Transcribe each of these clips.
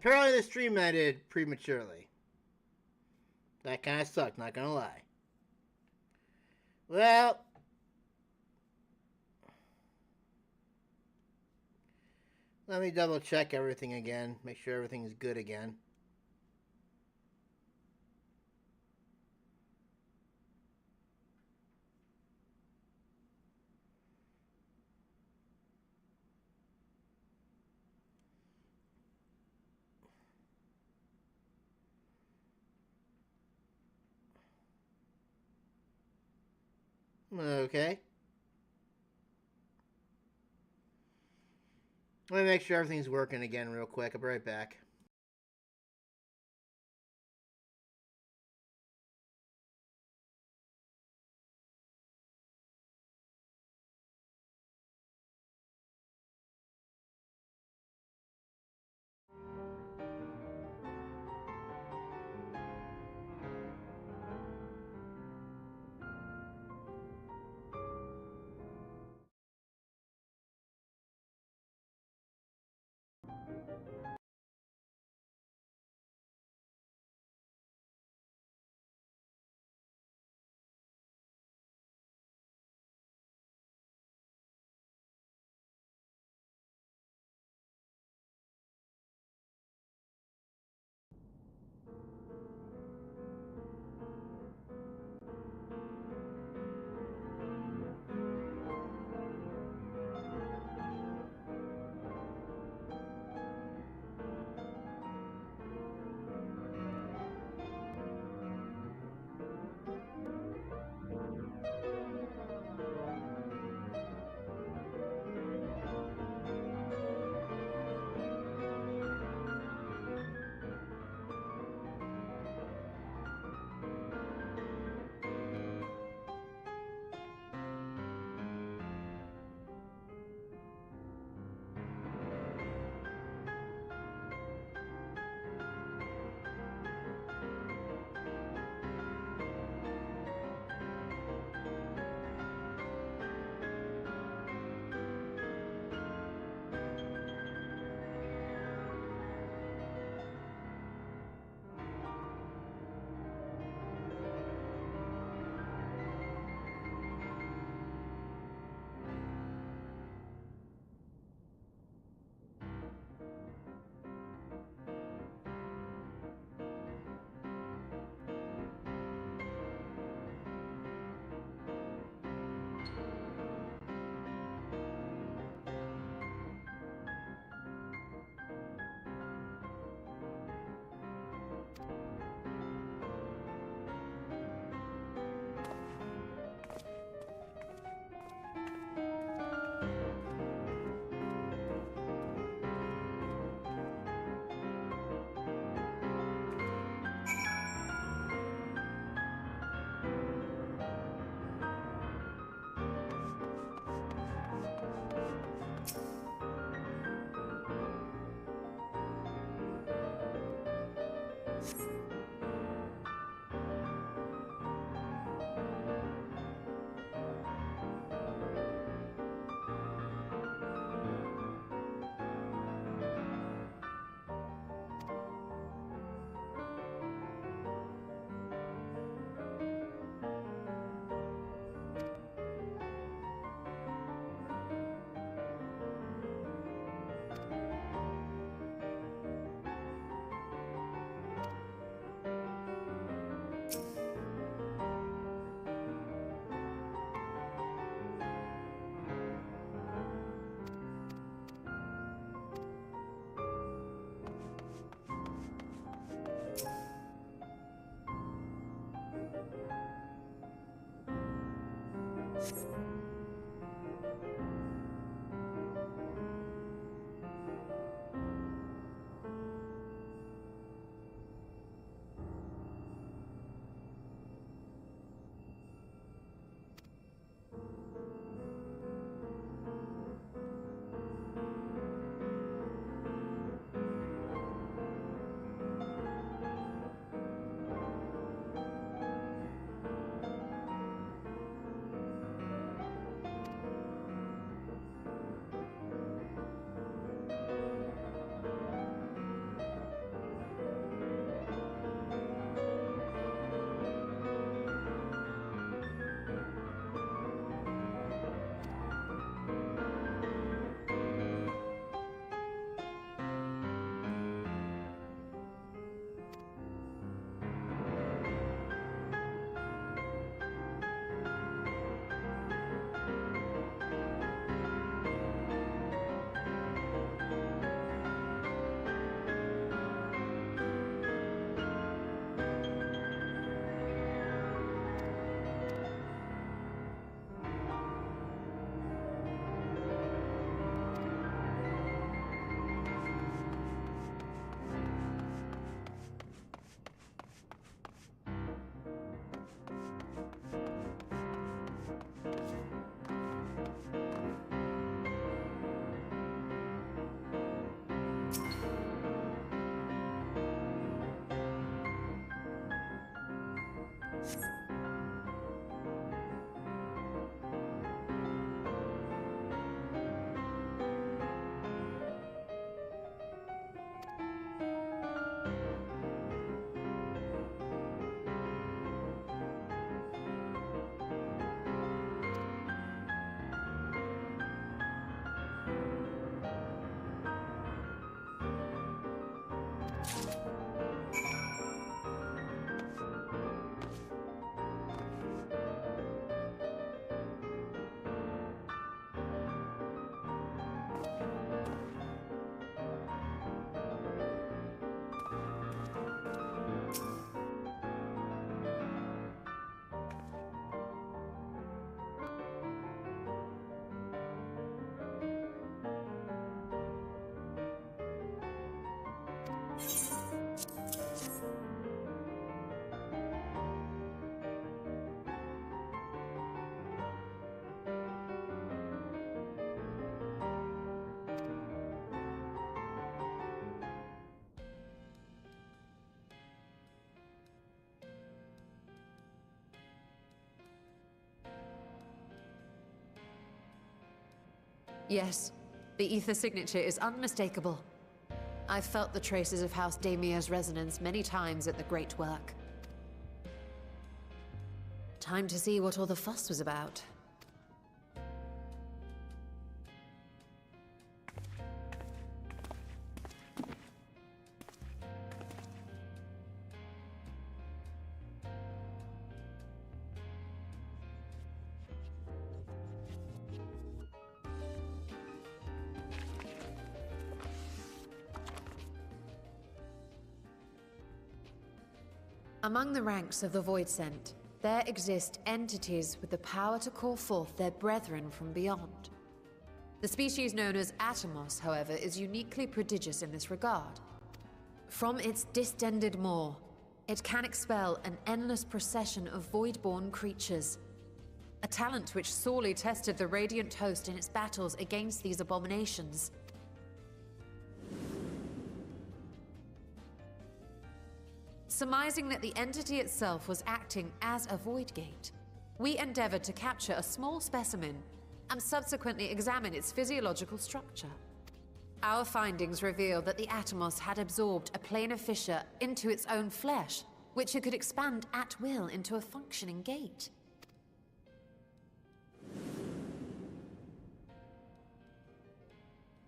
Apparently the stream ended prematurely. That kind of sucked, not gonna lie. Well, let me double check everything again. Make sure everything's good again. Okay. Let me make sure everything's working again real quick. I'll be right back. Yes, the ether signature is unmistakable. I've felt the traces of House Damia's resonance many times at the Great Work. Time to see what all the fuss was about. Among the ranks of the Voidsent, there exist entities with the power to call forth their brethren from beyond. The species known as Atomos, however, is uniquely prodigious in this regard. From its distended maw, it can expel an endless procession of void-born creatures, a talent which sorely tested the Radiant Host in its battles against these abominations. Surmising that the entity itself was acting as a void gate, we endeavored to capture a small specimen and subsequently examine its physiological structure. Our findings revealed that the Atomos had absorbed a planar fissure into its own flesh, which it could expand at will into a functioning gate.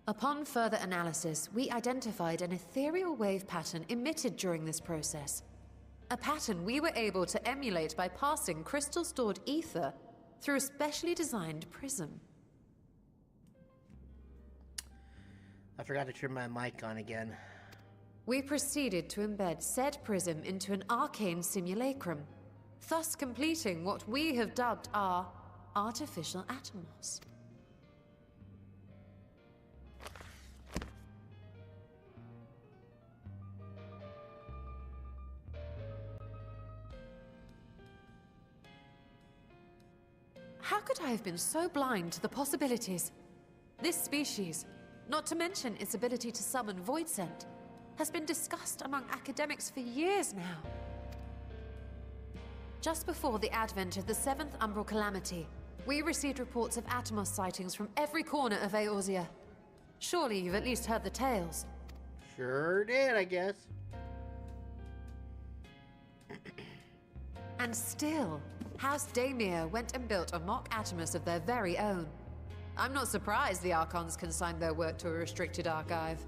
Upon further analysis, we identified an ethereal wave pattern emitted during this process. A pattern we were able to emulate by passing crystal-stored ether through a specially designed prism. I forgot to turn my mic on again. We proceeded to embed said prism into an arcane simulacrum, thus completing what we have dubbed our artificial Atomos. How could I have been so blind to the possibilities? This species, not to mention its ability to summon Voidsent, has been discussed among academics for years now. Just before the advent of the 7th Umbral Calamity, we received reports of Atomos sightings from every corner of Eorzea. Surely you've at least heard the tales. Sure did, I guess. And still, House Damia went and built a mock Atomos of their very own. I'm not surprised the Archons consigned their work to a restricted archive.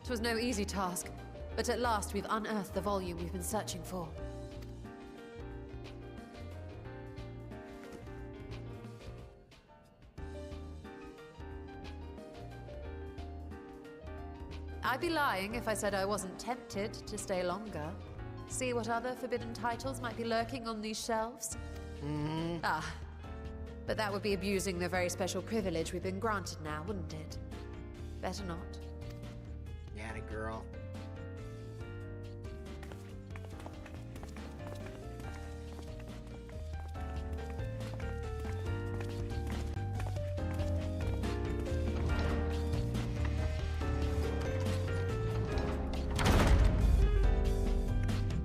It was no easy task, but at last we've unearthed the volume we've been searching for. I'd be lying if I said I wasn't tempted to stay longer. See what other forbidden titles might be lurking on these shelves? But that would be abusing the very special privilege we've been granted now, wouldn't it? Better not. Yeah, girl.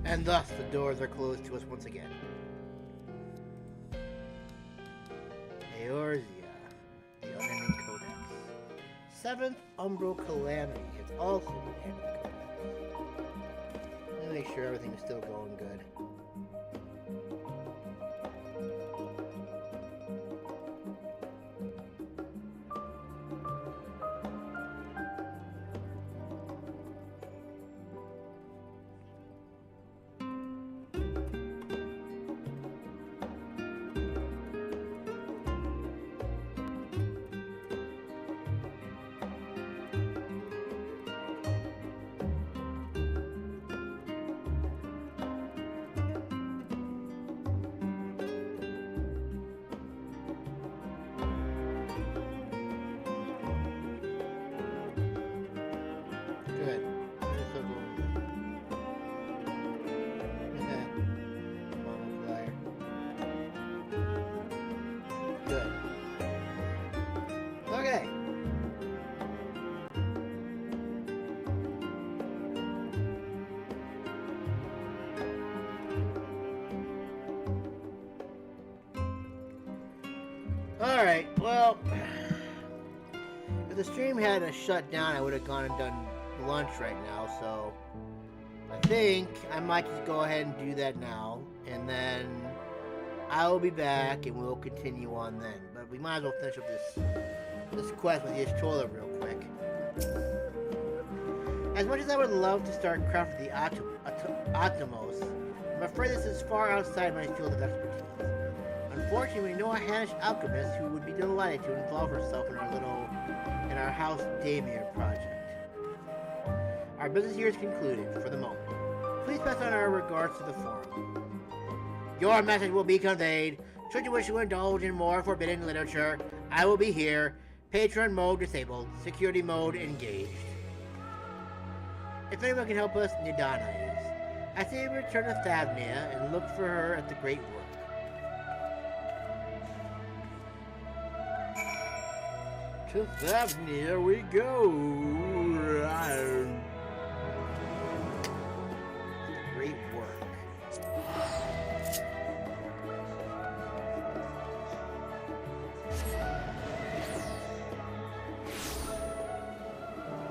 And thus, the doors are closed to us once again. Eorzea, the Unending Codex. 7th Umbral Calamity. It's also the end of the codex. Let me make sure everything's still going good. Alright, well, If the stream hadn't shut down, I would have gone and done lunch right now, so I think I might just go ahead and do that now, and then I will be back and we'll continue on then. But we might as well finish up this quest with the Troia real quick. As much as I would love to start crafting the Atomos, I'm afraid this is far outside my field of expertise. Unfortunately, we know a Hanish alchemist who would be delighted to involve herself in our House Daemir project. Our business here is concluded, for the moment. Please pass on our regards to the forum. Your message will be conveyed. Should you wish to indulge in more forbidden literature, I will be here. Patron mode disabled. Security mode engaged. If anyone can help us, Nidana is. I say we return to Thavnia and look for her at the Great Work. To Thavnia we go. Great work.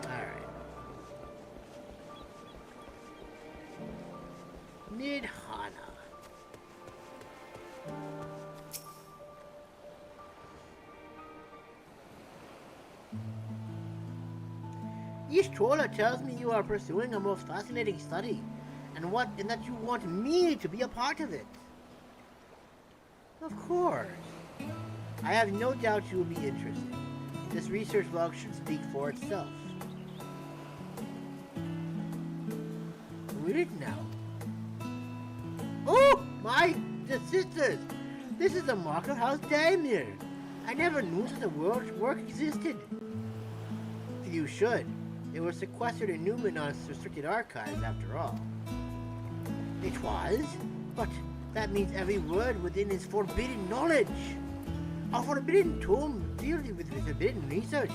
Alright. Nidhana. Each Troia tells me you are pursuing a most fascinating study, and that you want me to be a part of it. Of course. I have no doubt you will be interested. This research log should speak for itself. Read it now. Oh, the sisters! This is the mark of House Daemir. I never knew such a work existed. You should. It was sequestered in Numenon's restricted archives, after all. It was? But that means every word within is forbidden knowledge. A forbidden tome filled with forbidden research,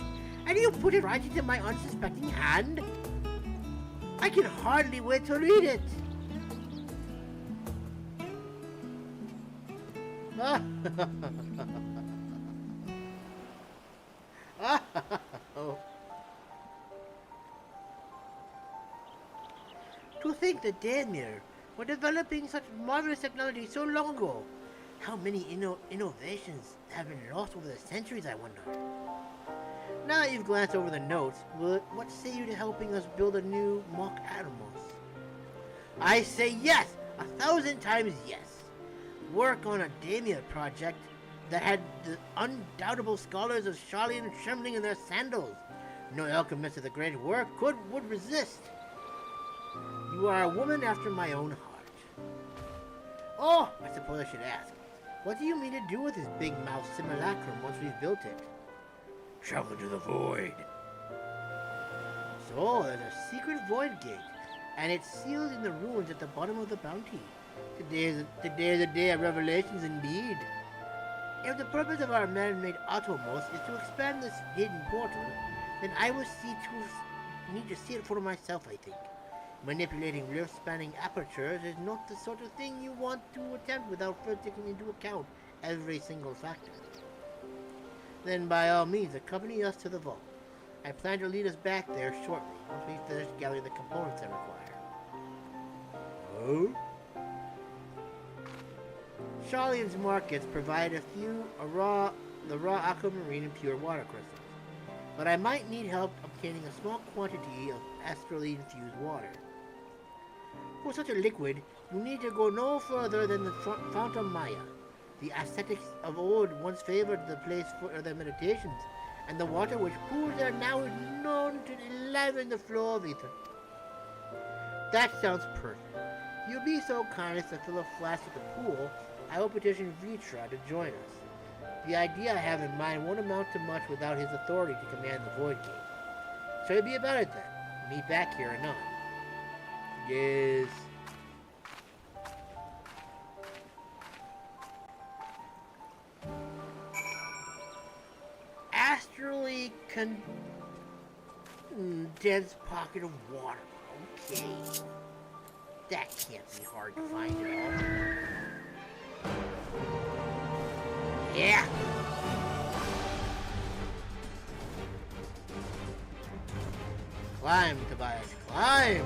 and you put it right into my unsuspecting hand? I can hardly wait to read it. To think that Daemir were developing such marvelous technology so long ago. How many innovations have been lost over the centuries, I wonder. Now that you've glanced over the notes, what say you to helping us build a new mock Atomos? I say yes! 1,000 times yes! Work on a Daemir project that had the undoubtable scholars of Sharlayan trembling in their sandals. No alchemist of the great work would resist. You are a woman after my own heart. Oh, I suppose I should ask. What do you mean to do with this big mouth simulacrum once we've built it? Travel to the void. So, there's a secret void gate, and it's sealed in the ruins at the bottom of the bounty. Today is the day of revelations indeed. If the purpose of our man-made Atomos is to expand this hidden portal, then I will need to see it for myself, I think. Manipulating rift-spanning apertures is not the sort of thing you want to attempt without first taking into account every single factor. Then by all means, accompany us to the vault. I plan to lead us back there shortly, once we finish gathering the components I require. Oh? Sharlayan's markets provide the raw aquamarine and pure water crystals, but I might need help obtaining a small quantity of astrally infused water. For such a liquid, you need to go no further than the Fount of Maya. The ascetics of old once favored the place for their meditations, and the water which pools there now is known to enliven the flow of ether. That sounds perfect. If you'll be so kind as to fill a flask at the pool, I will petition Vitra to join us. The idea I have in mind won't amount to much without his authority to command the Void Gate. So it'll be about it then. Meet back here anon. Yes. Astrally dense pocket of water. Okay. That can't be hard to find at all. Yeah. Climb, Tobias, climb!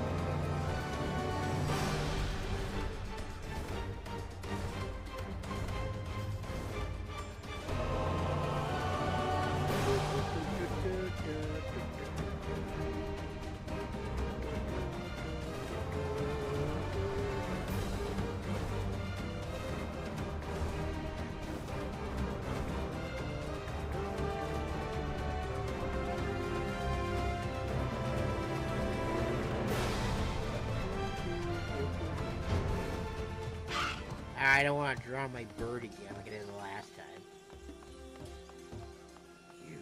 I don't want to draw my bird again like I did the last time. You.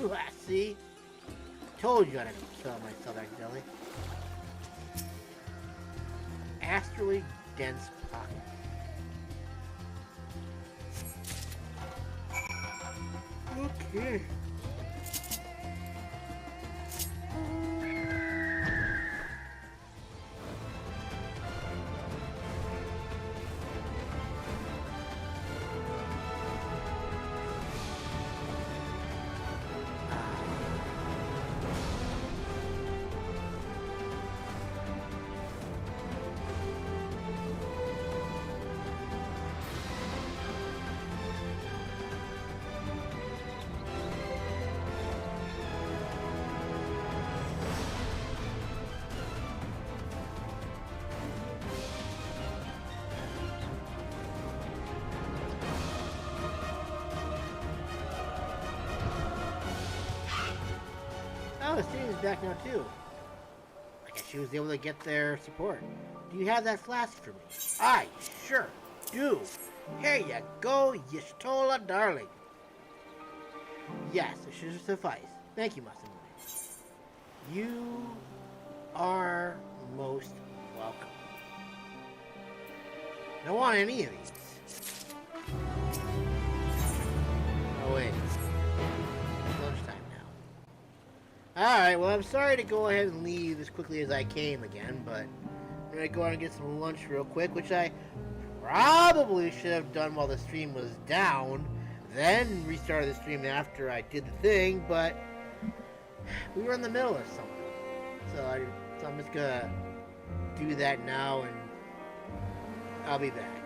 Oh. See? Told you I didn't kill myself accidentally. Astrally dense pocket. Okay. Oh, the stream is back now too. I guess she was able to get their support. Do you have that flask for me? I sure do. Here you go, Y'shtola darling. Yes, it should suffice. Thank you, Masamune. You are most welcome. I don't want any of these. Oh wait. Lunchtime now. Alright, well I'm sorry to go ahead and leave as quickly as I came again, but I'm gonna go out and get some lunch real quick, which I probably should have done while the stream was down, then restarted the stream after I did the thing, but we were in the middle of something. So I'm just gonna do that now and I'll be back.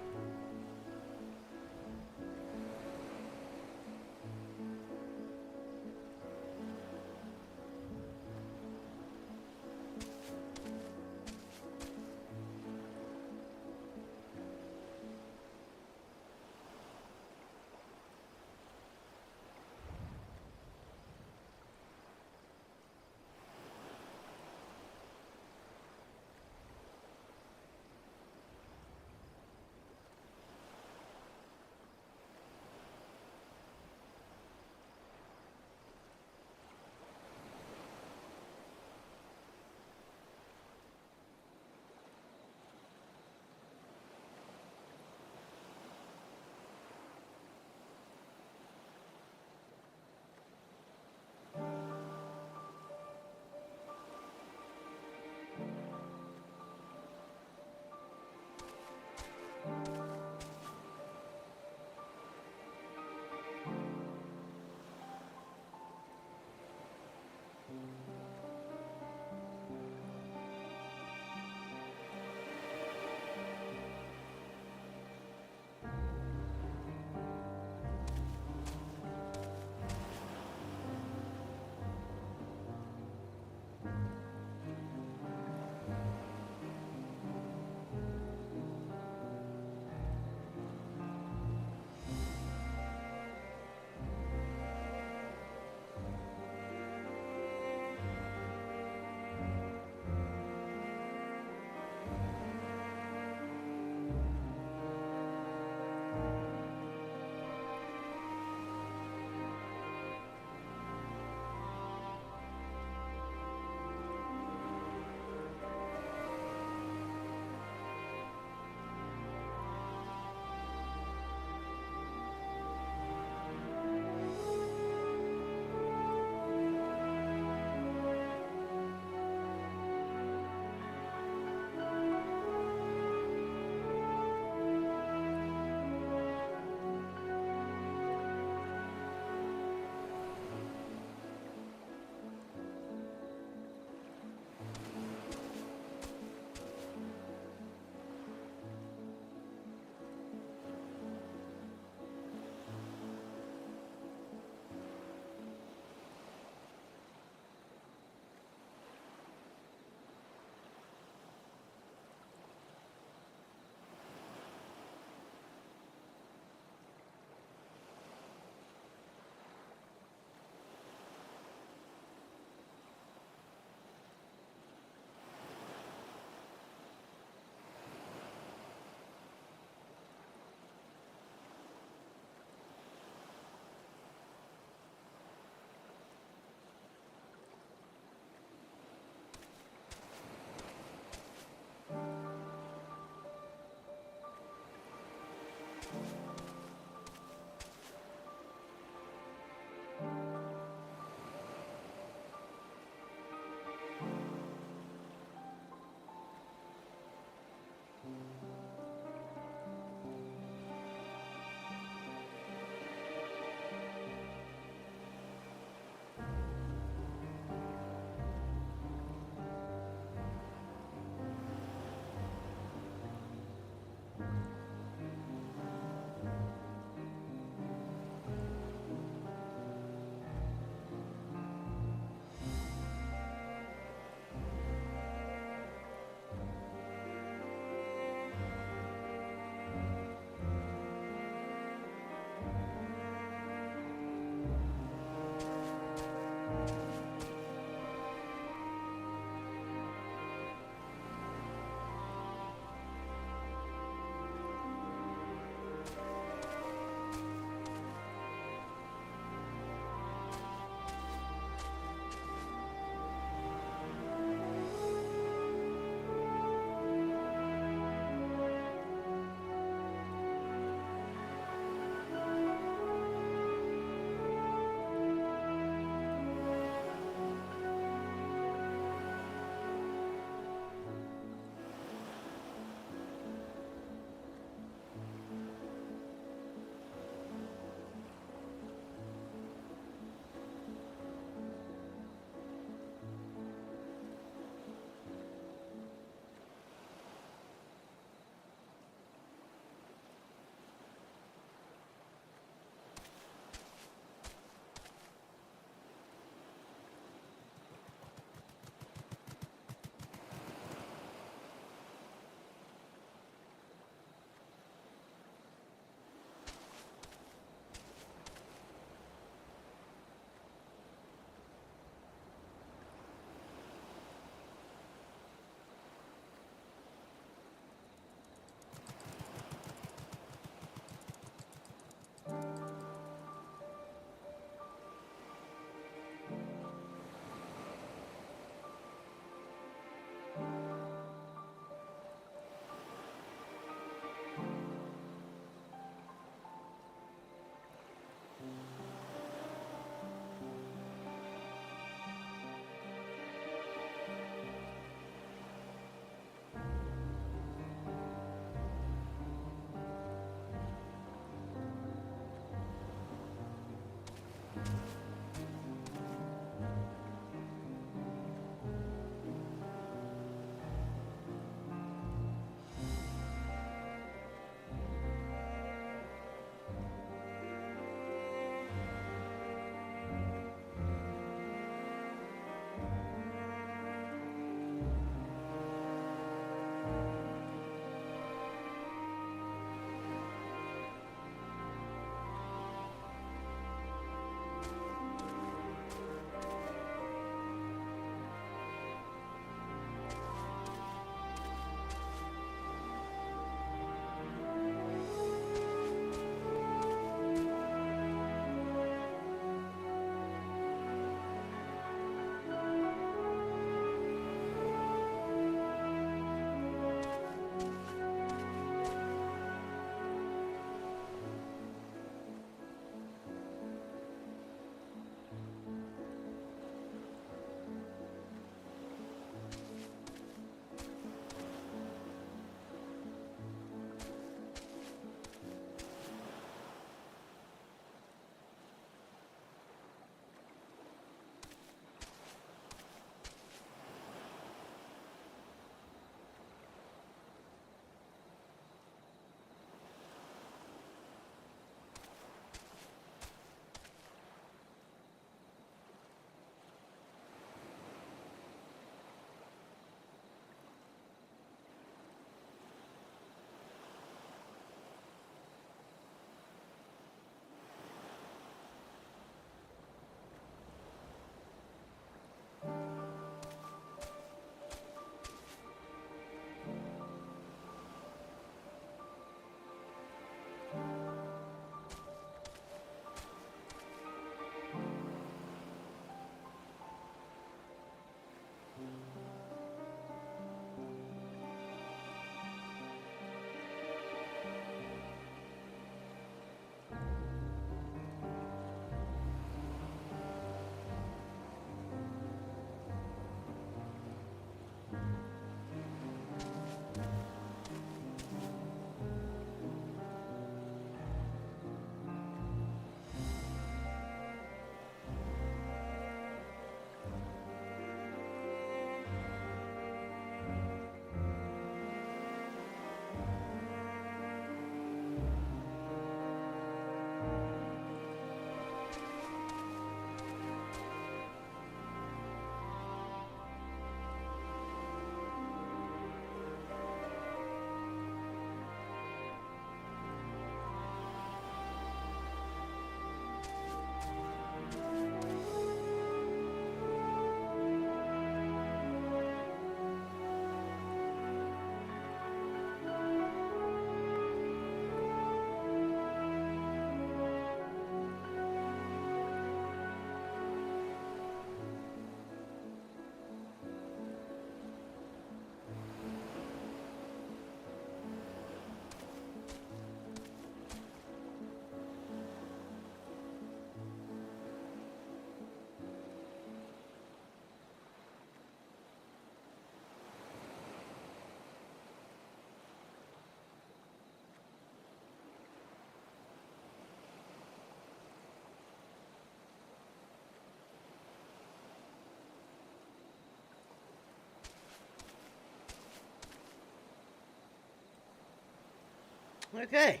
Okay.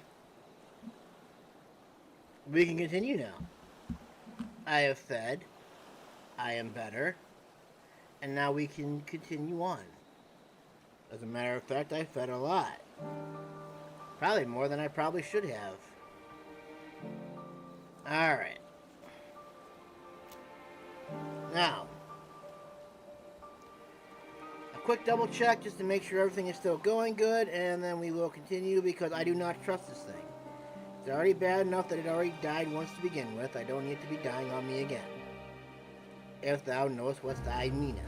We can continue now. I have fed. I am better. And now we can continue on. As a matter of fact, I fed a lot. Probably more than I probably should have. Alright. Now, a quick double check just to make sure everything is still going good, and then we will continue because I do not trust this thing. It's already bad enough that it already died once to begin with. I don't need to be dying on me again. If thou knowest what thy meaneth.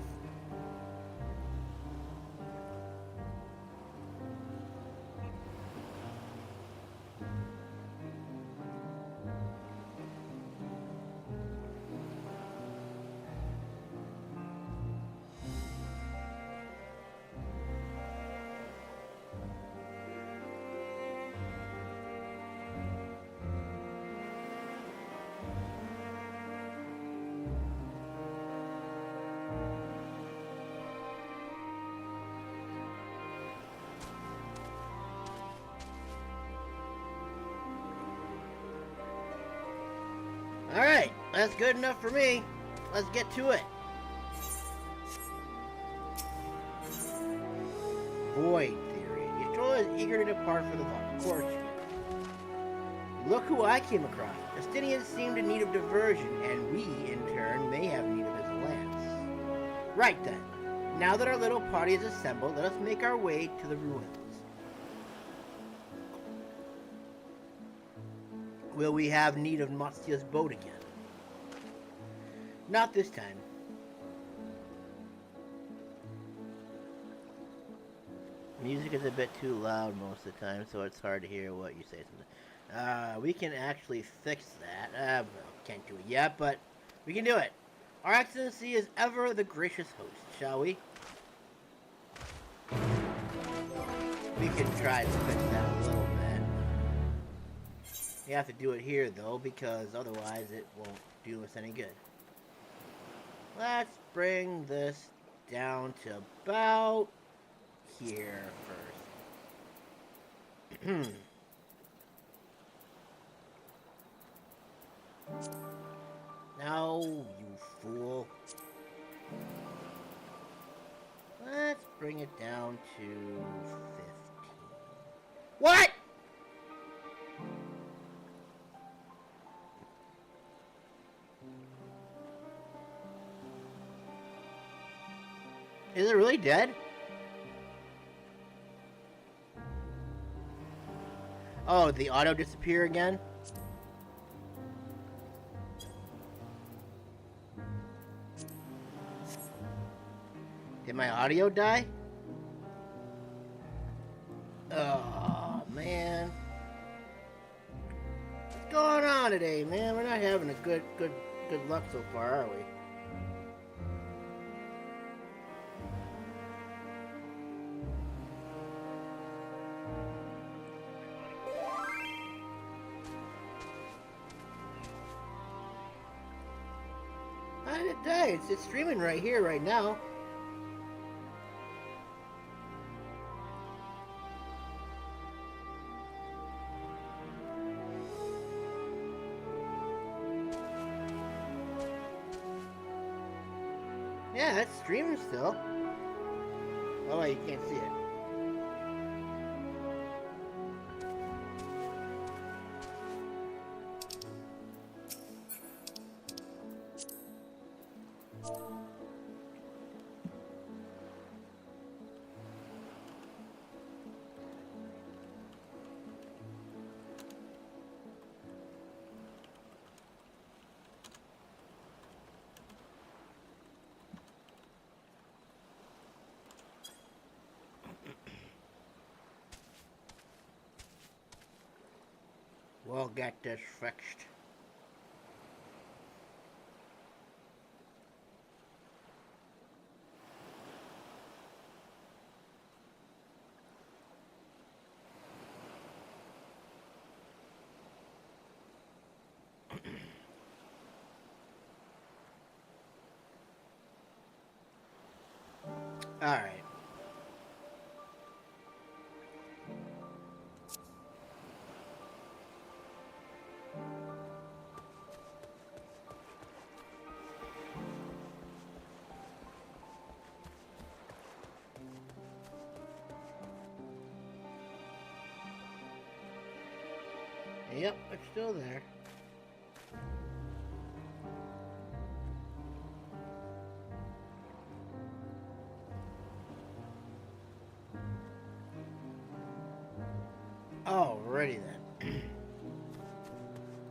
Alright, that's good enough for me. Let's get to it. Void Theory. Your troll is eager to depart for the vault. Of course you do. Look who I came across. Justinian seemed in need of diversion, and we, in turn, may have need of his lance. Right then. Now that our little party is assembled, let us make our way to the ruins. Will we have need of Matsuya's boat again? Not this time. Music is a bit too loud most of the time, so it's hard to hear what you say. We can actually fix that. Can't do it yet, but we can do it. Our Excellency is ever the gracious host, shall we? We can try to fix that a little bit. You have to do it here, though, because otherwise it won't do us any good. Let's bring this down to about here first. No, you fool. Let's bring it down to 15. What?! Is it really dead? Oh, did the auto disappear again? Did my audio die? Oh, man. What's going on today, man? We're not having a good luck so far, are we? How did it die? It's streaming right here, right now. Yeah, it's streaming still. Oh, wait, you can't see it. We'll get this fixed. All right. Yep, it's still there. Alrighty then.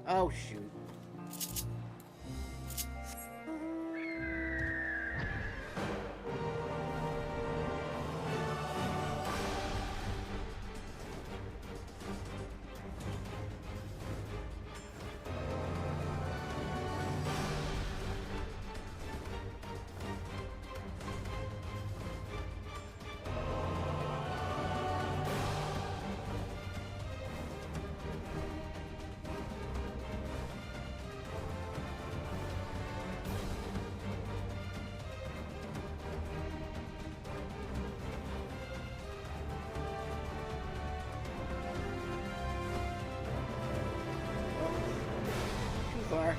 Oh shoot. Far.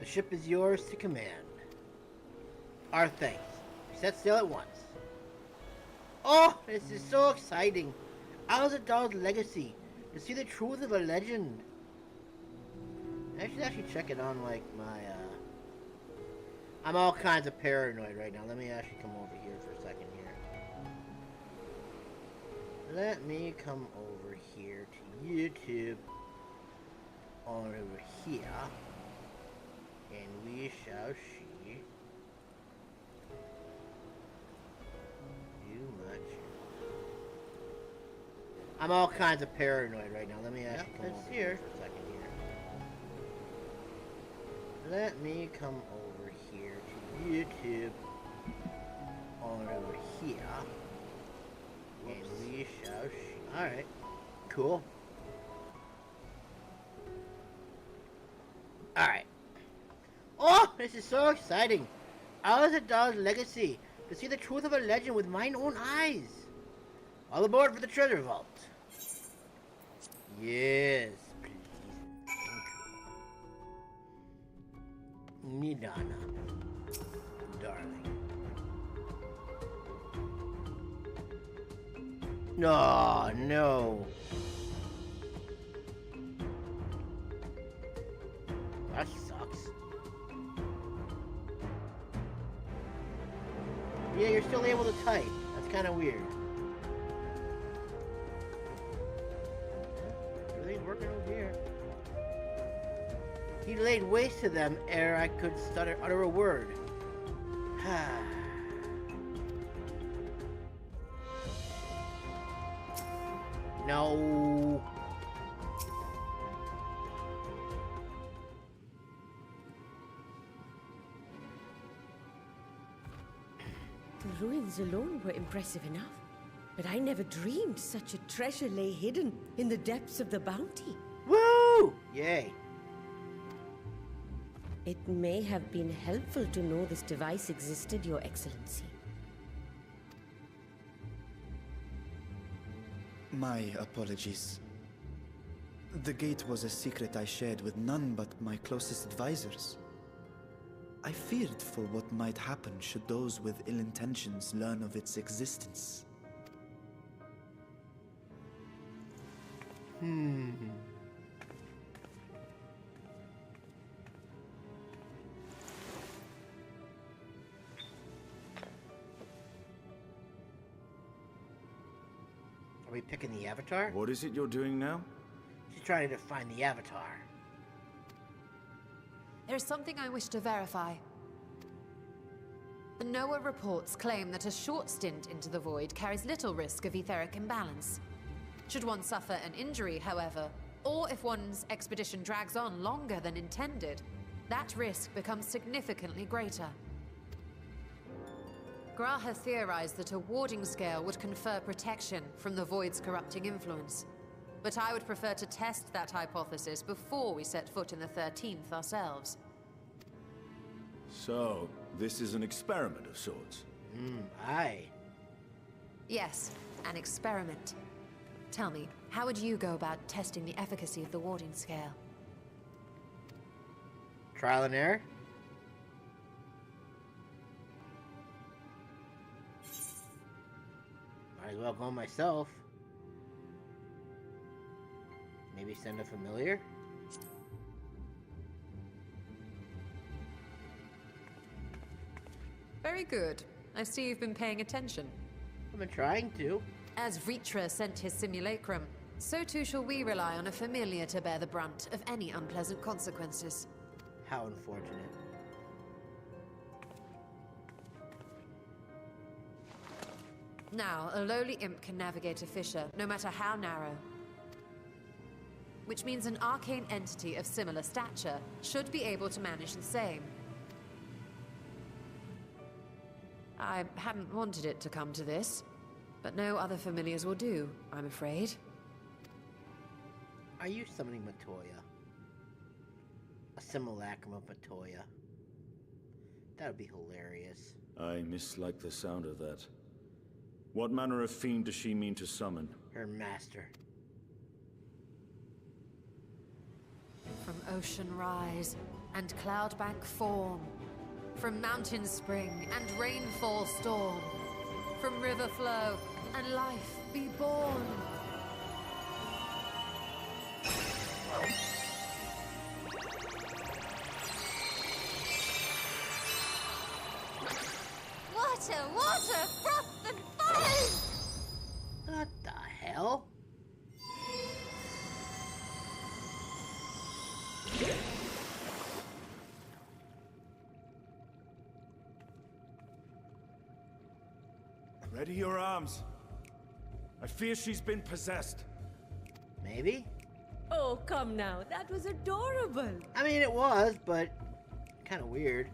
The ship is yours to command. Our thanks. We set sail at once. Oh, this is so exciting. Azdaja's legacy. To see the truth of a legend. I should actually check it on like my I'm all kinds of paranoid right now. Let me actually come over here for a second here. Let me come over here to YouTube, on over here, and we shall see too much. I'm all kinds of paranoid right now. Let me actually come over here for a second here. Let me come over here to YouTube, on over here. And we shall see. Alright. Cool. Alright. Oh, this is so exciting. Azdaja's legacy. To see the truth of a legend with mine own eyes. All aboard for the treasure vault. Yes, please. Thank you. Nidana. Darling. No, no. That sucks. Yeah, you're still able to type. That's kind of weird. Everything's working over here. He laid waste to them ere I could utter a word. No. The ruins alone were impressive enough, but I never dreamed such a treasure lay hidden in the depths of the bounty. Woo! Yay. It may have been helpful to know this device existed, Your Excellency. My apologies. The gate was a secret I shared with none but my closest advisors. I feared for what might happen should those with ill intentions learn of its existence. Are we picking the avatar? What is it you're doing now? She's trying to find the avatar. There's something I wish to verify. The Noah reports claim that a short stint into the void carries little risk of etheric imbalance. Should one suffer an injury, however, or if one's expedition drags on longer than intended, that risk becomes significantly greater. Graha theorized that a warding scale would confer protection from the void's corrupting influence. But I would prefer to test that hypothesis before we set foot in the 13th ourselves. So, this is an experiment of sorts. Aye. Yes, an experiment. Tell me, how would you go about testing the efficacy of the warding scale? Trial and error? Might as well go myself. Maybe send a familiar? Very good. I see you've been paying attention. I've been trying to. As Vritra sent his simulacrum, so too shall we rely on a familiar to bear the brunt of any unpleasant consequences. How unfortunate. Now, a lowly imp can navigate a fissure, no matter how narrow. Which means an arcane entity of similar stature should be able to manage the same. I hadn't wanted it to come to this, but no other familiars will do, I'm afraid. Are you summoning Matoya? A simulacrum of Matoya. That would be hilarious. I mislike the sound of that. What manner of fiend does she mean to summon? Her master. From ocean rise and cloudbank form, from mountain spring and rainfall storm, from river flow and life be born. Water, froth and foam! What the hell? Ready your arms. I fear she's been possessed. Maybe? Oh, come now. That was adorable. I mean, it was, but kind of weird.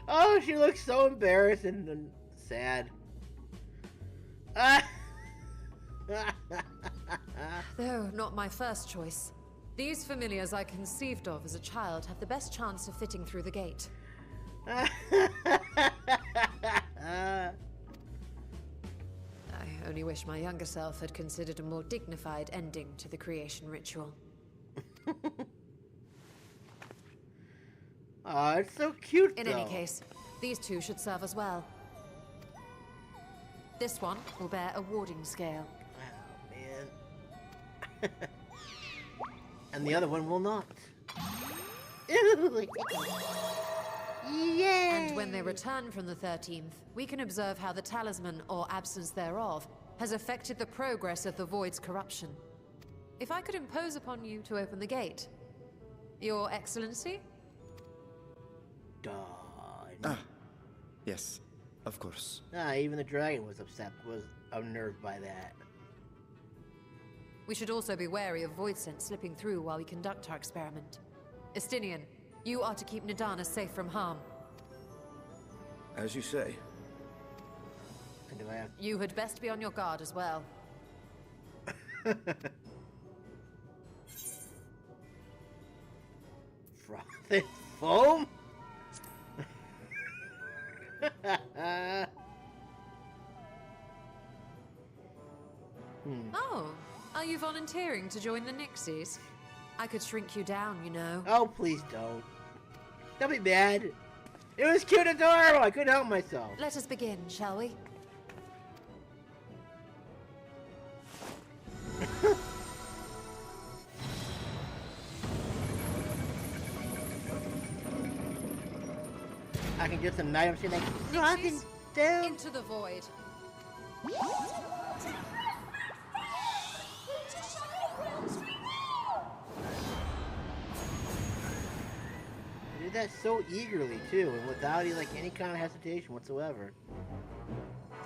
Oh, she looks so embarrassed and sad. Though not my first choice. These familiars I conceived of as a child have the best chance of fitting through the gate. I only wish my younger self had considered a more dignified ending to the creation ritual. Oh, it's so cute, In any case, these two should serve us well. This one will bear a warding scale. Oh, man. And the other one will not. Yay! And when they return from the 13th, we can observe how the talisman, or absence thereof, has affected the progress of the Void's corruption. If I could impose upon you to open the gate. Your Excellency? Dawn. Yes, of course. Even the dragon was unnerved by that. We should also be wary of void scent slipping through while we conduct our experiment. Estinian, you are to keep Nidana safe from harm. As you say. And do I have... You had best be on your guard as well. Froth and foam? Oh, are you volunteering to join the Nixies? I could shrink you down, you know. Oh, please don't. Don't be mad. It was cute and adorable. I couldn't help myself. Let us begin, shall we? I can do some night shit like rocking down. Into the void. I did that so eagerly too, and without any kind of hesitation whatsoever.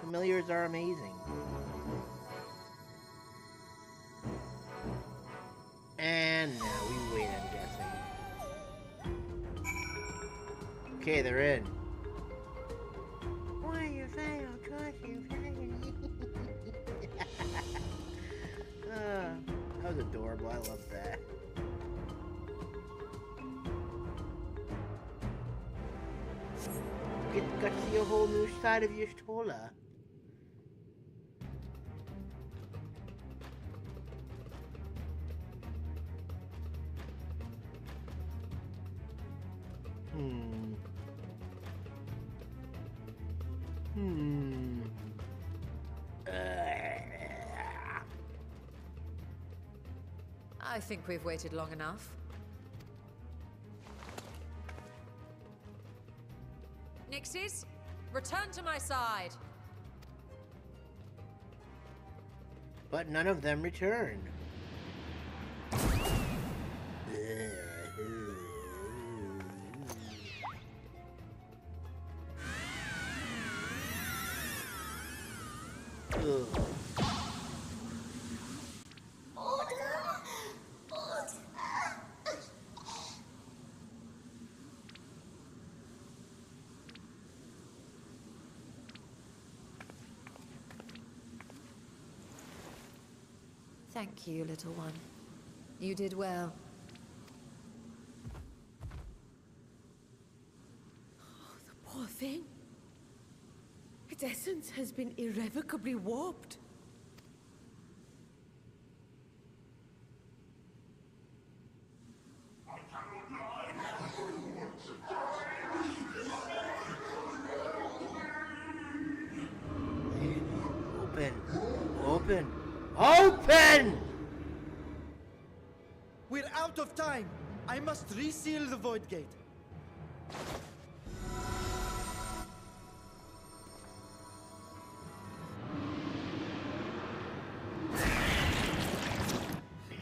Familiars are amazing. And now we wait, I'm guessing. Okay, they're in. Why are you final costume? That was adorable. I love that. got to see a whole new side of Y'shtola. I think we've waited long enough. Nixies, return to my side. But none of them return. Thank you, little one. You did well. Oh, the poor thing. Its essence has been irrevocably warped. Open! Open! We're out of time! I must reseal the Void Gate.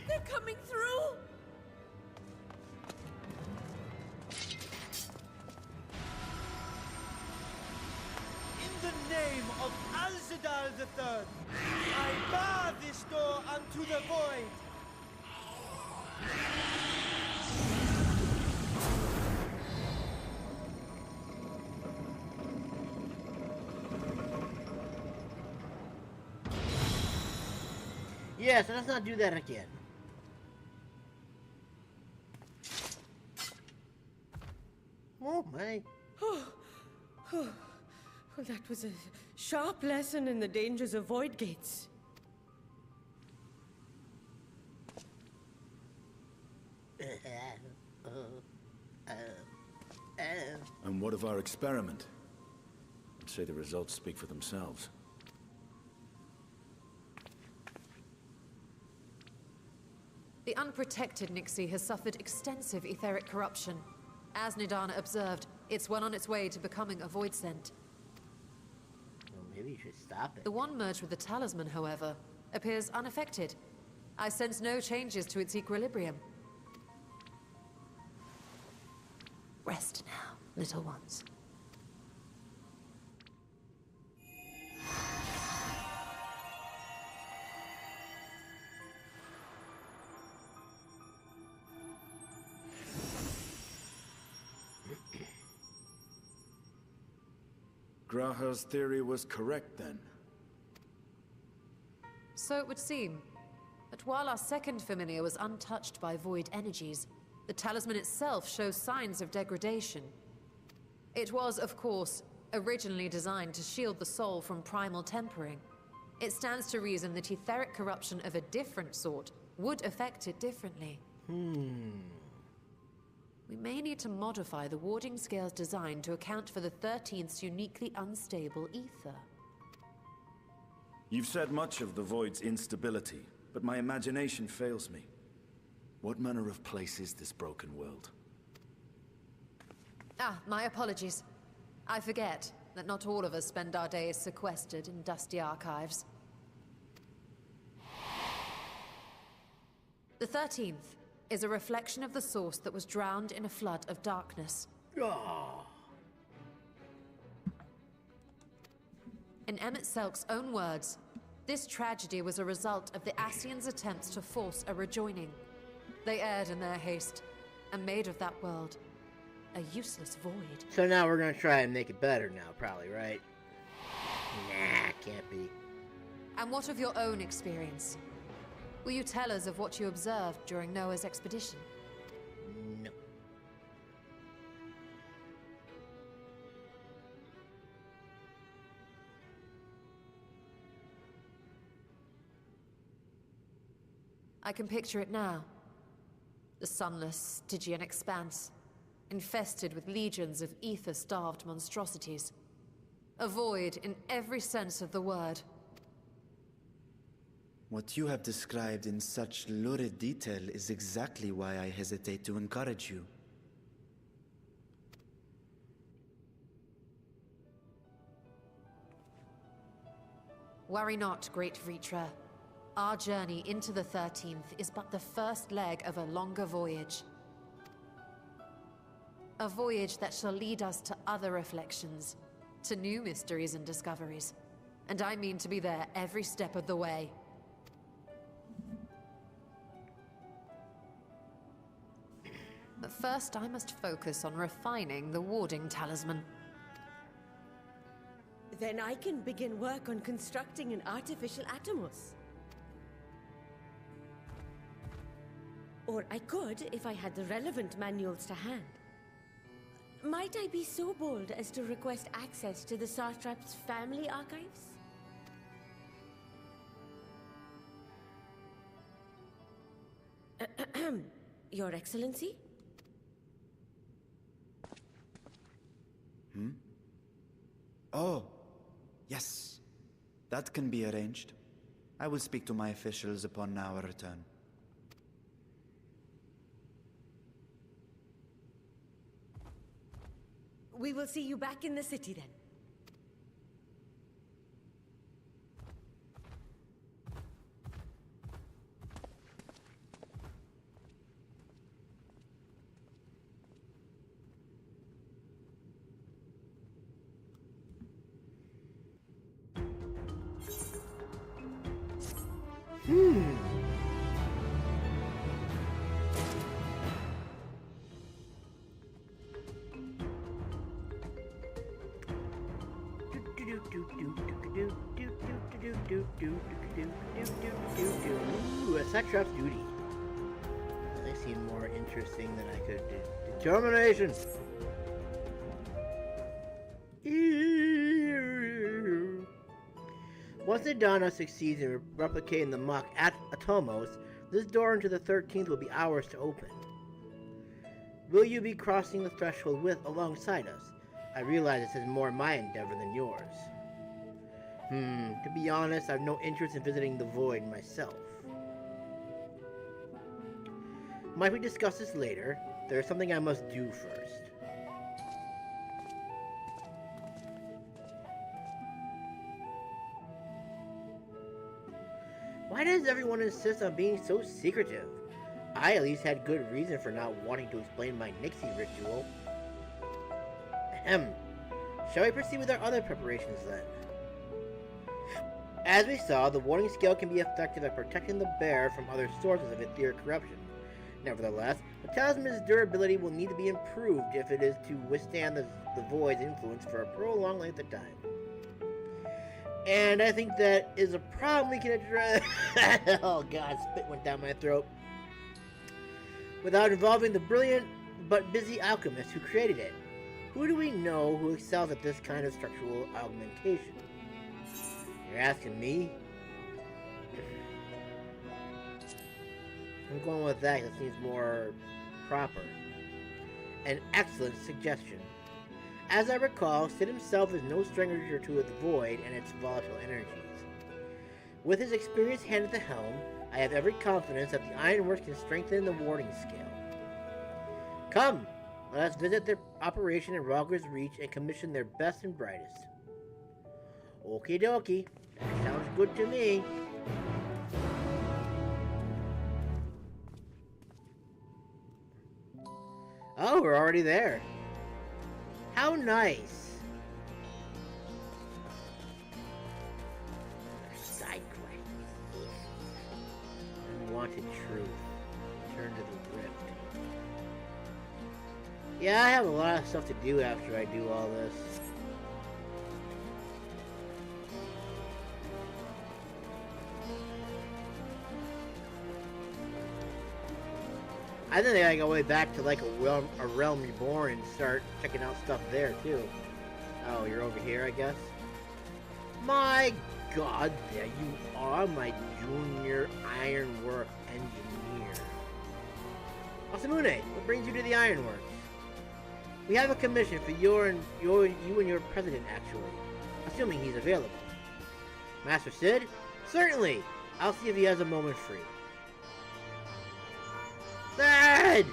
They're coming through! In the name of Azdaja III, I bar this door unto the void. Yes, let's not do that again. Oh my. Well, that was a sharp lesson in the dangers of void gates. And what of our experiment? I'd say the results speak for themselves. The unprotected Nixie has suffered extensive etheric corruption. As Nidana observed, it's well on its way to becoming a void scent. Well, maybe you should stop it. The one merged with the talisman, however, appears unaffected. I sense no changes to its equilibrium. Rest now, little ones. Graha's theory was correct, then. So it would seem. But while our second familiar was untouched by void energies, the talisman itself shows signs of degradation. It was, of course, originally designed to shield the soul from primal tempering. It stands to reason that etheric corruption of a different sort would affect it differently. We may need to modify the warding scale's design to account for the 13th's uniquely unstable ether. You've said much of the Void's instability, but my imagination fails me. What manner of place is this broken world? Ah, my apologies. I forget that not all of us spend our days sequestered in dusty archives. The 13th is a reflection of the source that was drowned in a flood of darkness. In Emmett Selk's own words, this tragedy was a result of the Ascians' attempts to force a rejoining. They erred in their haste, and made of that world a useless void. So now we're gonna try and make it better now, probably, right? Nah, can't be. And what of your own experience? Will you tell us of what you observed during Noah's expedition? No. I can picture it now. The sunless, Stygian expanse, infested with legions of ether-starved monstrosities. A void in every sense of the word. What you have described in such lurid detail is exactly why I hesitate to encourage you. Worry not, great Vritra. Our journey into the 13th is but the first leg of a longer voyage. A voyage that shall lead us to other reflections, to new mysteries and discoveries. And I mean to be there every step of the way. But first I must focus on refining the warding talisman. Then I can begin work on constructing an artificial Atomos. Or I could if I had the relevant manuals to hand. Might I be so bold as to request access to the Satrap's family archives? Your Excellency? Oh, yes. That can be arranged. I will speak to my officials upon our return. We will see you back in the city then. Ooh, a Satrap's duty. They seem more interesting than I could do. Determination! Once Adana succeeds in replicating the mock Atomos, this door into the 13th will be ours to open. Will you be crossing the threshold alongside us? I realize this is more my endeavor than yours. To be honest, I have no interest in visiting the Void myself. Might we discuss this later? There is something I must do first. Why does everyone insist on being so secretive? I at least had good reason for not wanting to explain my Nixie ritual. Ahem. Shall we proceed with our other preparations then? As we saw, the warding scale can be effective at protecting the bearer from other sources of etheric corruption. Nevertheless, the talisman's durability will need to be improved if it is to withstand the Void's influence for a prolonged length of time. And I think that is a problem we can address. Oh god, spit went down my throat. Without involving the brilliant but busy alchemist who created it. Who do we know who excels at this kind of structural augmentation? You're asking me? I'm going with that. That seems more proper. An excellent suggestion. As I recall, Sid himself is no stranger to the Void and its volatile energies. With his experienced hand at the helm, I have every confidence that the Ironworks can strengthen the warding scale. Come, let us visit their operation in Rogger's Reach and commission their best and brightest. Okie dokie. That sounds good to me. Oh, we're already there. How nice. Side quest. Unwanted truth. Return to the rift. Yeah, I have a lot of stuff to do after I do all this. I think I gotta go way back to like a realm reborn and start checking out stuff there too. Oh, you're over here, I guess. My God, there you are, my junior ironwork engineer. Masamune, what brings you to the Ironworks? We have a commission for you and your president, actually. Assuming he's available. Master Sid? Certainly! I'll see if he has a moment free. Sid!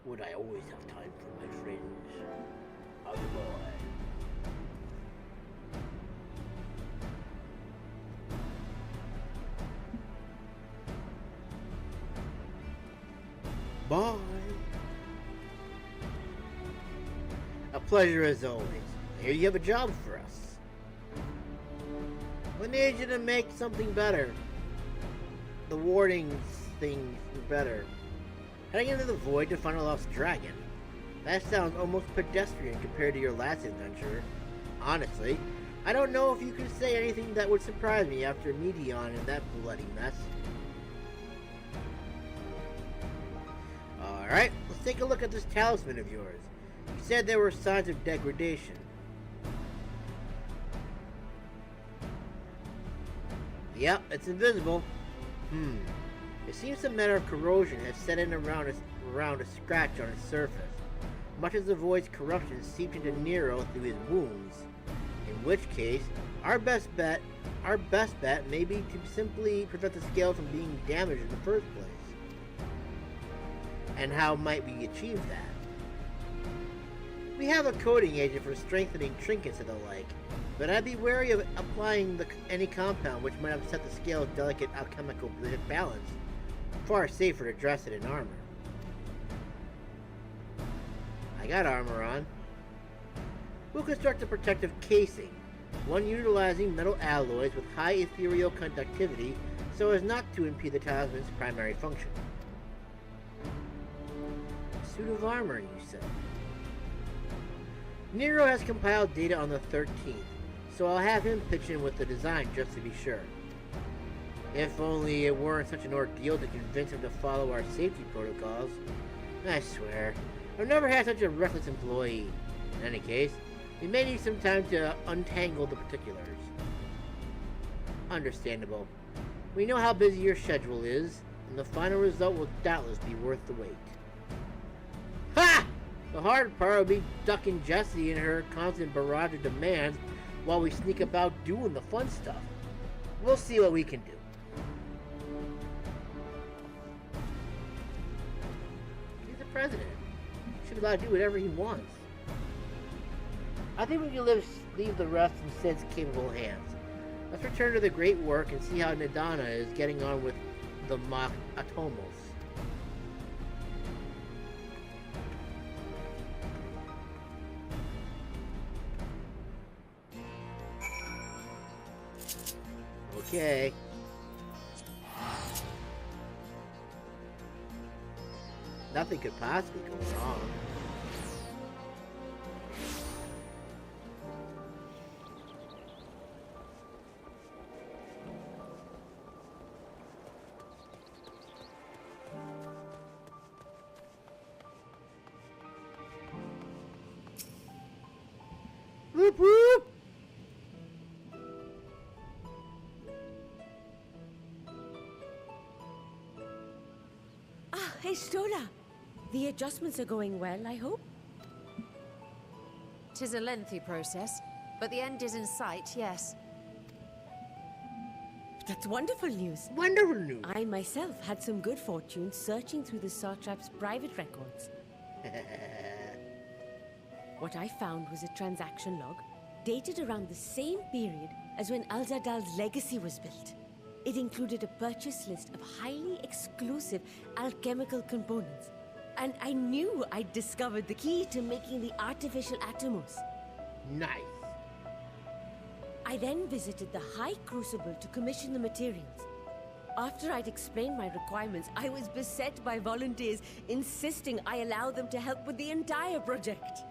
Would I always have time for my friends? Oh boy. Bye. A pleasure as always. I hear you have a job for us. We need you to make something better. The warding thing better. Heading into the void to find a lost dragon. That sounds almost pedestrian compared to your last adventure. Honestly, I don't know if you could say anything that would surprise me after Meteon and that bloody mess. Alright, let's take a look at this talisman of yours. You said there were signs of degradation. Yep, it's invisible. It seems some manner of corrosion has set in around a scratch on its surface, much as the void's corruption seeped into Nero through his wounds. In which case, our best bet may be to simply prevent the scale from being damaged in the first place. And how might we achieve that? We have a coating agent for strengthening trinkets and the like, but I'd be wary of applying any compound which might upset the scale's delicate alchemical balance. Far safer to dress it in armor. I got armor on. We'll construct a protective casing, one utilizing metal alloys with high ethereal conductivity so as not to impede the talisman's primary function. Suit of armor, you said. Nero has compiled data on the 13th, so I'll have him pitch in with the design just to be sure. If only it weren't such an ordeal to convince him to follow our safety protocols. I swear, I've never had such a reckless employee. In any case, we may need some time to untangle the particulars. Understandable. We know how busy your schedule is, and the final result will doubtless be worth the wait. Ha! The hard part will be ducking Jessie and her constant barrage of demands while we sneak about doing the fun stuff. We'll see what we can do. He's the president. Should be allowed to do whatever he wants. I think we can leave the rest in Sid's capable hands. Let's return to the great work and see how Nadana is getting on with the mock Atomos. Okay. Nothing could possibly go wrong. Whoop whoop! Hey, Stola. The adjustments are going well, I hope? 'Tis a lengthy process, but the end is in sight, yes. That's wonderful news. Wonderful news. I myself had some good fortune searching through the Satrap's private records. What I found was a transaction log dated around the same period as when Azdaja's legacy was built. It included a purchase list of highly exclusive alchemical components. And I knew I'd discovered the key to making the artificial Atomos. Nice. I then visited the High Crucible to commission the materials. After I'd explained my requirements, I was beset by volunteers insisting I allow them to help with the entire project.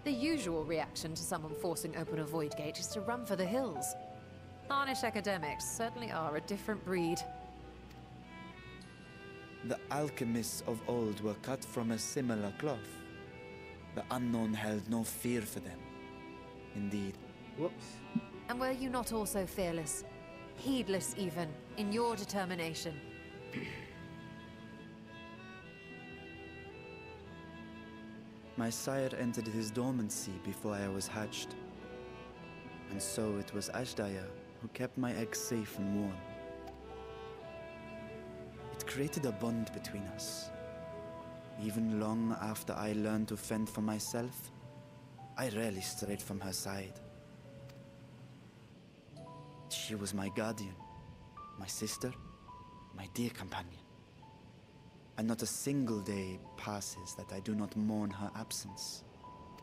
The usual reaction to someone forcing open a void gate is to run for the hills. Harnish academics certainly are a different breed. The alchemists of old were cut from a similar cloth. The unknown held no fear for them. Indeed. Whoops. And were you not also fearless, heedless even, in your determination? My sire entered his dormancy before I was hatched. And so it was Azdaja who kept my eggs safe and warm. It created a bond between us. Even long after I learned to fend for myself, I rarely strayed from her side. She was my guardian, my sister, my dear companion. And not a single day passes that I do not mourn her absence.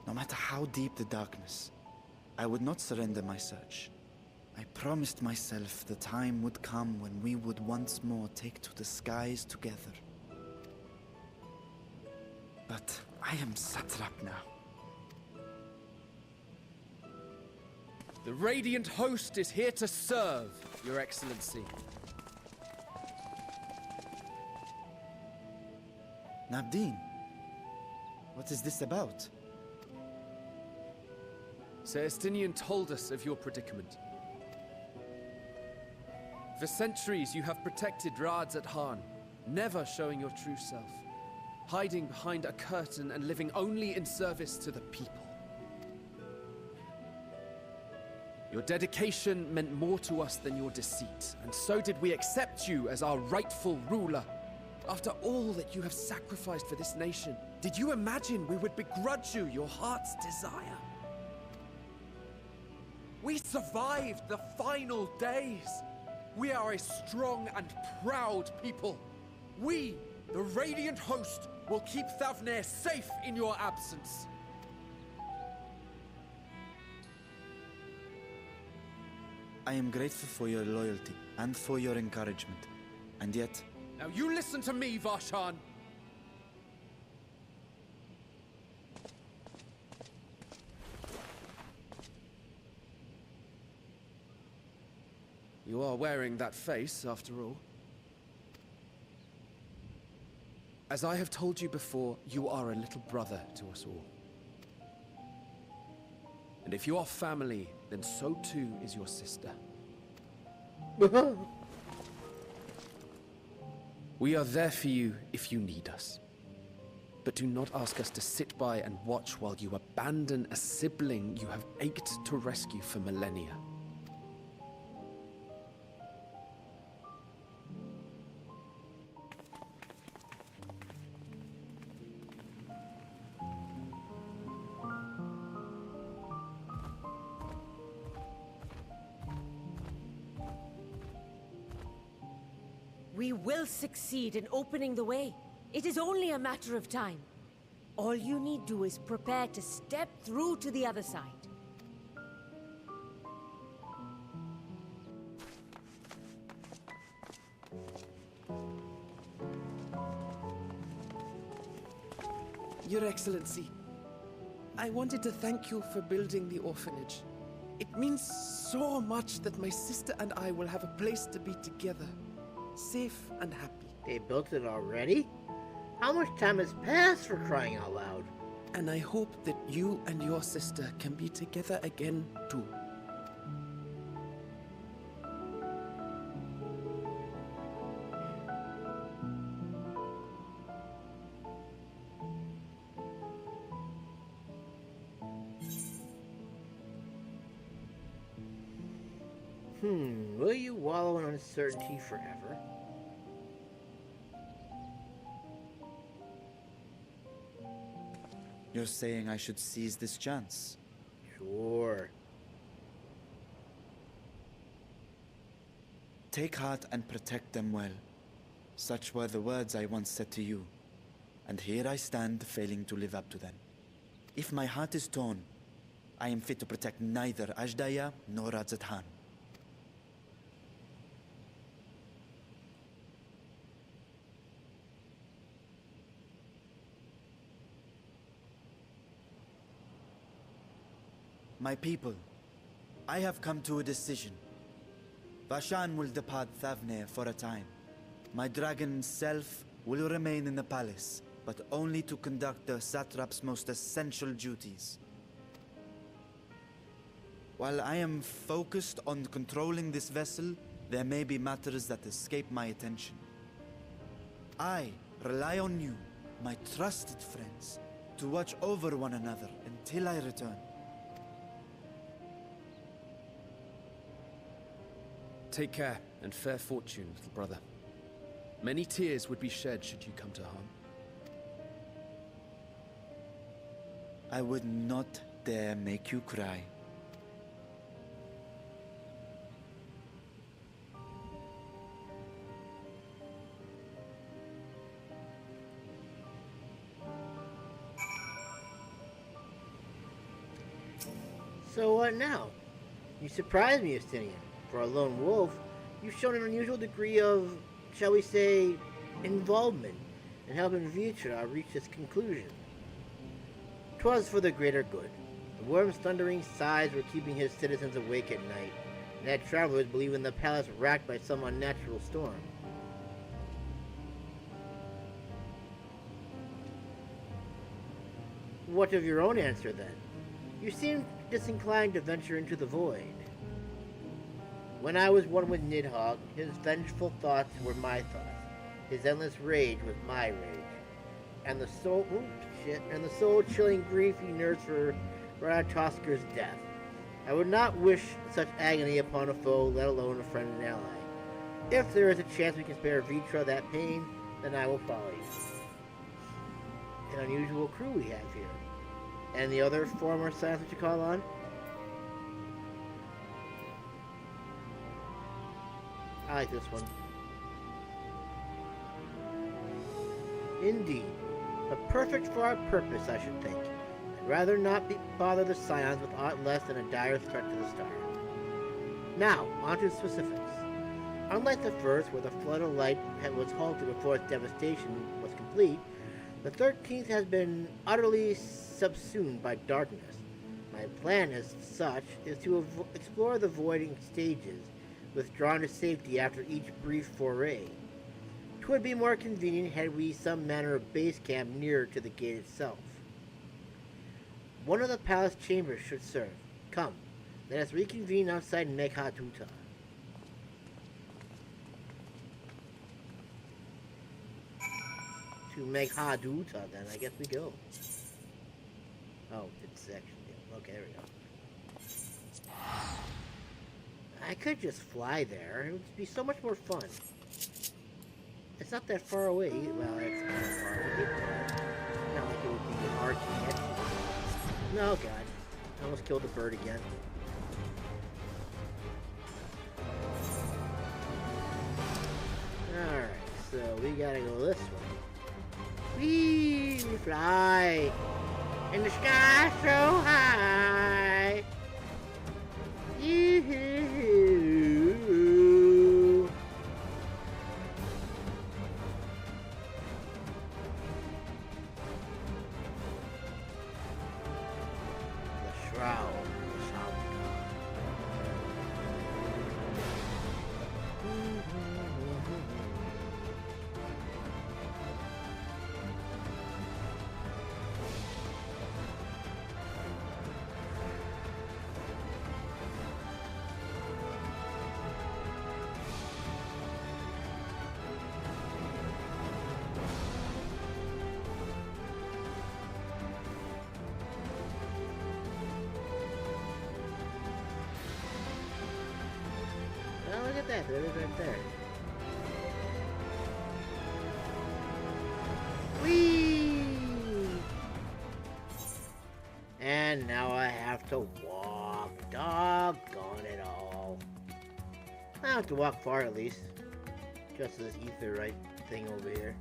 No matter how deep the darkness, I would not surrender my search. I promised myself the time would come when we would once more take to the skies together. But I am Satrap now. The Radiant Host is here to serve, Your Excellency. Nabdeen, what is this about? Sir Estinian told us of your predicament. For centuries you have protected Azdaja, never showing your true self, hiding behind a curtain and living only in service to the people. Your dedication meant more to us than your deceit, and so did we accept you as our rightful ruler. After all that you have sacrificed for this nation, did you imagine we would begrudge you your heart's desire? We survived the final days. We are a strong and proud people. We, the Radiant Host, will keep Thavnair safe in your absence. I am grateful for your loyalty and for your encouragement. And yet... Now you listen to me, Varshan. You are wearing that face, after all. As I have told you before, you are a little brother to us all. And if you are family, then so too is your sister. We are there for you if you need us. But do not ask us to sit by and watch while you abandon a sibling you have ached to rescue for millennia. We will succeed in opening the way. It is only a matter of time. All you need do is prepare to step through to the other side. Your Excellency, I wanted to thank you for building the orphanage. It means so much that my sister and I will have a place to be together. Safe and happy. They built it already? How much time has passed, for crying out loud? And I hope that you and your sister can be together again too. Will you wallow in uncertainty forever? You're saying I should seize this chance? Sure. Take heart and protect them well. Such were the words I once said to you. And here I stand, failing to live up to them. If my heart is torn, I am fit to protect neither Azdaja nor Azdaja. My people, I have come to a decision. Vashan will depart Thavnair for a time. My dragon self will remain in the palace, but only to conduct the Satrap's most essential duties. While I am focused on controlling this vessel, there may be matters that escape my attention. I rely on you, my trusted friends, to watch over one another until I return. Take care, and fair fortune, little brother. Many tears would be shed should you come to harm. I would not dare make you cry. So what now? You surprise me, Justinian. For a lone wolf, you've shown an unusual degree of, shall we say, involvement in helping Vitra reach its conclusion. 'Twas for the greater good. The worm's thundering sighs were keeping his citizens awake at night, and had travelers believing the palace racked by some unnatural storm. What of your own answer, then? You seem disinclined to venture into the void. When I was one with Nidhogg, his vengeful thoughts were my thoughts. His endless rage was my rage. And the soul-chilling grief he nursed for Raratosker's death. I would not wish such agony upon a foe, let alone a friend and ally. If there is a chance we can spare Vitra that pain, then I will follow you. An unusual crew we have here. And the other former science that you call on? I like this one. Indeed. But perfect for our purpose, I should think. I'd rather not bother the Scions with aught less than a dire threat to the star. Now, on to specifics. Unlike the first, where the flood of light was halted before its devastation was complete, the 13th has been utterly subsumed by darkness. My plan as such is to explore the void in stages, withdrawn to safety after each brief foray. 'Twould be more convenient had we some manner of base camp nearer to the gate itself. One of the palace chambers should serve. Come, let us reconvene outside Meghaduta. To Meghaduta, then I guess we go. Oh, it's actually, okay, there we go. I could just fly there. It would be so much more fun. It's not that far away. Well, it's kind of far away, but not like it would be hard to get to. No, God. I almost killed the bird again. Alright, so we gotta go this way. Whee! We fly! In the sky so high! Yoo-hoo! The shroud is out. Oh, look at that. There it is right there. Whee! And now I have to walk. Doggone it all. I don't have to walk far at least. Just this etherite thing over here.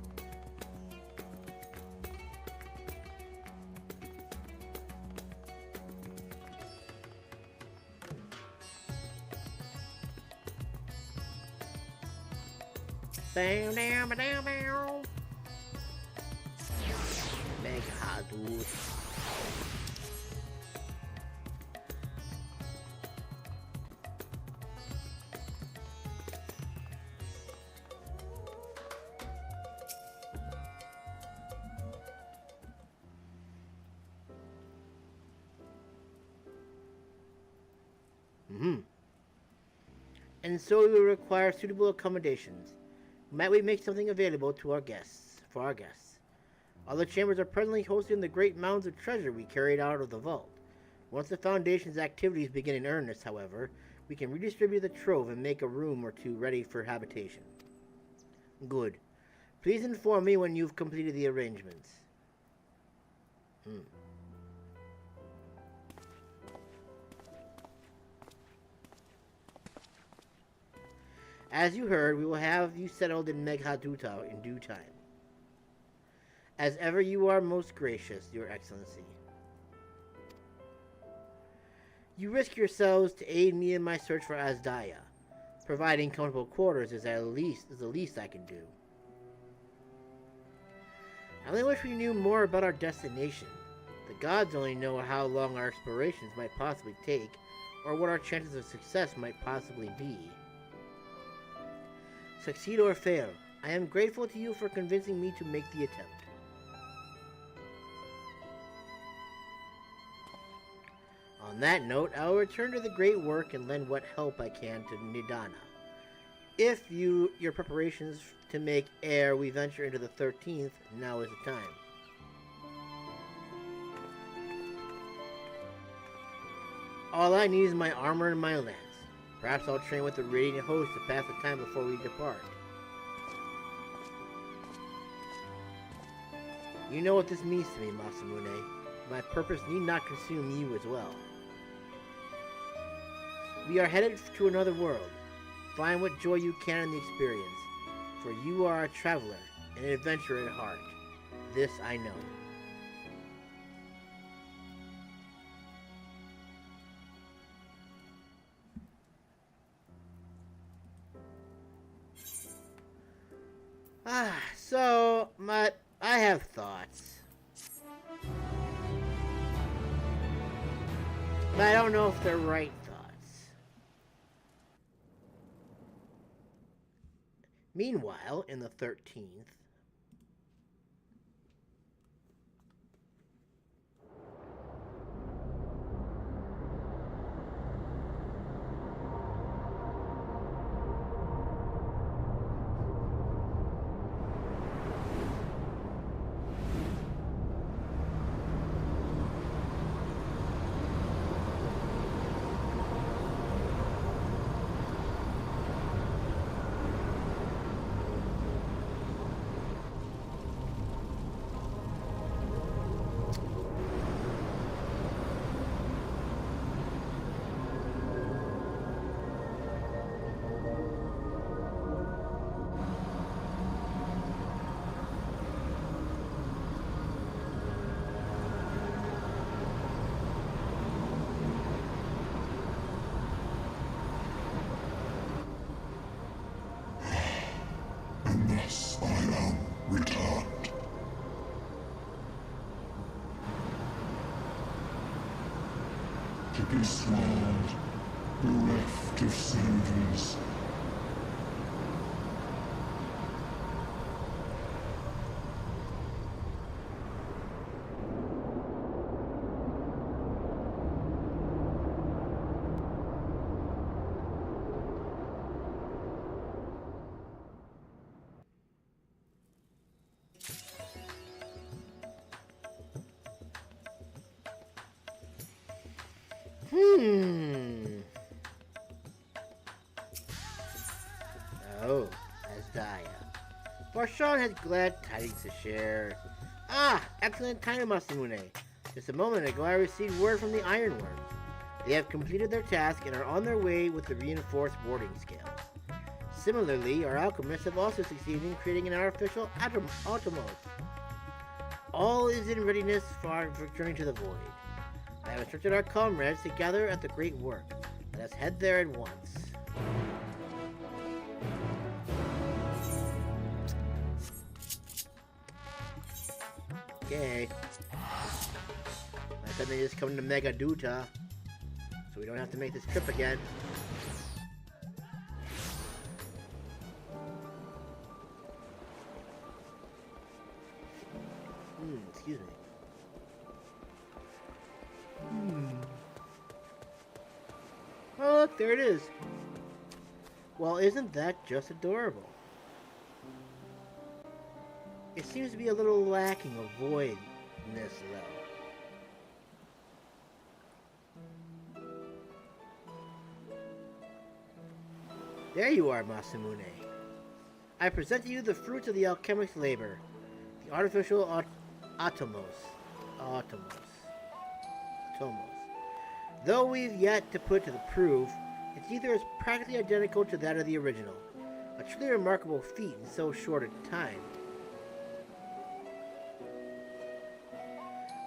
Bam, bam, bam, bam. Meghaduta. And so we will require suitable accommodations. Might we make something available to our guests, for our guests? Other chambers are presently hosting the great mounds of treasure we carried out of the vault. Once the Foundation's activities begin in earnest, however, we can redistribute the trove and make a room or two ready for habitation. Good. Please inform me when you've completed the arrangements. As you heard, we will have you settled in Meghaduta in due time. As ever, you are most gracious, Your Excellency. You risk yourselves to aid me in my search for Azdaja. Providing comfortable quarters is the least I can do. I only wish we knew more about our destination. The gods only know how long our explorations might possibly take, or what our chances of success might possibly be. Succeed or fail, I am grateful to you for convincing me to make the attempt. On that note, I will return to the great work and lend what help I can to Nidana. If your preparations to make ere we venture into the 13th, now is the time. All I need is my armor and my lance. Perhaps I'll train with the Radiant Host to pass the time before we depart. You know what this means to me, Masamune. My purpose need not consume you as well. We are headed to another world. Find what joy you can in the experience, for you are a traveler, and an adventurer at heart. This I know. So, I have thoughts. But I don't know if they're right thoughts. Meanwhile, in the 13th, Thus I am returned. To this world, bereft of saviors. Oh, Azdaja. Farshawn has glad tidings to share. Ah, excellent time, Masamune. Just a moment ago, I received word from the Ironworms. They have completed their task and are on their way with the reinforced warding scale. Similarly, our alchemists have also succeeded in creating an artificial Automos. All is in readiness for our returning to the Void. I have instructed our comrades to gather at the great work. Let us head there at once. Okay. I said they just come to Meghaduta, so we don't have to make this trip again. Excuse me. Well, let's there it is. Well, isn't that just adorable? It seems to be a little lacking of voidness, though. There you are, Masamune. I present to you the fruits of the alchemic's labor, the artificial atomos. Though we've yet to put to the proof, its ether is practically identical to that of the original, a truly remarkable feat in so short a time.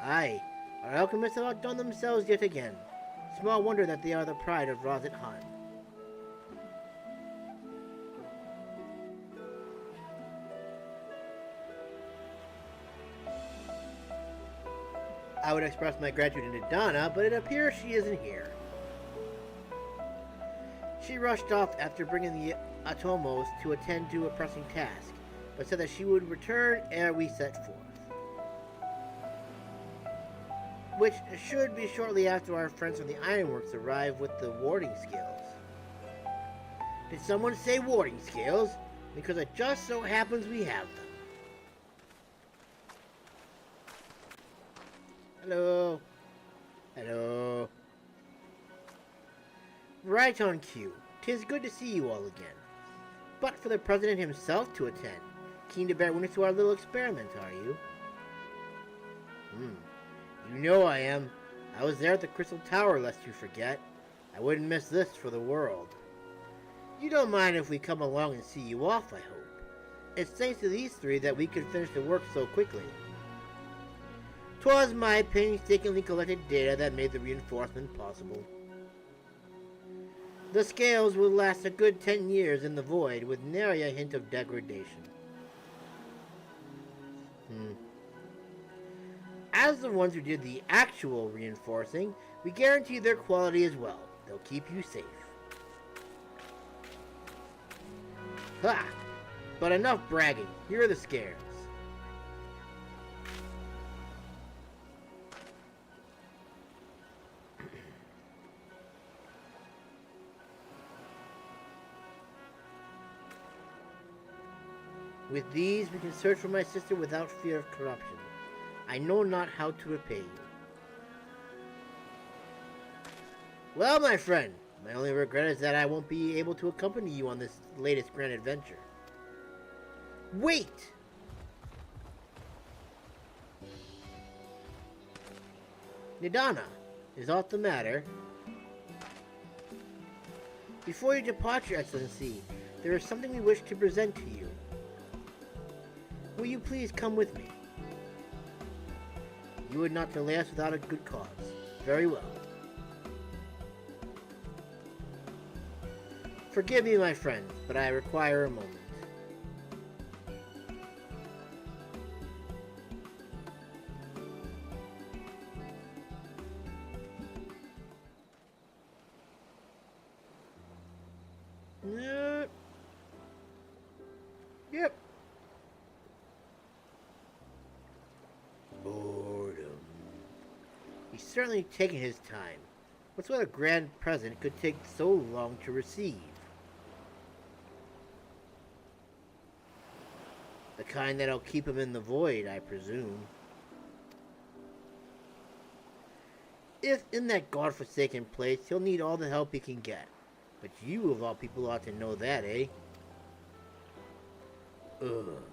Aye, our alchemists have outdone themselves yet again. Small wonder that they are the pride of Razat Han. I would express my gratitude to Donna, but it appears she isn't here. She rushed off after bringing the Atomos to attend to a pressing task, but said that she would return ere we set forth. Which should be shortly after our friends from the Ironworks arrive with the warding scales. Did someone say warding scales? Because it just so happens we have them. Hello. Hello. Right on cue. 'Tis good to see you all again. But for the President himself to attend. Keen to bear witness to our little experiment, are you? You know I am. I was there at the Crystal Tower, lest you forget. I wouldn't miss this for the world. You don't mind if we come along and see you off, I hope. It's thanks to these three that we could finish the work so quickly. 'Twas my painstakingly collected data that made the reinforcement possible. The scales will last a good 10 years in the void with nary a hint of degradation. As the ones who did the actual reinforcing, we guarantee their quality as well. They'll keep you safe. Ha! But enough bragging. Here are the scales. With these, we can search for my sister without fear of corruption. I know not how to repay you. Well, my friend, my only regret is that I won't be able to accompany you on this latest grand adventure. Wait! Nidana, is aught the matter? Before you depart, Your Excellency, there is something we wish to present to you. Will you please come with me? You would not delay us without a good cause. Very well. Forgive me, my friend, but I require a moment. Yep. Boredom. He's certainly taken his time. What's what a grand present could take so long to receive? The kind that'll keep him in the void, I presume. If in that godforsaken place, he'll need all the help he can get. But you, of all people, ought to know that, eh? Ugh.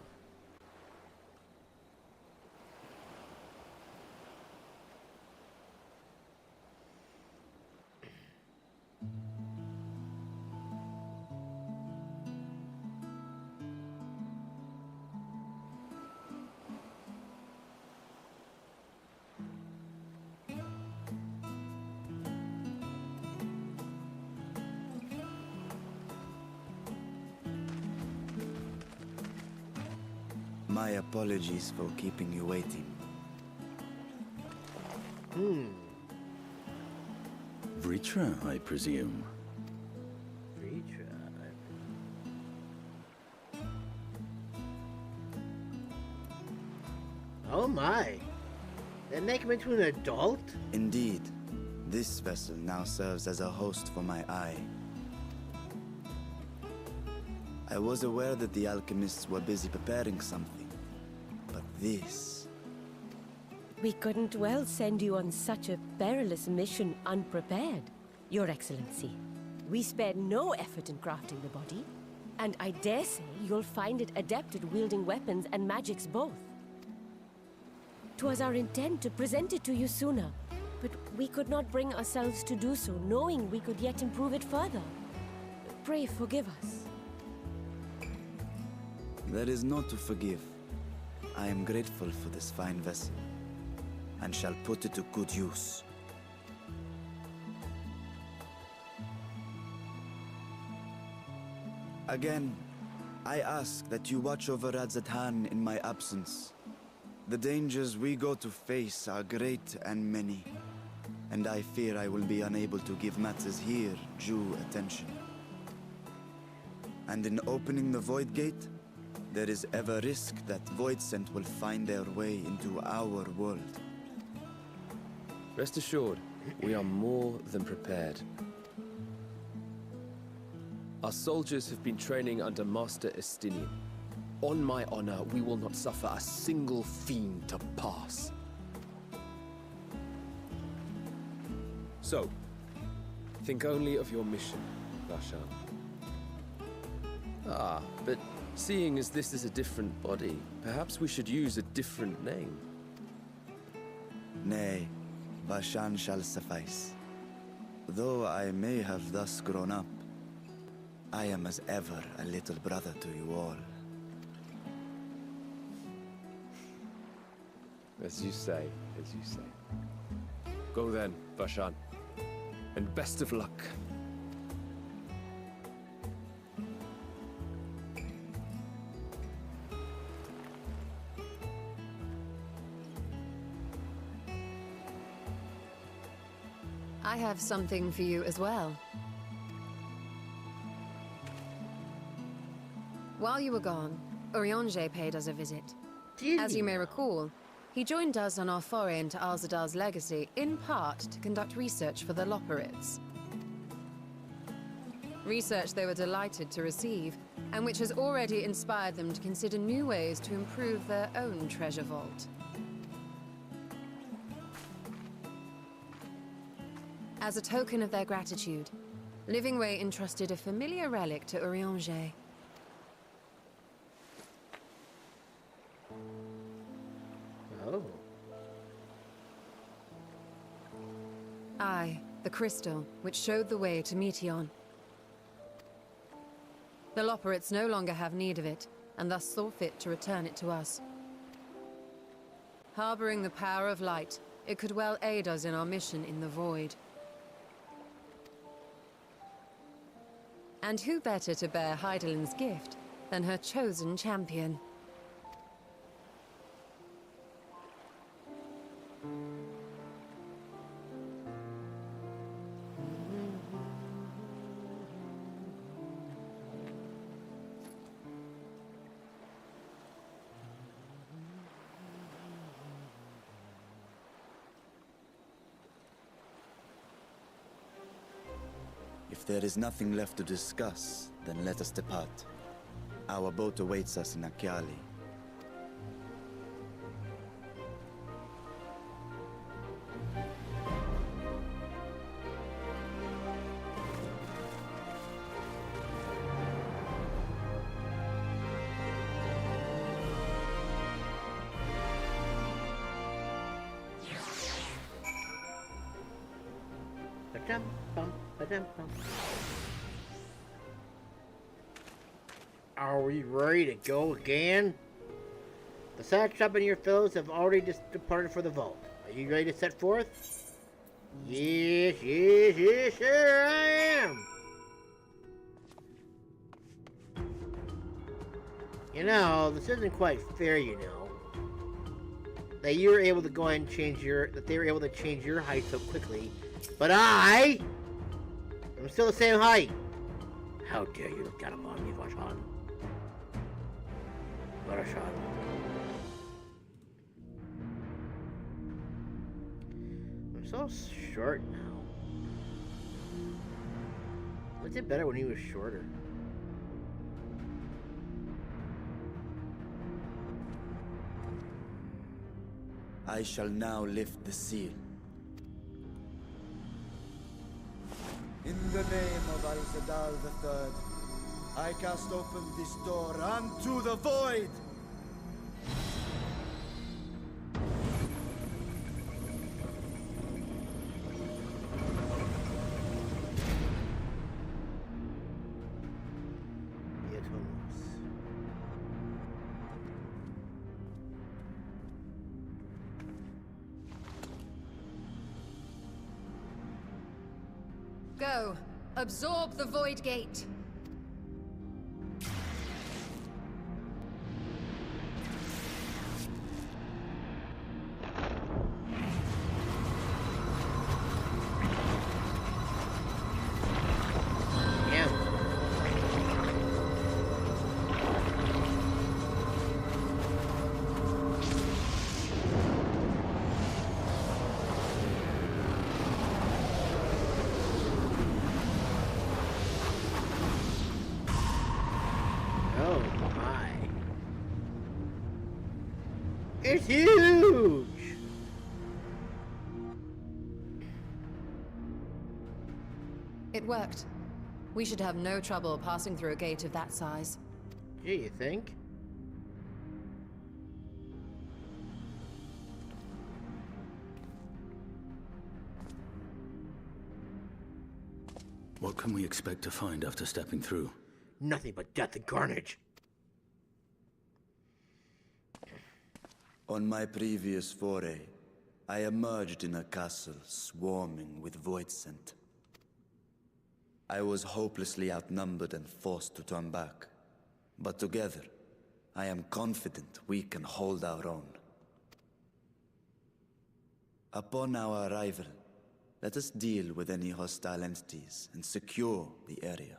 My apologies for keeping you waiting. Vritra, I presume. Vritra. Oh my. That make him into an adult? Indeed. This vessel now serves as a host for my eye. I was aware that the alchemists were busy preparing something, but this... We couldn't well send you on such a perilous mission unprepared, Your Excellency. We spared no effort in crafting the body, and I dare say you'll find it adept at wielding weapons and magics both. 'Twas our intent to present it to you sooner, but we could not bring ourselves to do so, knowing we could yet improve it further. Pray forgive us. There is no to forgive. I am grateful for this fine vessel, and shall put it to good use. Again, I ask that you watch over Azdaja in my absence. The dangers we go to face are great and many, and I fear I will be unable to give matters here due attention. And in opening the Void Gate, there is ever risk that Voidsent will find their way into our world. Rest assured, we are more than prepared. Our soldiers have been training under Master Estinian. On my honor, we will not suffer a single fiend to pass. So, think only of your mission, Vashan. Ah, but seeing as this is a different body, perhaps we should use a different name. Nay, Vashan shall suffice. Though I may have thus grown up, I am as ever a little brother to you all. As you say, as you say. Go then, Vashan. And best of luck. I have something for you as well. While you were gone, Urianger paid us a visit. As you may recall, he joined us on our foray into Azdaja's legacy, in part to conduct research for the Loporrits. Research they were delighted to receive, and which has already inspired them to consider new ways to improve their own treasure vault. As a token of their gratitude, Livingway entrusted a familiar relic to Urianger. Oh. Aye, the crystal, which showed the way to Meteon. The Loporrits no longer have need of it, and thus saw fit to return it to us. Harboring the power of light, it could well aid us in our mission in the Void. And who better to bear Heidelin's gift than her chosen champion? If there is nothing left to discuss, then let us depart. Our boat awaits us in Akyali. Are we ready to go again? The Satrap and your fellows have already departed for the vault. Are you ready to set forth? Yes, sure I am! You know, this isn't quite fair, you know. That you were able to go ahead and change they were able to change your height so quickly. But I'm still the same height. How dare you look down upon me, Vashan? Vashan. I'm so short now. Was it better when he was shorter? I shall now lift the seal. In the name of Azdaja III, I cast open this door unto the void! Go. Absorb the Void Gate. It's huge! It worked. We should have no trouble passing through a gate of that size. Gee, you think? What can we expect to find after stepping through? Nothing but death and carnage. On my previous foray, I emerged in a castle swarming with void scent. I was hopelessly outnumbered and forced to turn back. But together, I am confident we can hold our own. Upon our arrival, let us deal with any hostile entities and secure the area.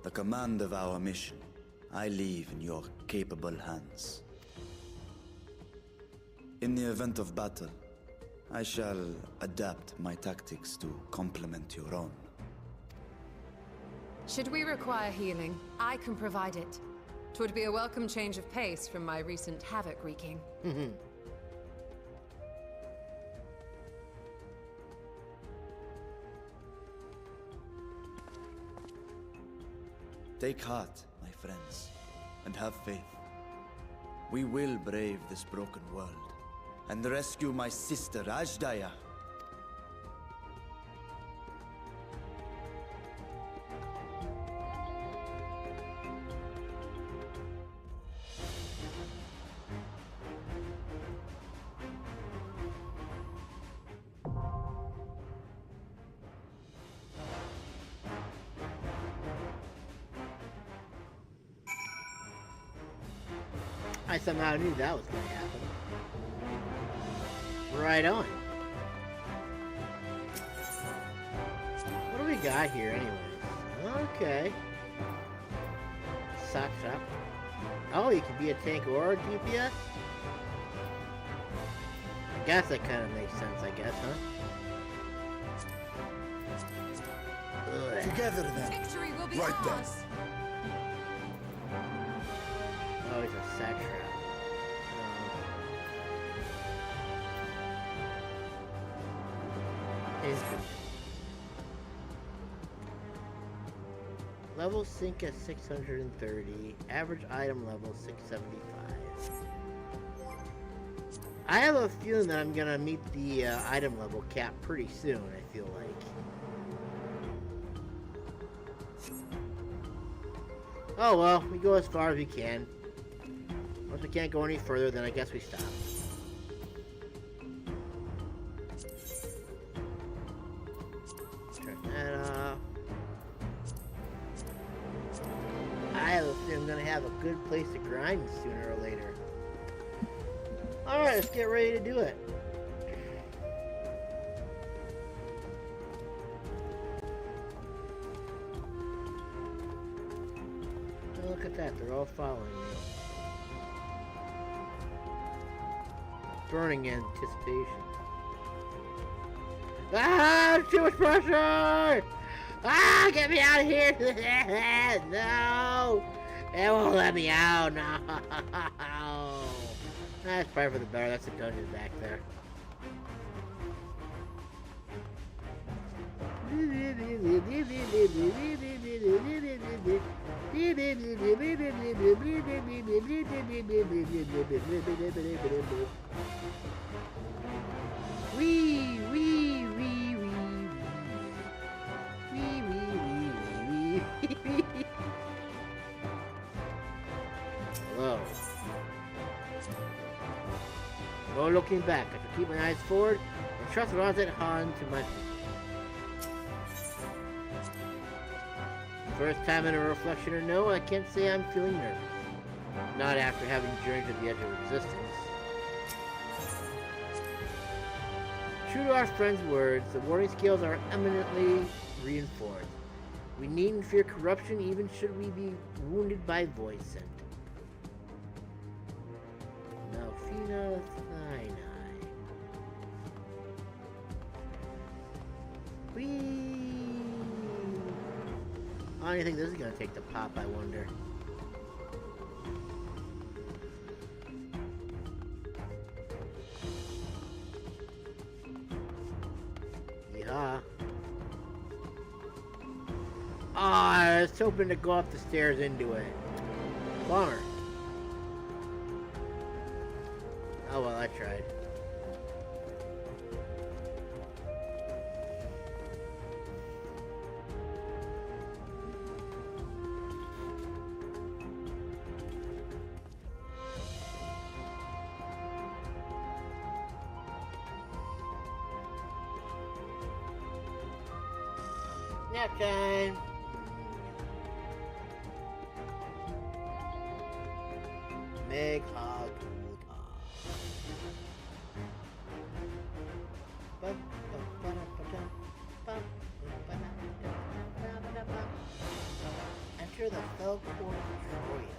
The command of our mission, I leave in your capable hands. In the event of battle, I shall adapt my tactics to complement your own. Should we require healing, I can provide it. 'Twould be a welcome change of pace from my recent havoc wreaking. Take heart, my friends, and have faith. We will brave this broken world and rescue my sister Azdaja. I somehow knew that was going to happen. Right on. What do we got here anyways? Okay. Satrap. Oh, you can be a tank or a DPS? I guess that kind of makes sense, I guess, huh? Ugh. Together then. Victory will be Right then. ours. Oh, he's a Satrap. Level sync at 630. Average item level 675. I have a feeling that I'm gonna meet the item level cap pretty soon, I feel like. Oh well, we go as far as we can. Once we can't go any further, then I guess we stop. Turn that off. I have a feeling I'm gonna have a good place to grind sooner or later. Alright, let's get ready to do it. Oh, look at that, they're all following me. Burning anticipation. Ah, too much pressure! Ah, get me out of here! No! It won't let me out, no! That's probably for the better, that's a dungeon back there. Wee, wee, wee, wee, wee. Wee, wee, wee, wee, wee. Hello. No looking back. I should keep my eyes forward and trust Rozet Han to my feet. First time in a reflection or no, I can't say I'm feeling nervous. Not after having journeyed to the edge of existence. True to our friend's words, the warning scales are eminently reinforced. We needn't fear corruption even should we be wounded by void scent. Malphina Thynai. Whee! How do you think this is gonna take to pop, I wonder? Yeah. I was hoping to go up the stairs into it. Bummer. Oh well, I tried. Nap time. Meg hug. Enter the fell court of Troia.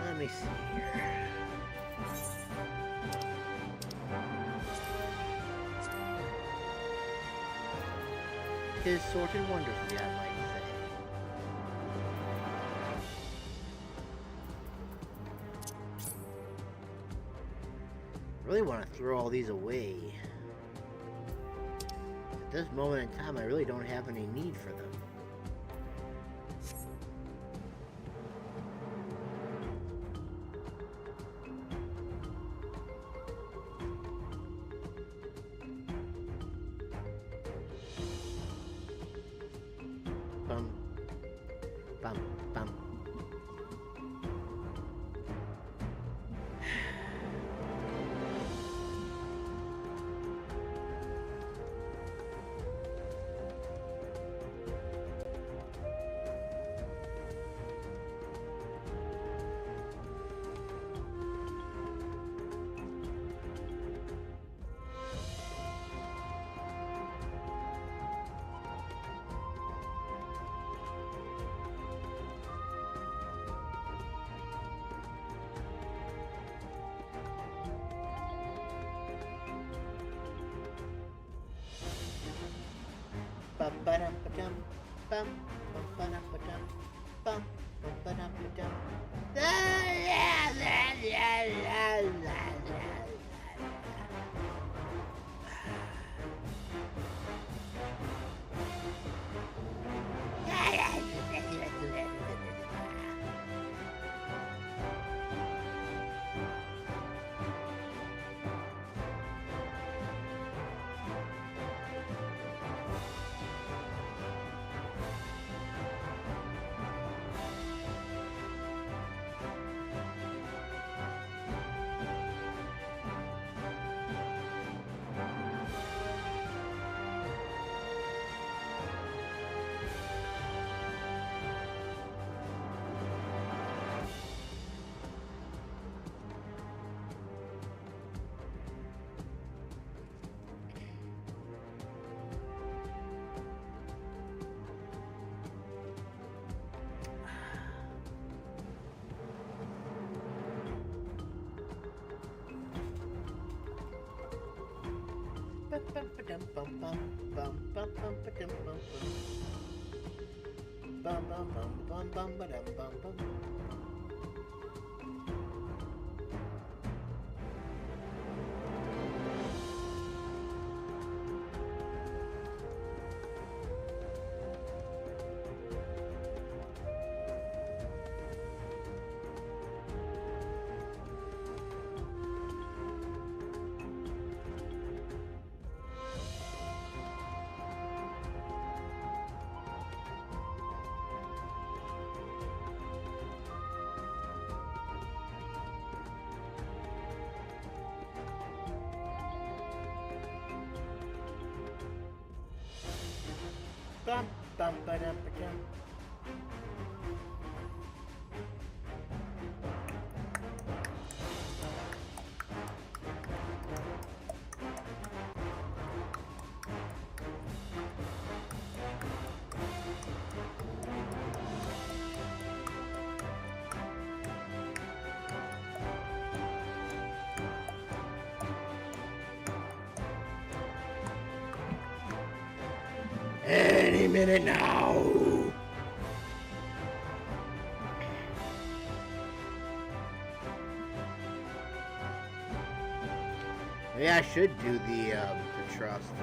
Let me see here. Tis sorted wonderfully, I might say. I really want to throw all these away. At this moment in time, I really don't have any need for them. Bum, bum, bum. Ba-ba-dum-ba-dum, bum, ba-ba-dum-ba-dum, bum, ba-ba-dum-ba-dum. Bum, bum, ba-dum, ba-dum. Any minute now. Maybe I should do the trust.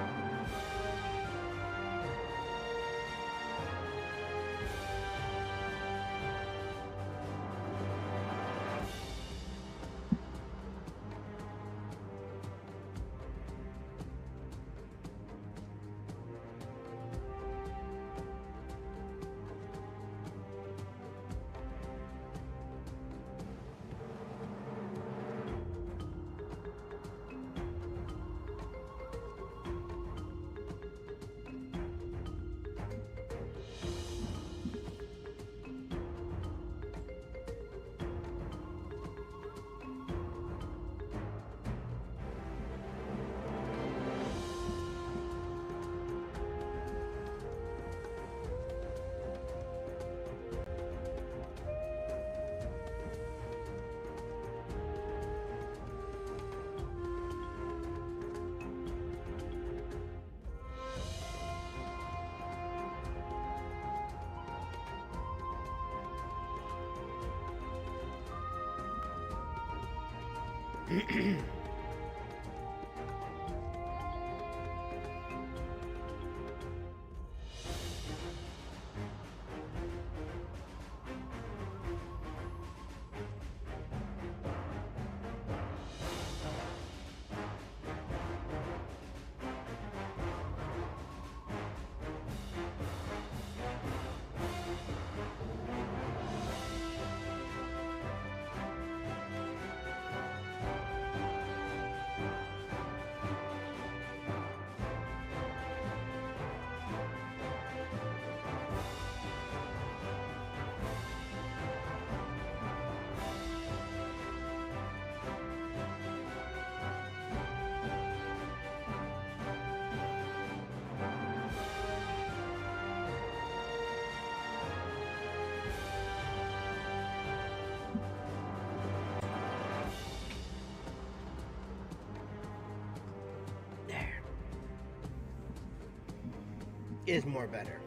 Is more better.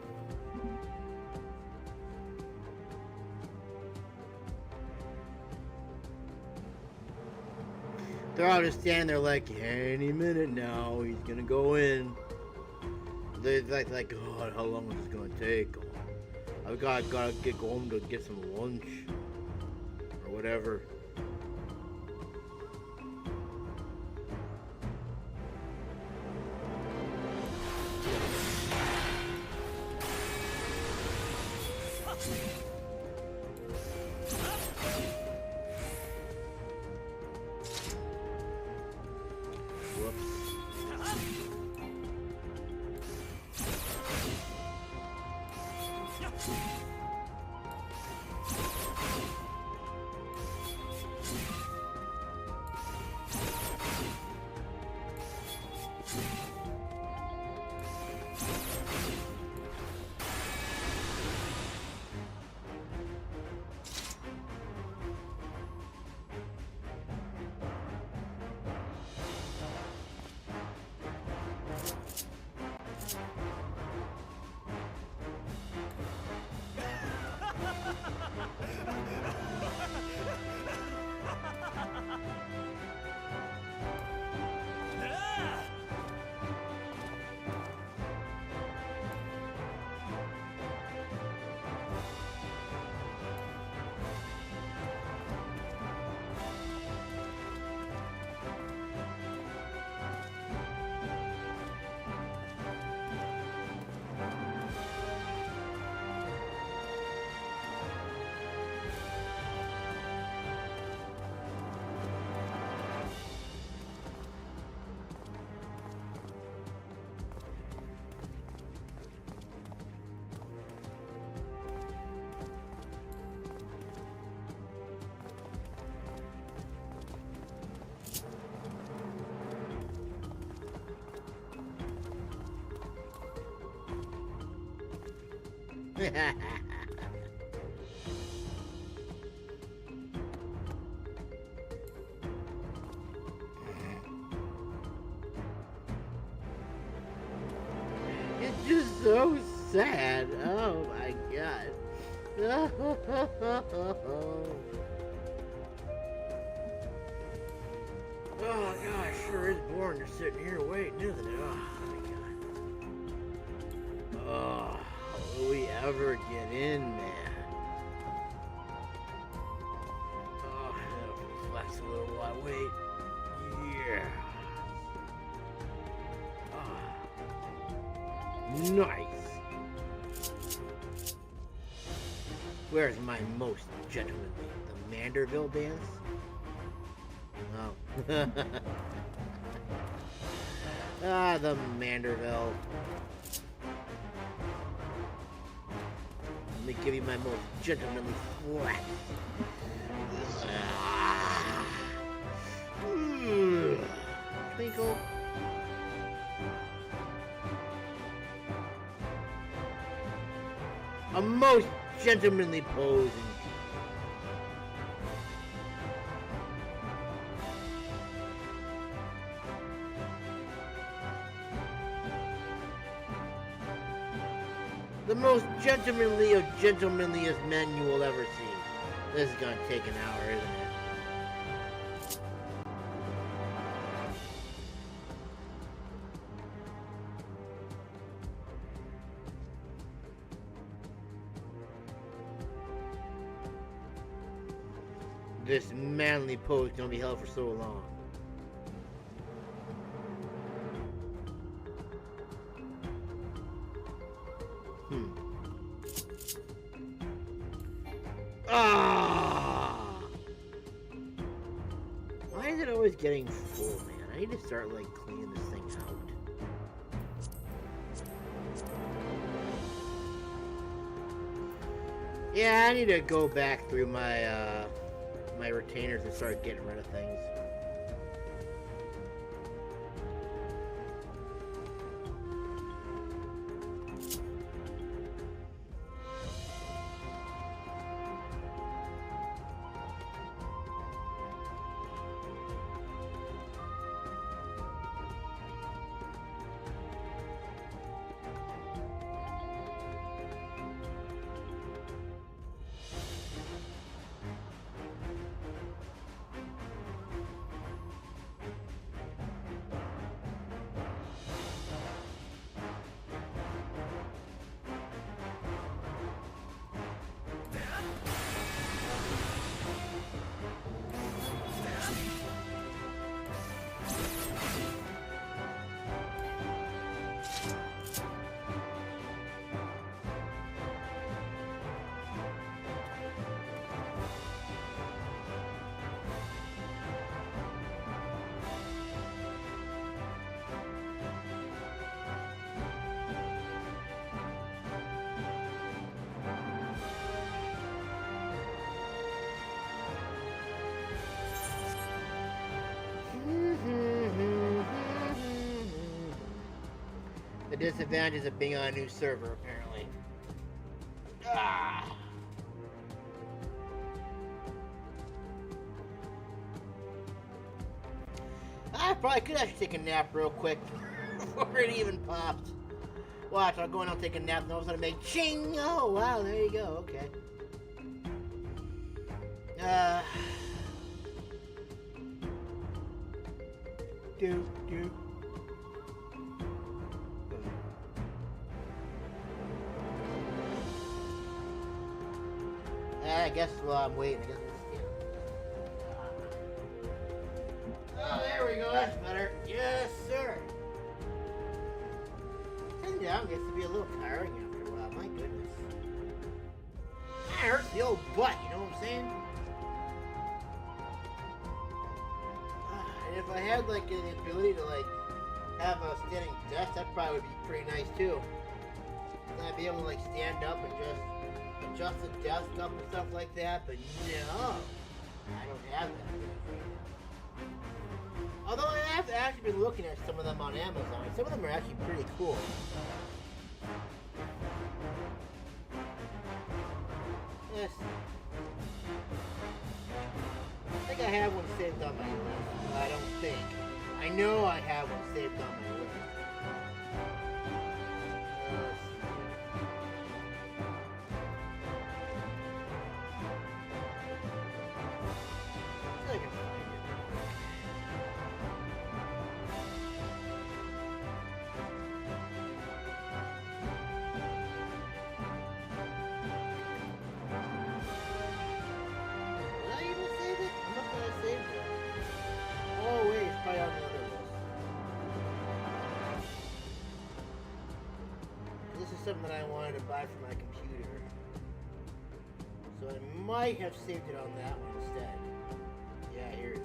They're all just standing there like, any minute now, he's gonna go in. They're like, God, how long is this gonna take? I've gotta get home to get some lunch or whatever. It's just so sad. Oh my god. Oh gosh, sure is boring just sitting here waiting, isn't it? Oh my god. Oh, will we ever get in there? Oh, that'll flex a little while. Wait. Yeah. Oh. Nice. Where's my most gentlemanly? The Manderville dance? Oh. Ah, the Manderville. Let me give you my most gentlemanly flex. Twinkle. A most gentlemanly pose. The most gentlemanly of gentlemanliest men you will ever see. This is gonna take an hour, isn't it? This manly pose gonna be held for so long. Ah! Why is it always getting full, man? I need to start like cleaning this thing out. Yeah, I need to go back through my my retainers and start getting rid of things. The disadvantages of being on a new server, apparently. Ah. I probably could actually take a nap real quick before it even popped. Watch, I'll go in, I'll take a nap, and all of a sudden make ching! Oh, wow, there you go, okay. Uh. Do. I guess while I'm waiting, I guess oh, there we go. That's better. Yes, sir. Sitting down gets to be a little tiring after a while. My goodness. It hurts the old butt, you know what I'm saying? And if I had like the ability to like have a standing desk, that probably would be pretty nice too. And I'd be able to like stand up and just adjust the desk up and stuff like that, but no, I don't have that. Although I have actually been looking at some of them on Amazon. Some of them are actually pretty cool. Yes. I think I have one saved on my list. I don't think. I know I have one saved on my list. I can find it. Did I even save it? I'm not gonna save it. Oh wait, it's probably on the other list. This is something that I wanted to buy for my computer. So I might have saved it on that one instead. Yeah, here it is.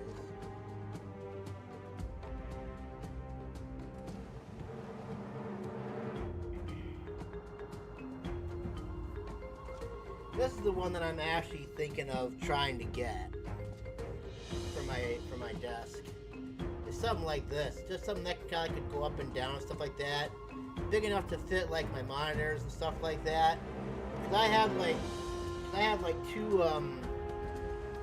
This is the one that I'm actually thinking of trying to get for my desk. It's something like this, just something that kind of could go up and down and stuff like that. Big enough to fit like my monitors and stuff like that. Cause I have like two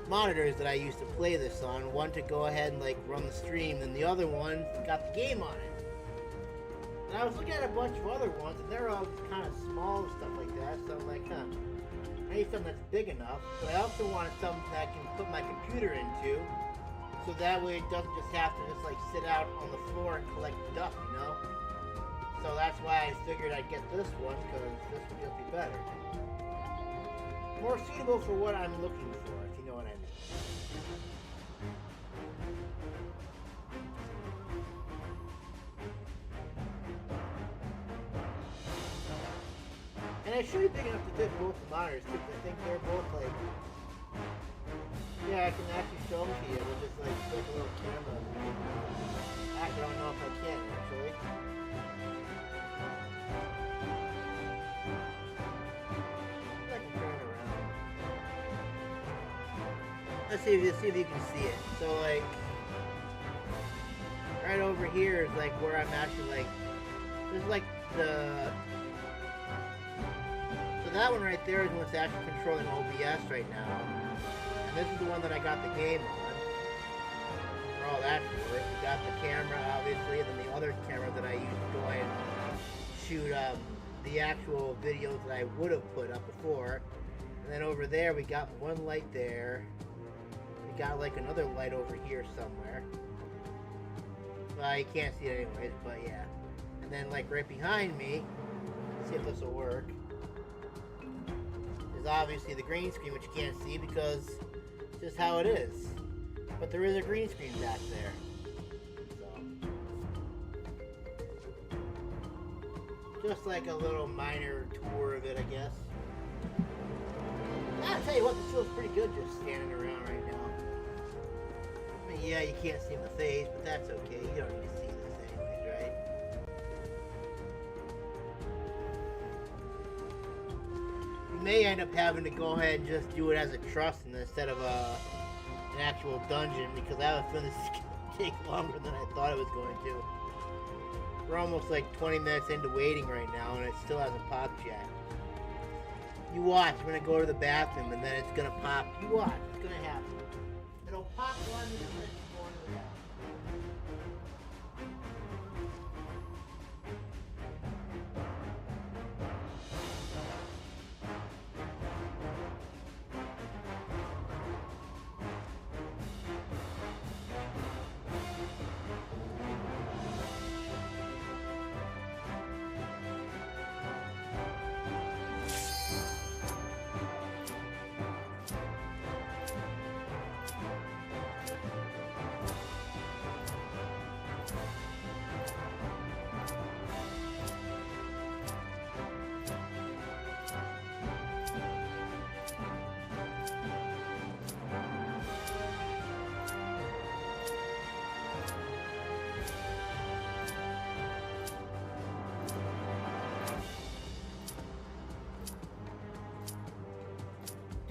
monitors that I used to play this on. One to go ahead and like run the stream, and the other one got the game on it. And I was looking at a bunch of other ones, and they're all kind of small and stuff like that. So I'm like, I need something that's big enough, but I also wanted something that I can put my computer into, so that way it doesn't just have to just like sit out on the floor and collect dust, you know? So that's why I figured I'd get this one, because this would just be better. More suitable for what I'm looking for, if you know what I mean. And it should be big enough to fit both the monitors too, because I think they're both like... Yeah, I can actually show them to you with just like a little camera. I don't know if I can actually. I can turn it around. Let's see if you can see it. So like, right over here is like where I'm actually like, there's like the. So that one right there is what's actually controlling OBS right now. And this is the one that I got the game on. For all that's worth. We got the camera, obviously, and then the other camera that I used to go ahead and shoot the actual videos that I would have put up before. And then over there, we got one light there. We got like another light over here somewhere. Well, you can't see it anyways, but yeah. And then like right behind me, let's see if this will work, is obviously the green screen, which you can't see because it's just how it is. But there is a green screen back there. So, just like a little minor tour of it, I guess. I'll tell you what, this feels pretty good just standing around right now. I mean, yeah, you can't see my face, but that's okay. You don't need to see this anyways, right? You may end up having to go ahead and just do it as a trust instead of an actual dungeon, because I have a feeling this is going to take longer than I thought it was going to. We're almost like 20 minutes into waiting right now, and it still hasn't popped yet. You watch, I'm going to go to the bathroom, and then it's going to pop. You watch, it's going to happen. It'll pop 1 minute before into the bathroom.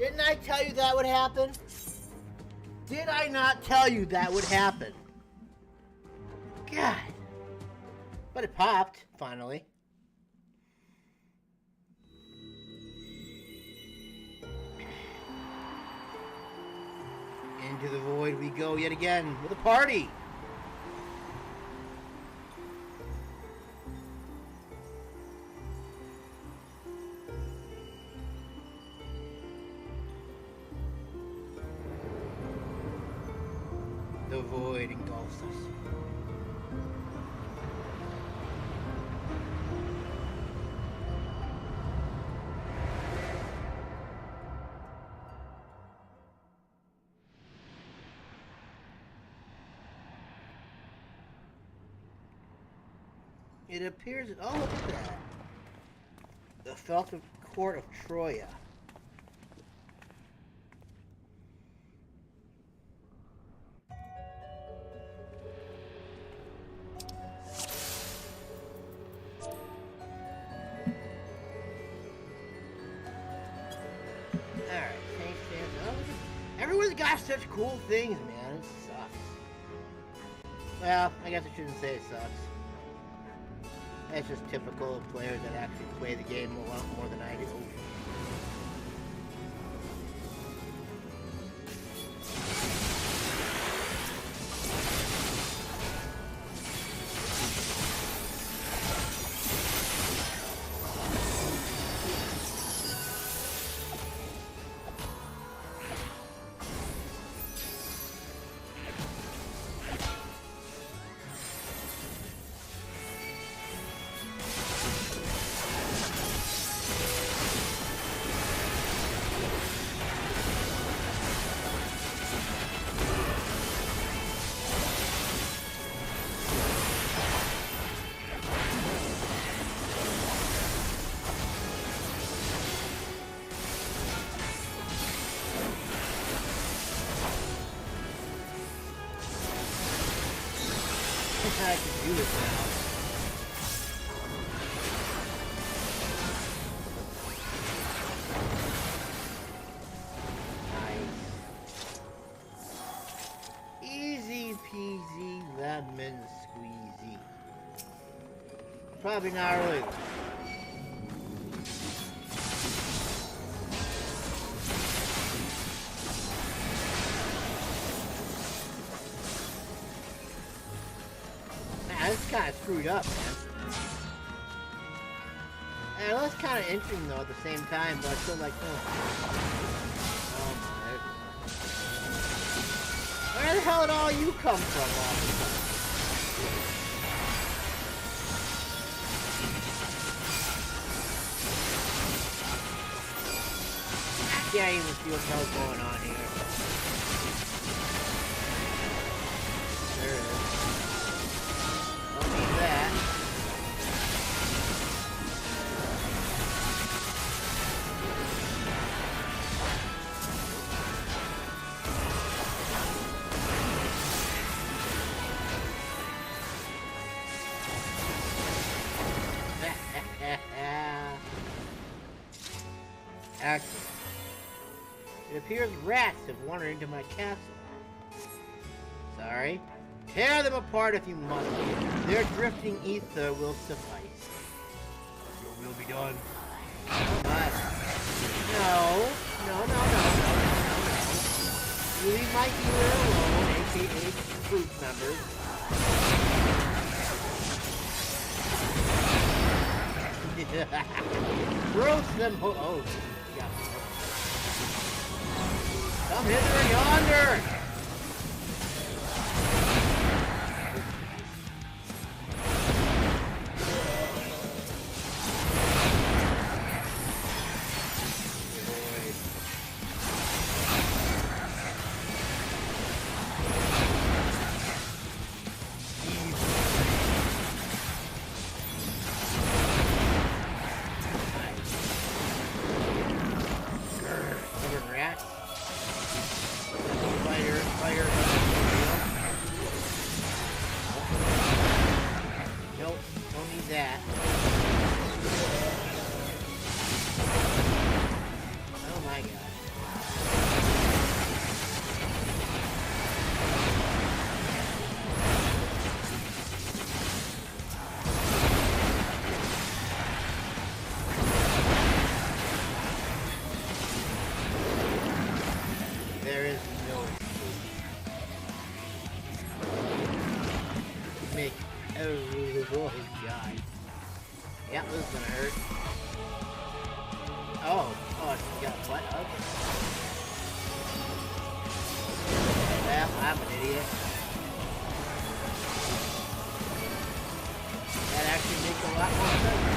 Didn't I tell you that would happen? Did I not tell you that would happen? God. But it popped, finally. Into the void we go yet again with a party. The void engulfs us. It appears that, oh, look at that. The felt court of Troia. Alright, thanks, oh, everyone's got such cool things, man. It sucks. Well, I guess I shouldn't say it sucks. That's just typical of players that actually play the game a lot more than I do. I can do it now. Nice. Easy peasy lemon squeezy. Probably not really. It's kind of screwed up, man. And it looks kind of interesting, though, at the same time, but still like, oh my. Where the hell did all you come from all of a sudden? I can't even see what the hell's going on here. There it is. That. Excellent. It appears rats have wandered into my castle. Sorry. Tear them apart if you must. Their drifting ether will suffice. Your will be done. But no. You leave my healer alone, aka Fruit members. Roast them. Oh, yeah. Come hither and yonder. Fighter. Oh god. Yeah, this is gonna hurt. Oh, she got what? Okay. Well, I'm an idiot. That actually makes a lot more sense.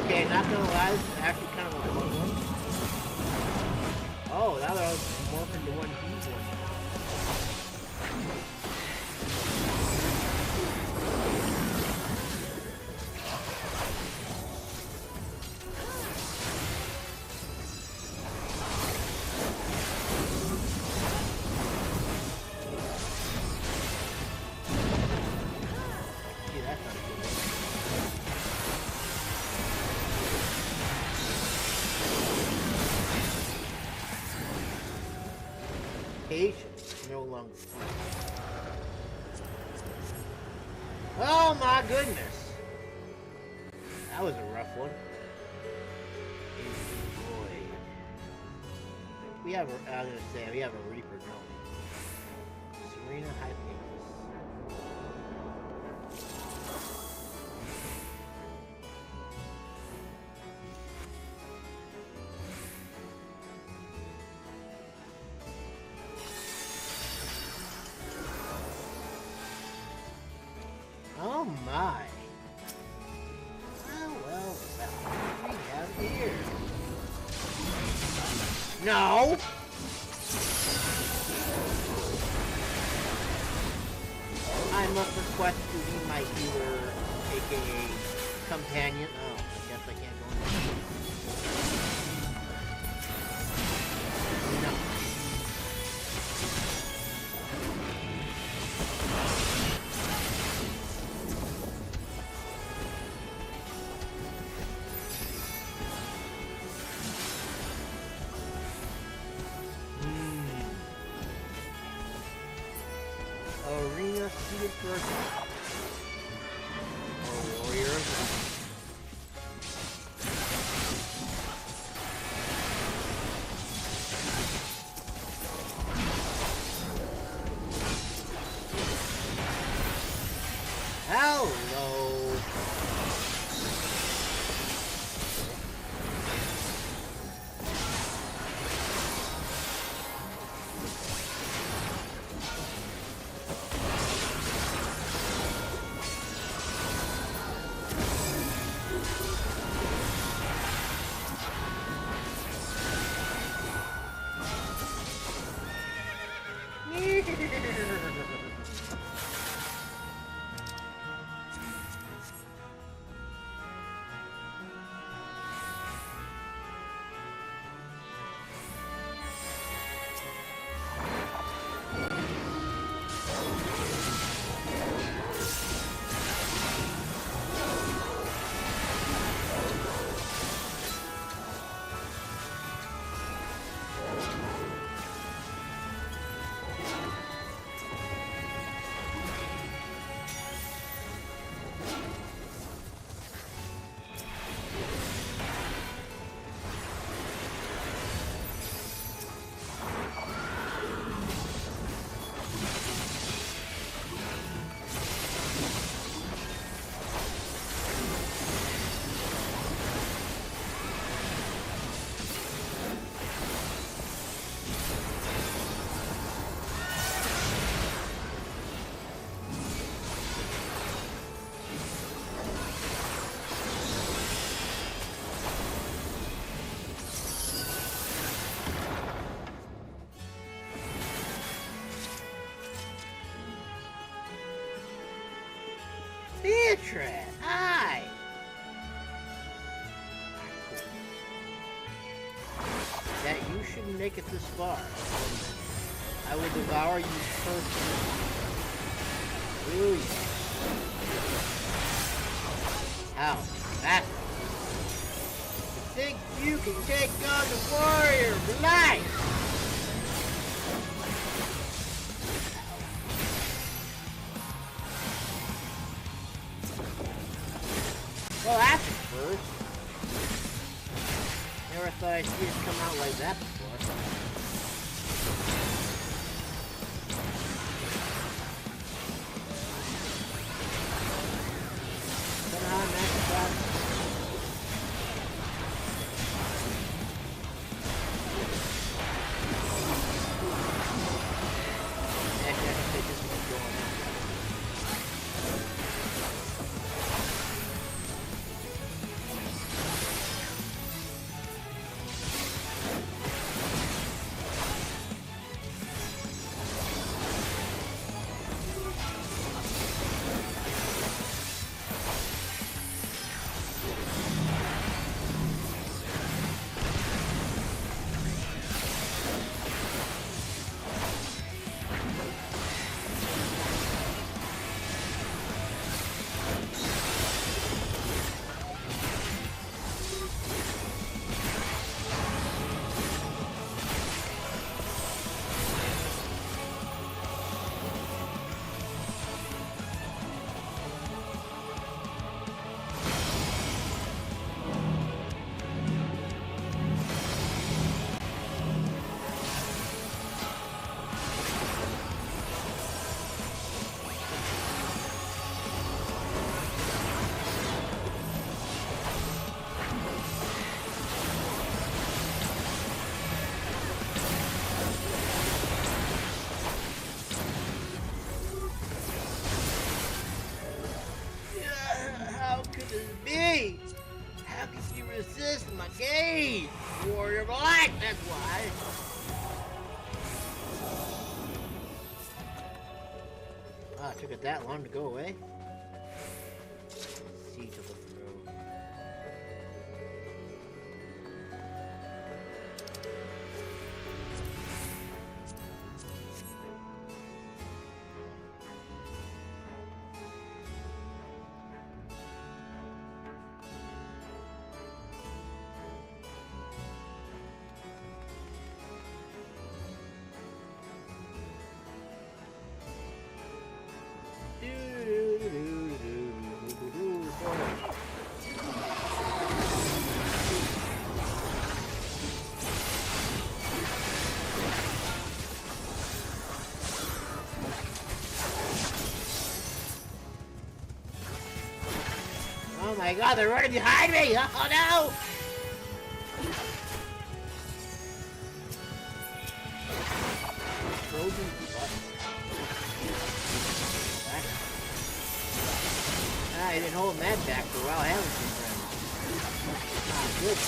Okay, not gonna lie, this is actually kind of a fun one. Oh, now they're all morphed into one huge one. See, that's not a good one. Patience, no longer. Oh my goodness! That was a rough one. Boy. We have a, I was gonna say, we have a Reaper, no. Serena Hypatus. Oh my. Well, what do we have here? No! I must request to be my healer, aka companion. Oh, I guess I can't go in there. No. Arena seated person. Or warrior. Hello. Satrap, hi! That you shouldn't make it this far. I will devour you personally. Ooh, yeah. Ow, that's you think you can take on the warrior of life? Well, that's a first. thought I'd see it come out like that before. Come on, Max. How can she resist my gaze? Warrior Black, that's why. Ah, it took it that long to go away. Siege of the Throne. Oh my god, they're running behind me! Oh no! I didn't hold that back for a while, haven't you, friends? Ah, good.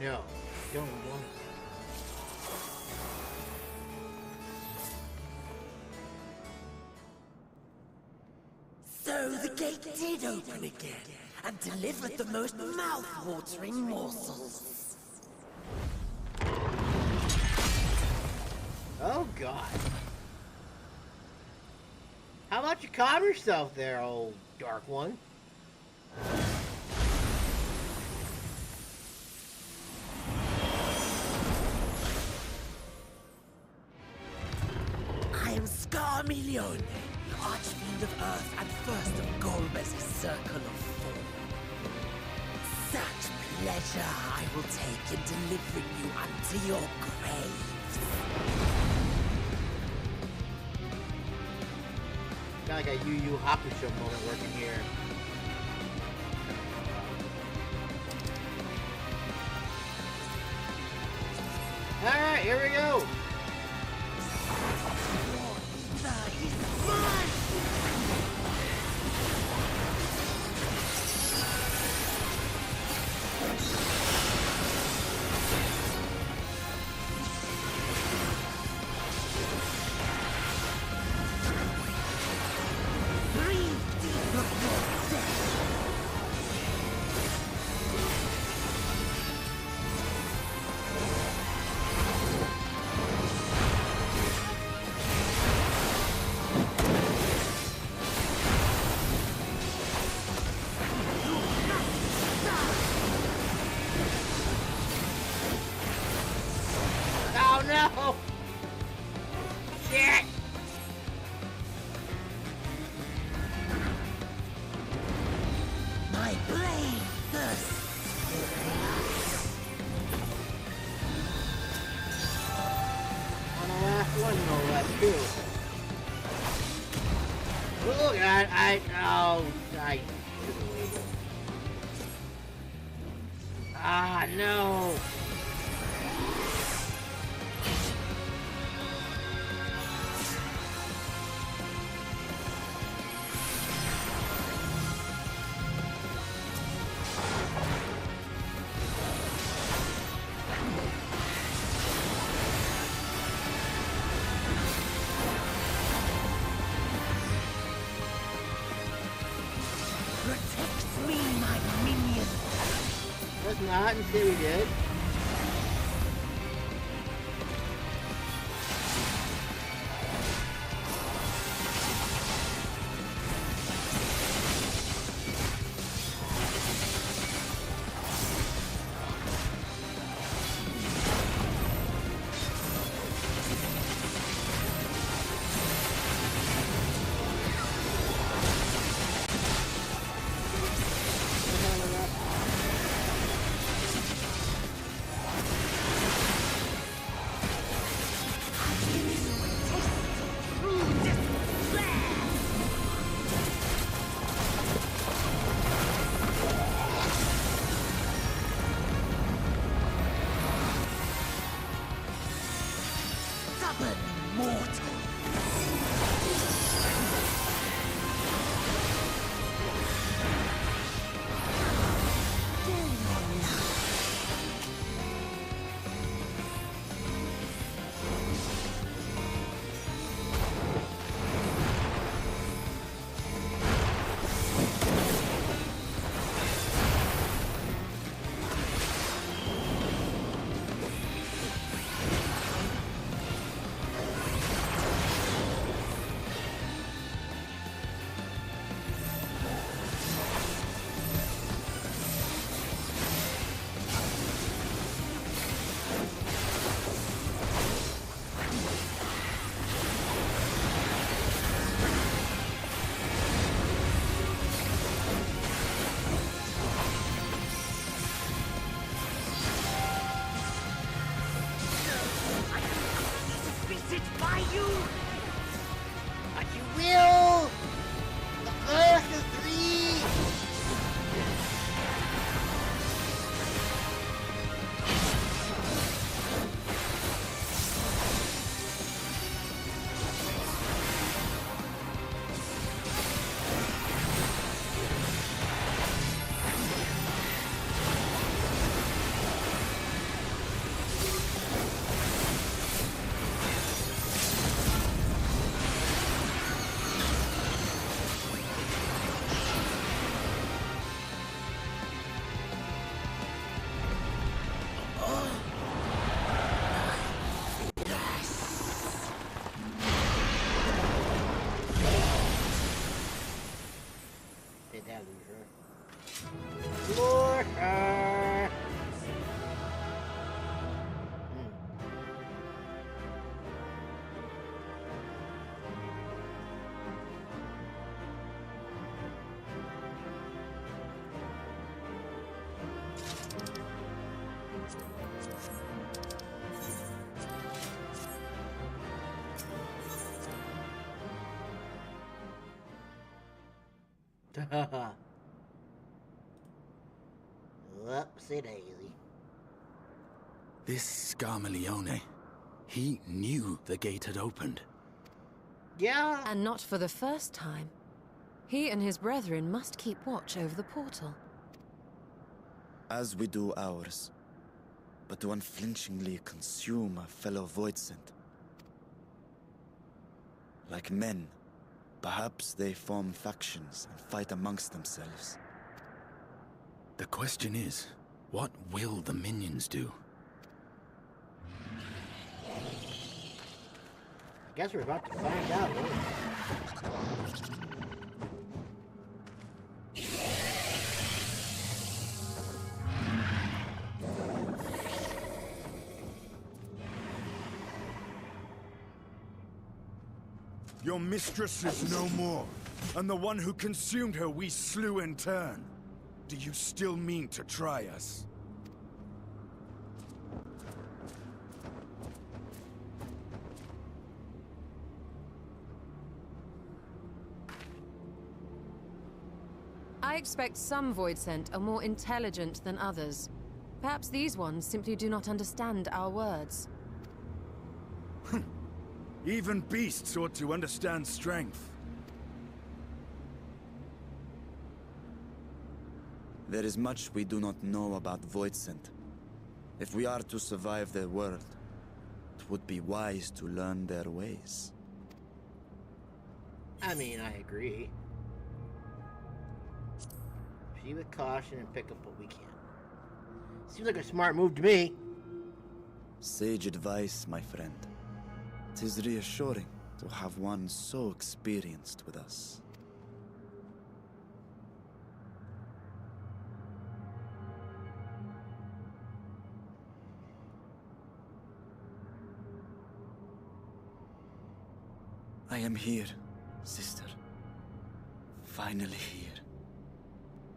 No, don't want it. So the gate did open again, and delivered the most mouth-watering morsels. Oh, God. How about you calm yourself there, old Dark One? I am Scarmelione, the Archfiend of Earth and first of Golbez's Circle of Four. Such pleasure I will take in delivering you unto your graves. Kind of like a Yu Yu Hakusho moment working here. Alright, here we go! No! Shit! My blade thirsts. On the last one, no left too. Oh God, I should have waited. Ah, no! Protect me, my minion. Let's not and say we did. Whoopsie daisy. This Scarmalione, he knew the gate had opened. Yeah. And not for the first time. He and his brethren must keep watch over the portal. As we do ours, but to unflinchingly consume a fellow Voidsent. Like men, perhaps they form factions and fight amongst themselves. The question is, what will the minions do? I guess we're about to find out, won't we? Your mistress is no more, and the one who consumed her we slew in turn. Do you still mean to try us? I expect some Voidsent are more intelligent than others. Perhaps these ones simply do not understand our words. Even beasts ought to understand strength. There is much we do not know about Voidsent. If we are to survive their world, it would be wise to learn their ways. I mean, I agree. Proceed with caution and pick up what we can. Seems like a smart move to me. Sage advice, my friend. 'Tis reassuring to have one so experienced with us. I am here, sister. Finally here.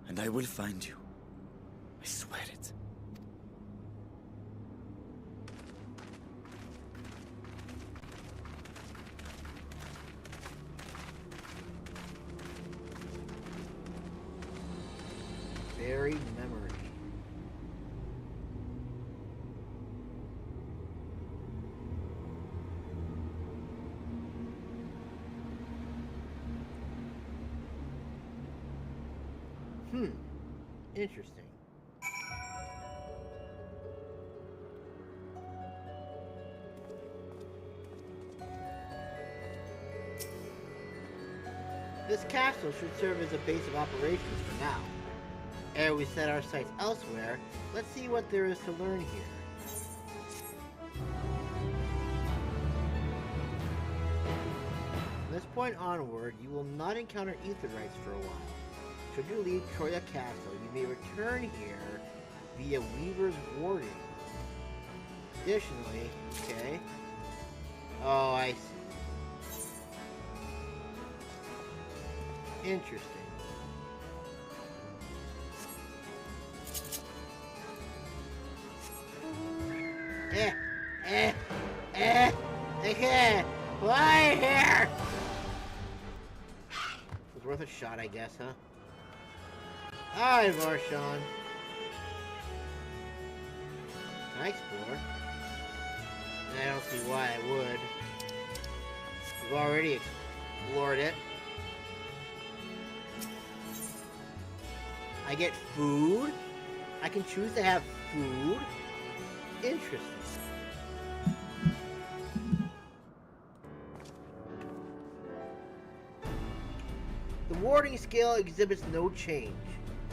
And I will find you. I swear it. Buried memory. Interesting. This castle should serve as a base of operations for now. Ere we set our sights elsewhere, let's see what there is to learn here. From this point onward, you will not encounter Aetherites for a while. Should you leave Troia Castle, you may return here via Weaver's Warding. Additionally, okay. Oh, I see. Interesting. Okay. Why here? Was worth a shot, I guess, huh? Hi, Varshan. Can I explore? I don't see why I would. We've already explored it. I get food? I can choose to have food? Interesting. The warding scale exhibits no change.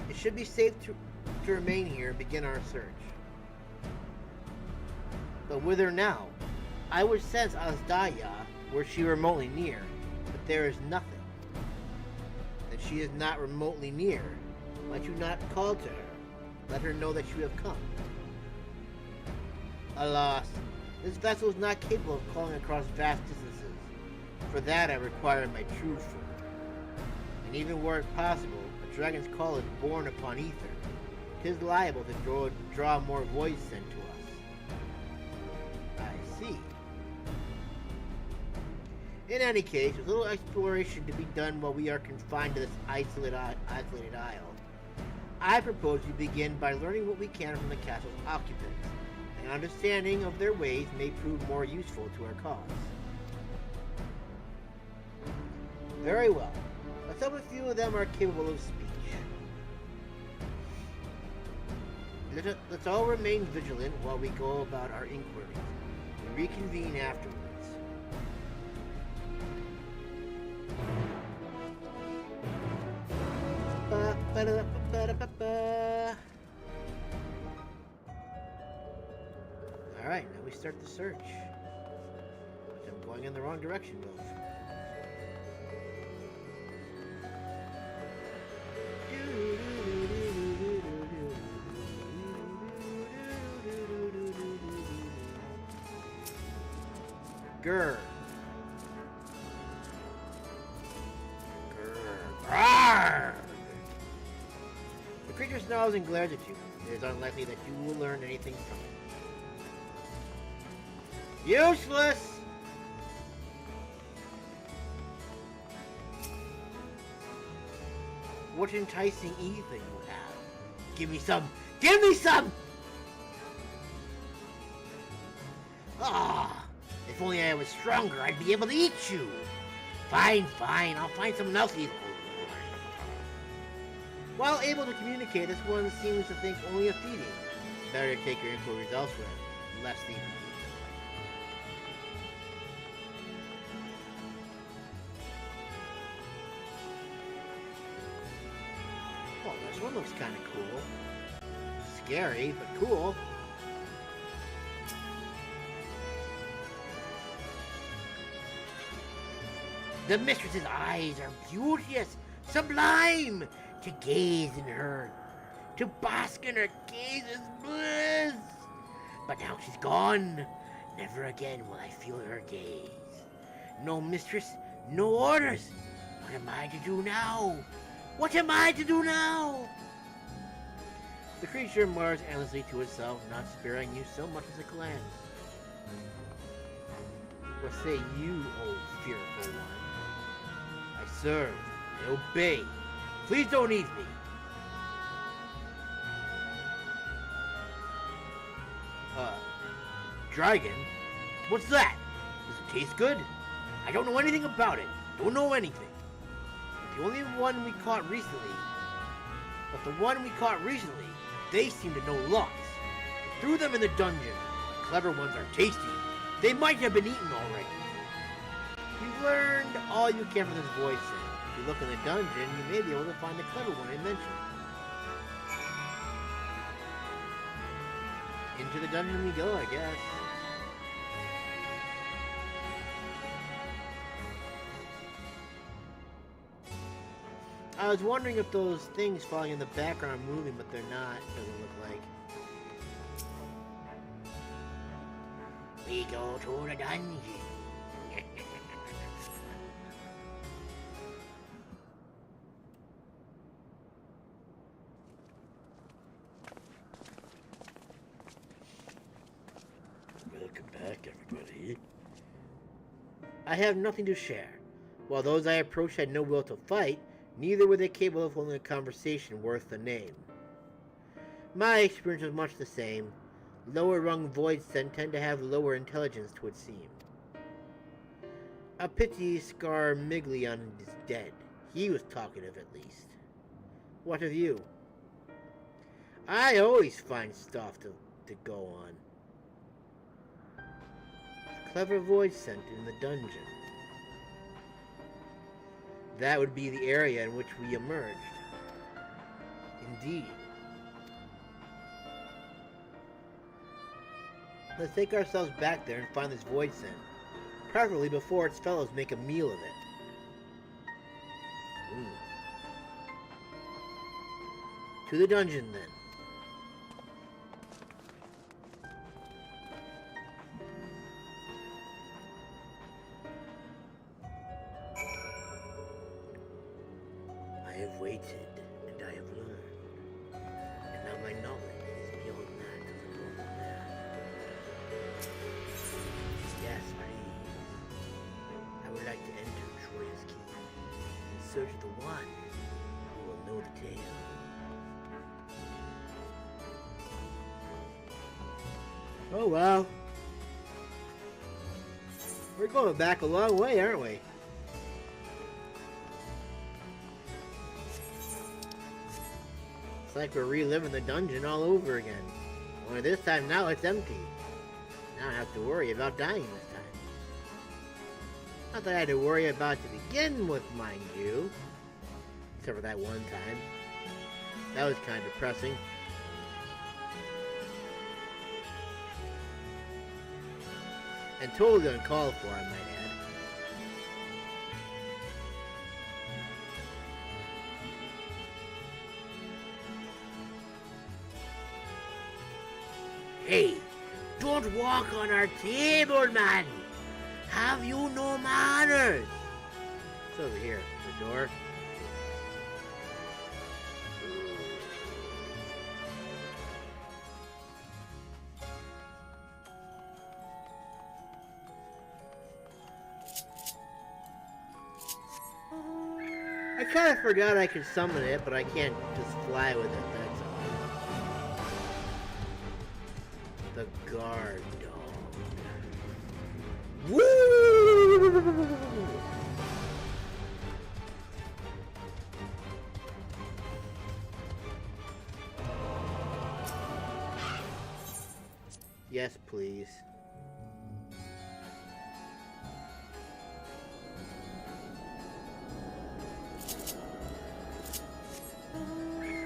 It should be safe to remain here and begin our search. But whither now? I would sense Azdaja were she remotely near, but there is nothing. That she is not remotely near. Might you not call to her? Let her know that you have come. Alas, this vessel is not capable of calling across vast distances. For that I require my true form. And even were it possible, a dragon's call is born upon ether. 'Tis liable to draw more voice sent to us. I see. In any case, with little exploration to be done while we are confined to this isolated isle, I propose we begin by learning what we can from the castle's occupants. An understanding of their ways may prove more useful to our cause. Very well. Let's hope a few of them are capable of speech. Let's all remain vigilant while we go about our inquiries. We reconvene afterwards. Alright, now we start the search. But I'm going in the wrong direction, though. Grr. Grr. The creature snarls and glares at you. It is unlikely that you will learn anything from it. Useless! What enticing ether you have. Give me some! Give me some! Ah! If only I was stronger, I'd be able to eat you! Fine, fine, I'll find someone else to eat. While able to communicate, this one seems to think only of feeding. Better take your inquiries elsewhere, less thieving. Oh, this one looks kind of cool. Scary, but cool. The mistress's eyes are beauteous, sublime. To gaze in her, to bask in her gaze is bliss. But now she's gone. Never again will I feel her gaze. No mistress, no orders. What am I to do now? What am I to do now? The creature mutters endlessly to itself, not sparing you so much as a glance. What say you, O fearful one? I serve, I obey. Please don't eat me. Dragon? What's that? Does it taste good? I don't know anything about it. Don't know anything. The only one we caught recently, they seem to know lots. We threw them in the dungeon. The clever ones are tasty. They might have been eaten already. You've learned all you can from this voice set. If you look in the dungeon, you may be able to find the clever one I mentioned. Into the dungeon we go, I guess. I was wondering if those things falling in the background are moving, but they're not, doesn't look like. We go to the dungeon. Welcome back, everybody. I have nothing to share. While those I approached had no will to fight, neither were they capable of holding a conversation worth the name. My experience was much the same. Lower-rung voids tend to have lower intelligence, 'twould seem. A pity Scarmiglion is dead. He was talkative, at least. What of you? I always find stuff to go on. Clever voice sent in the dungeon. That would be the area in which we emerged. Indeed. Let's take ourselves back there and find this void scent. Preferably before its fellows make a meal of it. To the dungeon, then. I have waited, and I have learned. And now my knowledge is beyond that of a normal man. Yes, please. I would like to enter Troia's key in search of the one who will know the tale. Oh well. We're going back a long way, aren't we? It's like we're reliving the dungeon all over again. Only this time now it's empty. Now I don't have to worry about dying this time. Not that I had to worry about to begin with, mind you. Except for that one time. That was kind of depressing. And totally uncalled for, I might add. Hey, don't walk on our table, man! Have you no manners? It's over here, the door. I kind of forgot I could summon it, but I can't just fly with it, that's all. The guard dog. Woo! Yes, please.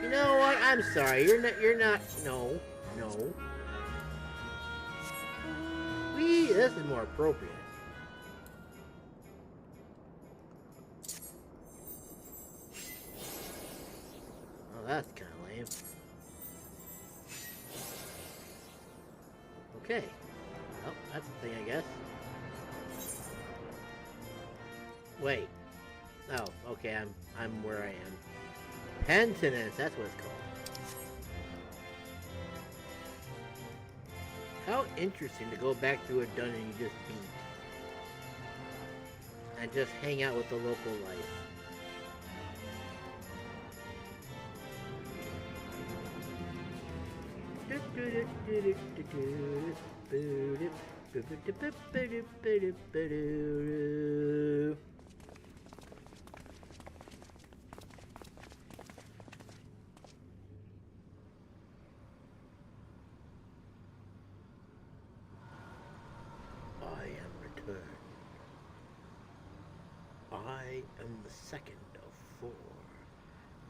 You know what? I'm sorry. You're not. No. This is more appropriate. Oh, that's kind of lame. Okay. Well, that's the thing, I guess. Wait. Oh, okay. I'm where I am. Penitence, that's what it's called. How interesting to go back through a dungeon you just beat. And just hang out with the local life. I am the second of 4.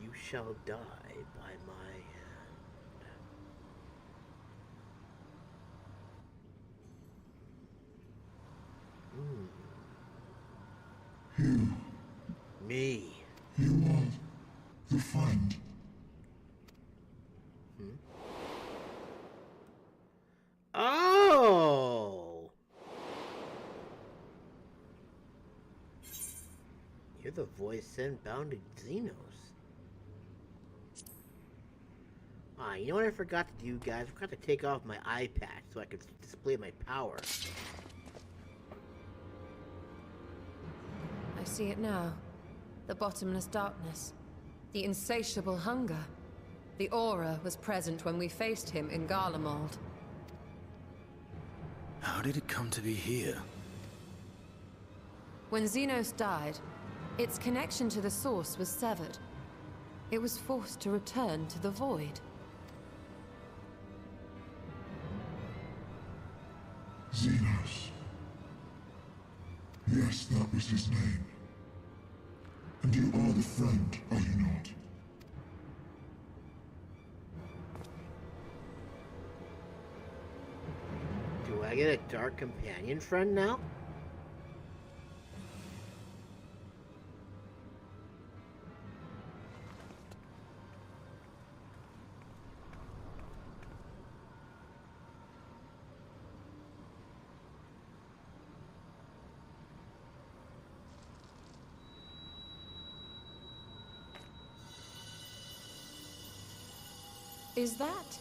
You shall die by my hand. You. Me. You are the friend. Oh! You're the voice sent bound to Xenos. Ah, you know what I forgot to do, guys? I forgot to take off my eye patch so I could display my power. I see it now. The bottomless darkness. The insatiable hunger. The aura was present when we faced him in Garlemald. How did it come to be here? When Xenos died, its connection to the source was severed. It was forced to return to the void. Xenos. Yes, that was his name. And you are the friend, are you not? Do I get a dark companion friend now? Is that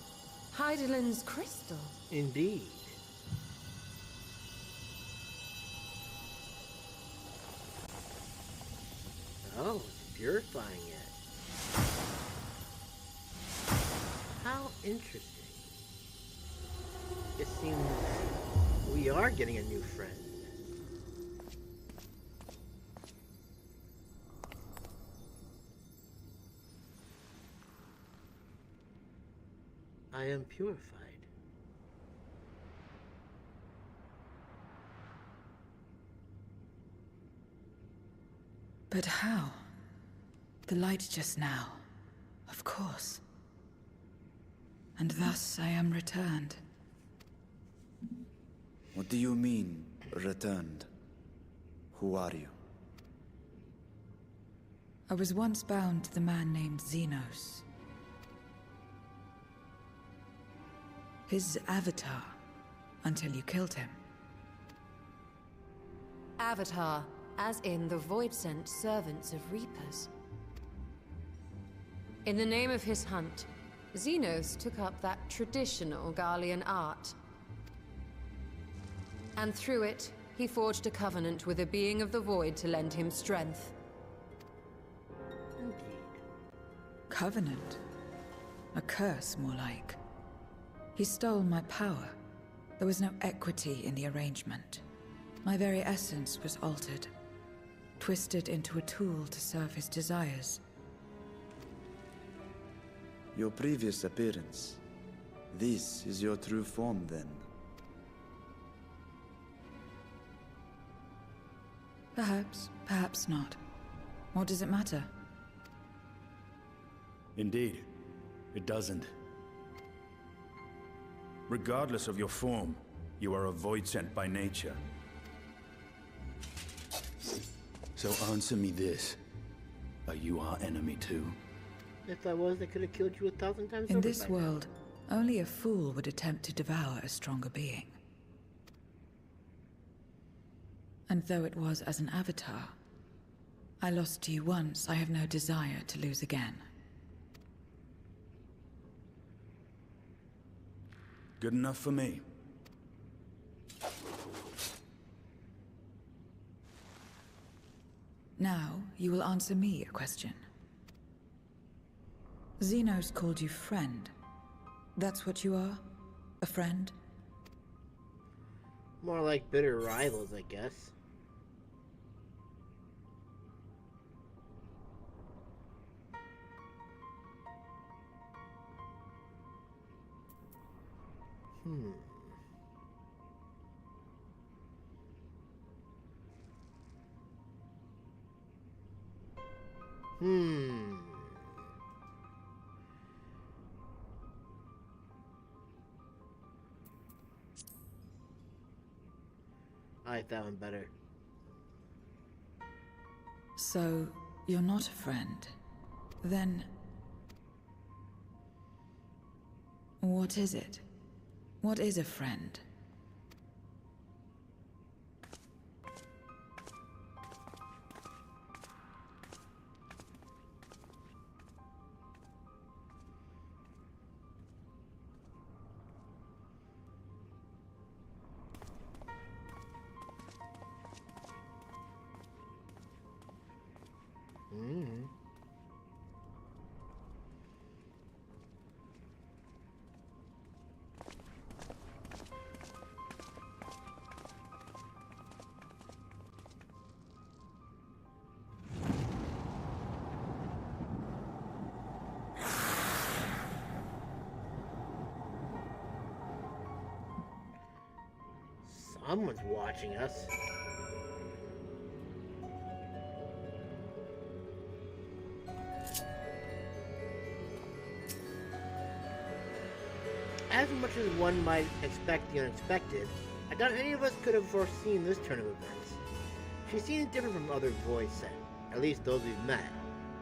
Heidelin's crystal? Indeed. Oh, it's purifying it. How interesting. It seems we are getting a new friend. I am purified. But how? The light just now. Of course. And thus I am returned. What do you mean, returned? Who are you? I was once bound to the man named Xenos. His avatar, until you killed him. Avatar, as in the Voidsent servants of Reapers. In the name of his hunt, Xenos took up that traditional Garlean art. And through it, he forged a covenant with a being of the Void to lend him strength. Indeed. Covenant? A curse, more like. He stole my power. There was no equity in the arrangement. My very essence was altered, twisted into a tool to serve his desires. Your previous appearance. This is your true form, then? Perhaps, perhaps not. What does it matter? Indeed, it doesn't. Regardless of your form, you are a Voidsent by nature. So answer me this. Are you our enemy too? If I was, I could have killed you 1,000 times In over this by now. world, only a fool would attempt to devour a stronger being. And though it was as an avatar, I lost to you once, I have no desire to lose again. Good enough for me. Now, you will answer me a question. Xenos called you friend. That's what you are? A friend? More like bitter rivals, I guess. I like that one better. So, you're not a friend. Then... what is it? What is a friend? Someone's watching us. As much as one might expect the unexpected, I doubt any of us could have foreseen this turn of events. She seems different from other Voidsent, at least those we've met,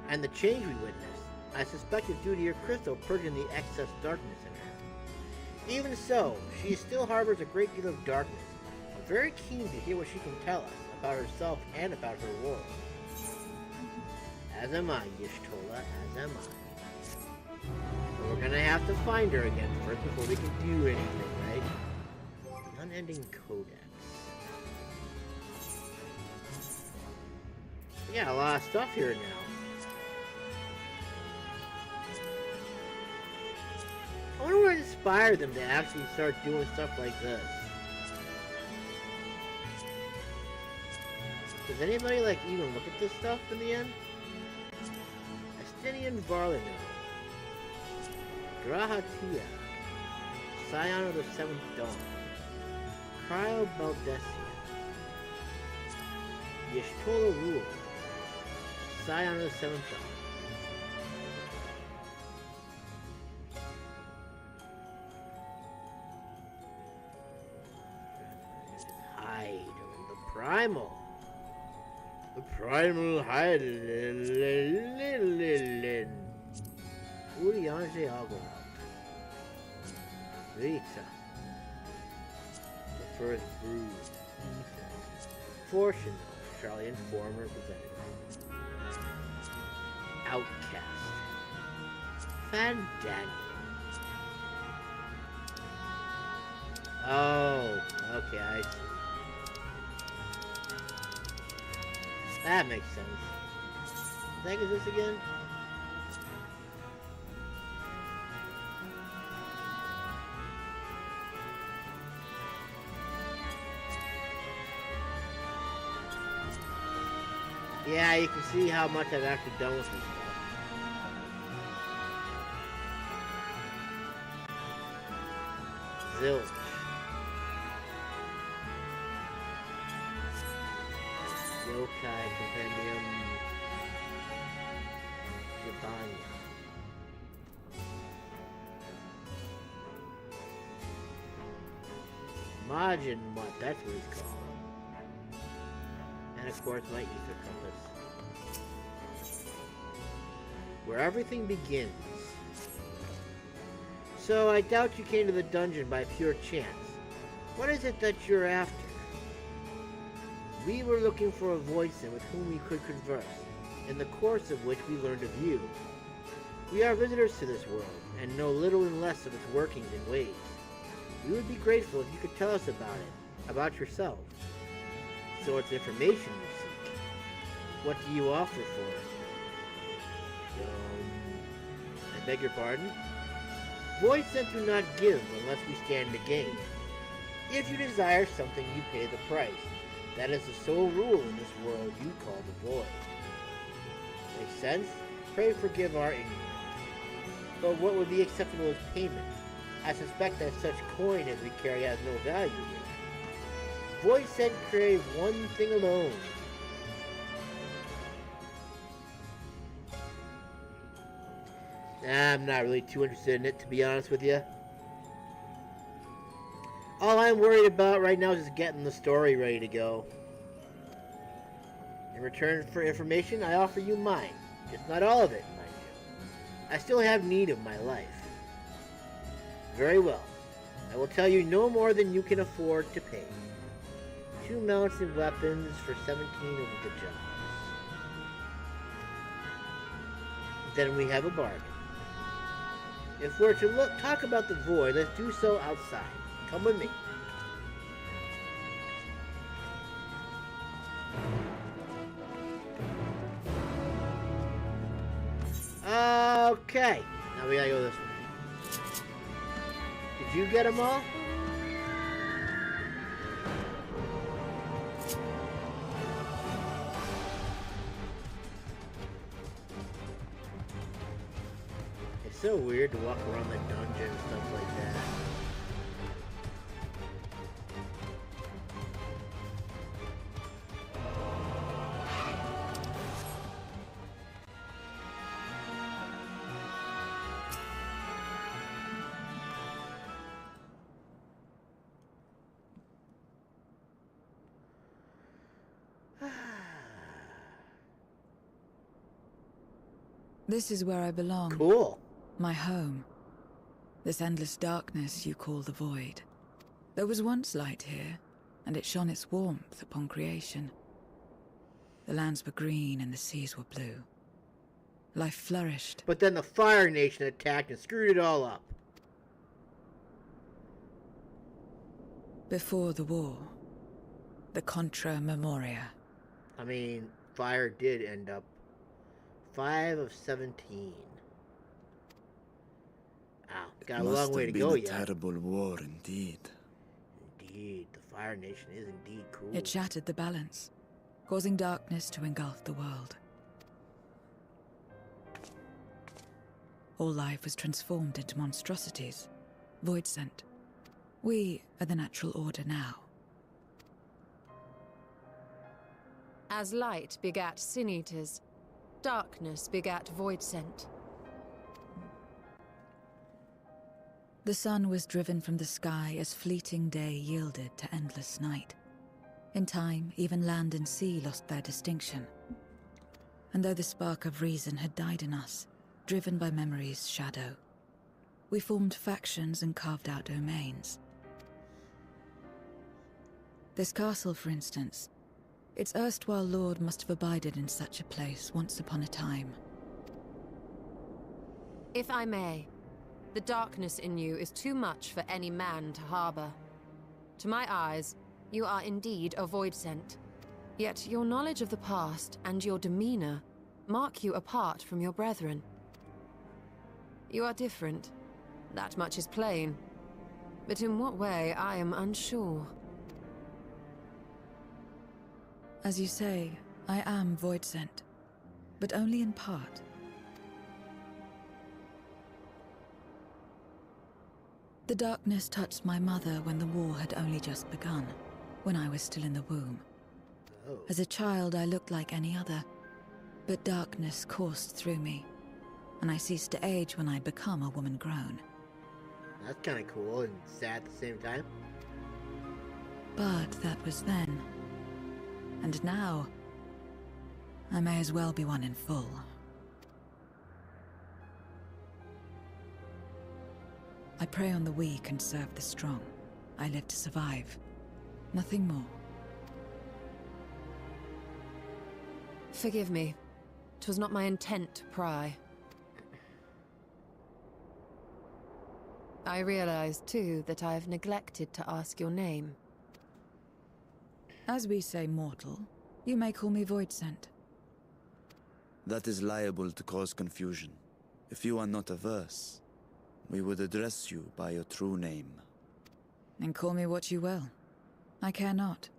and the change we witnessed, I suspect is due to your crystal purging the excess darkness in her. Even so, she still harbors a great deal of darkness. I'm very keen to hear what she can tell us about herself and about her world. As am I, Y'shtola, as am I. But we're gonna have to find her again first before we can do anything, right? The Unending Codex. Yeah, a lot of stuff here now. I wonder what inspired them to actually start doing stuff like this. Does anybody like even look at this stuff in the end? Estinian Varlino, Grahatia, Scion of the Seventh Dawn, Cryo Baldesia, Yeshtola Rule, Scion of the Seventh Dawn. Hide the primal. The primal hide. Uriange Agua. Rita. The first brood. Fortune. Charlie and former representative. Outcast. Fandango. Oh, okay, I see. That makes sense. What the heck is this again? Yeah, you can see how much I've actually done with this stuff. Zilch. Yokai Compendium. Gibania. Majin Mutt, that's what he's called. And of course my ether compass. Where everything begins. So I doubt you came to the dungeon by pure chance. What is it that you're after? We were looking for a voicing with whom we could converse, in the course of which we learned of you. We are visitors to this world, and know little and less of its workings and ways. We would be grateful if you could tell us about it, about yourself. So it's information you seek. What do you offer for it? I beg your pardon? Voids sent do not give unless we stand to gain. If you desire something, you pay the price. That is the sole rule in this world you call the void. Makes sense? Pray forgive our ignorance. But what would be acceptable as payment? I suspect that such coin as we carry has no value here. Void said crave one thing alone. I'm not really too interested in it, to be honest with you. All I'm worried about right now is just getting the story ready to go. In return for information, I offer you mine. Just not all of it, mind you. I still have need of my life. Very well. I will tell you no more than you can afford to pay. 2 mounts and weapons for 17 of the jobs. Then we have a bargain. If we're to talk about the void, let's do so outside. Come with me. Okay. Now we gotta go this way. Did you get them all? It's so weird to walk around the dungeon and stuff like that. This is where I belong. Cool. My home. This endless darkness you call the void. There was once light here, and it shone its warmth upon creation. The lands were green and the seas were blue. Life flourished. But then the Fire Nation attacked and screwed it all up. Before the war, the Contra Memoria. I mean, fire did end up. 5 of 17. Wow, got a long way to go yet. It must have been a terrible war indeed. Indeed, the Fire Nation is indeed cool. It shattered the balance, causing darkness to engulf the world. All life was transformed into monstrosities, void sent. We are the natural order now. As light begat sin eaters, darkness begat void sent. The sun was driven from the sky as fleeting day yielded to endless night. In time, even land and sea lost their distinction. And though the spark of reason had died in us, driven by memory's shadow, we formed factions and carved out domains. This castle, for instance, its erstwhile lord must have abided in such a place once upon a time. If I may, the darkness in you is too much for any man to harbor. To my eyes, you are indeed a void sent. Yet your knowledge of the past and your demeanor mark you apart from your brethren. You are different. That much is plain. But in what way, I am unsure. As you say, I am void sent, but only in part. The darkness touched my mother when the war had only just begun, when I was still in the womb. Oh. As a child, I looked like any other, but darkness coursed through me, and I ceased to age when I'd become a woman grown. That's kind of cool and sad at the same time. But that was then. And now, I may as well be one in full. I prey on the weak and serve the strong. I live to survive. Nothing more. Forgive me. 'Twas not my intent to pry. I realize, too, that I have neglected to ask your name. As we say mortal, you may call me void sent. That is liable to cause confusion. If you are not averse, we would address you by your true name. And call me what you will. I care not.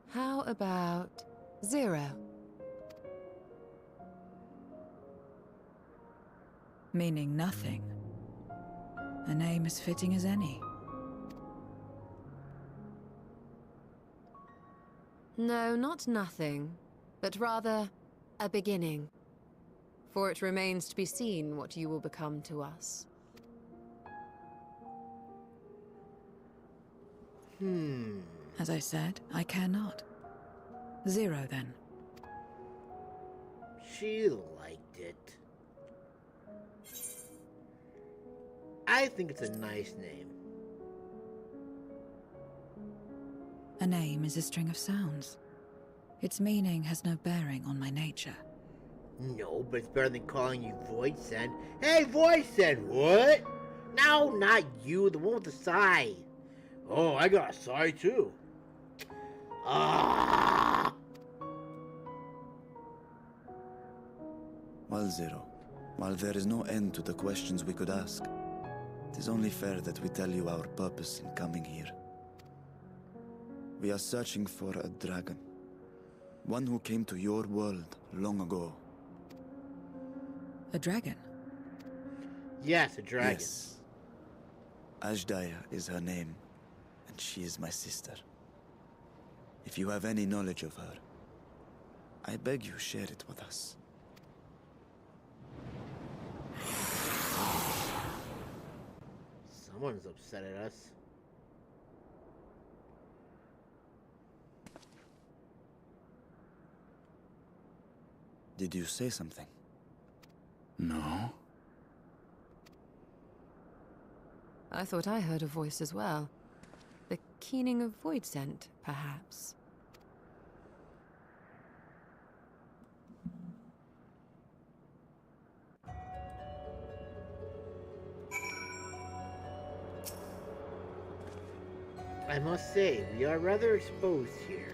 How about 0? Meaning nothing. A name as fitting as any. No, not nothing, but rather a beginning. For it remains to be seen what you will become to us. As I said, I care not. 0, then. She liked it. I think it's a nice name. A name is a string of sounds. Its meaning has no bearing on my nature. No, but it's better than calling you Void Send. Hey, Void Send, what? No, not you, the one with the sigh. Oh, I got a sigh too. Ah! Well, Zero, while there is no end to the questions we could ask, it is only fair that we tell you our purpose in coming here. We are searching for a dragon. One who came to your world long ago. A dragon? Yes, a dragon. Yes. Azdaja is her name, and she is my sister. If you have any knowledge of her, I beg you share it with us. Someone's upset at us. Did you say something? No. I thought I heard a voice as well. The keening of void scent, perhaps. I must say, we are rather exposed here.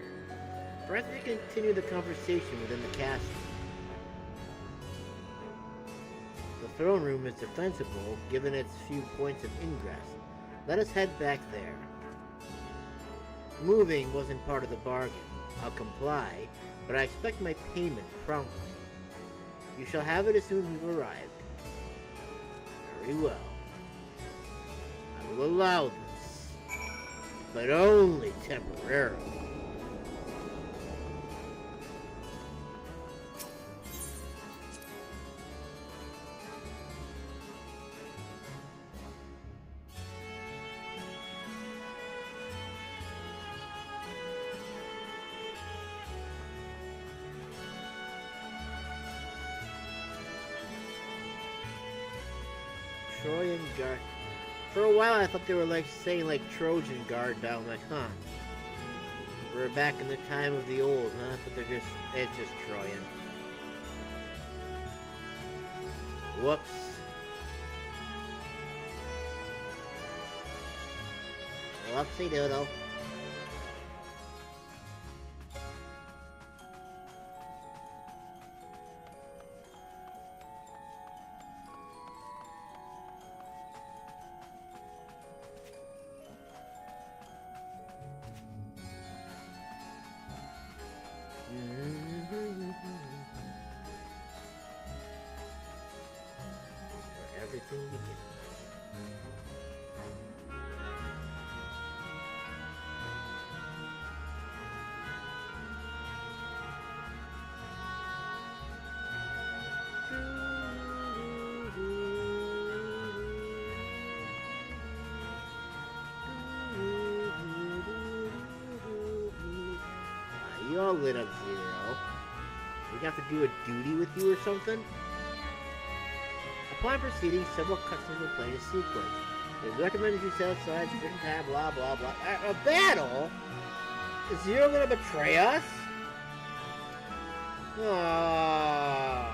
Perhaps we can continue the conversation within the castle. The throne room is defensible, given its few points of ingress. Let us head back there. Moving wasn't part of the bargain. I'll comply, but I expect my payment promptly. You shall have it as soon as we've arrived. Very well. I will allow this, but only temporarily. Trojan Guard. For a while I thought they were like saying like Trojan Guard down like, huh? We're back in the time of the old, huh? But it's just Trojan. Whoops. Whoopsie doodle. Where everything begins. You all lit up, Zero. We have to do a duty with you or something? Upon proceeding, several customs will play in a sequence. It is recommended you set aside a certain time, blah blah blah. A battle? Is Zero gonna betray us? Oh.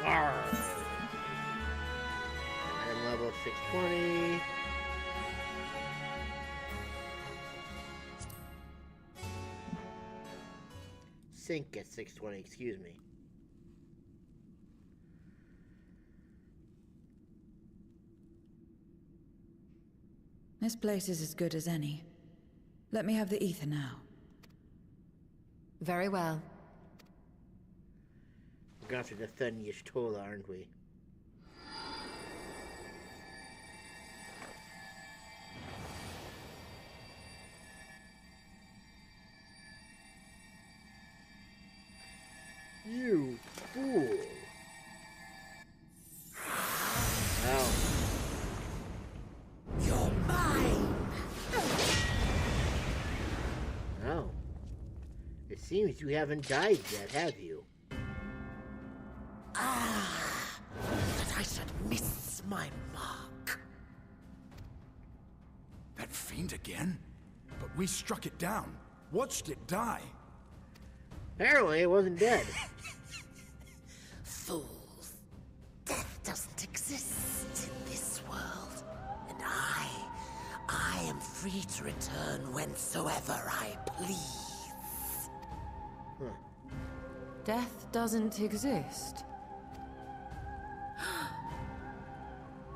Item level 620. Sync at 620, excuse me. This place is as good as any. Let me have the ether now. Very well. We're gonna have to defend Y'shtola, aren't we? You fool! Oh. You're mine! Oh. It seems you haven't died yet, have you? Ah! That I should miss my mark. That fiend again? But we struck it down. Watched it die. Apparently it wasn't dead. Fools. Death doesn't exist in this world. And I am free to return whensoever I please. Huh. Death doesn't exist.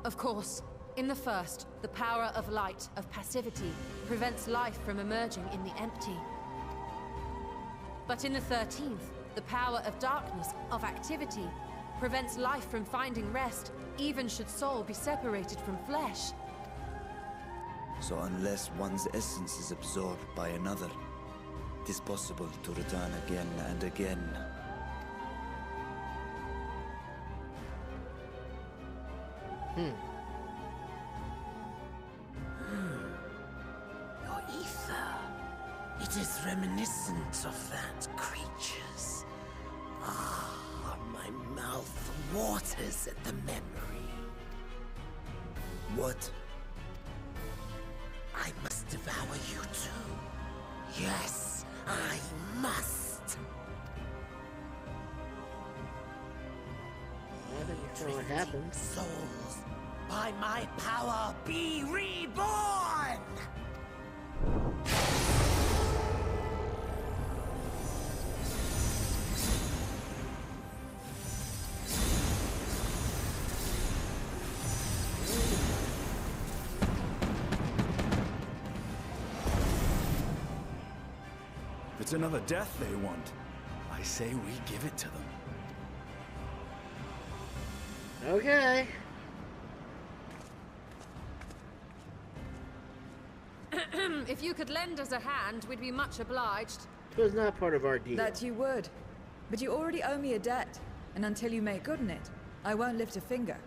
Of course, in the first, the power of light, of passivity, prevents life from emerging in the empty. But in the 13th, the power of darkness, of activity, prevents life from finding rest, even should soul be separated from flesh. So unless one's essence is absorbed by another, it is possible to return again and again. Your ether. It is reminiscent of that creature's. Ah, my mouth waters at the memory. What? I must devour you too. Yes, I must. I think that's not what happened. Souls, by my power, be reborn! it's another death they want, I say we give it to them. Okay. If you could lend us a hand, we'd be much obliged. It was not part of our deal. That you would. But you already owe me a debt, and until you make good on it, I won't lift a finger.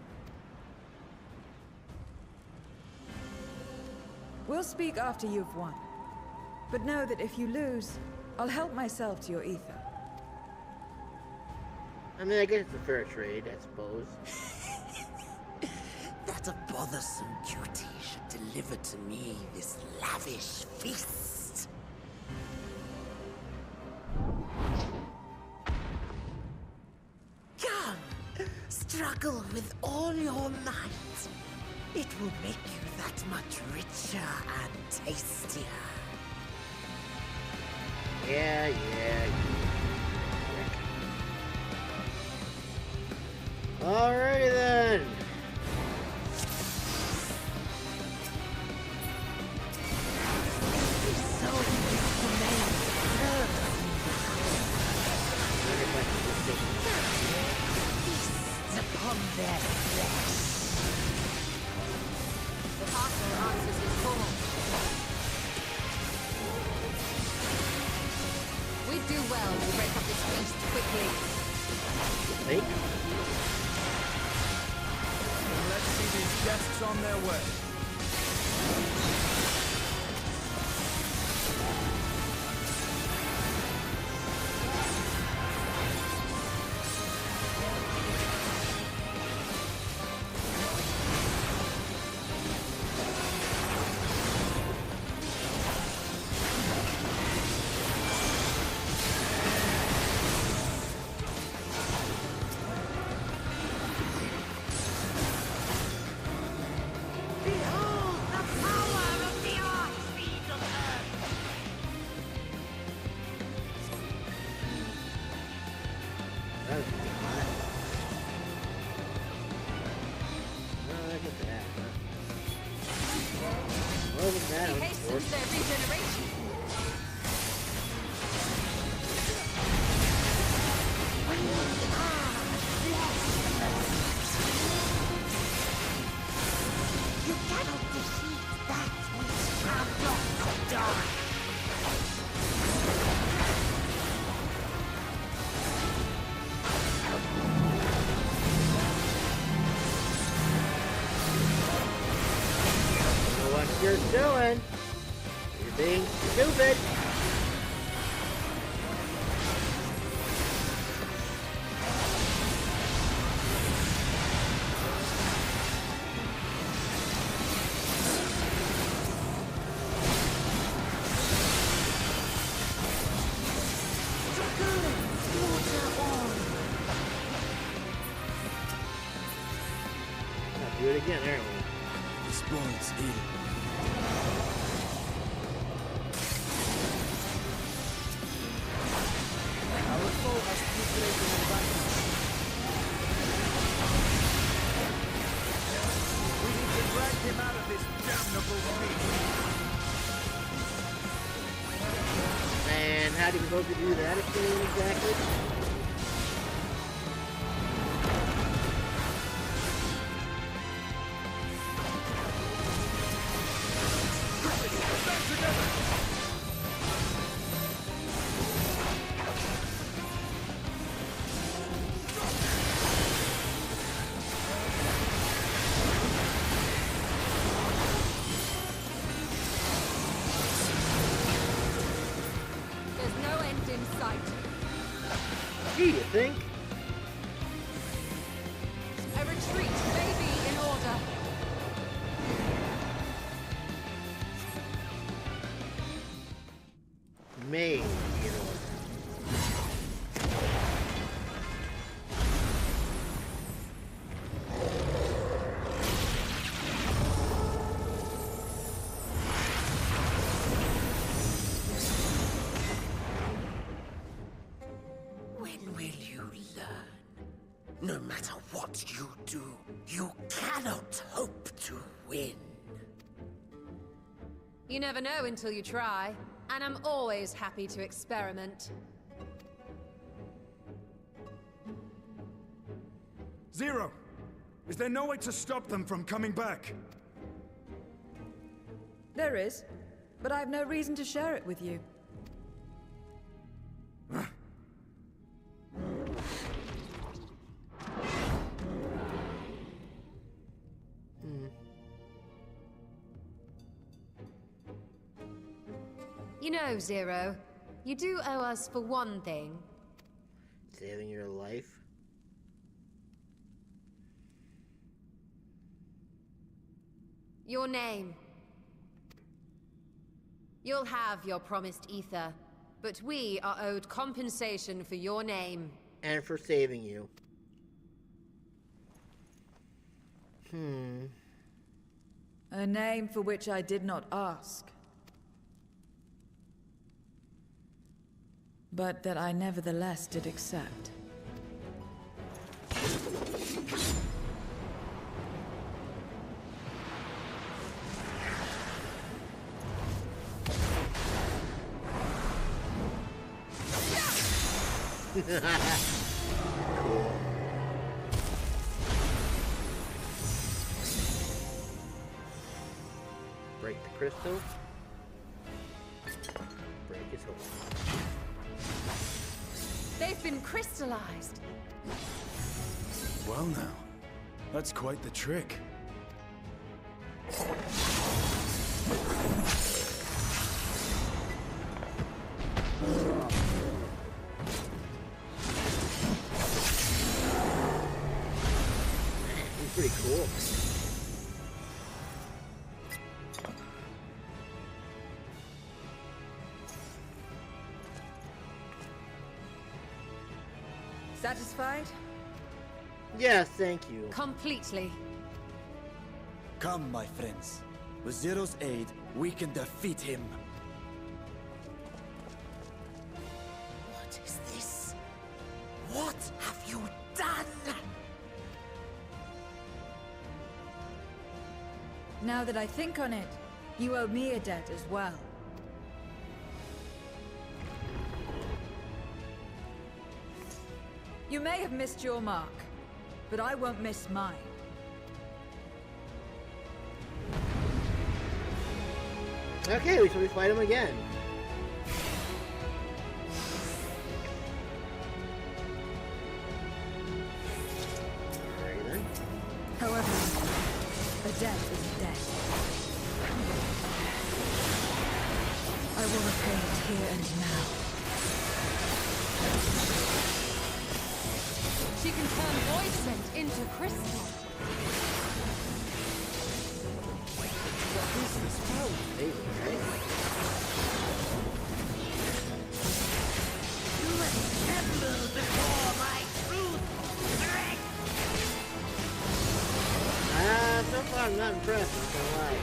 We'll speak after you've won. But know that if you lose, I'll help myself to your ether. I mean, I guess it's a fair trade, I suppose. That a bothersome duty should deliver to me this lavish feast. Come, struggle with all your might. It will make you that much richer and tastier. Yeah. Alrighty then. Upon their flesh. The castle answers his call. We'd do well to break up this feast quickly. Wait. Let's see these guests on their way. He hastens their regeneration. You cannot defeat that which cannot die. What you're doing? You're being stupid. I'll do it again, aren't we? Exploits eating. Him out of this damnable feast. And how do we supposed to do that again exactly? Do you think? A retreat may be in order. May be in order. When will you learn? No matter what you do, you cannot hope to win. You never know until you try. and I'm always happy to experiment. Zero! Is there no way to stop them from coming back? There is, but I have no reason to share it with you. You know, Zero, you do owe us for one thing. Saving your life? Your name. You'll have your promised ether, but we are owed compensation for your name. And for saving you. A name for which I did not ask. But that I nevertheless did accept. Cool. Break the crystal. Break his hook. They've been crystallized. Well now, that's quite the trick. He's pretty cool. Satisfied? Yes, thank you. Completely. Come, my friends. With Zero's aid, we can defeat him. What is this? What have you done? Now that I think on it, you owe me a debt as well. You may have missed your mark, but I won't miss mine. Okay, so we fight him again. Alright then. However, a debt is a debt. I will repay it here and now. She can turn void scent into crystal. What is this spell? Amazing, right? You tremble before my truth, correct? So far I'm not impressed, I'm gonna lie.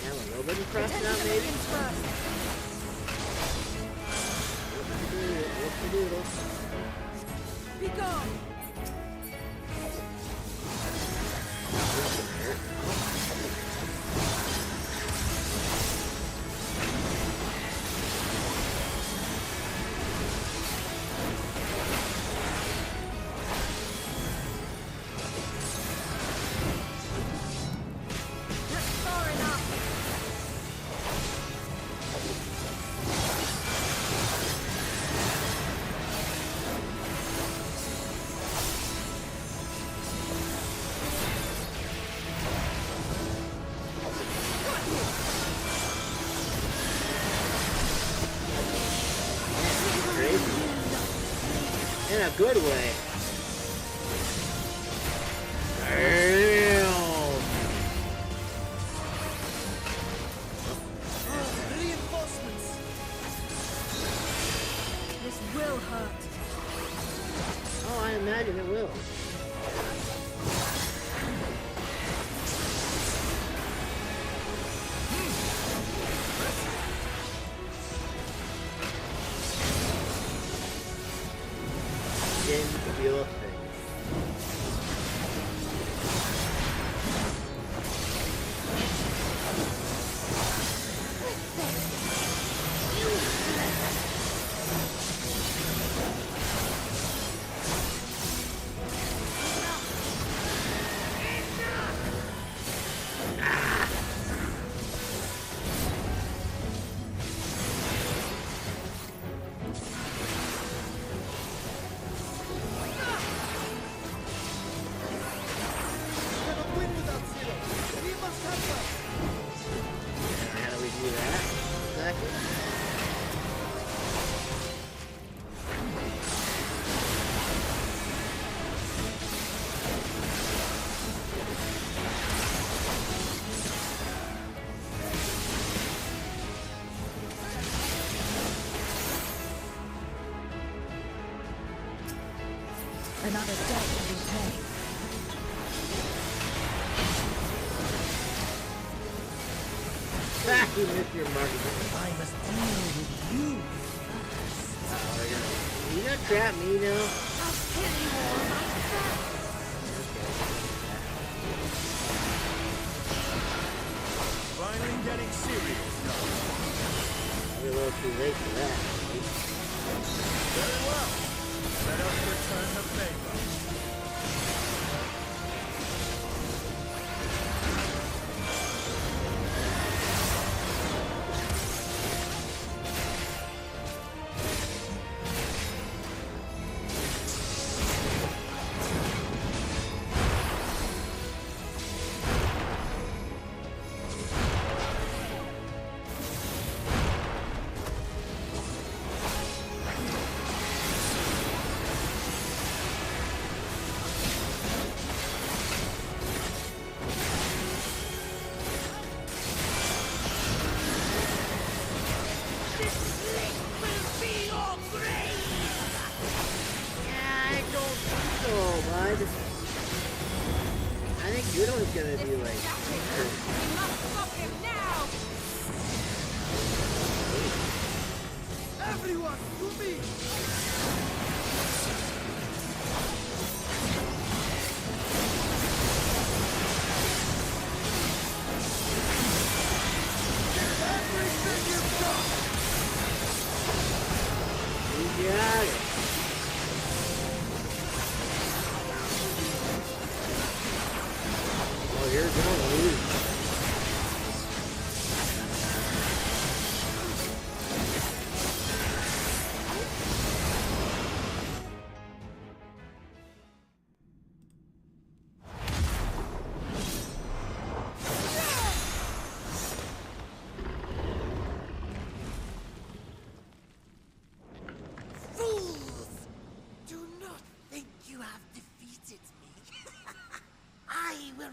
Yeah, well, nobody impressed now, maybe? Whoop-de-doodle. Be gone! In a good way. Damn. Reinforcements. This will hurt. Oh, I imagine it will. Into the other thing. Another debt to be paid. You missed your market. I must deal with you first. You gonna trap me now? I'll kill you all myself. Finally getting serious now. We're a little too late for that. Very well. Let us return the favor. Gonna be like. Everyone, to me! Everything you've got! You got it. Oh, you're gonna lose.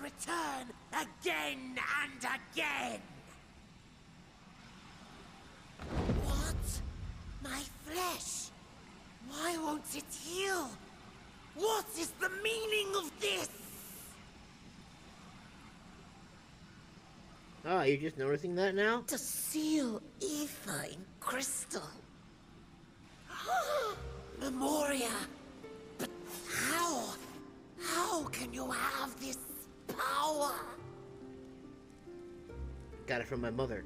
Return again and again! What? My flesh? Why won't it heal? What is the meaning of this? Oh, you're just noticing that now? To seal ether in crystal. Memoria. But how? How can you have this power? Got it from my mother.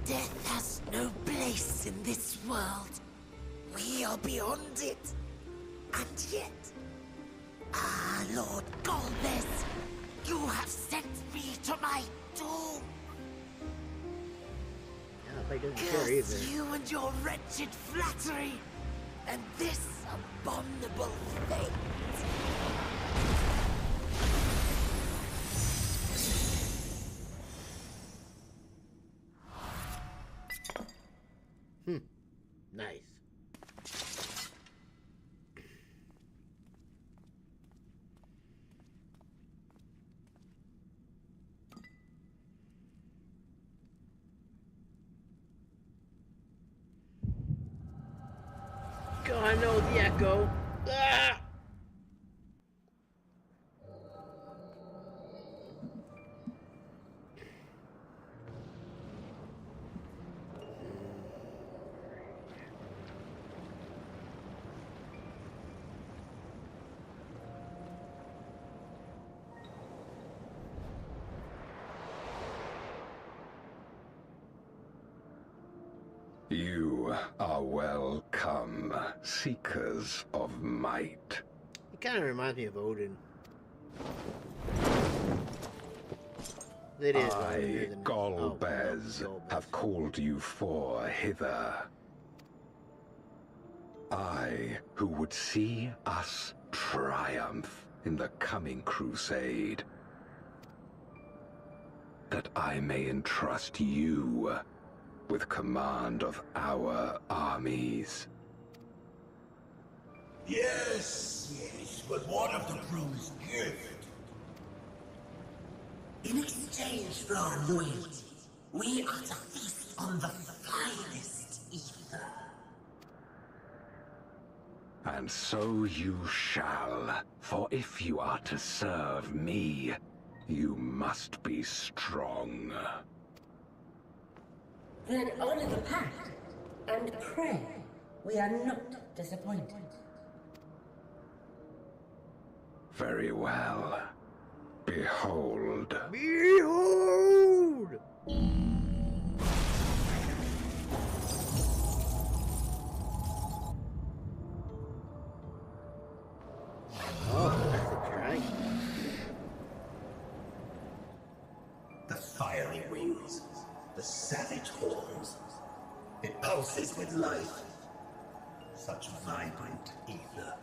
Death has no place in this world. We are beyond it. And yet... Ah, Lord Golbez, you have sent me to my doom. Yeah, if I didn't care either. Curse you and your wretched flattery, and this abominable fate. Nice. God, no, the echo. Ah! You are welcome, seekers of might. It kind of reminds me of Odin. It is. I, Golbez, have called you for hither. I, who would see us triumph in the coming crusade. That I may entrust you with command of our armies. Yes, yes, but what of the crew's gift? In exchange for our loyalty, we are to feast on the finest ether. And so you shall, for if you are to serve me, you must be strong. Then honor the pact, and pray we are not disappointed. Very well. Behold. Behold! Oh, that's a dragon. The fiery wings, the savage horns. It pulses with life. Such vibrant ether.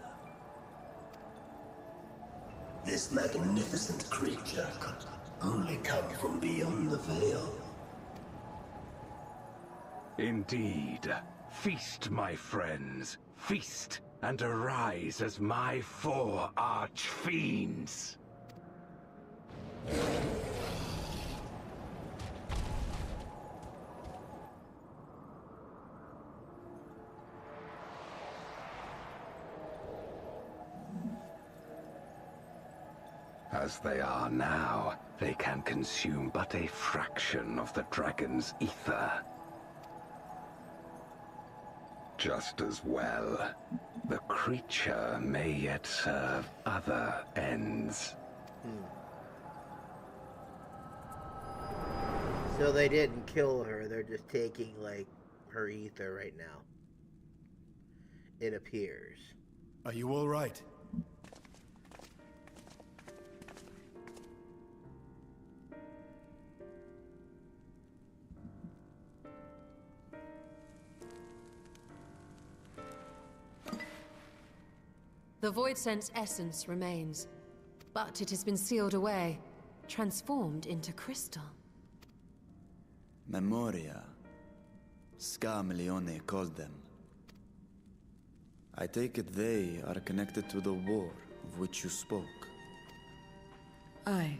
This magnificent creature could only come from beyond the veil. Indeed. Feast, my friends. Feast, and arise as my 4 arch-fiends. As they are now, they can consume but a fraction of the dragon's ether. Just as well, the creature may yet serve other ends. So they didn't kill her, they're just taking, like, her ether right now. It appears. Are you all right? The Void Scent's essence remains, but it has been sealed away, transformed into crystal. Memoria. Scameleone called them. I take it they are connected to the war of which you spoke. Aye.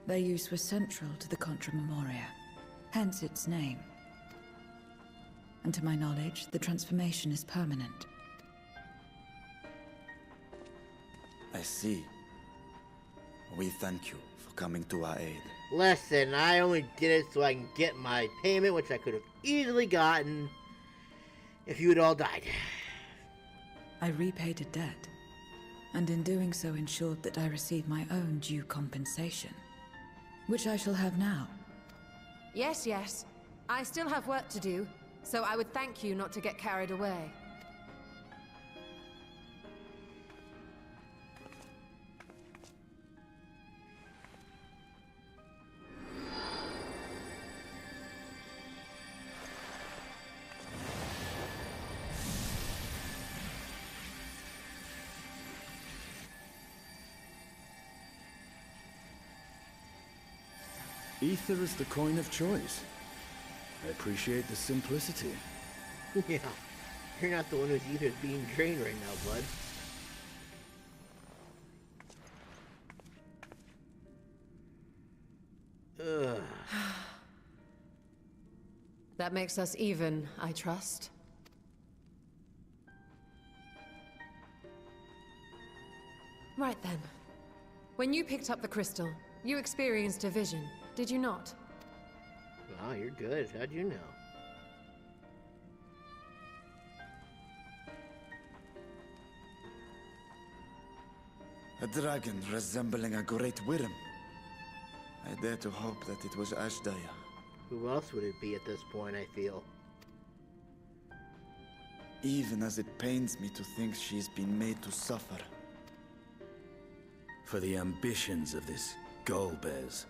Their use was central to the Contra Memoria, hence its name. And to my knowledge, the transformation is permanent. I see. We thank you for coming to our aid. Listen, I only did it so I can get my payment, which I could have easily gotten if you had all died. I repaid a debt, and in doing so ensured that I received my own due compensation, which I shall have now. Yes, yes. I still have work to do, so I would thank you not to get carried away. Ether is the coin of choice. I appreciate the simplicity. Yeah, you're not the one whose ether is being drained right now, bud. Ugh. That makes us even, I trust. Right then. When you picked up the crystal, you experienced a vision, did you not? Wow, you're good. How'd you know? A dragon resembling a great worm. I dare to hope that it was Azdaja. Who else would it be at this point, I feel? Even as it pains me to think she's been made to suffer. For the ambitions of this Golbez.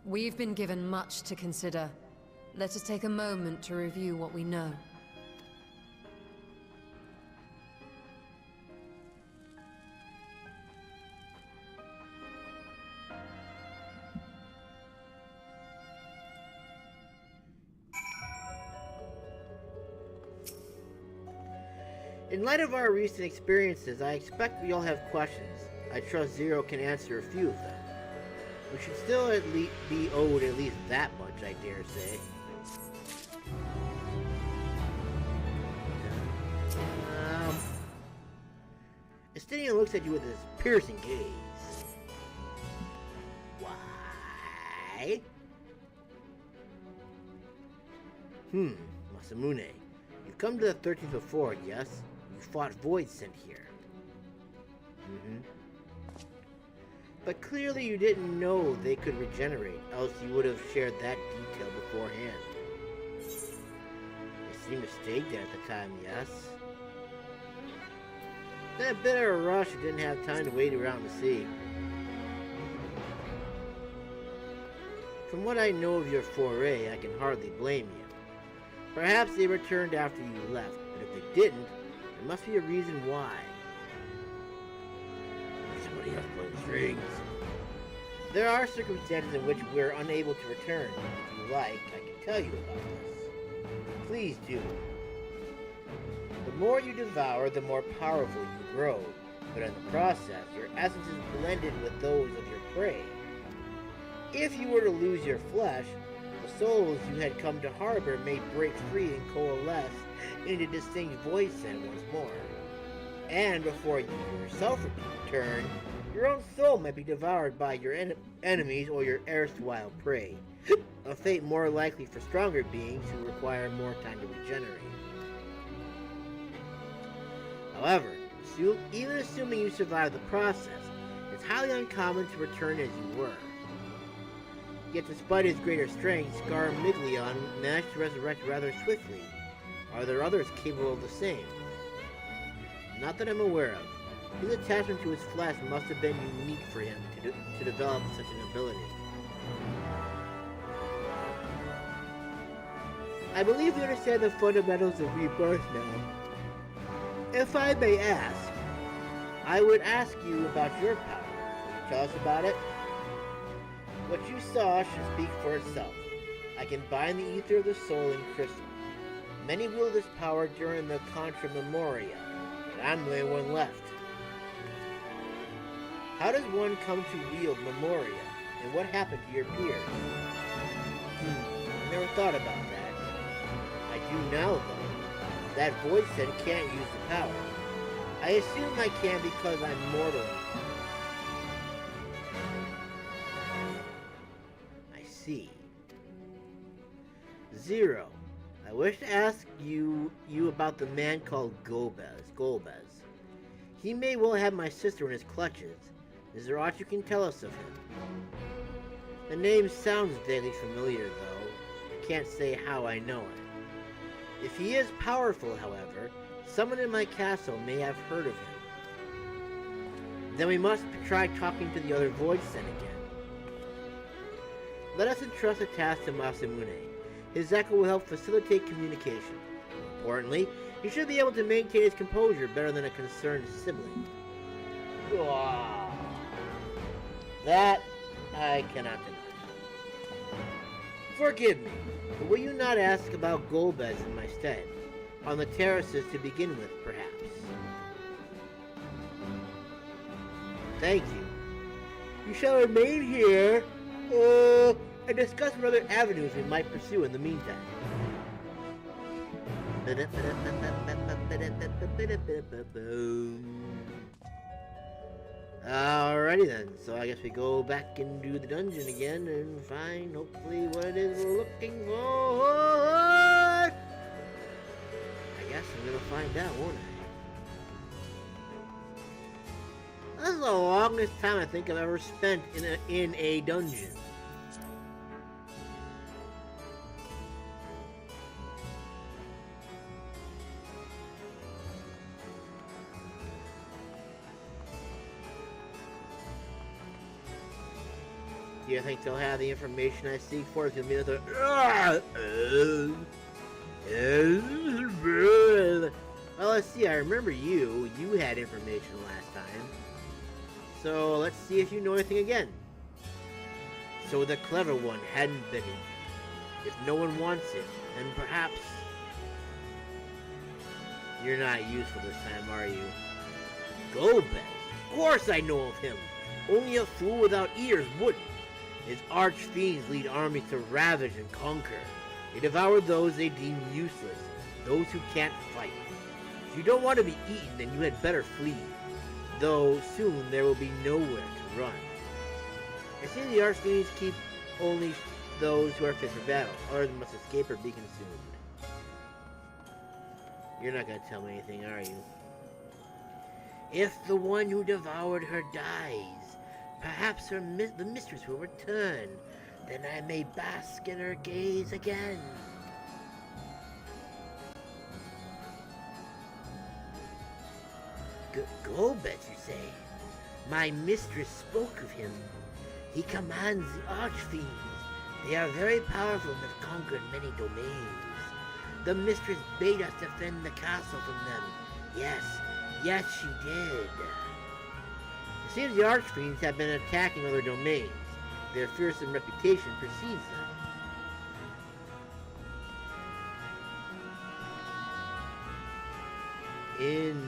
We've been given much to consider. Let us take a moment to review what we know. In light of our recent experiences, I expect we all have questions. I trust Zero can answer a few of them. We should still at least be owed at least that much, I dare say. Justinian looks at you with his piercing gaze. Why? Masamune. You've come to the 13th before, yes? You fought Void Sent here. But clearly you didn't know they could regenerate, else you would have shared that detail beforehand. They seemed to stake that at the time, yes? That bit of a rush, you didn't have time to wait around to see. From what I know of your foray, I can hardly blame you. Perhaps they returned after you left, but if they didn't, there must be a reason why. Somebody else playing strings. There are circumstances in which we're unable to return. If you like, I can tell you about this. Please do. The more you devour, the more powerful you grow, but in the process, your essence is blended with those of your prey. If you were to lose your flesh, the souls you had come to harbor may break free and coalesce into distinct void scent once more. And before you yourself return, your own soul might be devoured by your enemies or your erstwhile prey. A fate more likely for stronger beings who require more time to regenerate. However, even assuming you survive the process, it's highly uncommon to return as you were. Yet despite his greater strength, Scar Miglion managed to resurrect rather swiftly. Are there others capable of the same? Not that I'm aware of. His attachment to his flesh must have been unique for him to develop such an ability. I believe you understand the fundamentals of rebirth now. If I may ask, I would ask you about your power. Will you tell us about it? What you saw should speak for itself. I can bind the ether of the soul in crystal. Many wield this power during the Contra Memoria, but I'm the only one left. How does one come to wield Memoria, and what happened to your peers? I never thought about that. I do now, though. That voice said it can't use the power. I assume I can because I'm mortal. I see. Zero. I wish to ask you about the man called Golbez. He may well have my sister in his clutches. Is there aught you can tell us of him? The name sounds vaguely familiar, though. I can't say how I know it. If he is powerful, however, someone in my castle may have heard of him. Then we must try talking to the other Void Sen again. Let us entrust the task to Masamune. His echo will help facilitate communication. Importantly, he should be able to maintain his composure better than a concerned sibling. That I cannot deny. Forgive me, but will you not ask about Golbez in my stead? On the terraces to begin with, perhaps. Thank you. You shall remain here, and discuss what other avenues we might pursue in the meantime. Alrighty then, so I guess we go back and do the dungeon again and find hopefully what it is we're looking for. I guess I'm gonna find out, won't I? That's the longest time I think I've ever spent in a dungeon. Do you think they'll have the information I seek for? It's gonna be another. Well, let's see. I remember you. You had information last time. So let's see if you know anything again. So the clever one hadn't been it. If no one wants it, then perhaps you're not useful this time, are you? Golbez. Of course I know of him. Only a fool without ears wouldn't. His arch-fiends lead armies to ravage and conquer. They devour those they deem useless, those who can't fight. If you don't want to be eaten, then you had better flee. though soon there will be nowhere to run. I see the Archfiends keep only those who are fit for battle. Others must escape or be consumed. You're not going to tell me anything, are you? If the one who devoured her dies, perhaps the mistress will return. Then I may bask in her gaze again. Golbez, you say? My mistress spoke of him. He commands the Archfiends. They are very powerful and have conquered many domains. The mistress bade us defend the castle from them. Yes, she did. It seems the Archfiends have been attacking other domains. Their fearsome reputation precedes them. Interesting.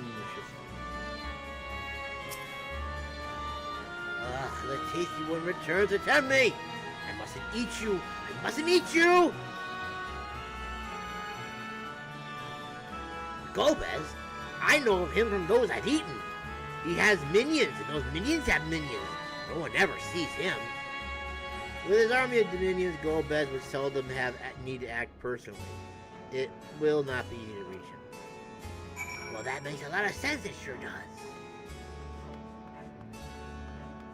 The tasty one returns to tempt me! I mustn't eat you! I mustn't eat you! Golbez? I know of him from those I've eaten. He has minions, and those minions have minions. No one ever sees him. With his army of minions, Golbez would seldom need to act personally. It will not be easy to reach him. Well, that makes a lot of sense, it sure does.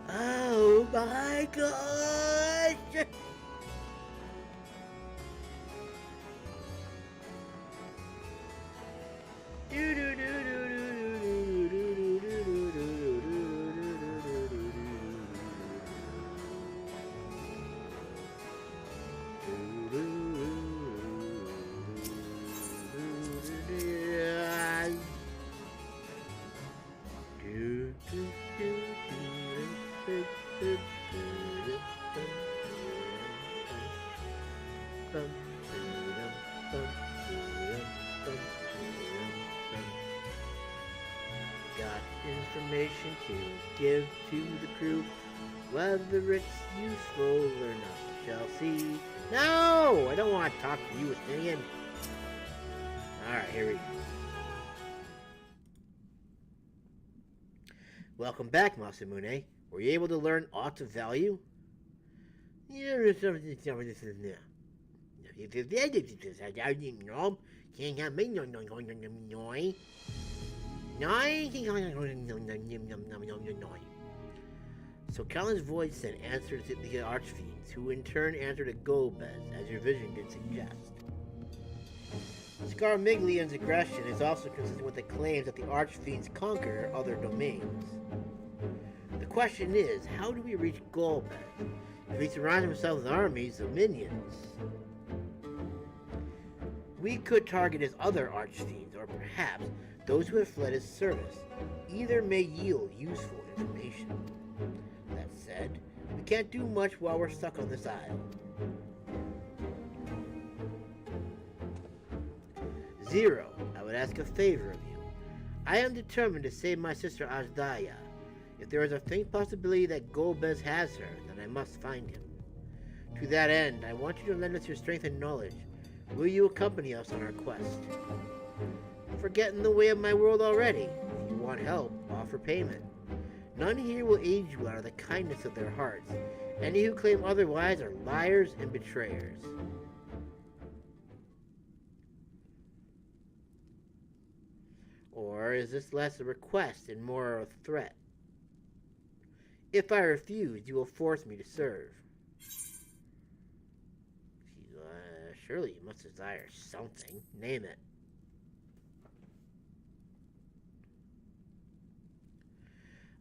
Oh my gosh! Information to give to the crew, whether it's useful or not, shall see. No! I don't want to talk to you, Athenian. Alright, here we go. Welcome back, Masamune. Were you able to learn aught of value? So Kalin's voice then answered the Archfiends, who in turn answered to Golbez, as your vision did suggest. Scarmiglian's aggression is also consistent with the claims that the Archfiends conquer other domains. The question is, how do we reach Golbez if he surrounds himself with armies of minions? We could target his other Archfiends, or perhaps those who have fled his service. Either may yield useful information. That said, we can't do much while we're stuck on this isle. Zero, I would ask a favor of you. I am determined to save my sister Azdaja. If there is a faint possibility that Golbez has her, then I must find him. To that end, I want you to lend us your strength and knowledge. Will you accompany us on our quest? Forget in the way of my world already. If you want help, offer payment. None here will aid you out of the kindness of their hearts. Any who claim otherwise are liars and betrayers. Or is this less a request and more a threat? If I refuse, you will force me to serve. Surely you must desire something. Name it.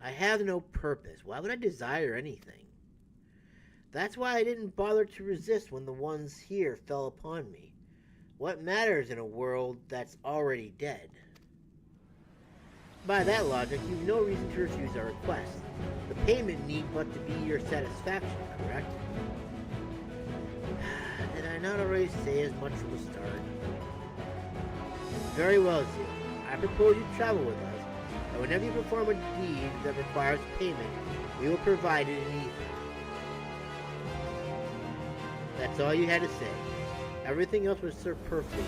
I have no purpose. Why would I desire anything? That's why I didn't bother to resist when the ones here fell upon me. What matters in a world that's already dead? By that logic, you've no reason to refuse our request. The payment need but to be your satisfaction, correct? Did I not already say as much from the start? Very well, Zero. I propose you travel with us, and whenever you perform a deed that requires payment, we will provide it in ether. That's all you had to say. Everything else was superfluous.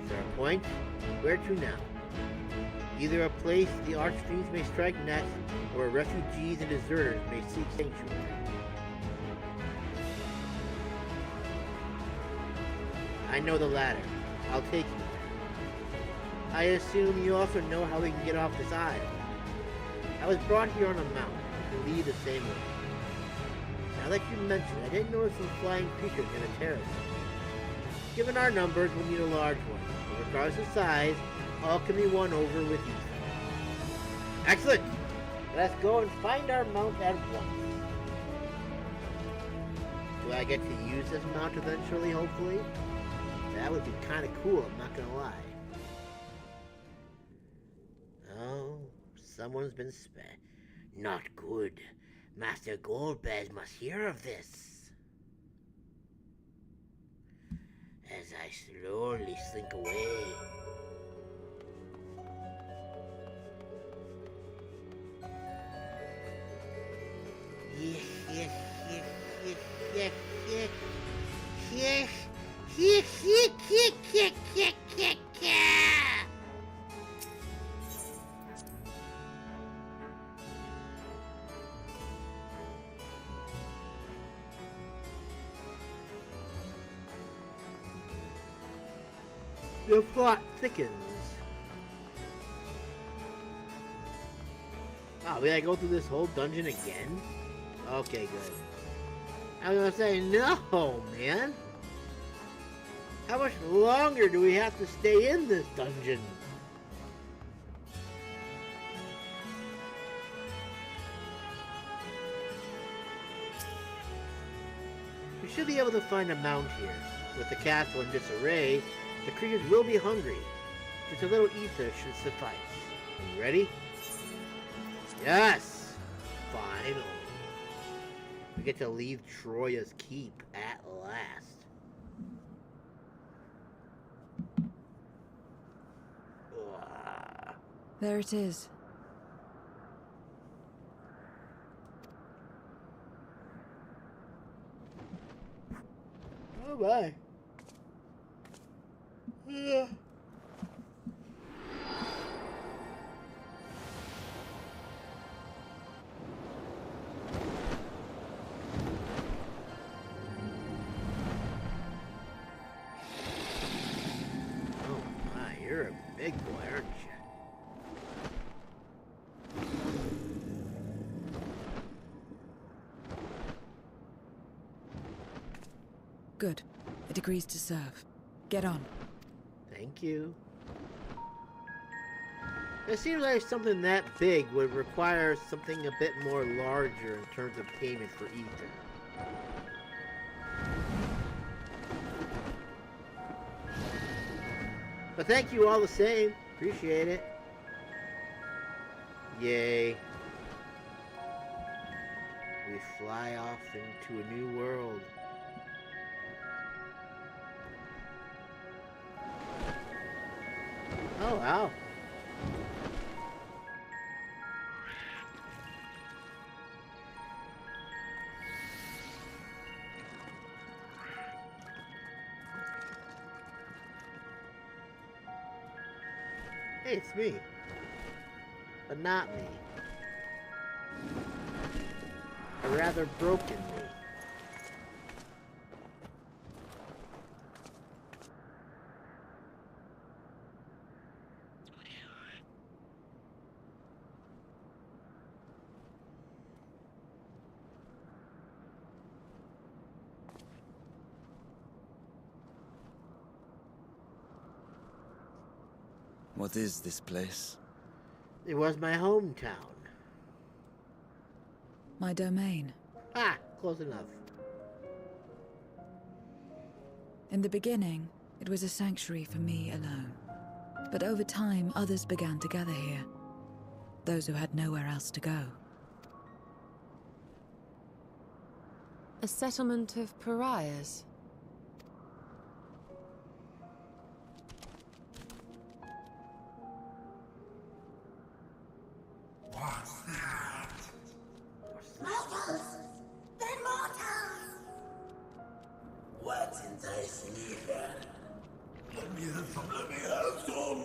Is there a point? Where to now? Either a place the Archfiends may strike next, or where refugees and deserters may seek sanctuary. I know the latter. I'll take you there. I assume you also know how we can get off this isle. I was brought here on a mount, and leave the same way. Now that you mention it, I didn't notice some flying creatures in the terrace. Given our numbers, we'll need a large one. But regardless of size, all can be won over with ease. Excellent! Let's go and find our mount at once. Do I get to use this mount eventually, hopefully? That would be kind of cool, I'm not gonna lie. Oh, someone's been not good. Master Goldbez must hear of this. As I slowly slink away. The plot thickens. Wow, we gotta go through this whole dungeon again? Okay, good. I was gonna say, no, man! How much longer do we have to stay in this dungeon? We should be able to find a mount here. With the castle in disarray, the creatures will be hungry. Just a little ether should suffice. Are you ready? Yes! Finally. We get to leave Troia's keep at last. Ugh. There it is. Oh my. Ugh. You're a big boy, aren't you? Good. It agrees to serve. Get on. Thank you. It seems like something that big would require something a bit more larger in terms of payment for ether. But thank you all the same. Appreciate it. Yay. We fly off into a new world. Oh, wow. Hey, it's me. But not me. A rather broken me. What is this place? It was my hometown. My domain. Ah, close enough. In the beginning, it was a sanctuary for me alone. But over time, others began to gather here. Those who had nowhere else to go. A settlement of pariahs? What's that? Mortals! They're mortals! What enticing evil? Let me have some, let me have some!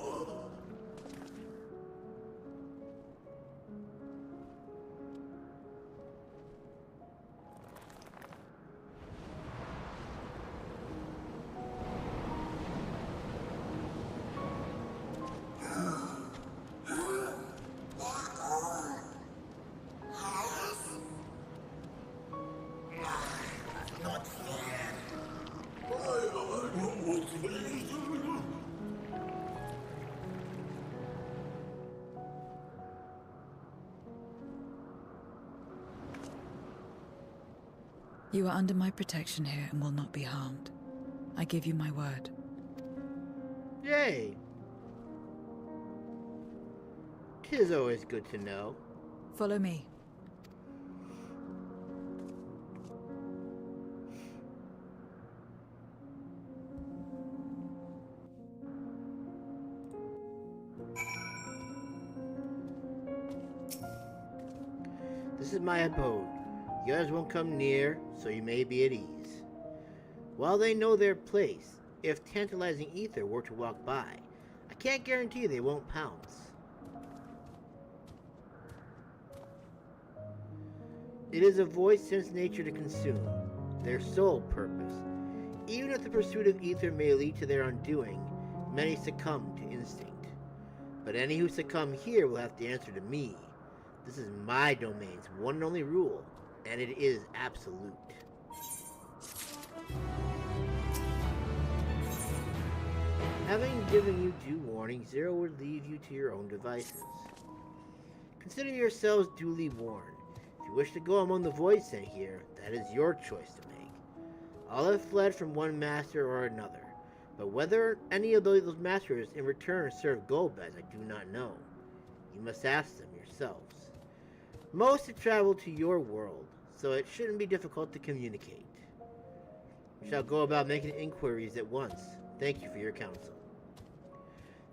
You are under my protection here and will not be harmed. I give you my word. Yay! 'Tis always good to know. Follow me. This is my abode. The others won't come near, so you may be at ease. While they know their place, if tantalizing ether were to walk by, I can't guarantee they won't pounce. It is a void sense nature to consume, their sole purpose. Even if the pursuit of ether may lead to their undoing, many succumb to instinct. But any who succumb here will have to answer to me. This is my domain's one and only rule, and it is absolute. Having given you due warning, Zero would leave you to your own devices. Consider yourselves duly warned. If you wish to go among the Void Sent here, that is your choice to make. All have fled from one master or another, but whether any of those masters in return serve Golbez, I do not know. You must ask them yourselves. Most have traveled to your world, so it shouldn't be difficult to communicate. We shall go about making inquiries at once. Thank you for your counsel.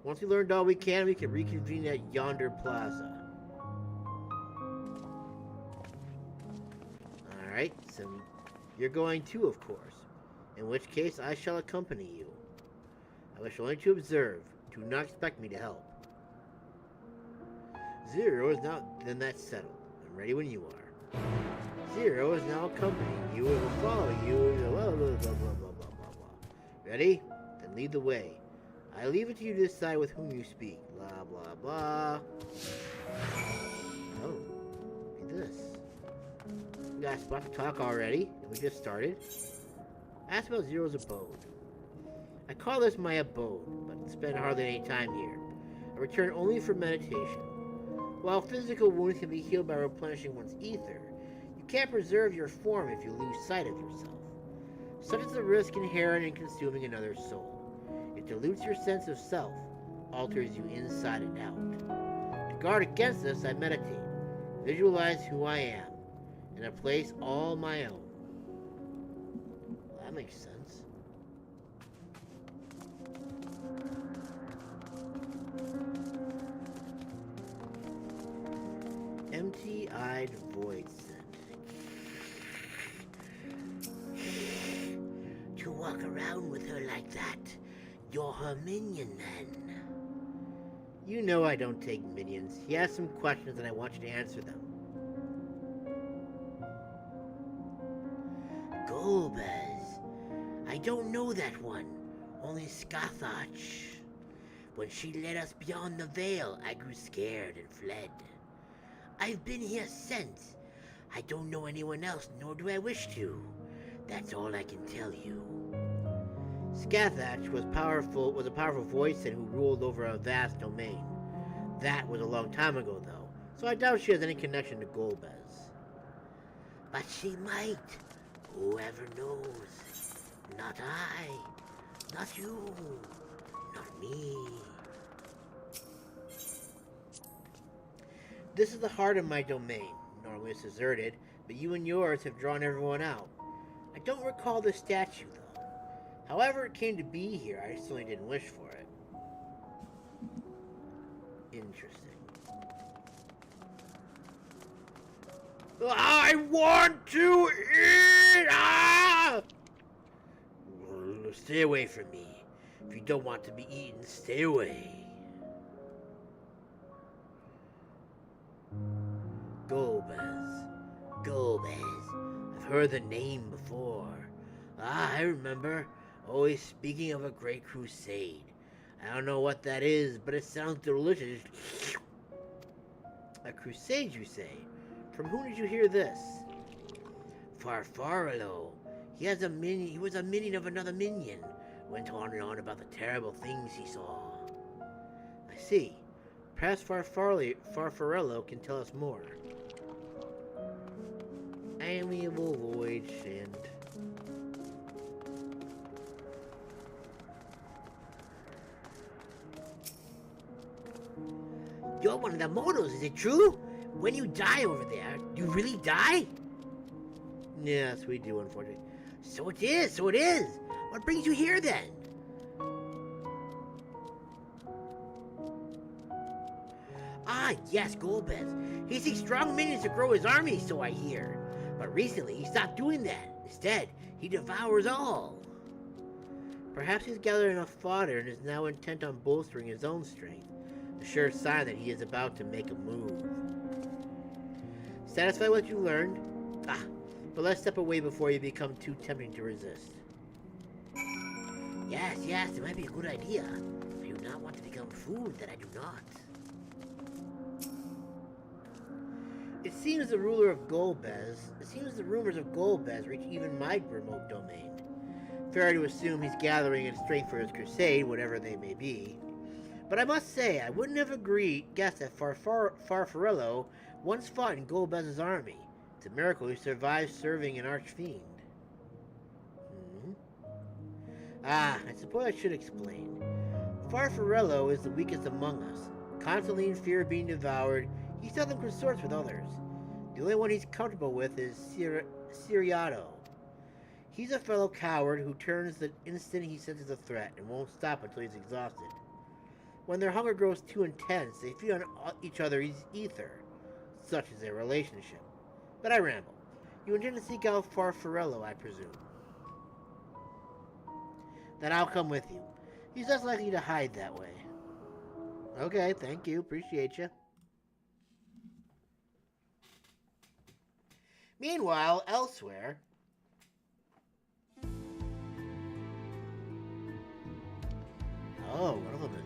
Once we learned all we can reconvene at yonder plaza. Alright, so you're going too, of course. In which case, I shall accompany you. I wish only to observe. Do not expect me to help. Zero is now... Then that's settled. I'm ready when you are. Zero is now accompanying you and will follow you. Blah, blah, blah, blah, blah, blah, blah, blah. Ready? Then lead the way. I leave it to you to decide with whom you speak. Blah, blah, blah. Oh. Look at this. We got a spot to talk already, and we just started. Ask about Zero's abode. I call this my abode, but spend hardly any time here. I return only for meditation. While physical wounds can be healed by replenishing one's ether, you can't preserve your form if you lose sight of yourself. Such is the risk inherent in consuming another's soul. It dilutes your sense of self, alters you inside and out. To guard against this, I meditate, visualize who I am, in a place all my own. That makes sense. Empty-eyed void scent. To walk around with her like that, you're her minion then. You know I don't take minions. He has some questions and I want you to answer them. Golbez. I don't know that one. Only Skathach. When she led us beyond the veil, I grew scared and fled. I've been here since. I don't know anyone else, nor do I wish to. That's all I can tell you. Skathach was a powerful voice who ruled over a vast domain. That was a long time ago, though, so I doubt she has any connection to Golbez. But she might. Whoever knows. Not I. Not you. Not me. This is the heart of my domain. Normally it's deserted, but you and yours have drawn everyone out. I don't recall the statue, though. However it came to be here, I certainly didn't wish for it. Interesting. I want to eat! Ah! Stay away from me. If you don't want to be eaten, stay away. Golbez. Golbez. I've heard the name before. Ah, I remember. Always speaking of a great crusade. I don't know what that is, but it sounds delicious. A crusade, you say? From whom did you hear this? Farfarello. He was a minion of another minion. Went on and on about the terrible things he saw. I see. Perhaps Farfarello can tell us more. I Primeval Void Sand. You're one of the mortals, is it true? When you die over there, you really die? Yes, we do, unfortunately. So it is, so it is. What brings you here then? Ah, yes, Golbez. He seeks strong minions to grow his army, so I hear. But recently, he stopped doing that. Instead, he devours all. Perhaps he's gathered enough fodder and is now intent on bolstering his own strength. A sure sign that he is about to make a move. Satisfied with what you learned? Ah, but let's step away before you become too tempting to resist. Yes, it might be a good idea. I do not want to become food that I do not. It seems the rumors of Golbez reach even my remote domain. Fair to assume he's gathering in strength for his crusade, whatever they may be. But I must say, I wouldn't have guessed that Farfarello once fought in Golbez's army. It's a miracle he survived serving an archfiend. Ah, I suppose I should explain. Farfarello is the weakest among us. Constantly in fear of being devoured, he seldom consorts with others. The only one he's comfortable with is Siriato. He's a fellow coward who turns the instant he senses a threat and won't stop until he's exhausted. When their hunger grows too intense, they feed on each other's ether. Such is their relationship. But I ramble. You intend to seek out Farfarello, I presume. Then I'll come with you. He's less likely to hide that way. Okay, thank you. Appreciate you. Meanwhile, elsewhere... Oh, one of them is...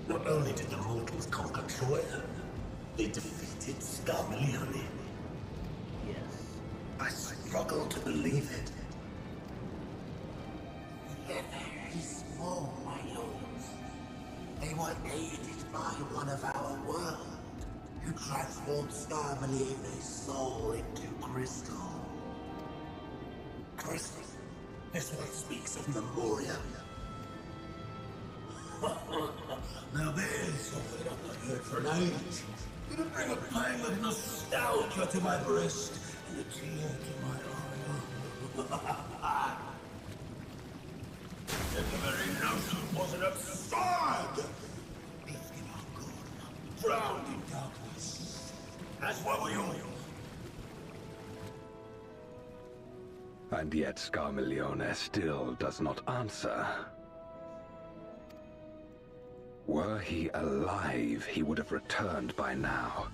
Not only did the mortals conquer Troia, they defeated Scarmalione. Yes. I struggle to believe it. They're very small, my lords. They were aided by one of our world, who transformed Scarmalione's soul into crystal. Crystal? This one speaks of Memoria. Now there's something I've not heard for an age. Gonna bring a pang of nostalgia to my breast and a tear to my eye. And the very notion wasn't absurd! Drifting on good, drowned in darkness. That's what we all. And yet Scarmalione still does not answer. Were he alive, he would have returned by now.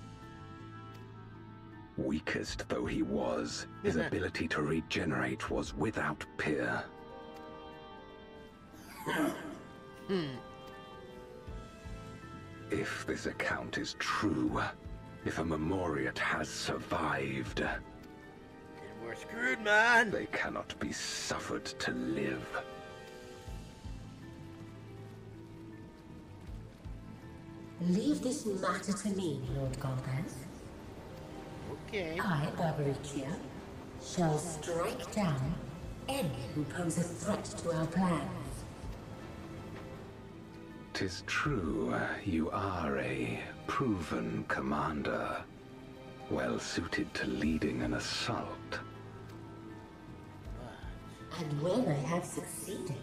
Weakest though he was, his ability to regenerate was without peer. If this account is true, if a Memoriat has survived, then we're screwed, man! They cannot be suffered to live. Leave this matter to me, Lord Golbez. Okay. I, Barbaricia, shall strike down any who pose a threat to our plans. 'Tis true, you are a proven commander, well suited to leading an assault. And when I have succeeded,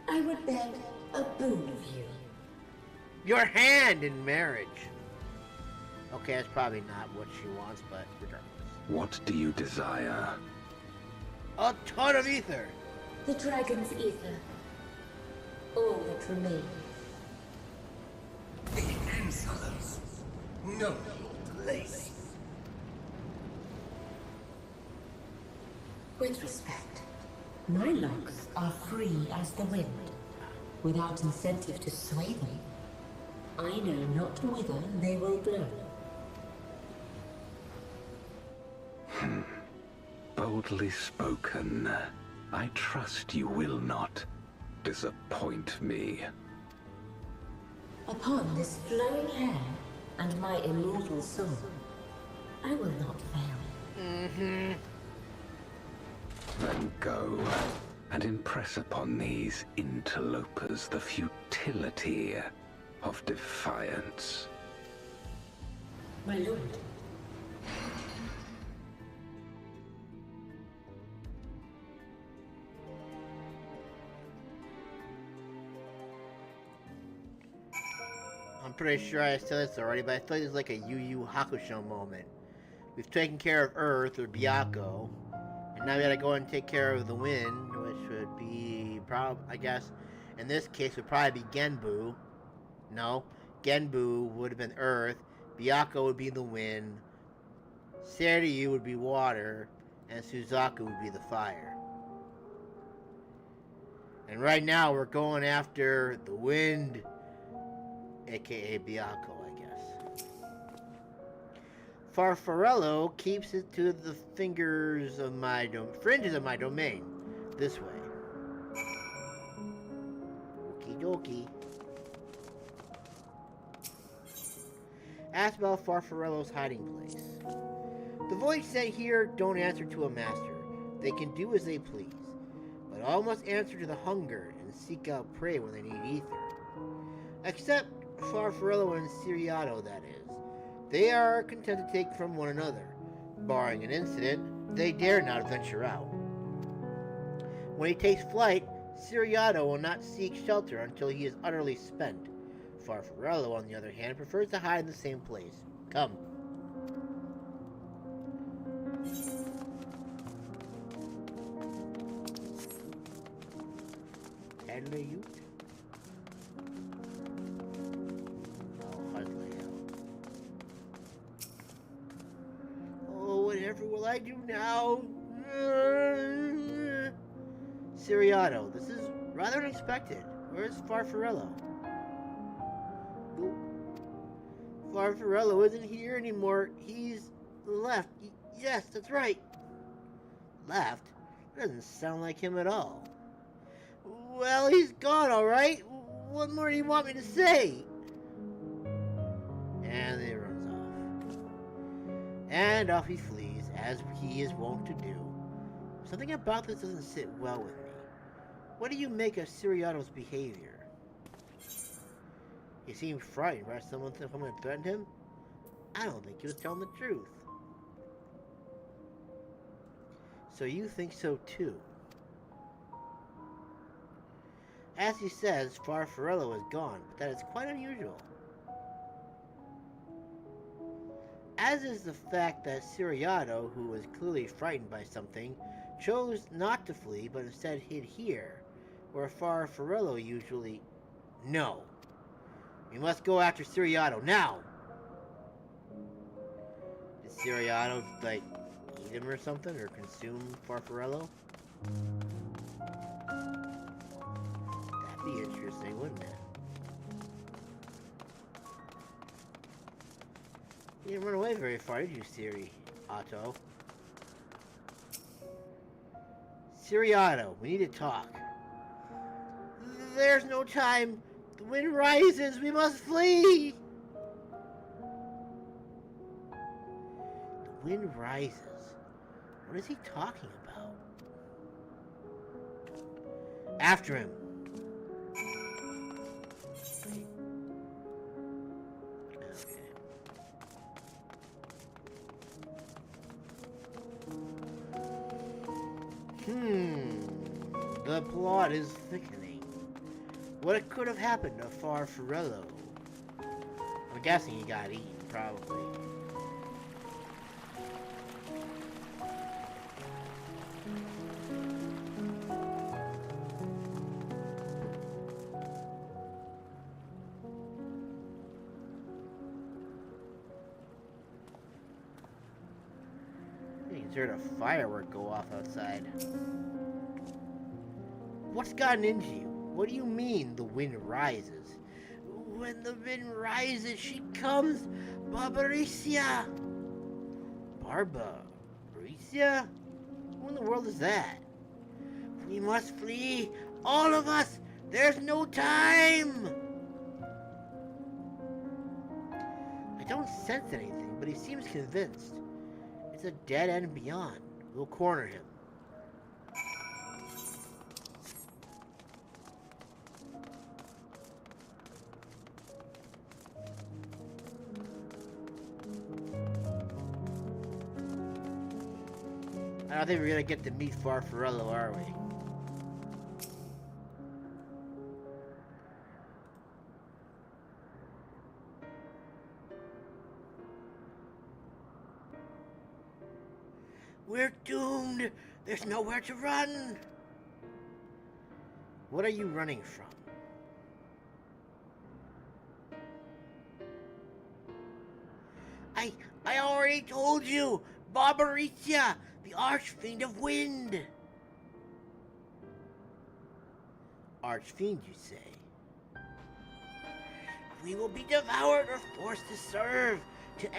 I would beg a boon of you. Your hand in marriage. Okay, that's probably not what she wants, but regardless. What do you desire? A ton of ether. The dragon's ether. All that remains. The insolence. No place. With respect, my locks are free as the wind, without incentive to sway them. I know not whither they will blow. Boldly spoken. I trust you will not disappoint me. Upon this flowing hair, and my immortal soul. I will not fail. Then go and impress upon these interlopers the futility of defiance. My lord. I'm pretty sure I said this already, but I feel like it's like a Yu Yu Hakusho moment. We've taken care of Earth, or Byakko, and now we gotta go and take care of the wind, which would be, I guess, in this case, would probably be Genbu. No, Genbu would have been Earth, Byakko would be the wind, Seiryu would be water, and Suzaku would be the fire. And right now, we're going after the wind, aka Byakko, I guess. Farfarello keeps it to the fringes of my domain. This way. Okie dokie. Ask about Farfarello's hiding place. The voice sent here don't answer to a master. They can do as they please, but all must answer to the hungered and seek out prey when they need ether. Except Farfarello and Siriato, that is. They are content to take from one another. Barring an incident, they dare not venture out. When he takes flight, Siriato will not seek shelter until he is utterly spent. Farfarello, on the other hand, prefers to hide in the same place. Come. Hello, you. Whatever will I do now? Siriato, this is rather unexpected. Where's Farfarello? Farfarello isn't here anymore. He's left. Yes, that's right. Left? That doesn't sound like him at all. Well, he's gone, all right. What more do you want me to say? And it runs off. And off he flees, as he is wont to do. Something about this doesn't sit well with me. What do you make of Siriato's behavior? He seemed frightened by someone that threatened him. I don't think he was telling the truth. So you think so too? As he says, Farfarello is gone, but that is quite unusual. As is the fact that Siriato, who was clearly frightened by something, chose not to flee, but instead hid here, where Farfarello usually... No. We must go after Siriato, now! Did Siriato, like, eat him or something, or consume Farfarello? That'd be interesting, wouldn't it? You didn't run away very far, did you, Siriato? Siriato, we need to talk. There's no time. The wind rises. We must flee. The wind rises. What is he talking about? After him. The plot is thickening. What could have happened to Farfarello? I'm guessing he got eaten, probably. You can hear a firework go off outside. What's gotten into you? What do you mean the wind rises? When the wind rises, she comes, Barbaricia. Barbaricia? Who in the world is that? We must flee, all of us. There's no time. I don't sense anything, but he seems convinced. It's a dead end beyond. We'll corner him. I don't think we're gonna get to meet Farfarello, are we? We're doomed! There's nowhere to run! What are you running from? I already told you! Barbaricia! The Archfiend of Wind! Archfiend, you say? We will be devoured or forced to serve, to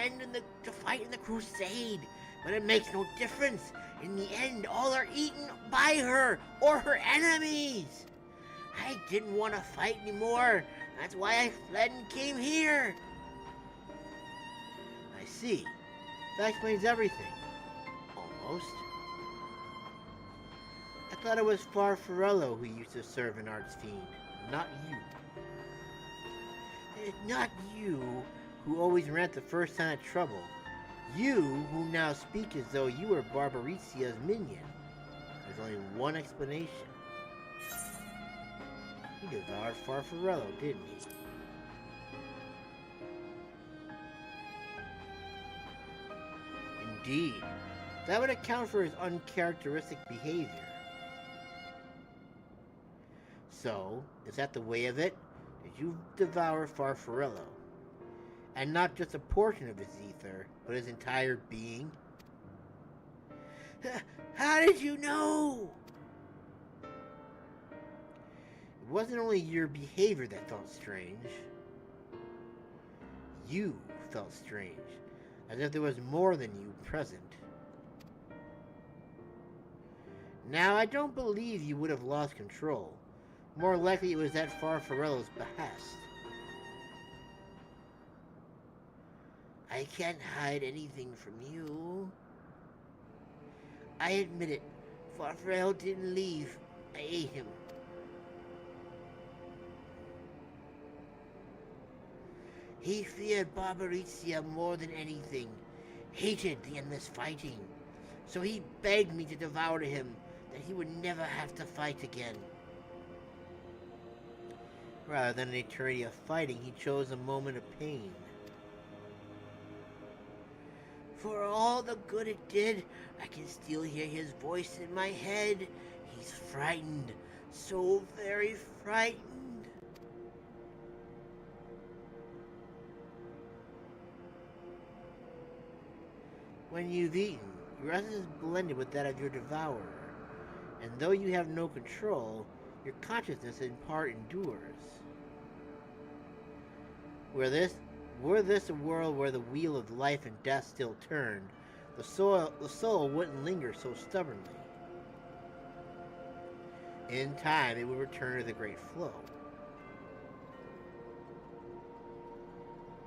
fight in the crusade. But it makes no difference. In the end, all are eaten by her or her enemies. I didn't want to fight anymore. That's why I fled and came here. I see. That explains everything. Almost. I thought it was Farfarello who used to serve an Archfiend, not you. Not you, who always ran at the first sign of trouble. You, who now speak as though you were Barbaricia's minion. There's only one explanation. He devoured Farfarello, didn't he? Indeed. That would account for his uncharacteristic behavior. So, is that the way of it? Did you devour Farfarello? And not just a portion of his ether, but his entire being? How did you know? It wasn't only your behavior that felt strange. You felt strange, as if there was more than you present. Now, I don't believe you would have lost control. More likely it was at Farfarello's behest. I can't hide anything from you. I admit it. Farfarello didn't leave. I ate him. He feared Barbaricia more than anything. Hated the endless fighting. So he begged me to devour him, that he would never have to fight again. Rather than an eternity of fighting, he chose a moment of pain. For all the good it did, I can still hear his voice in my head. He's frightened. So very frightened. When you've eaten, your essence is blended with that of your devourer. And though you have no control, your consciousness in part endures. Were this a world where the wheel of life and death still turned, the soul wouldn't linger so stubbornly. In time, it would return to the great flow.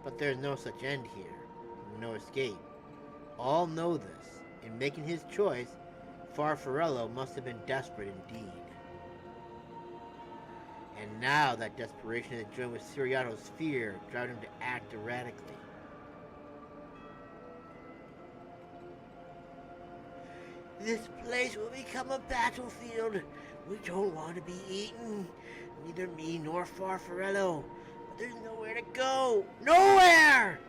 But there's no such end here, no escape. All know this. In making his choice, Farfarello must have been desperate indeed. And now that desperation has joined with Siriano's fear, driving him to act erratically. This place will become a battlefield. We don't want to be eaten. Neither me nor Farfarello. But there's nowhere to go. Nowhere!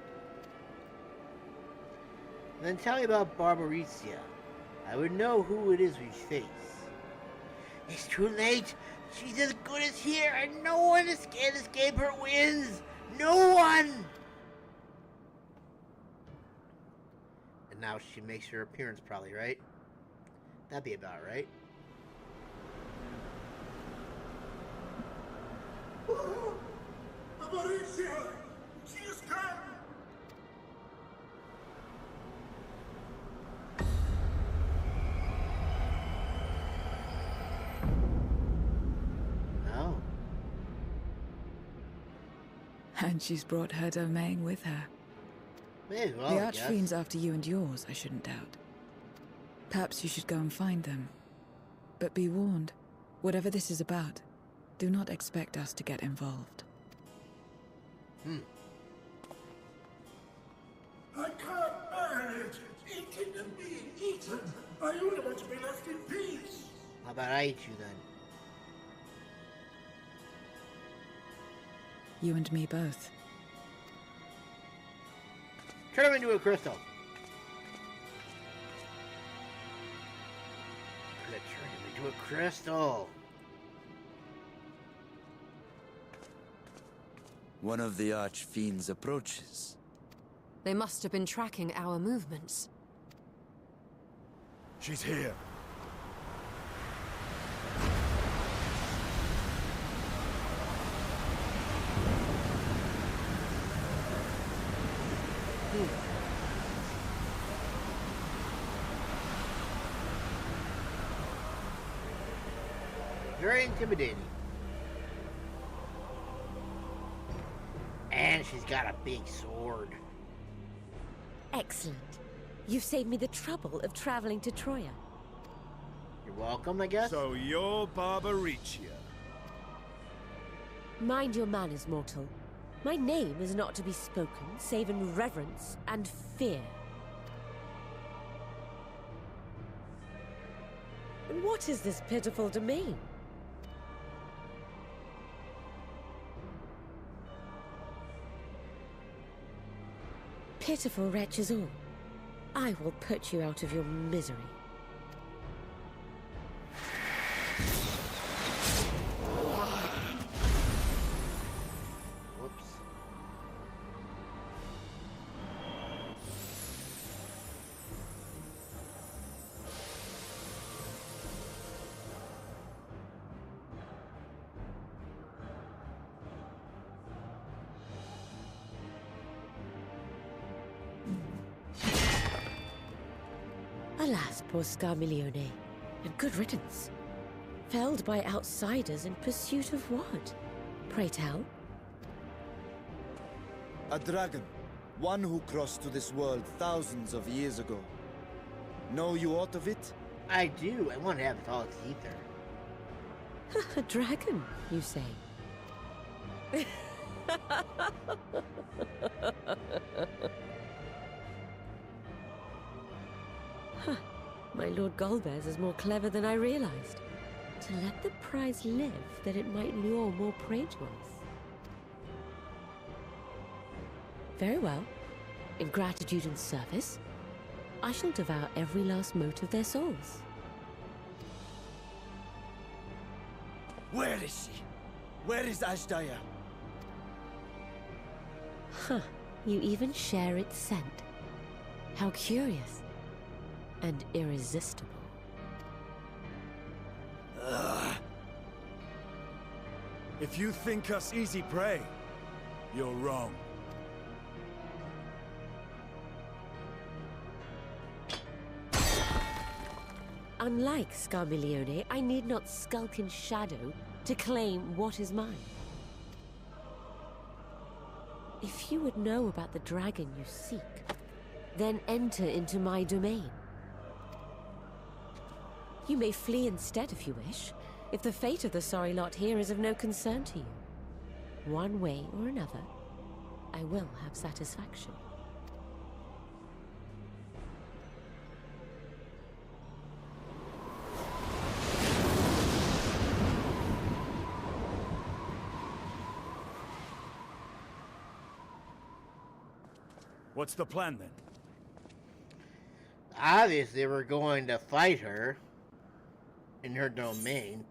Then tell me about Barbaricia. I would know who it is we face. It's too late. She's as good as here, and no one can escape her wins. No one! And now she makes her appearance, probably, right? That'd be about right. Barbaricia! She is come! And she's brought her domain with her. May as well, The I guess. Archfiend's after you and yours, I shouldn't doubt. Perhaps you should go and find them. But be warned, whatever this is about, do not expect us to get involved. I can't manage eating and being eaten. I only want to be left in peace. How about I eat you then? You and me both. Turn him into a crystal. Could have turned him into a crystal. One of the Archfiend's approaches. They must have been tracking our movements. She's here. Very intimidating. And she's got a big sword. Excellent. You've saved me the trouble of traveling to Troia. You're welcome, I guess. So you're Barbaricia. Mind your manners, mortal. My name is not to be spoken, save in reverence and fear. And what is this pitiful domain? Pitiful wretches all. I will put you out of your misery. Whoops. Alas, poor Scarmiglione, and good riddance. Felled by outsiders in pursuit of what? Pray tell. A dragon. One who crossed to this world thousands of years ago. Know you aught of it? I do. I want to have all its ether. A dragon, you say? Huh. My Lord Golbez is more clever than I realized. To let the prize live, that it might lure more prey to us. Very well. In gratitude and service, I shall devour every last mote of their souls. Where is she? Where is Azdaja? Huh. You even share its scent. How curious. And irresistible. If you think us easy prey, you're wrong. Unlike Scarmiglione, I need not skulk in shadow to claim what is mine. If you would know about the dragon you seek, then enter into my domain. You may flee instead if you wish, if the fate of the sorry lot here is of no concern to you. One way or another, I will have satisfaction. What's the plan then? Obviously, we're going to fight her in her domain.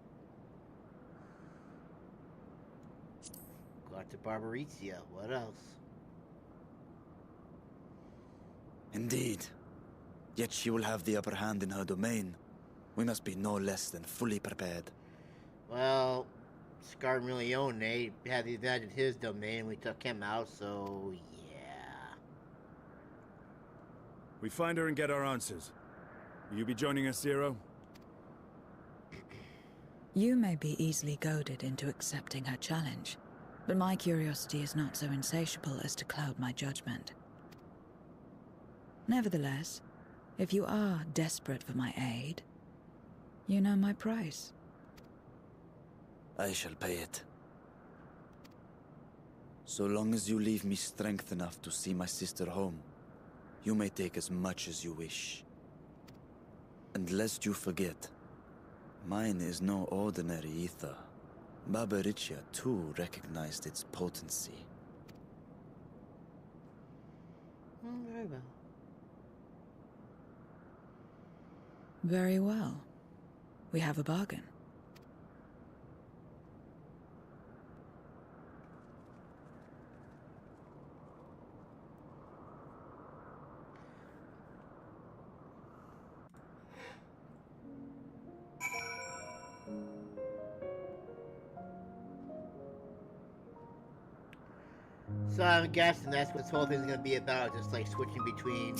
Got to Barbaricia. What else? Indeed. Yet she will have the upper hand in her domain. We must be no less than fully prepared. Well, Scarmiglione had the advantage in his domain. We took him out, so yeah. We find her and get our answers. Will you be joining us, Zero? You may be easily goaded into accepting her challenge, but my curiosity is not so insatiable as to cloud my judgment. Nevertheless, if you are desperate for my aid, you know my price. I shall pay it. So long as you leave me strength enough to see my sister home, you may take as much as you wish. And lest you forget, mine is no ordinary ether. Barbariccia too recognized its potency. Very well. Very well. We have a bargain. So I'm guessing that's what this whole thing's gonna be about, just like switching between,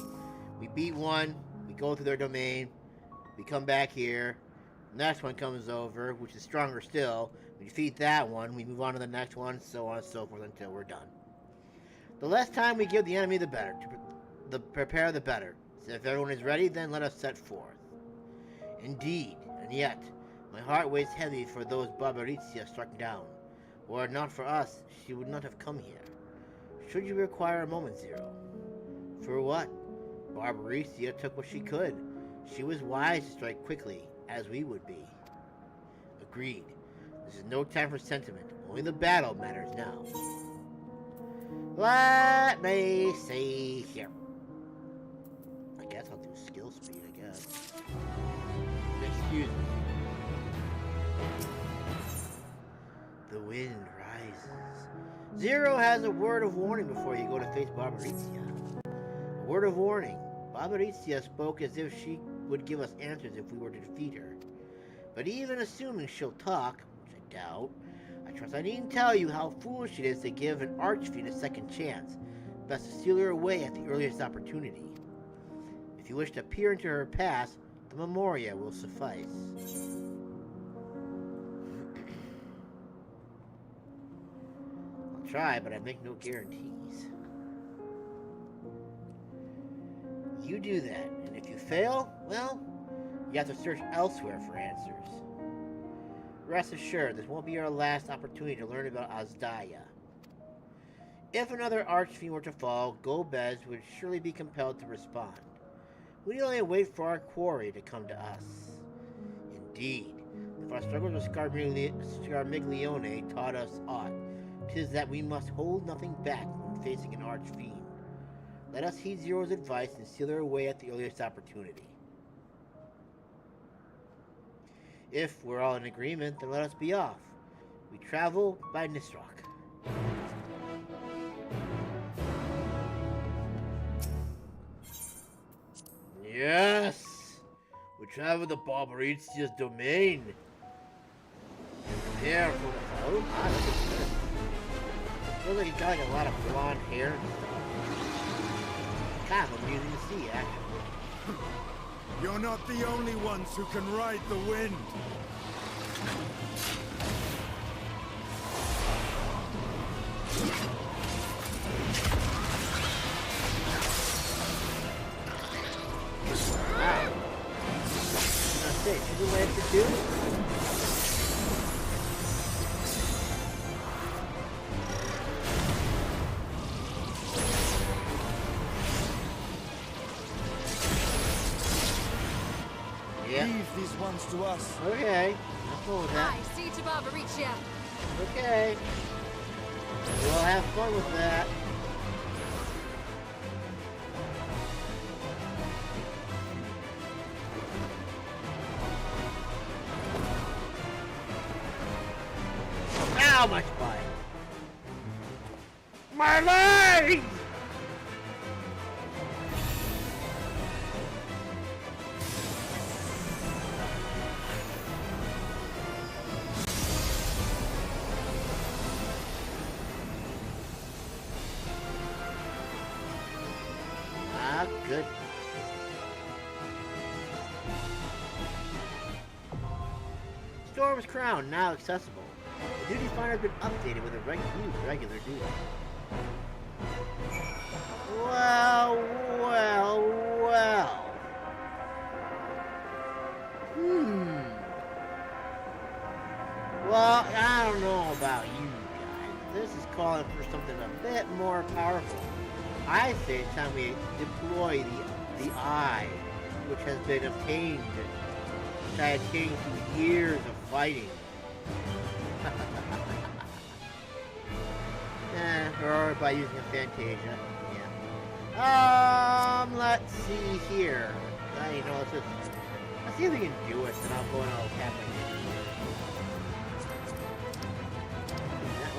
we beat one, we go through their domain, we come back here, the next one comes over, which is stronger still, we defeat that one, we move on to the next one, so on and so forth until we're done. The less time we give the enemy, the better. To prepare, the better. So if everyone is ready, then let us set forth. Indeed, and yet, my heart weighs heavy for those Barbariccia struck down. Were it not for us, she would not have come here. Should you require a moment, Zero? For what? Barbariccia took what she could. She was wise to strike quickly, as we would be. Agreed. This is no time for sentiment. Only the battle matters now. Let me see here. I guess I'll do skill speed, I guess. Excuse me. The wind rises. Zero has a word of warning before you go to face Barbariccia. A word of warning. Barbariccia spoke as if she would give us answers if we were to defeat her. But even assuming she'll talk, which I doubt, I trust I needn't tell you how foolish it is to give an archfiend a second chance. Best to steal her away at the earliest opportunity. If you wish to peer into her past, the Memoria will suffice. I'll try, but I make no guarantees. You do that, and if you fail, well, you have to search elsewhere for answers. Rest assured, this won't be our last opportunity to learn about Azdaja. If another archfiend were to fall, Gomez would surely be compelled to respond. We only wait for our quarry to come to us. Indeed, if our struggles with Scarmiglione taught us aught, 'tis that we must hold nothing back when facing an archfiend. Let us heed Zero's advice and seal her away at the earliest opportunity. If we're all in agreement, then let us be off. We travel by Nisroch. Yes! We travel to Barbariccia's domain. Prepare for the... Oh, God, that looks good. Feels like he got like a lot of blonde hair and stuff. Kind of amusing to see, actually. You're not the only ones who can ride the wind. Wow. That's it. She's a Lancer too? Leave these ones to us. Okay. I'm cool with that. I see to Barbariccia. Okay. We'll have fun with that. Ow, my spine. My legs! Good. Storm's Crown, now accessible. The duty finder has been updated with a new regular duty. Well, well, well. Well, I don't know about you guys. This is calling for something a bit more powerful. I say it's time we deploy the eye, which has been obtained, which I attained through years of fighting. Or by using a Fantasia. Yeah. Let's see here. You know, let's see if we can do it, and I'll go and I'll tap my game.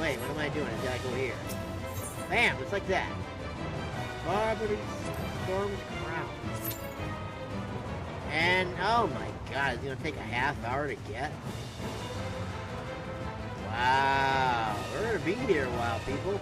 Wait, what am I doing? I gotta go here. Bam! Just like that. Barbary Storm's Crown. And, oh my god, it's gonna take a half hour to get? Wow. We're gonna be here a while, people.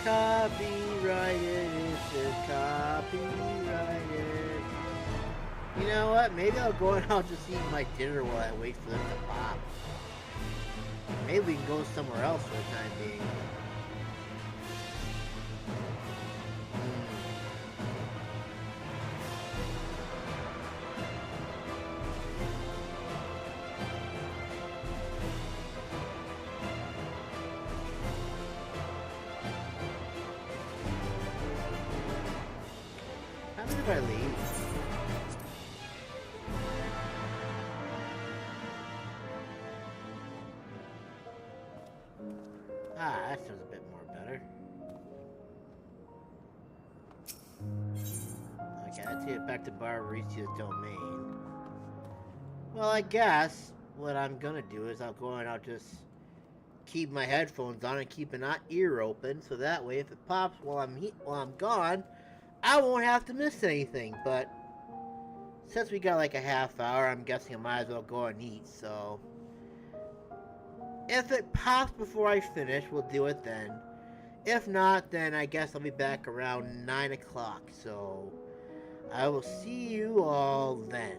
Copyrighted, it says copyrighted. You know what? Maybe I'll go and I'll just eat my dinner while I wait for them to pop. Maybe we can go somewhere else for the time being. If I leave. That sounds a bit more better. Okay, let's get back to Barbaricia's domain. Well, I guess what I'm gonna do is I'll go and I'll just keep my headphones on and keep an ear open, so that way if it pops while I'm gone, I won't have to miss anything. But since we got like a half hour, I'm guessing I might as well go and eat. So if it pops before I finish, we'll do it then. If not, then I guess I'll be back around 9 o'clock. So I will see you all then.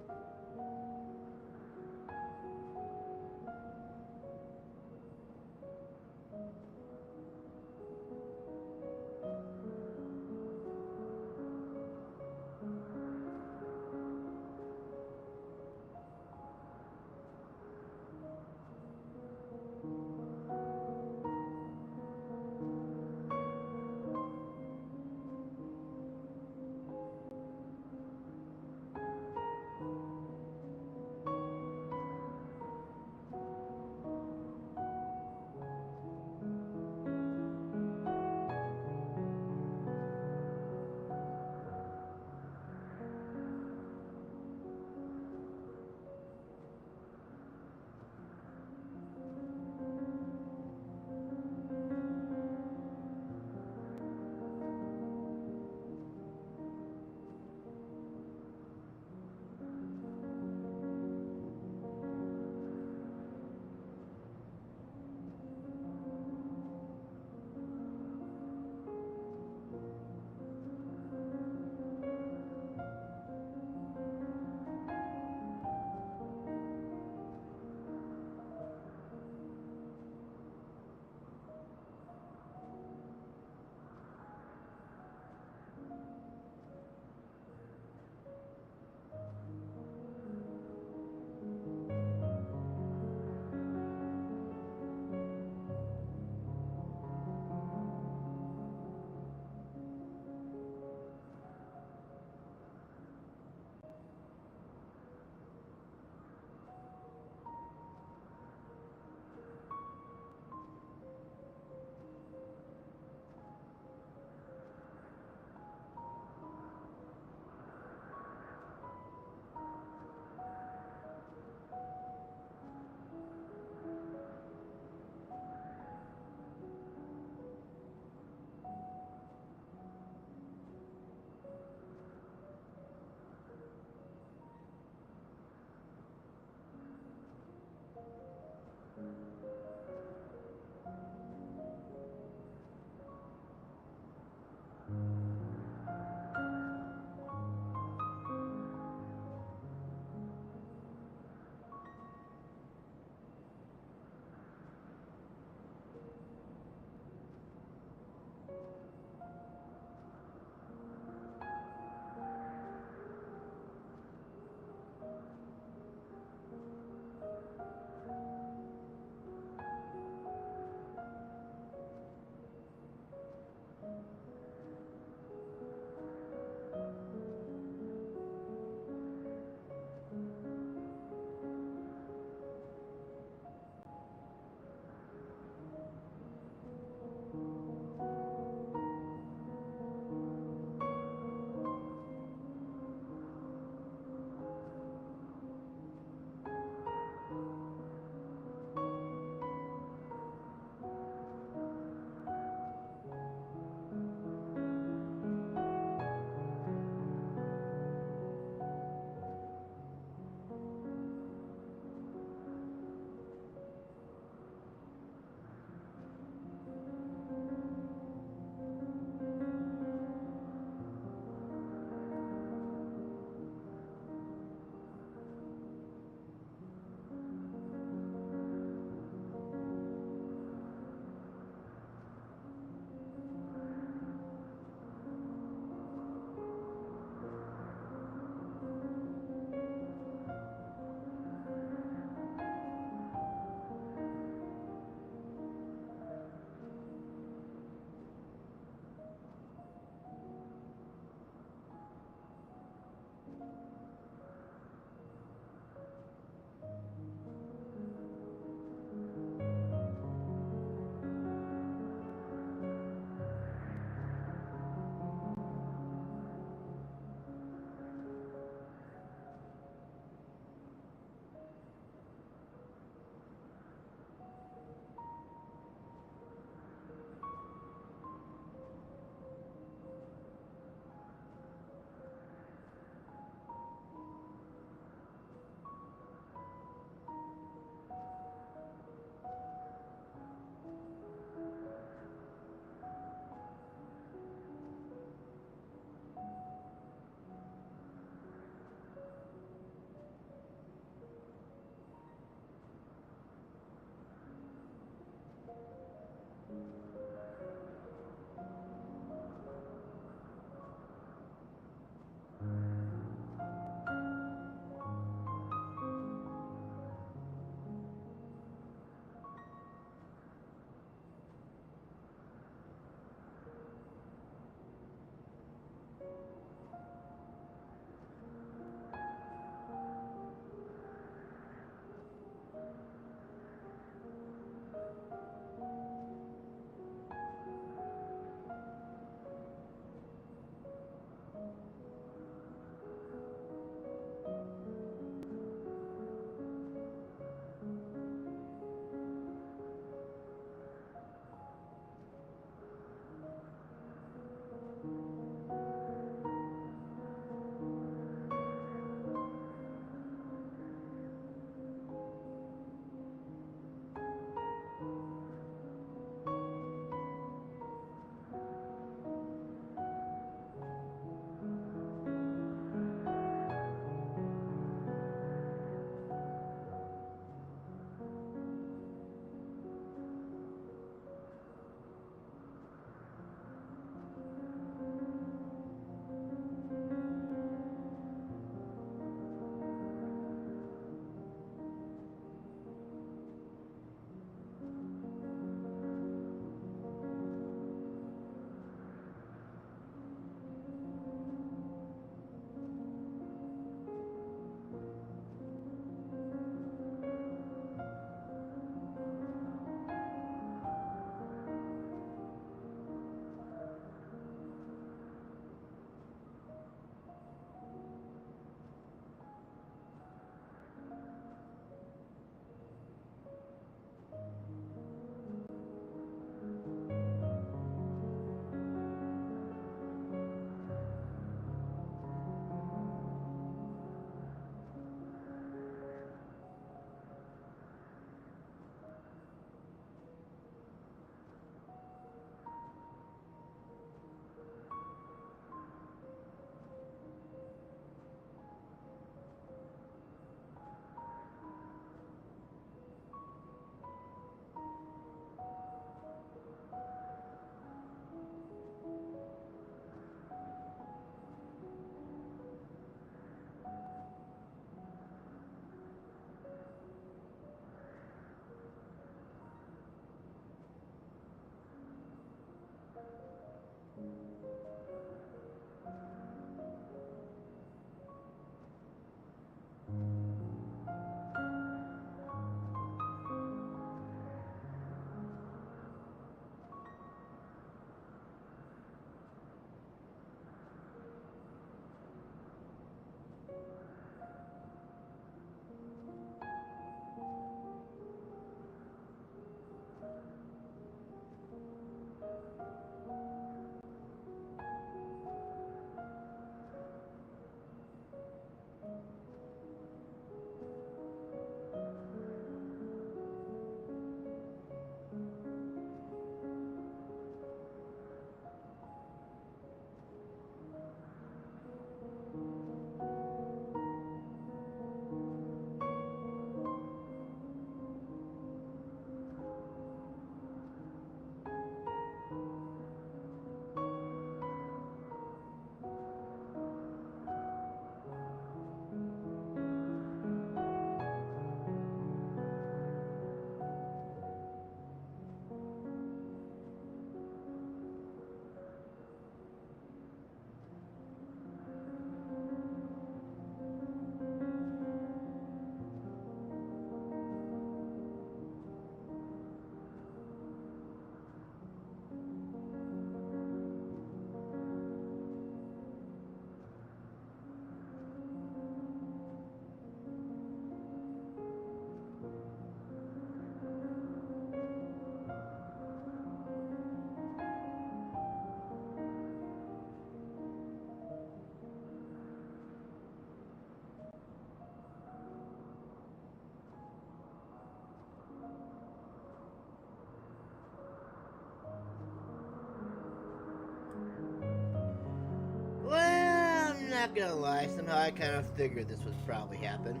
Well, I'm not gonna lie, somehow I kind of figured this would probably happen.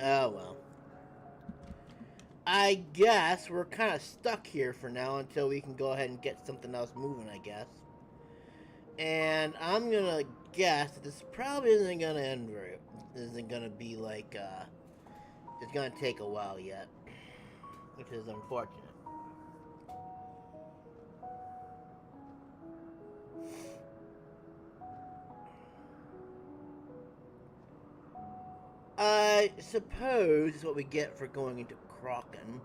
Oh well. I guess we're kind of stuck here for now until we can go ahead and get something else moving, I guess. And I'm gonna guess that this probably isn't gonna end very... isn't gonna be like, it's gonna take a while yet. Which is unfortunate. I suppose is what we get for going into Kraken.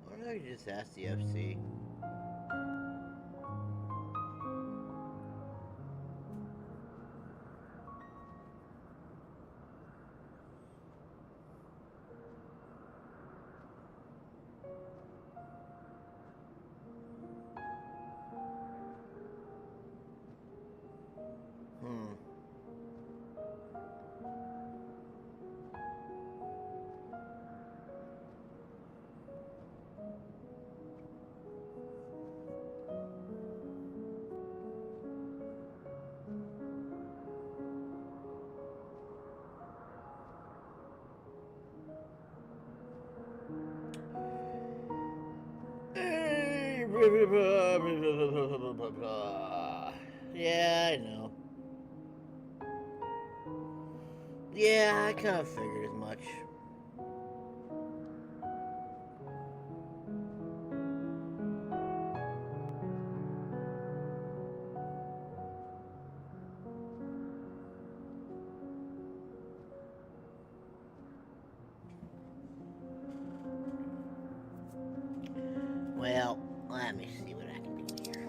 Why don't I just ask the FC? Yeah, I know. Yeah, I kind of figured as much. Well, let me see what I can do here.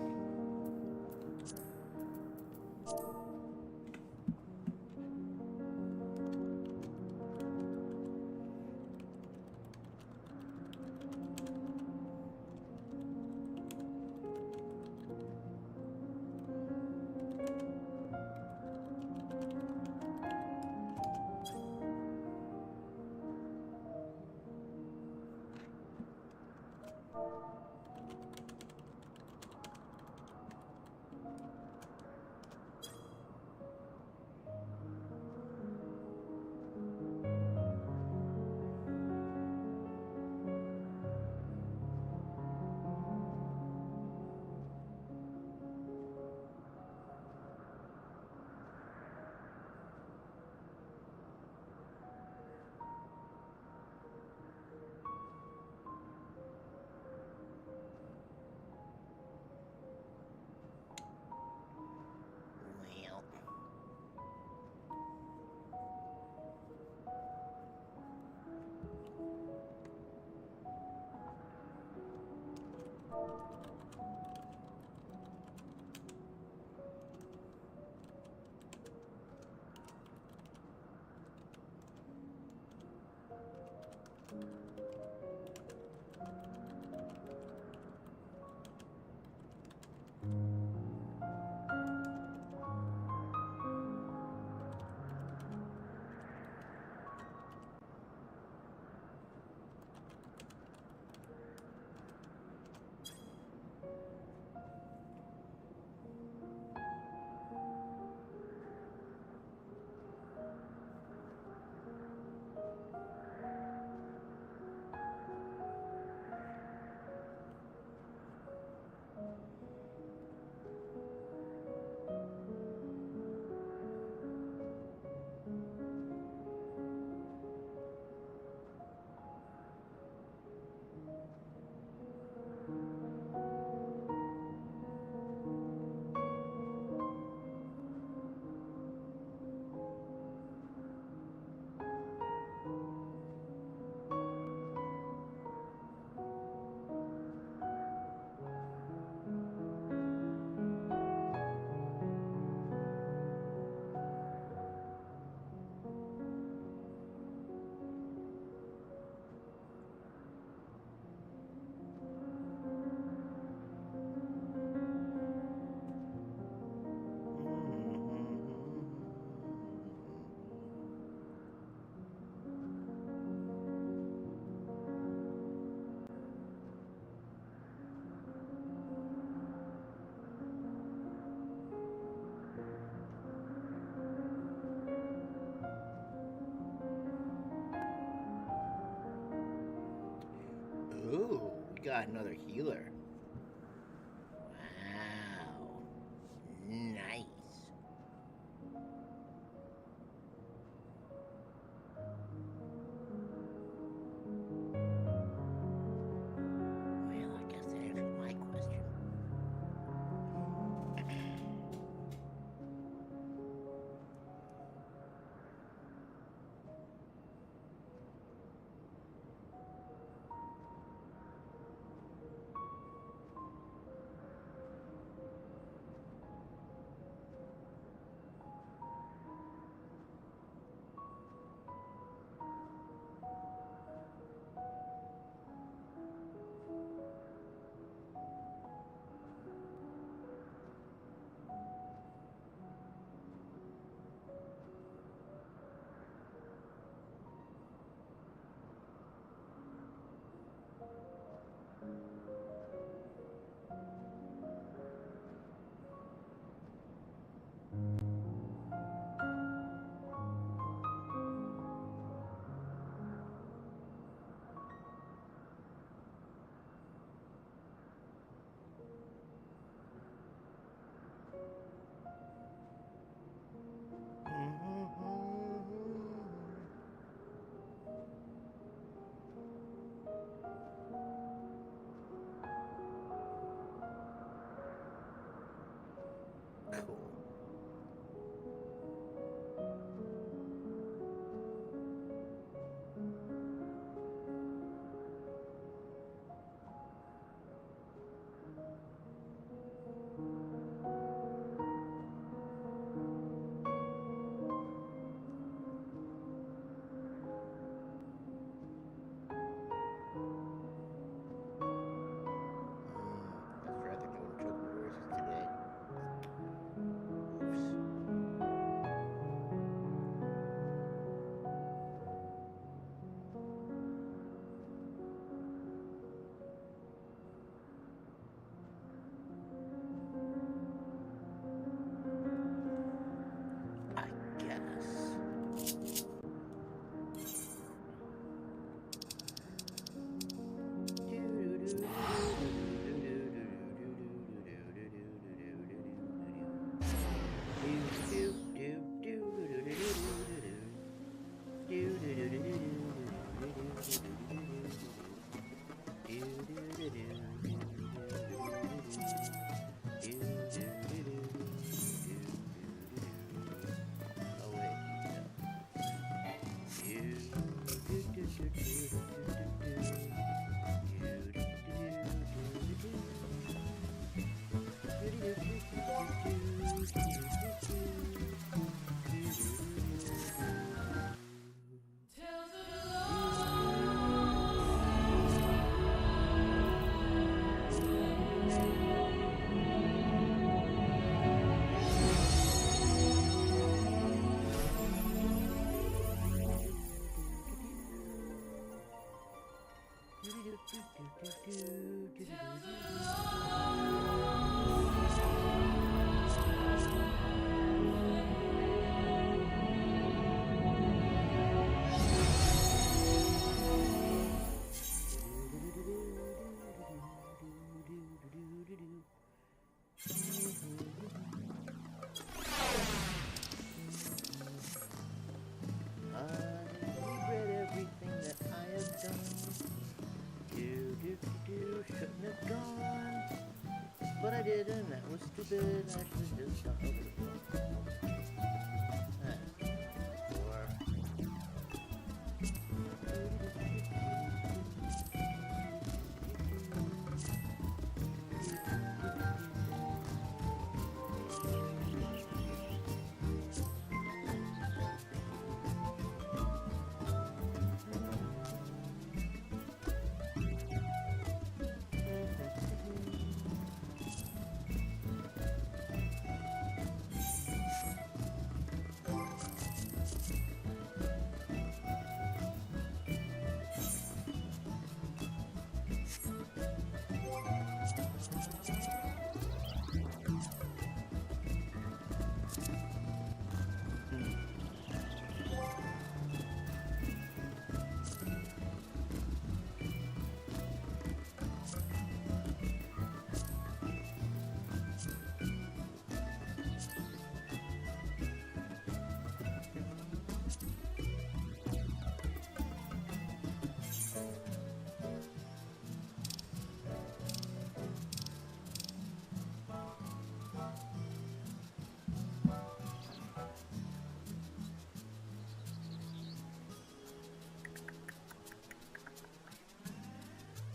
got another healer. Wow. Nice. Well, I guess that answers my question. Cool. Let's try the DawnTrail versus today. I guess. Shouldn't have gone, but I didn't. That was stupid. I should have just gone over the phone.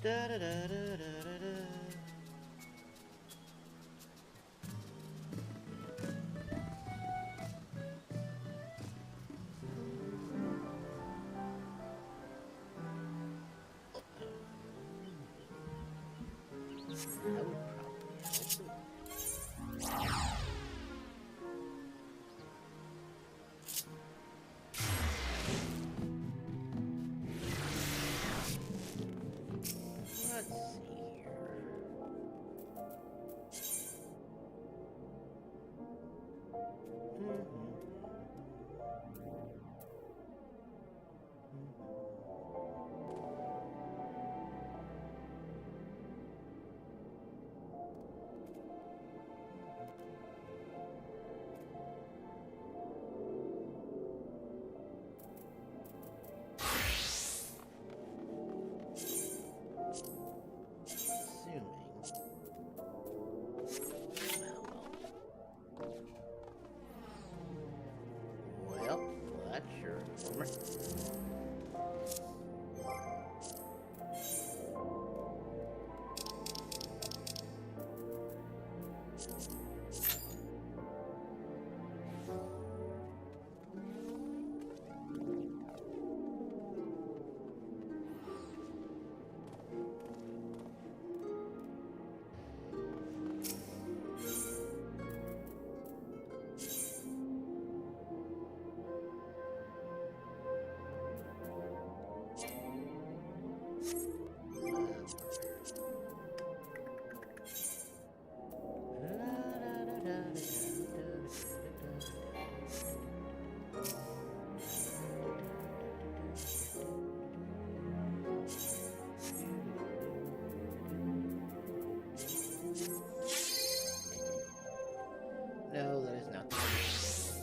Da da da da da da. That would probably help. Let's see here. Well, that's sure. No, that is not the case.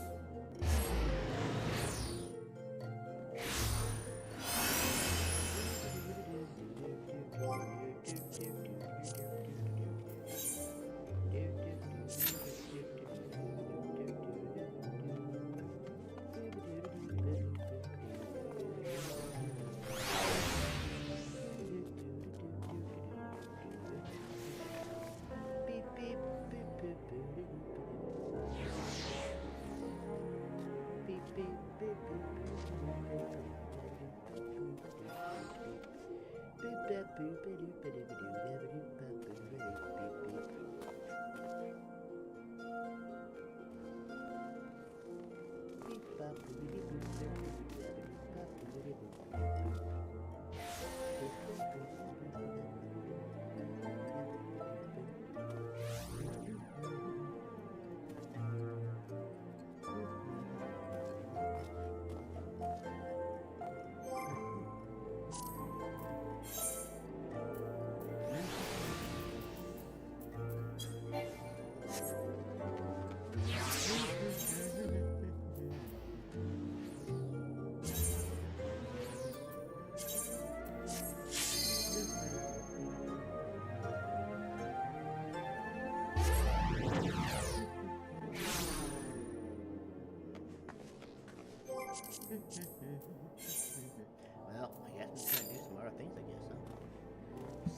Well, I guess I'm trying to do some other things, I guess, huh?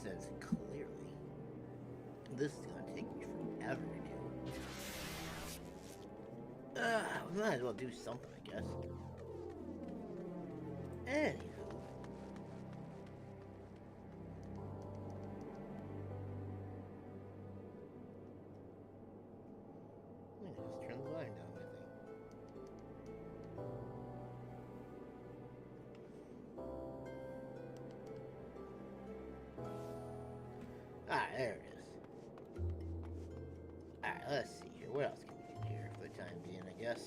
Since clearly this is gonna take me forever to do. We might as well do something, I guess. Anywho. I'm gonna just turn the volume down, I think. Alright, there it is. Alright, let's see here. What else can we do here for the time being, I guess?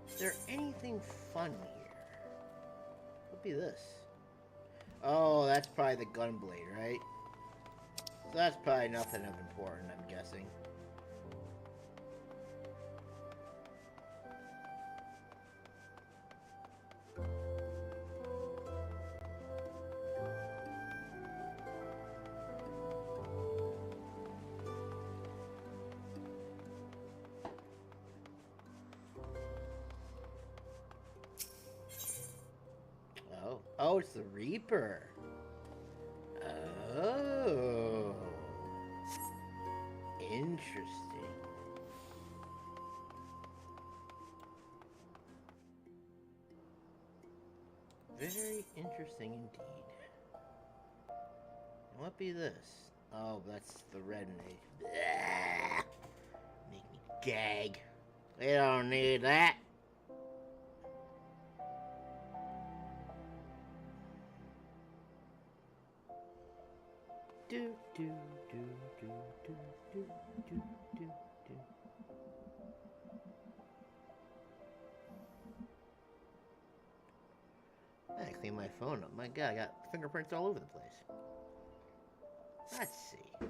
Is there anything fun here? What'd be this? Oh, that's probably the gun blade, right? So that's probably nothing of important, I'm guessing. Oh, it's the Reaper. Oh. Interesting. Very interesting indeed. And what be this? Oh, that's the red mage. Blah! Make me gag. We don't need that. Do do do do do do do do do. I clean my phone up. My God, I got fingerprints all over the place. Let's see.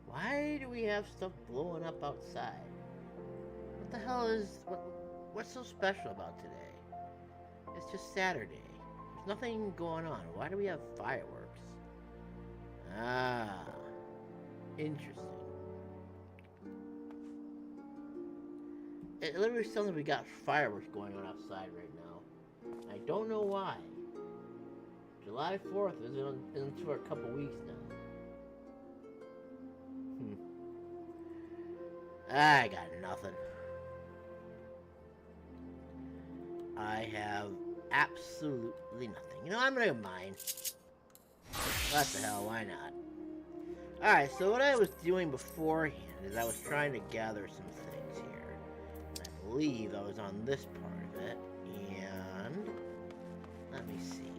Why do we have stuff blowing up outside? What the hell is... What's so special about today? It's just Saturday. There's nothing going on. Why do we have fireworks? Ah. Interesting. It literally sounds like we got fireworks going on outside right now. I don't know why. July 4th is into a couple weeks now. I got nothing. I have absolutely nothing. You know, I'm gonna mine. What the hell, why not? Alright, so what I was doing beforehand is I was trying to gather some things here. I believe I was on this part of it, and... let me see.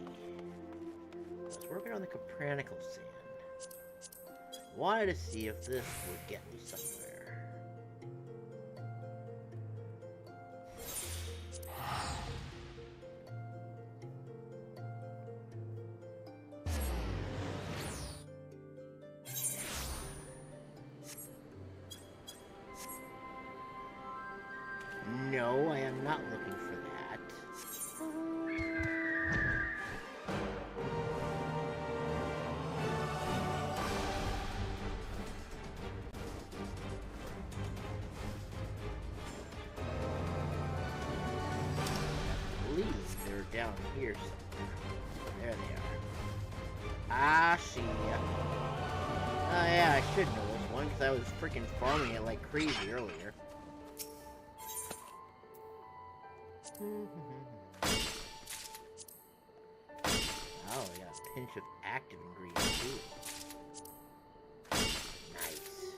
I was working on the Copernical sand. Wanted to see if this would get me somewhere. No, I am not looking for that. I believe they're down here somewhere. There they are. Ah, see ya. Oh yeah, I should know this one because I was freaking farming it like crazy earlier. Oh, we got a pinch of active ingredients too. Nice.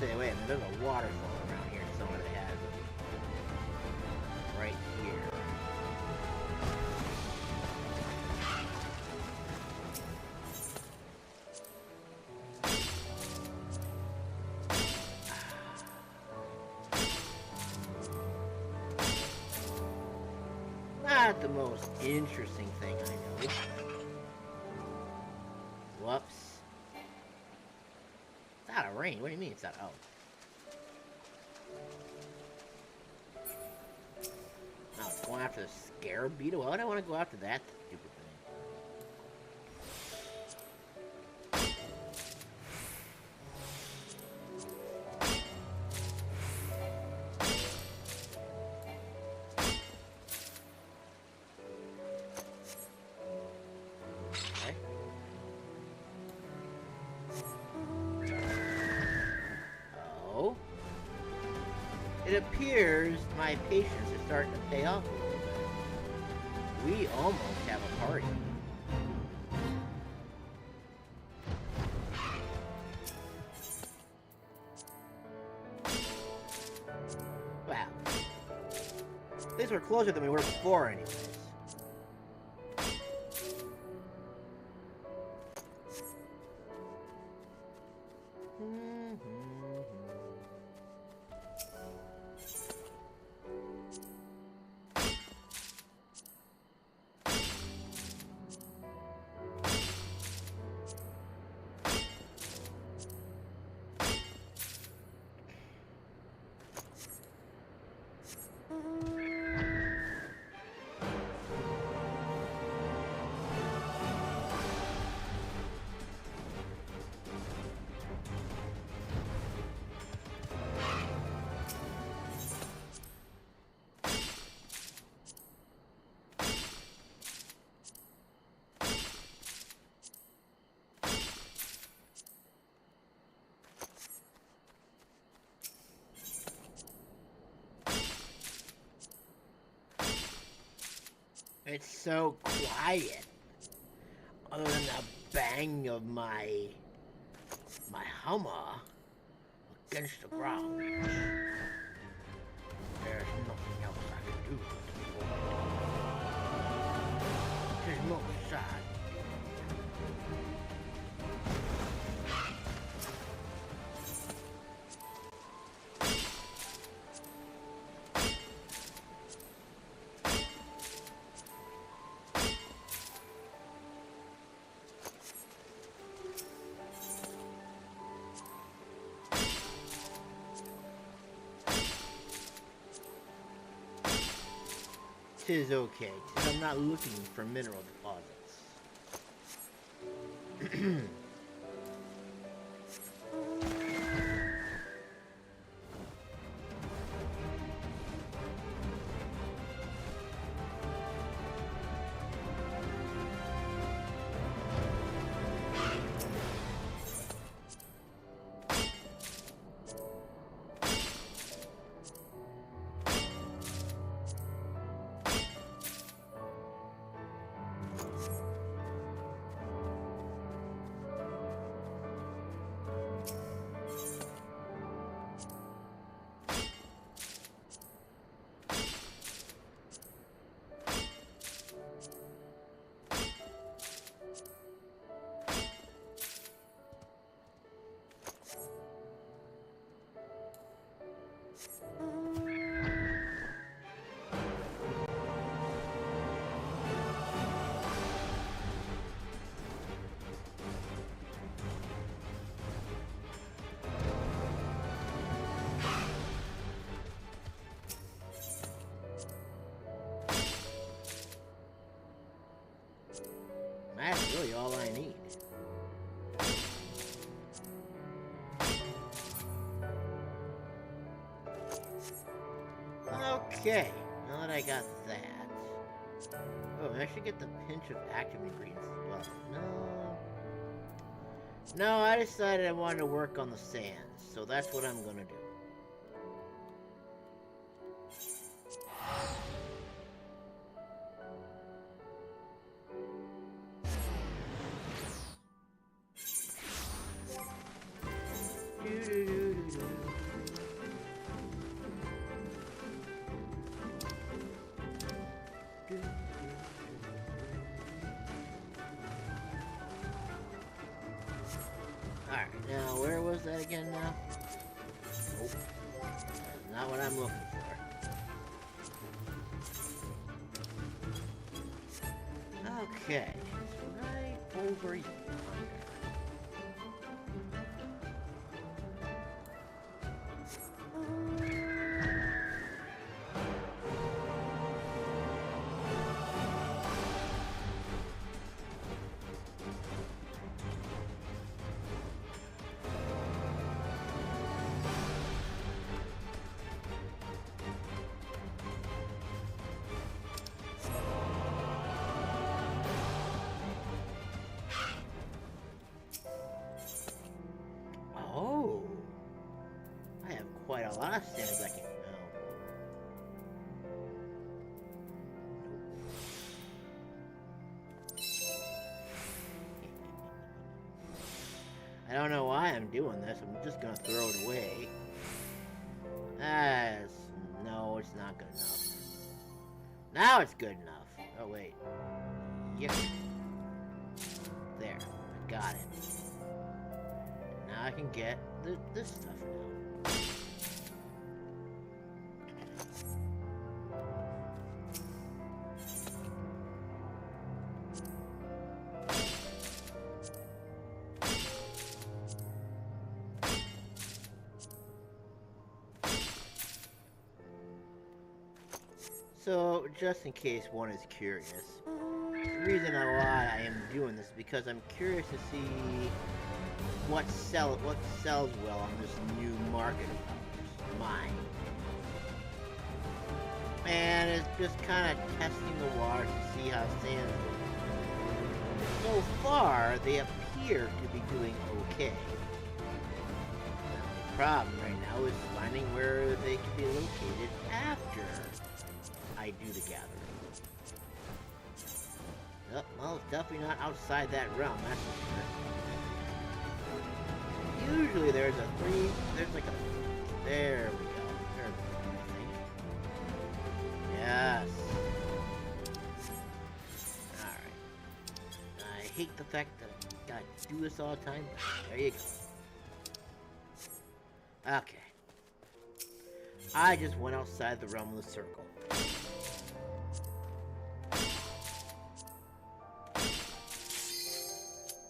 Say, wait, there's a waterfall around here somewhere that has it. Right here. Not the most interesting thing I know. Whoops. It's out of range. What do you mean it's out? Oh. I was going after the scarab beetle. Why would I want to go after that stupid thing? It appears my patience is starting to pay off a little bit. We almost have a party. Wow. At least we're closer than we were before anyways. It's so quiet. Other than the bang of my Hummer against the ground. There's nothing else I can do. There's no side. Tis okay, 'cause I'm not looking for mineral deposits. That's really all I need. Okay, now that I got that. Oh, I should get the pinch of active ingredients as well. No, I decided I wanted to work on the sands, so that's what I'm gonna do. Alright, now where was that again now? Oh, that's not what I'm looking for. Okay, it's right over here. Quite a lot of sands I can I don't know why I'm doing this. I'm just gonna throw it away. No, it's not good enough. Now it's good enough. Oh wait. Yep. There. I got it. Now I can get this stuff now. So, just in case one is curious, the reason why I am doing this is because I'm curious to see what sells well on this new market of mine. And it's just kind of testing the water to see how sands do. So far, they appear to be doing okay. Now, the problem right now is finding where they can be located after I do the gathering. Oh, well, it's definitely not outside that realm, that's for sure. Usually there's like a, there we go. There's one, I think. Yes. Alright. I hate the fact that I gotta do this all the time. There you go. Okay. I just went outside the realm of the circle.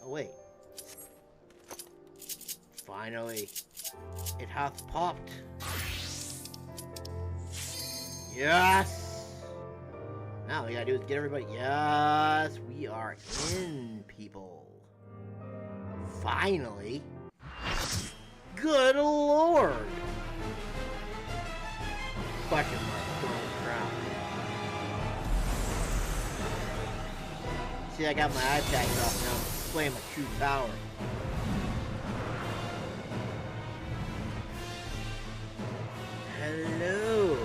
Oh wait. Finally. It hath popped. Yes! Now all we gotta do is get everybody. Yes, we are in, people. Finally. Good lord! Question mark going around. See, I got my eye tags off now. I'm playing my true power. Hello,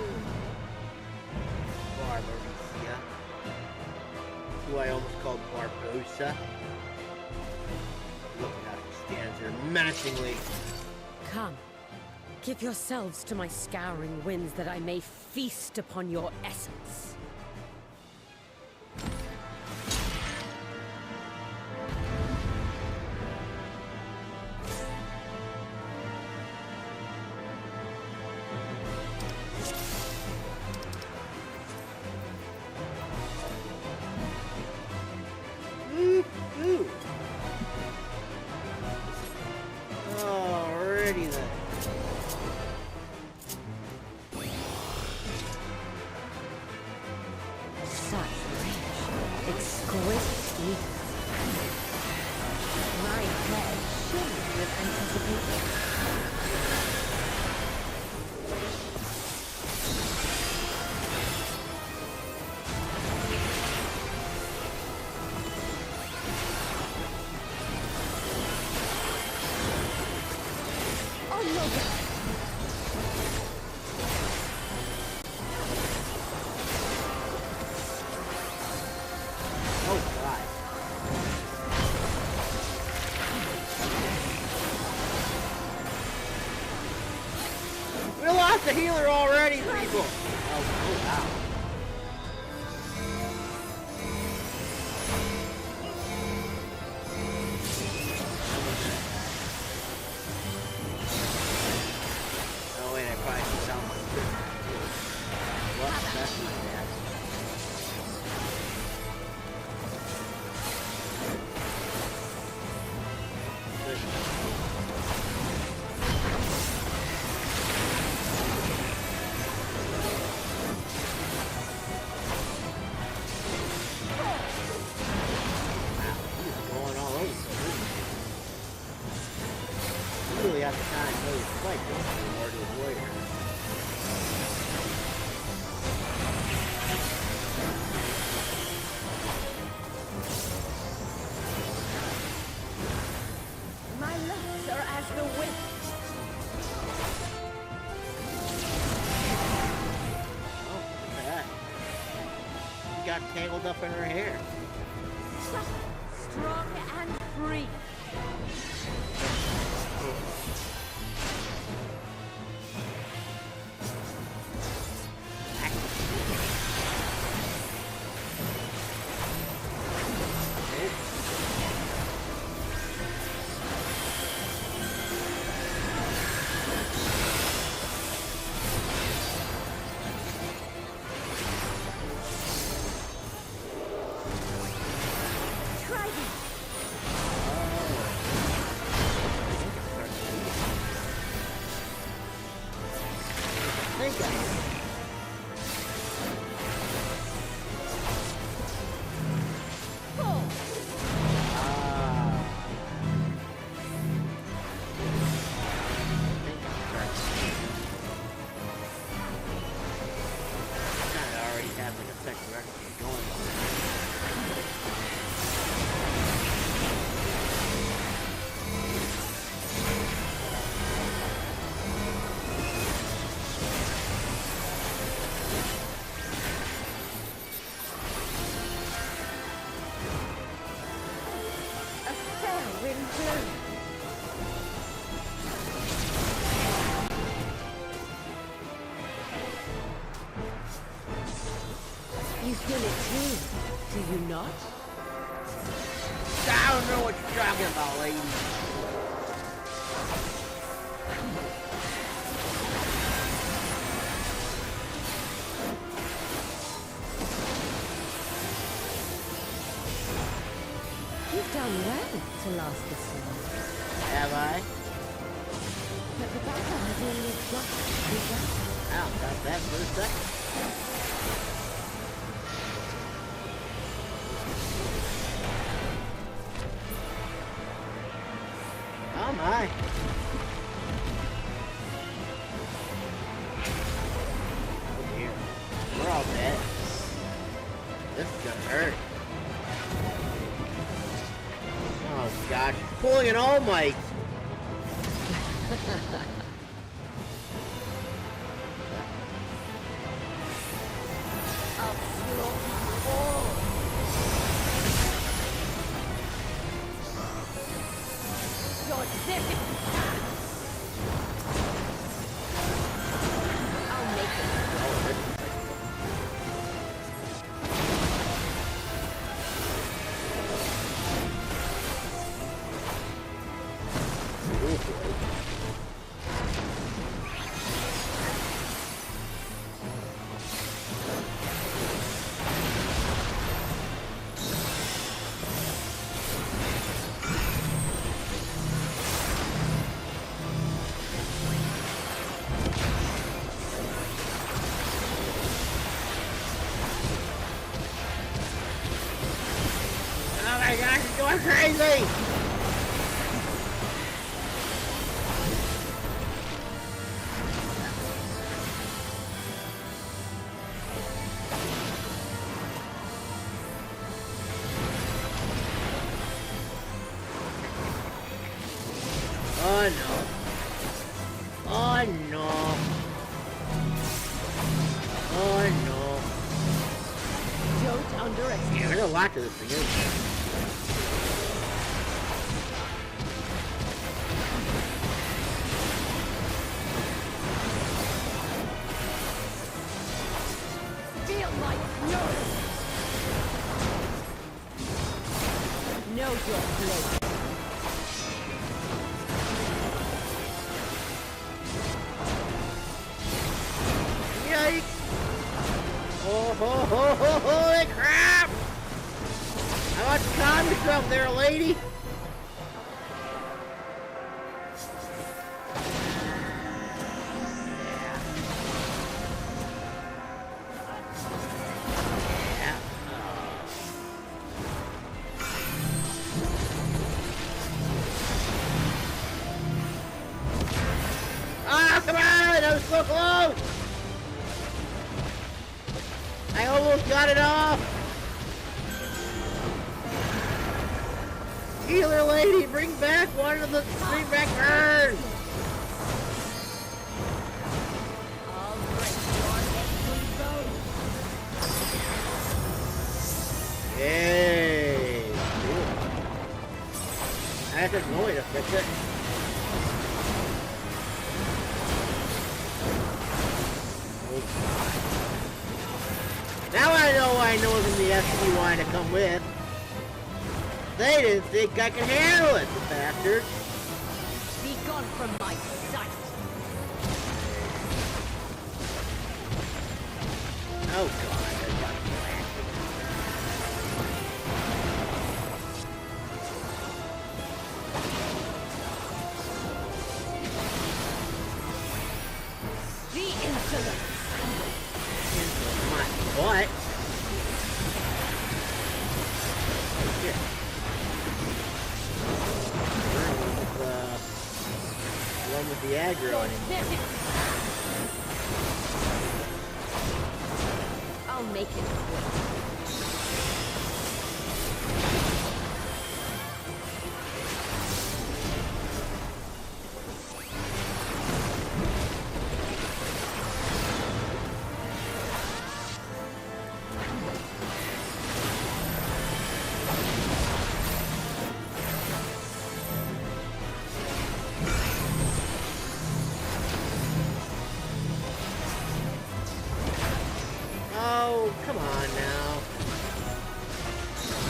Barbarossa. Who I almost called Barbosa. Look at how he stands there menacingly. Come, give yourselves to my scouring winds that I may feast upon your essence. Alrighty then. Such rich, exquisite eats. My head shivers with anticipation. The healer already, people! Oh wow. Oh wait, I probably should sound my script. What? That's not bad. Really at the time, no fight, don't you? Or to avoid her. My locks are as the wind. Oh, look at that. She got tangled up in her hair. Strong and free. feel it too, do you not? I don't know what you're talking about, lady. You've done well to last this long. Have I? But the battle has only just begun. I don't doubt that for a second. Oh my. Oh dear. We're all dead. This is gonna hurt. Oh gosh, pulling an All Might. Going crazy! Oh no. Oh no. Oh no. Don't underestimate. Yeah, there's a lot to this thing, isn't there? Holy crap! How about you calm yourself there, lady? Ah, come on! I was so close! I almost got it off! Healer lady, bring back bring back Burn! Yay! Cool. I have to no way to fix it. Now I know why no one from the SC wanted to come with. They didn't think I could handle it, the bastards. Be gone from my sight. Oh god, I got The insolence. What? Shit. One with the aggro on him. I'll make it quick. Oh, come on now.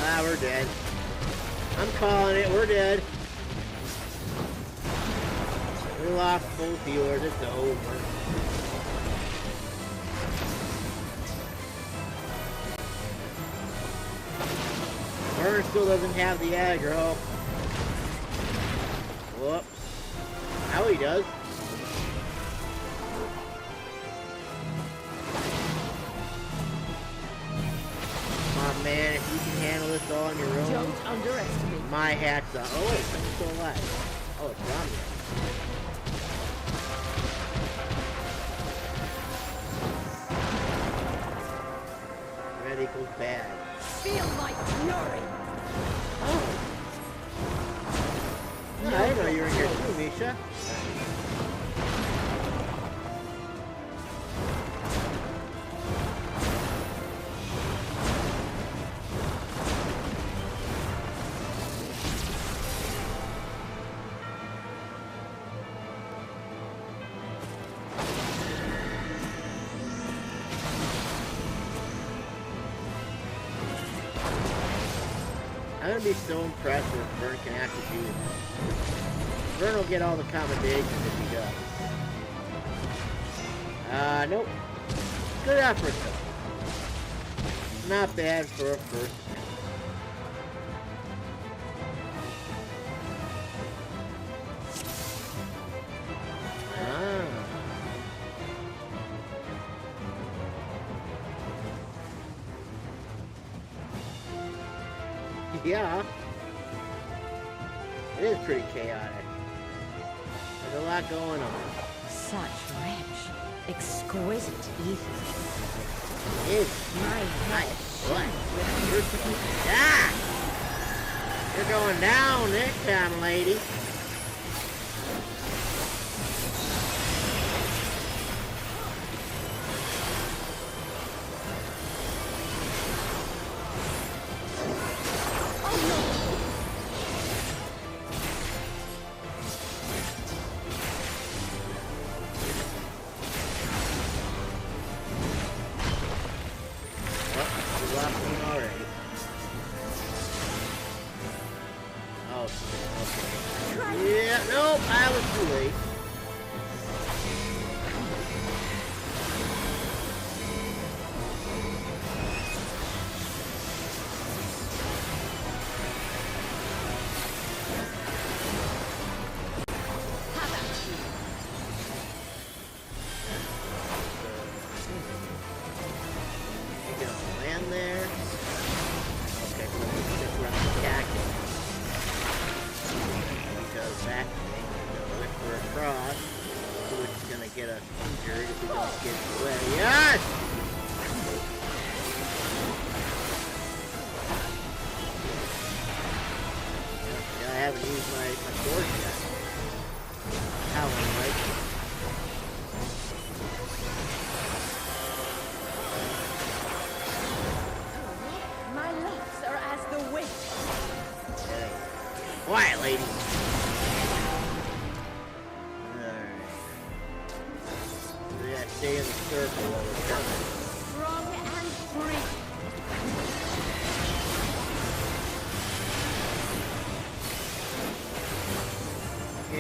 Ah, we're dead. I'm calling it. We're dead. We lost both healers. It's over. Burn still doesn't have the aggro. Whoops. Now he does. Come on, man. If you can handle this all on your own. Don't underestimate. My hat's off. Oh, wait. I'm still alive. Oh, it's Romeo. Red equals bad. Feel my fury. Oh. I didn't know you were in here too, Misha. I'm gonna be so impressed with what Vern can actually do. Vern will get all the commendations if he does. Nope. Good effort though. Not bad for a first. Yeah. It is pretty chaotic. There's a lot going on. Such rich, exquisite ether. It's My head. Ah! You're going down next time, lady. Quiet, lady. Alright. We gotta stay in the circle while we're coming. Strong and free.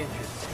Interesting.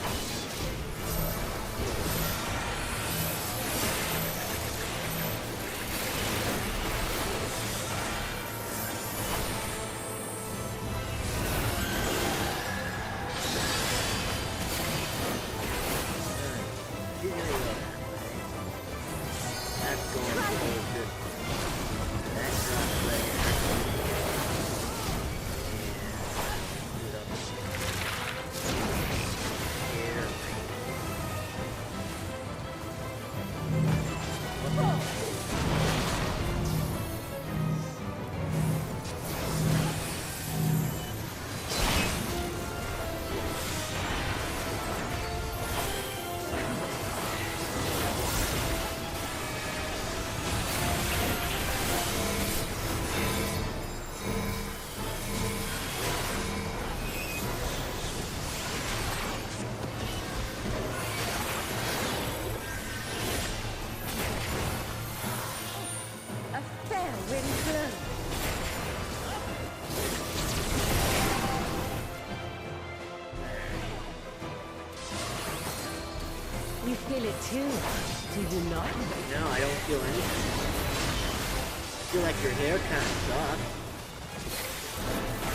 feel it too, do you not? No, I don't feel anything. I feel like your hair kind of sucks.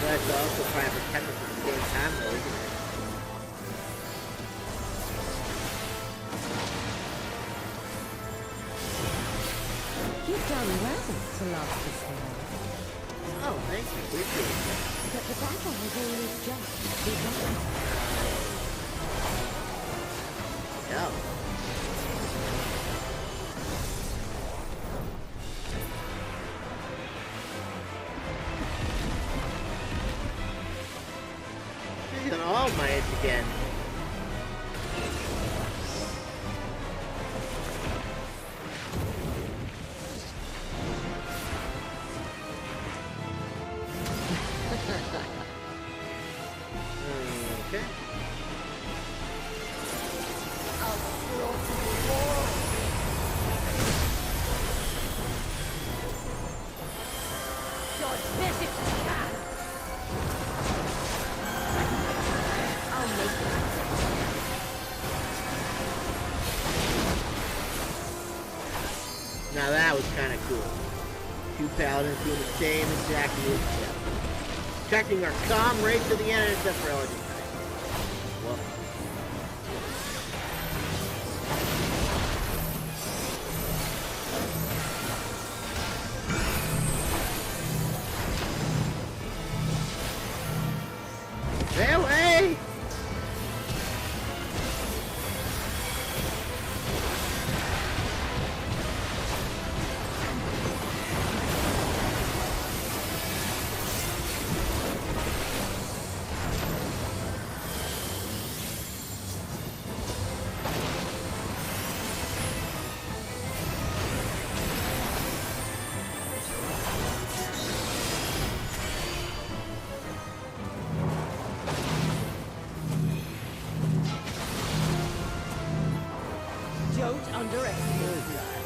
But it's also trying to protect us at the same time, though, isn't it? You've done well to last this long. Oh, thank you. Appreciate it. But the battle has only just begun. No. She's on all my hits again. Okay. Now that was kind of cool. Two paladins doing the same exact move. Protecting our comrades to the end except for Elegant. Well. Stay away! Don't underestimate that.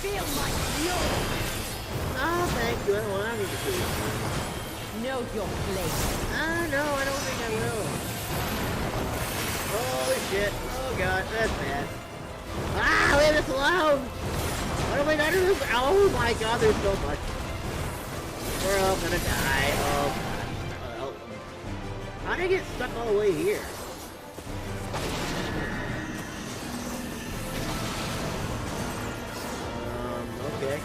Feel my fury! Oh, thank you. I don't want anything to do. Know your place. No, I don't think I will. Holy shit. Oh god, that's bad. Ah, leave us alone! What am I gonna do? Oh my god, there's so much. We're all gonna die. Oh god. How did I get stuck all the way here? Okay.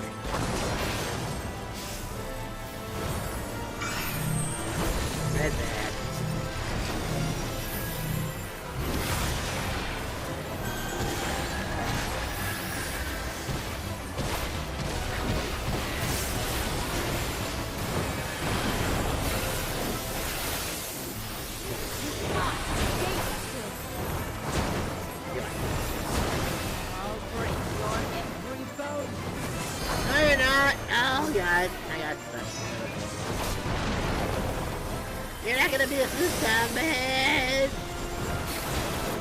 That's bad. No, you're not. Oh god, I got stuck. You're not gonna be us this time, man.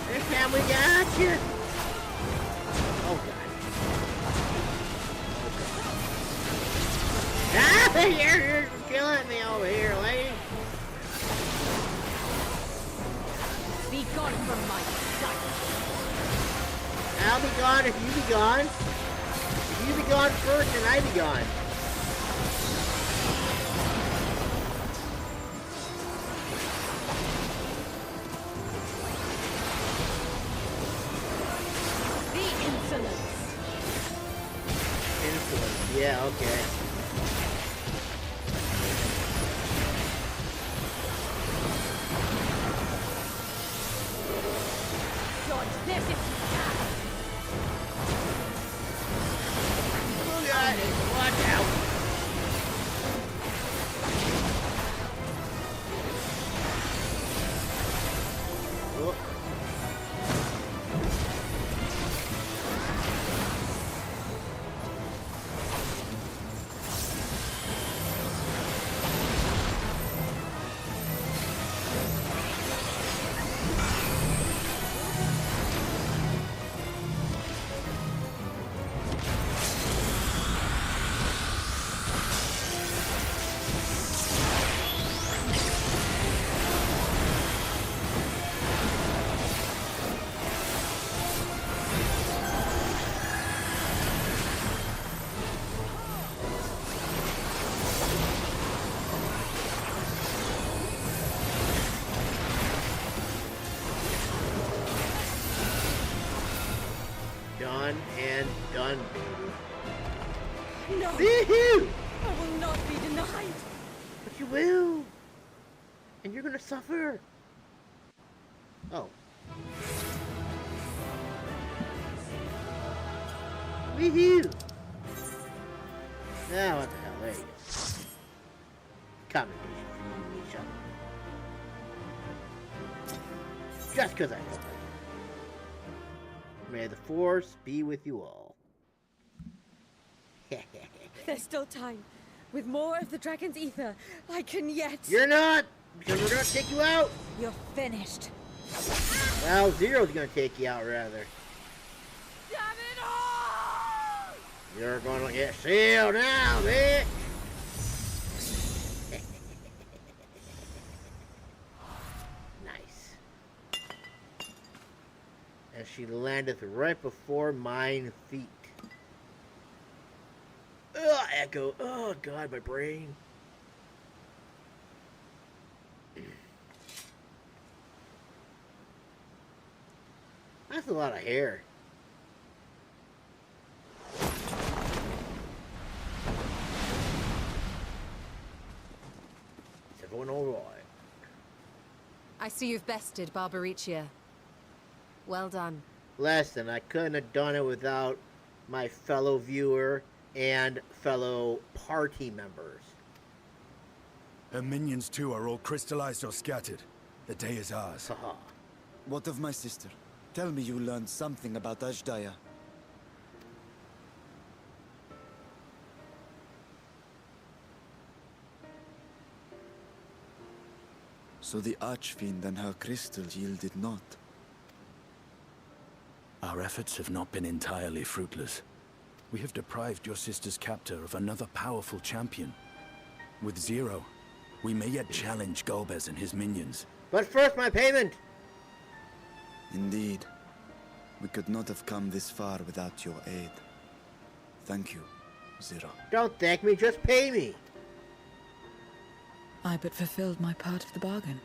This time we got you. Oh god. Ah, you're killing me over here, lady. Be gone from my sight. I'll be gone if you be gone. If you be gone first, then I be gone. The insolence. Insolence, yeah, okay. Dodge this if you can. Oh god, watch out. Oh. one and done, baby. No! Woohoo! I will not be denied! But you will! And you're gonna suffer! Oh. Woohoo! Now what the hell, there you go. Commendation for you and each other. Just because I thought it. May the force be with you all. There's still time. With more of the dragon's ether, I can yet... You're not! Because we're gonna take you out! You're finished. Well, Zero's gonna take you out, rather. Damn it all! You're gonna get sealed now, bitch! Nice. And she landeth right before mine feet. Ugh, Echo. Oh, God, my brain. That's a lot of hair. Is everyone alright? I see you've bested Barbaricia. Well done. Listen, I couldn't have done it without my fellow viewer and fellow party members. Her minions too are all crystallized or scattered. The day is ours. Haha. What of my sister? Tell me you learned something about Azdaja. So the Archfiend and her crystal yielded not. Our efforts have not been entirely fruitless. We have deprived your sister's captor of another powerful champion. With Zero, we may yet challenge Golbez and his minions. But first, my payment! Indeed. We could not have come this far without your aid. Thank you, Zero. Don't thank me, just pay me! I but fulfilled my part of the bargain.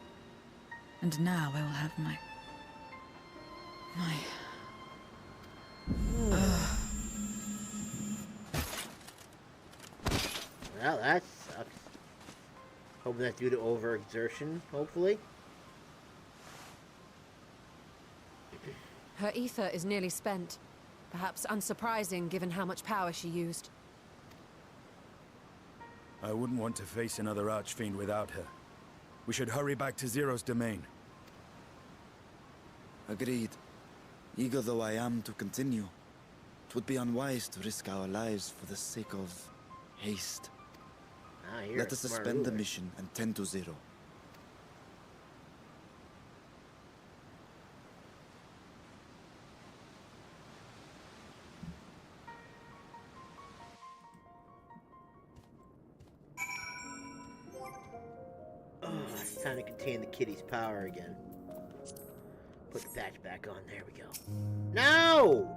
And now I will have my... Well, that sucks. Hoping that's due to overexertion, hopefully. Her ether is nearly spent. Perhaps unsurprising given how much power she used. I wouldn't want to face another Archfiend without her. We should hurry back to Zero's domain. Agreed. Eager though I am to continue, it would be unwise to risk our lives for the sake of haste. Let us suspend the mission and tend to Zero. Oh, it's time to contain the kitty's power again. Put the patch back on. There we go. No!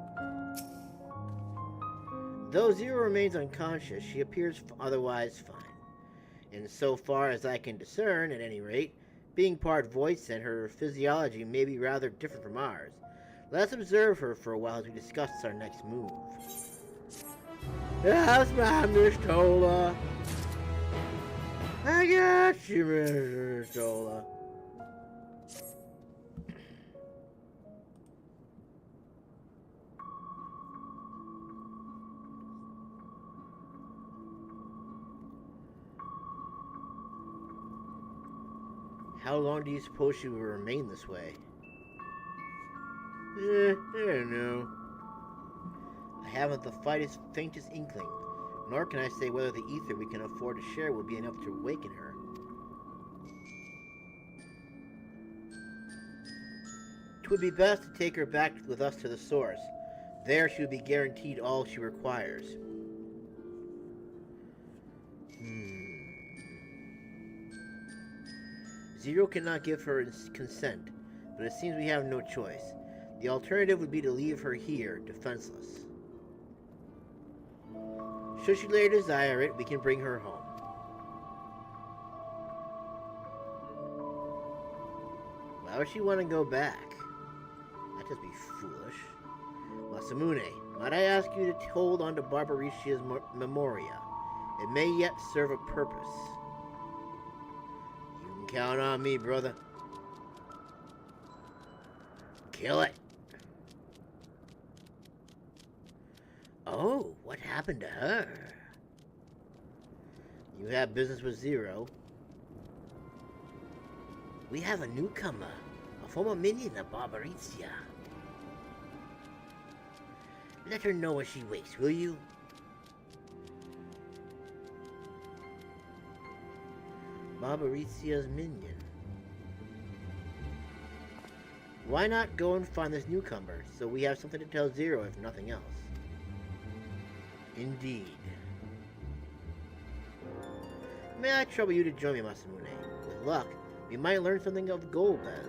Though Zero remains unconscious, she appears otherwise fine. And so far as I can discern, at any rate, being part voice and her physiology may be rather different from ours. Let's observe her for a while as we discuss our next move. That's my Miss Tola. I got you, Miss Tola. How long do you suppose she will remain this way? I don't know. I haven't the faintest inkling, nor can I say whether the ether we can afford to share will be enough to awaken her. It would be best to take her back with us to the source. There she will be guaranteed all she requires. Zero cannot give her consent, but it seems we have no choice. The alternative would be to leave her here, defenseless. Should she later desire it, we can bring her home. Why would she want to go back? That'd just be foolish. Well, Masamune, might I ask you to hold on to Barbaricia's memoria? It may yet serve a purpose. You can count on me, brother. Kill it. Oh, what happened to her? You have business with Zero. We have a newcomer, a former minion of Barbaricia. Let her know when she wakes, will you? Barbaricia's minion. Why not go and find this newcomer, so we have something to tell Zero if nothing else? Indeed. May I trouble you to join me, Masamune? With luck, we might learn something of Golbez.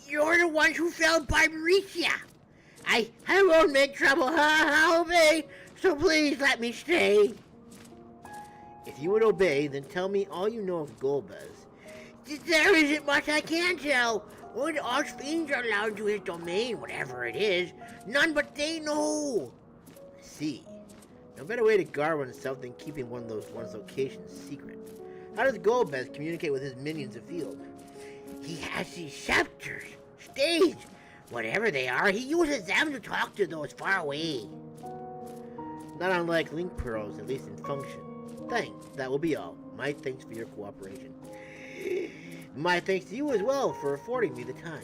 You're the one who fell by Mauricia. I won't make trouble, I'll obey, so please let me stay. If you would obey, then tell me all you know of Golbez. There isn't much I can tell. When archfiends are allowed into his domain, whatever it is, none but they know. I see. No better way to guard oneself than keeping one's location secret. How does Golbez communicate with his minions afield? He has these scepters, staves, whatever they are, he uses them to talk to those far away. Not unlike link pearls, at least in function. Thanks, that will be all. My thanks for your cooperation. My thanks to you as well for affording me the time.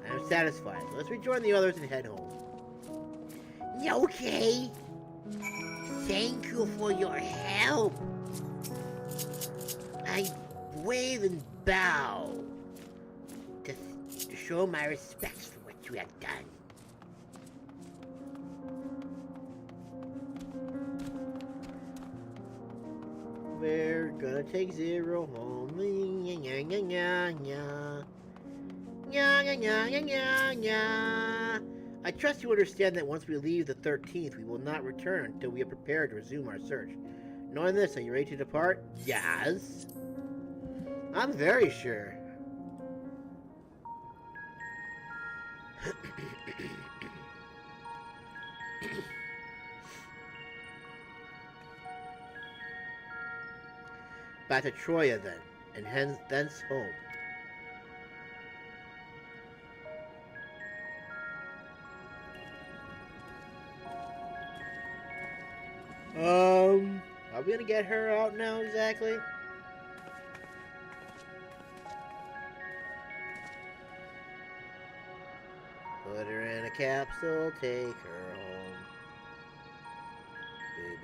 I am satisfied. Let's rejoin the others and head home. Okay. Thank you for your help. I wave and bow to show my respects for what you have done. We're gonna take Zero home. I trust you understand that once we leave the 13th, we will not return until we are prepared to resume our search. Knowing this, are you ready to depart? Yes. I'm very sure. Back to Troia then, and thence home. Are we gonna get her out now exactly? Put her in a capsule, take her home.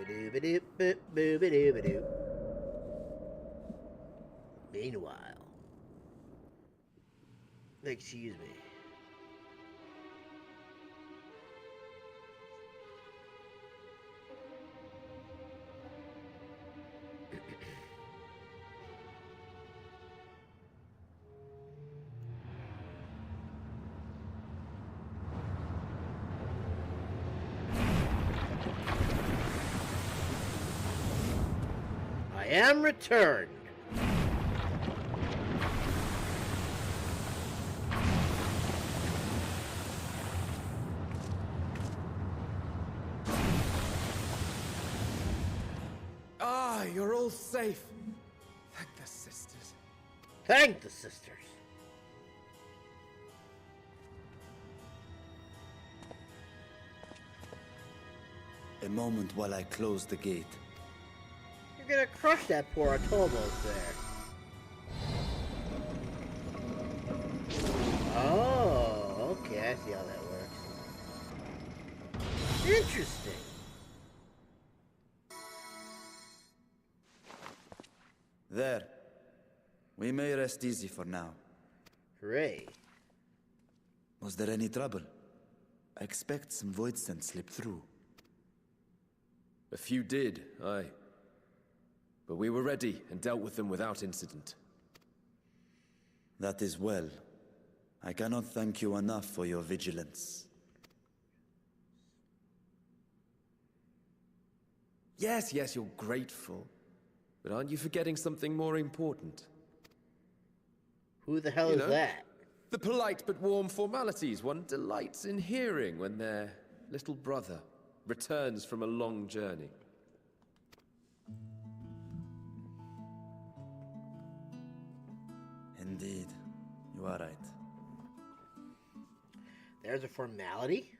Boo-ba-doo-ba-doo, boo-ba-doo-ba-doo. Meanwhile, excuse me. I am returned. Ah, you're all safe. Thank the sisters. Thank the sisters. A moment while I close the gate. You're gonna crush that poor Otobos there. Oh, okay, I see how that works. Interesting. There. We may rest easy for now. Hooray. Was there any trouble? I expect some void scent slipped through. A few did, aye. but we were ready and dealt with them without incident. That is well. I cannot thank you enough for your vigilance. Yes, you're grateful. But aren't you forgetting something more important? Who the hell is that? The polite but warm formalities one delights in hearing when their little brother returns from a long journey. Indeed, you are right. There's a formality?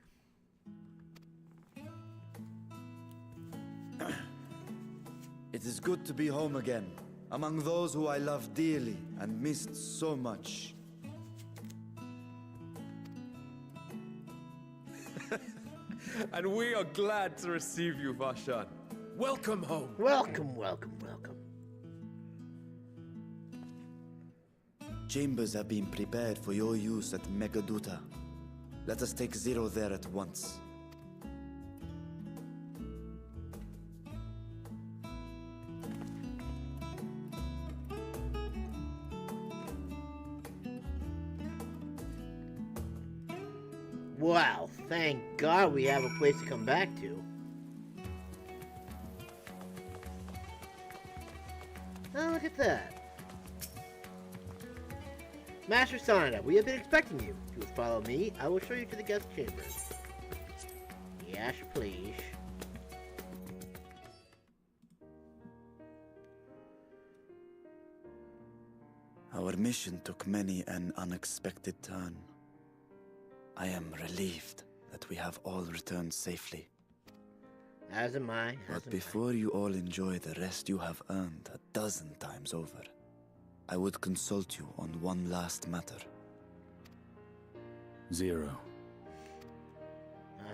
It is good to be home again, among those who I love dearly and missed so much. And we are glad to receive you, Varshan. Welcome home. Welcome, welcome, welcome. Chambers have been prepared for your use at Megaduta. Let us take Zero there at once. Wow, thank God we have a place to come back to. Oh, look at that. Master Sonata, we have been expecting you. If you would follow me, I will show you to the guest chambers. Yes, please. Our mission took many an unexpected turn. I am relieved that we have all returned safely. As am I. But before you all enjoy the rest you have earned 12 times over, I would consult you on one last matter. Zero.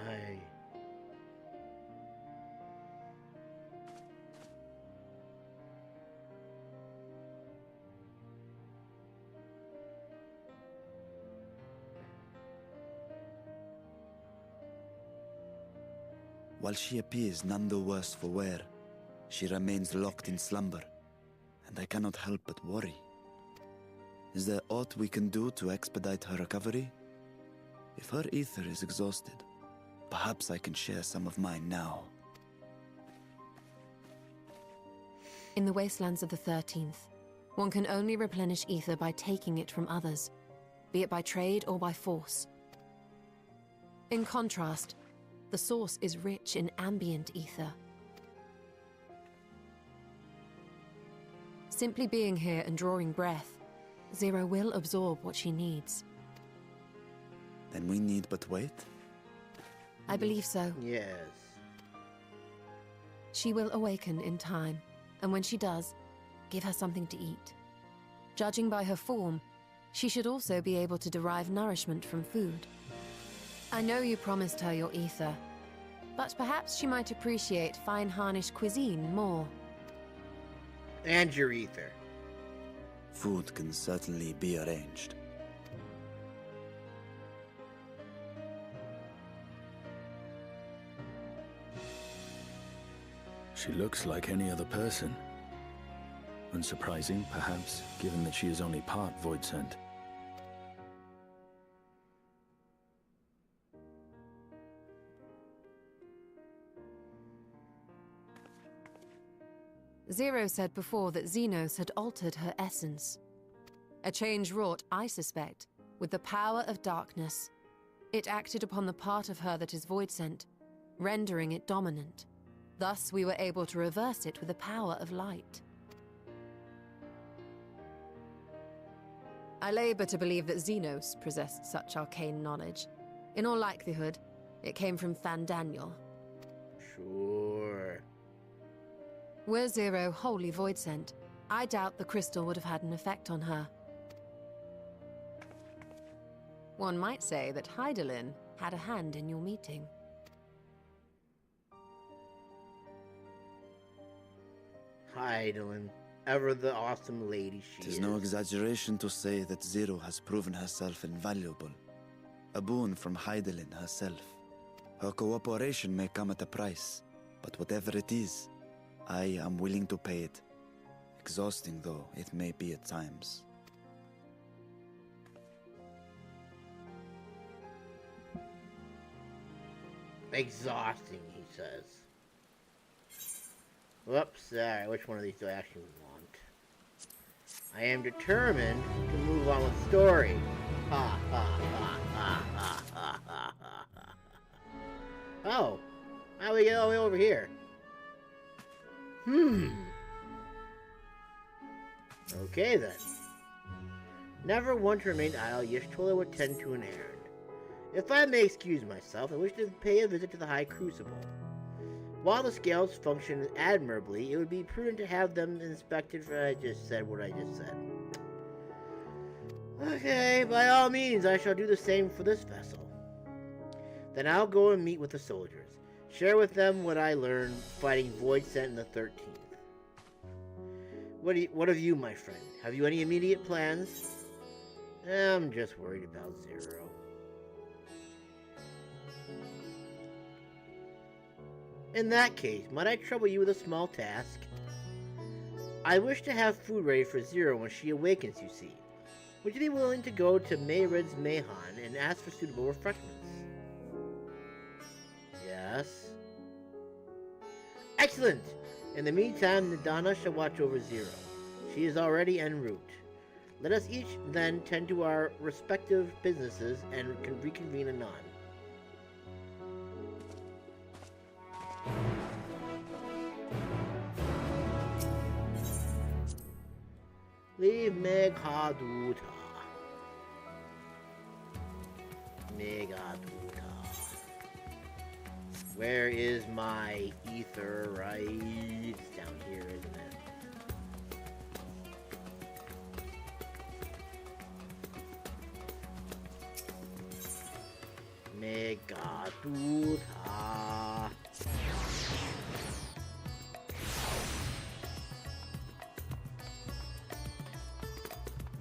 Aye. While she appears none the worse for wear, she remains locked in slumber, and I cannot help but worry. Is there aught we can do to expedite her recovery? If her ether is exhausted, perhaps I can share some of mine now. In the wastelands of the 13th, one can only replenish ether by taking it from others, be it by trade or by force. In contrast, the source is rich in ambient ether. Simply being here and drawing breath, Zero will absorb what she needs. Then we need but wait? I believe so. Yes. She will awaken in time, and when she does, give her something to eat. Judging by her form, she should also be able to derive nourishment from food. I know you promised her your ether, but perhaps she might appreciate fine harnish cuisine more. And your ether. Food can certainly be arranged. She looks like any other person. Unsurprising, perhaps, given that she is only part Void Sent. Zero said before that Xenos had altered her essence. A change wrought, I suspect, with the power of darkness. It acted upon the part of her that is void-sent, rendering it dominant. Thus we were able to reverse it with the power of light. I labor to believe that Xenos possessed such arcane knowledge. In all likelihood, it came from Fandaniel. Sure. Were Zero wholly void-sent, I doubt the crystal would have had an effect on her. One might say that Hydaelyn had a hand in your meeting. Hydaelyn, ever the awesome lady she is. It is no exaggeration to say that Zero has proven herself invaluable. A boon from Hydaelyn herself. Her cooperation may come at a price, but whatever it is, I am willing to pay it, Exhausting though it may be at times. Exhausting, he says. Whoops, alright, which one of these do I actually want? I am determined to move on with story. Ha ha ha ha ha ha ha ha. Oh, how do we get all the way over here? Okay then. Never one to remain idle, Y'shtola would tend to an errand. If I may excuse myself, I wish to pay a visit to the High Crucible. While the scales function admirably, it would be prudent to have them inspected for I just said what I just said. Okay, by all means, I shall do the same for this vessel. Then I'll go and meet with the soldiers. Share with them what I learned fighting Void Scent in the 13th. What of you, my friend? Have you any immediate plans? I'm just worried about Zero. In that case, might I trouble you with a small task? I wish to have food ready for Zero when she awakens, you see. Would you be willing to go to Mayrid's Mayhan and ask for suitable refreshments? Yes. Excellent! In the meantime, Nadana shall watch over Zero. She is already en route. Let us each then tend to our respective businesses and can reconvene anon. Leave Meghaduta. Meghaduta. Where is my ether? Right? It's down here, isn't it? Meghaduta.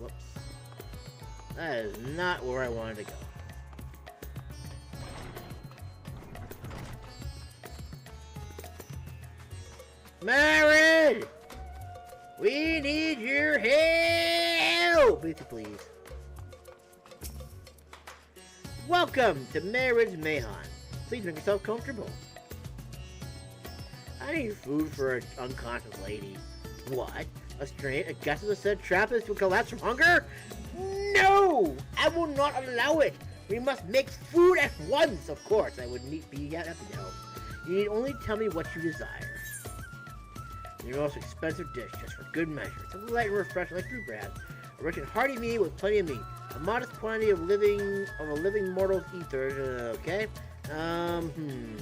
Whoops. That is not where I wanted to go. Marin! We need your help! Please. Welcome to Marin's Mayhan. Please make yourself comfortable. I need food for an unconscious lady. What? A guest of the said Trappist will collapse from hunger? No! I will not allow it! We must make food at once! Of course, I would be happy to help. You need only tell me what you desire. Your most expensive dish, just for good measure. Something light and refreshing like fruit perhaps. A rich and hearty meal with plenty of meat. A modest quantity of a living mortal's ether. Okay.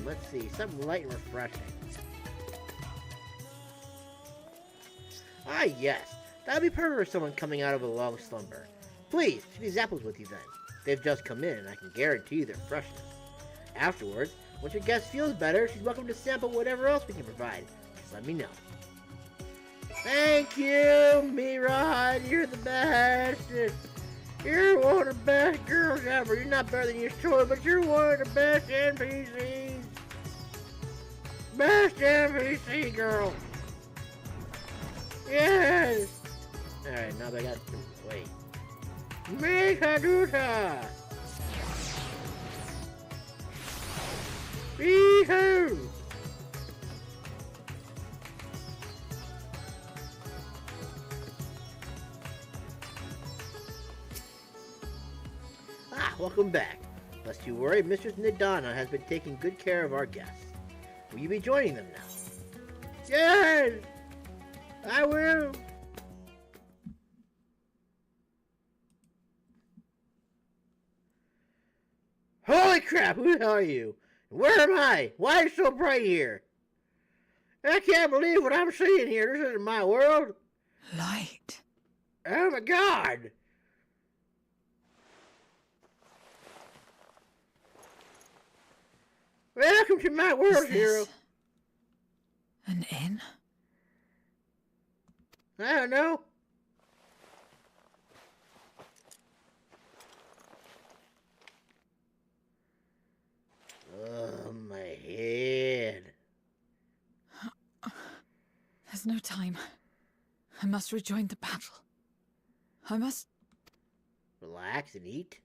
Let's see. Something light and refreshing. Ah, yes. That would be perfect for someone coming out of a long slumber. Please, take these apples with you then. They've just come in, and I can guarantee their freshness. Afterwards, once your guest feels better, she's welcome to sample whatever else we can provide. Just let me know. Thank you, Miran. You're the best. You're one of the best girls ever. You're not better than your story, but you're one of the best NPCs. Best NPC girl. Yes. Alright, now I got to wait. Meghaduta. Beehoo. Welcome back. Lest you worry, Mistress Nadana has been taking good care of our guests. Will you be joining them now? Yes! I will! Holy crap, who the hell are you? Where am I? Why is it so bright here? I can't believe what I'm seeing here. This isn't my world. Light. Oh my god! Welcome to my world, hero. An inn? I don't know. Oh, my head. There's no time. I must rejoin the battle. I must... Relax and eat.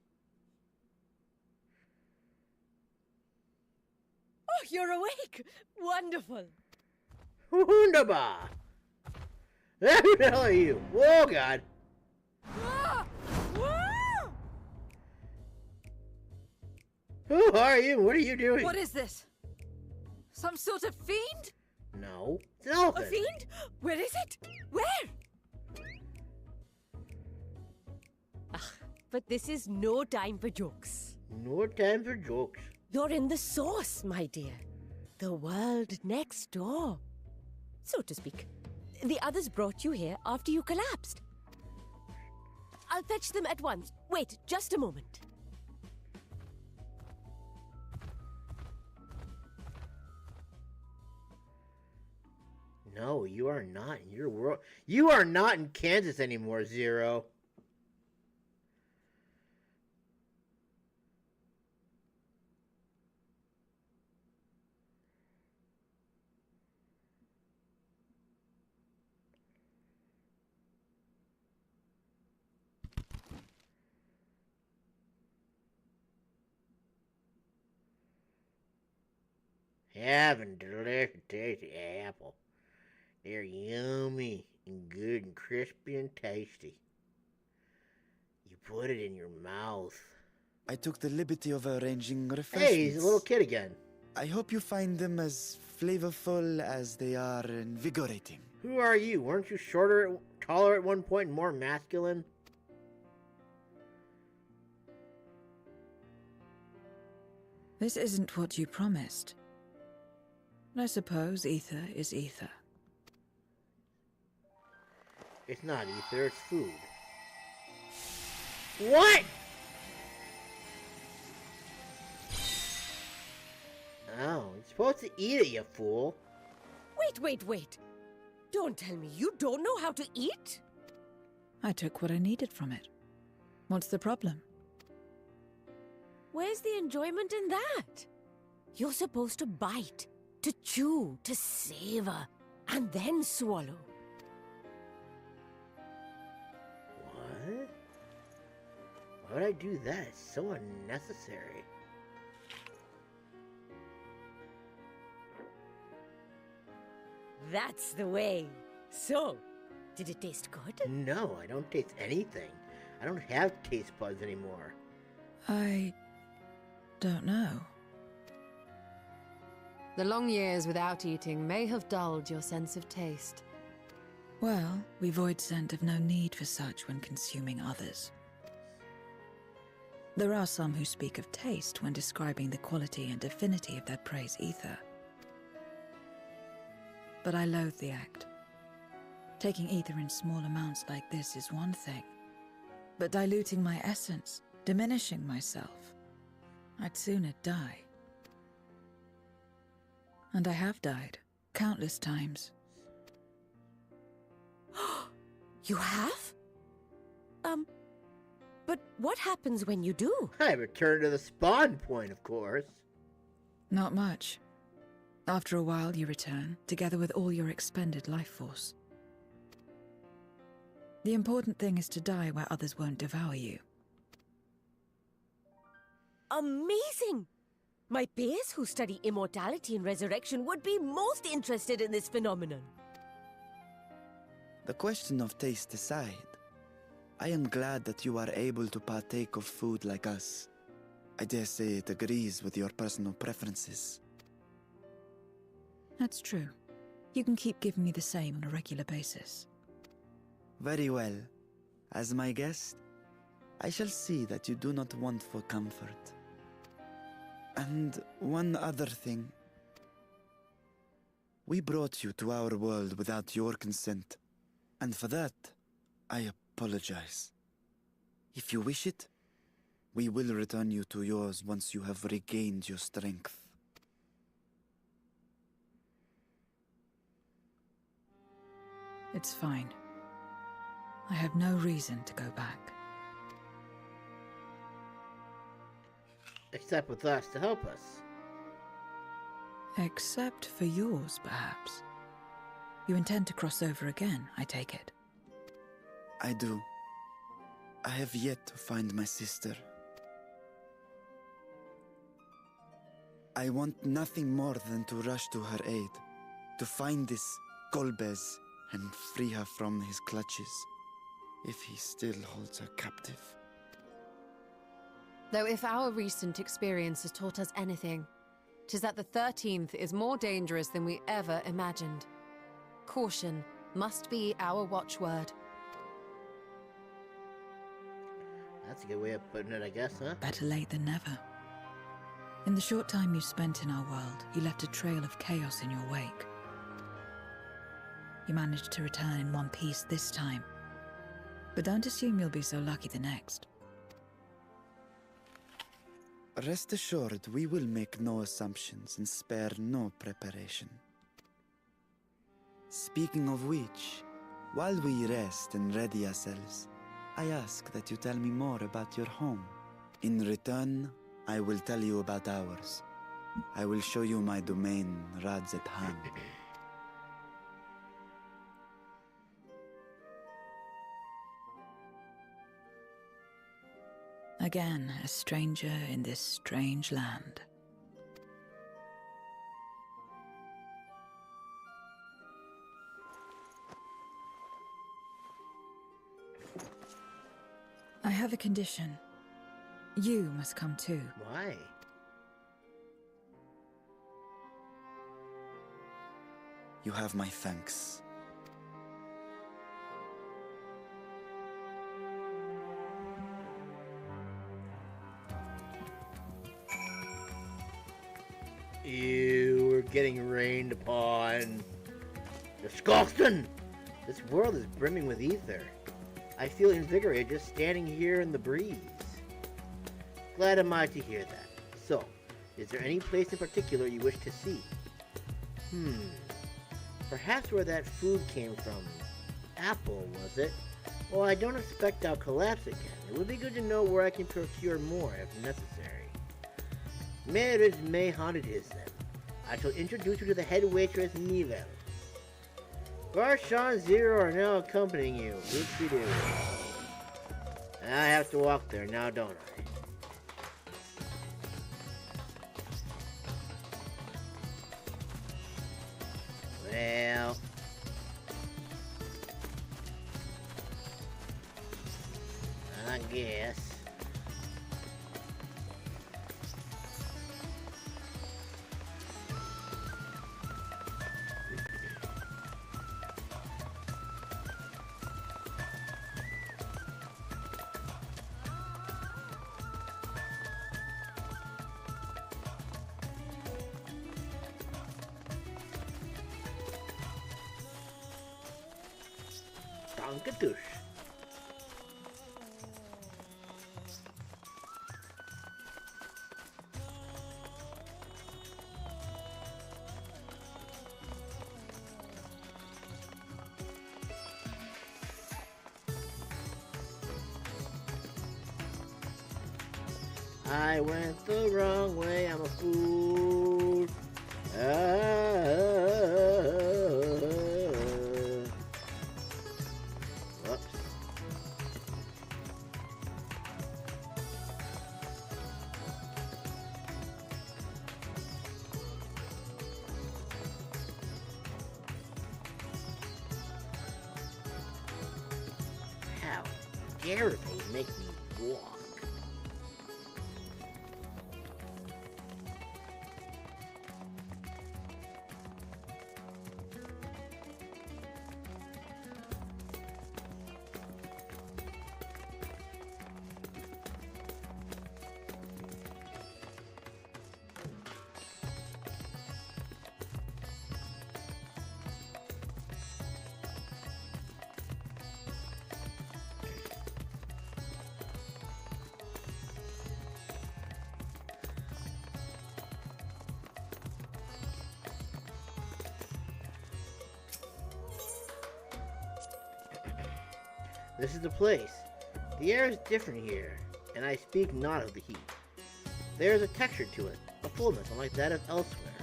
Oh, you're awake! Wonderful! Wunderbar! Who the hell are you? Oh, God. Ah! Ah! Who are you? What are you doing? What is this? Some sort of fiend? No. It's an elephant. A fiend? Where is it? Where? But this is no time for jokes. No time for jokes. You're in the source, my dear. The world next door. So to speak. The others brought you here after you collapsed. I'll fetch them at once. Wait, just a moment. No, you are not in your world. You are not in Kansas anymore, Zero. Having delicious tasty apple. They're yummy and good and crispy and tasty. You put it in your mouth. I took the liberty of arranging refreshments. Hey, he's a little kid again. I hope you find them as flavorful as they are invigorating. Who are you? Weren't you shorter, taller at one point, and more masculine? This isn't what you promised. I suppose ether is ether. It's not ether, it's food. What? Oh, you're supposed to eat it, you fool. Wait. Don't tell me you don't know how to eat? I took what I needed from it. What's the problem? Where's the enjoyment in that? You're supposed to bite, to chew, to savor, and then swallow. What? Why would I do that? It's so unnecessary. That's the way. So, did it taste good? No, I don't taste anything. I don't have taste buds anymore. I don't know. The long years without eating may have dulled your sense of taste. Well, we Void Scent have no need for such when consuming others. There are some who speak of taste when describing the quality and affinity of their prey's ether. But I loathe the act. Taking ether in small amounts like this is one thing, but diluting my essence, diminishing myself, I'd sooner die. And I have died, countless times. You have? But what happens when you do? I return to the spawn point, of course. Not much. After a while, you return, together with all your expended life force. The important thing is to die where others won't devour you. Amazing! My peers who study immortality and resurrection would be most interested in this phenomenon. The question of taste aside, I am glad that you are able to partake of food like us. I dare say it agrees with your personal preferences. That's true. You can keep giving me the same on a regular basis. Very well. As my guest, I shall see that you do not want for comfort. And one other thing. We brought you to our world without your consent, and for that, I apologize. If you wish it, we will return you to yours once you have regained your strength. It's fine. I have no reason to go back. Except with us to help us. Except for yours, perhaps. You intend to cross over again, I take it. I do. I have yet to find my sister. I want nothing more than to rush to her aid, to find this Golbez and free her from his clutches, if he still holds her captive. Though if our recent experience has taught us anything, 'tis that the 13th is more dangerous than we ever imagined. Caution must be our watchword. That's a good way of putting it, I guess, huh? Better late than never. In the short time you spent in our world, you left a trail of chaos in your wake. You managed to return in one piece this time, but don't assume you'll be so lucky the next. Rest assured, we will make no assumptions and spare no preparation. Speaking of which, while we rest and ready ourselves, I ask that you tell me more about your home. In return, I will tell you about ours. I will show you my domain, Rads at hand. Again, a stranger in this strange land. I have a condition. You must come too. Why? You have my thanks. You were getting rained upon. Disgusting! This world is brimming with ether. I feel invigorated just standing here in the breeze. Glad am I to hear that. So, is there any place in particular you wish to see? Perhaps where that food came from. Apple, was it? Well, I don't expect I'll collapse again. It would be good to know where I can procure more if necessary. Mares may haunted is then. I shall introduce you to the head waitress, Nivel. Varshan Zero are now accompanying you. Whoopsie-doo. I have to walk there now, don't I? Well... I guess... Dankatush. I went the wrong way, I'm a fool. Whoops. How dare they make me walk? This is the place. The air is different here, and I speak not of the heat. There is a texture to it, a fullness unlike that of elsewhere.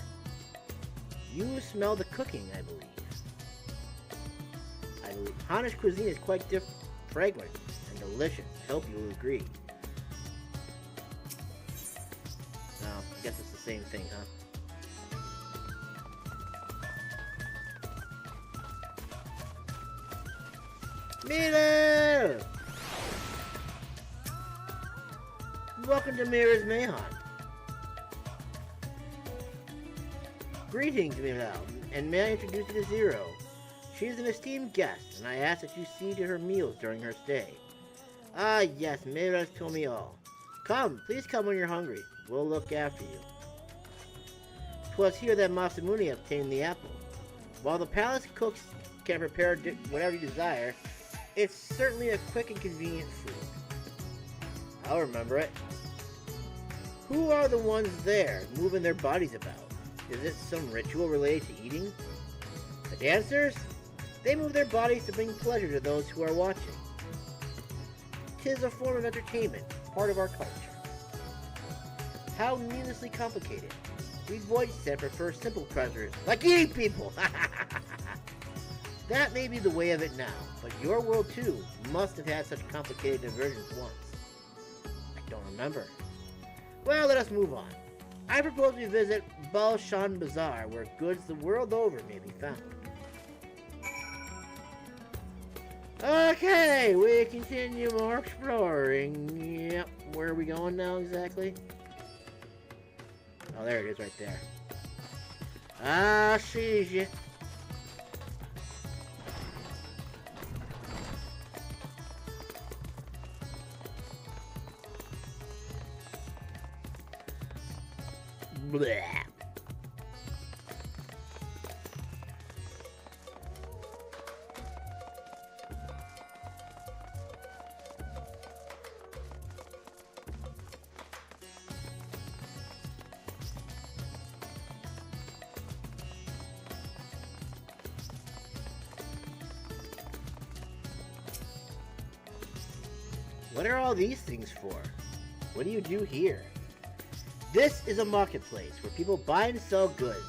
You smell the cooking, I believe. Hannish cuisine is quite fragrant and delicious. I hope you will agree. No, I guess it's the same thing, huh? Mila! Welcome to Mira's Mayhan. Greetings, Mila, and may I introduce you to Zero. She is an esteemed guest, and I ask that you see to her meals during her stay. Ah, yes, Mira's told me all. Come, please come when you're hungry. We'll look after you. 'Twas here that Masamune obtained the apple. While the palace cooks can prepare whatever you desire, it's certainly a quick and convenient food. I'll remember it. Who are the ones there, moving their bodies about? Is it some ritual related to eating? The dancers? They move their bodies to bring pleasure to those who are watching. 'Tis a form of entertainment, part of our culture. How needlessly complicated. We Void Set prefer simple pleasures, like eating people! That may be the way of it now, but your world too must have had such complicated diversions once. I don't remember. Well, let us move on. I propose we visit Balshan Bazaar, where goods the world over may be found. Okay, we continue more exploring. Yep, where are we going now exactly? Oh, there it is right there. Ah, sees ya. Blah. What are all these things for? What do you do here? This is a marketplace where people buy and sell goods.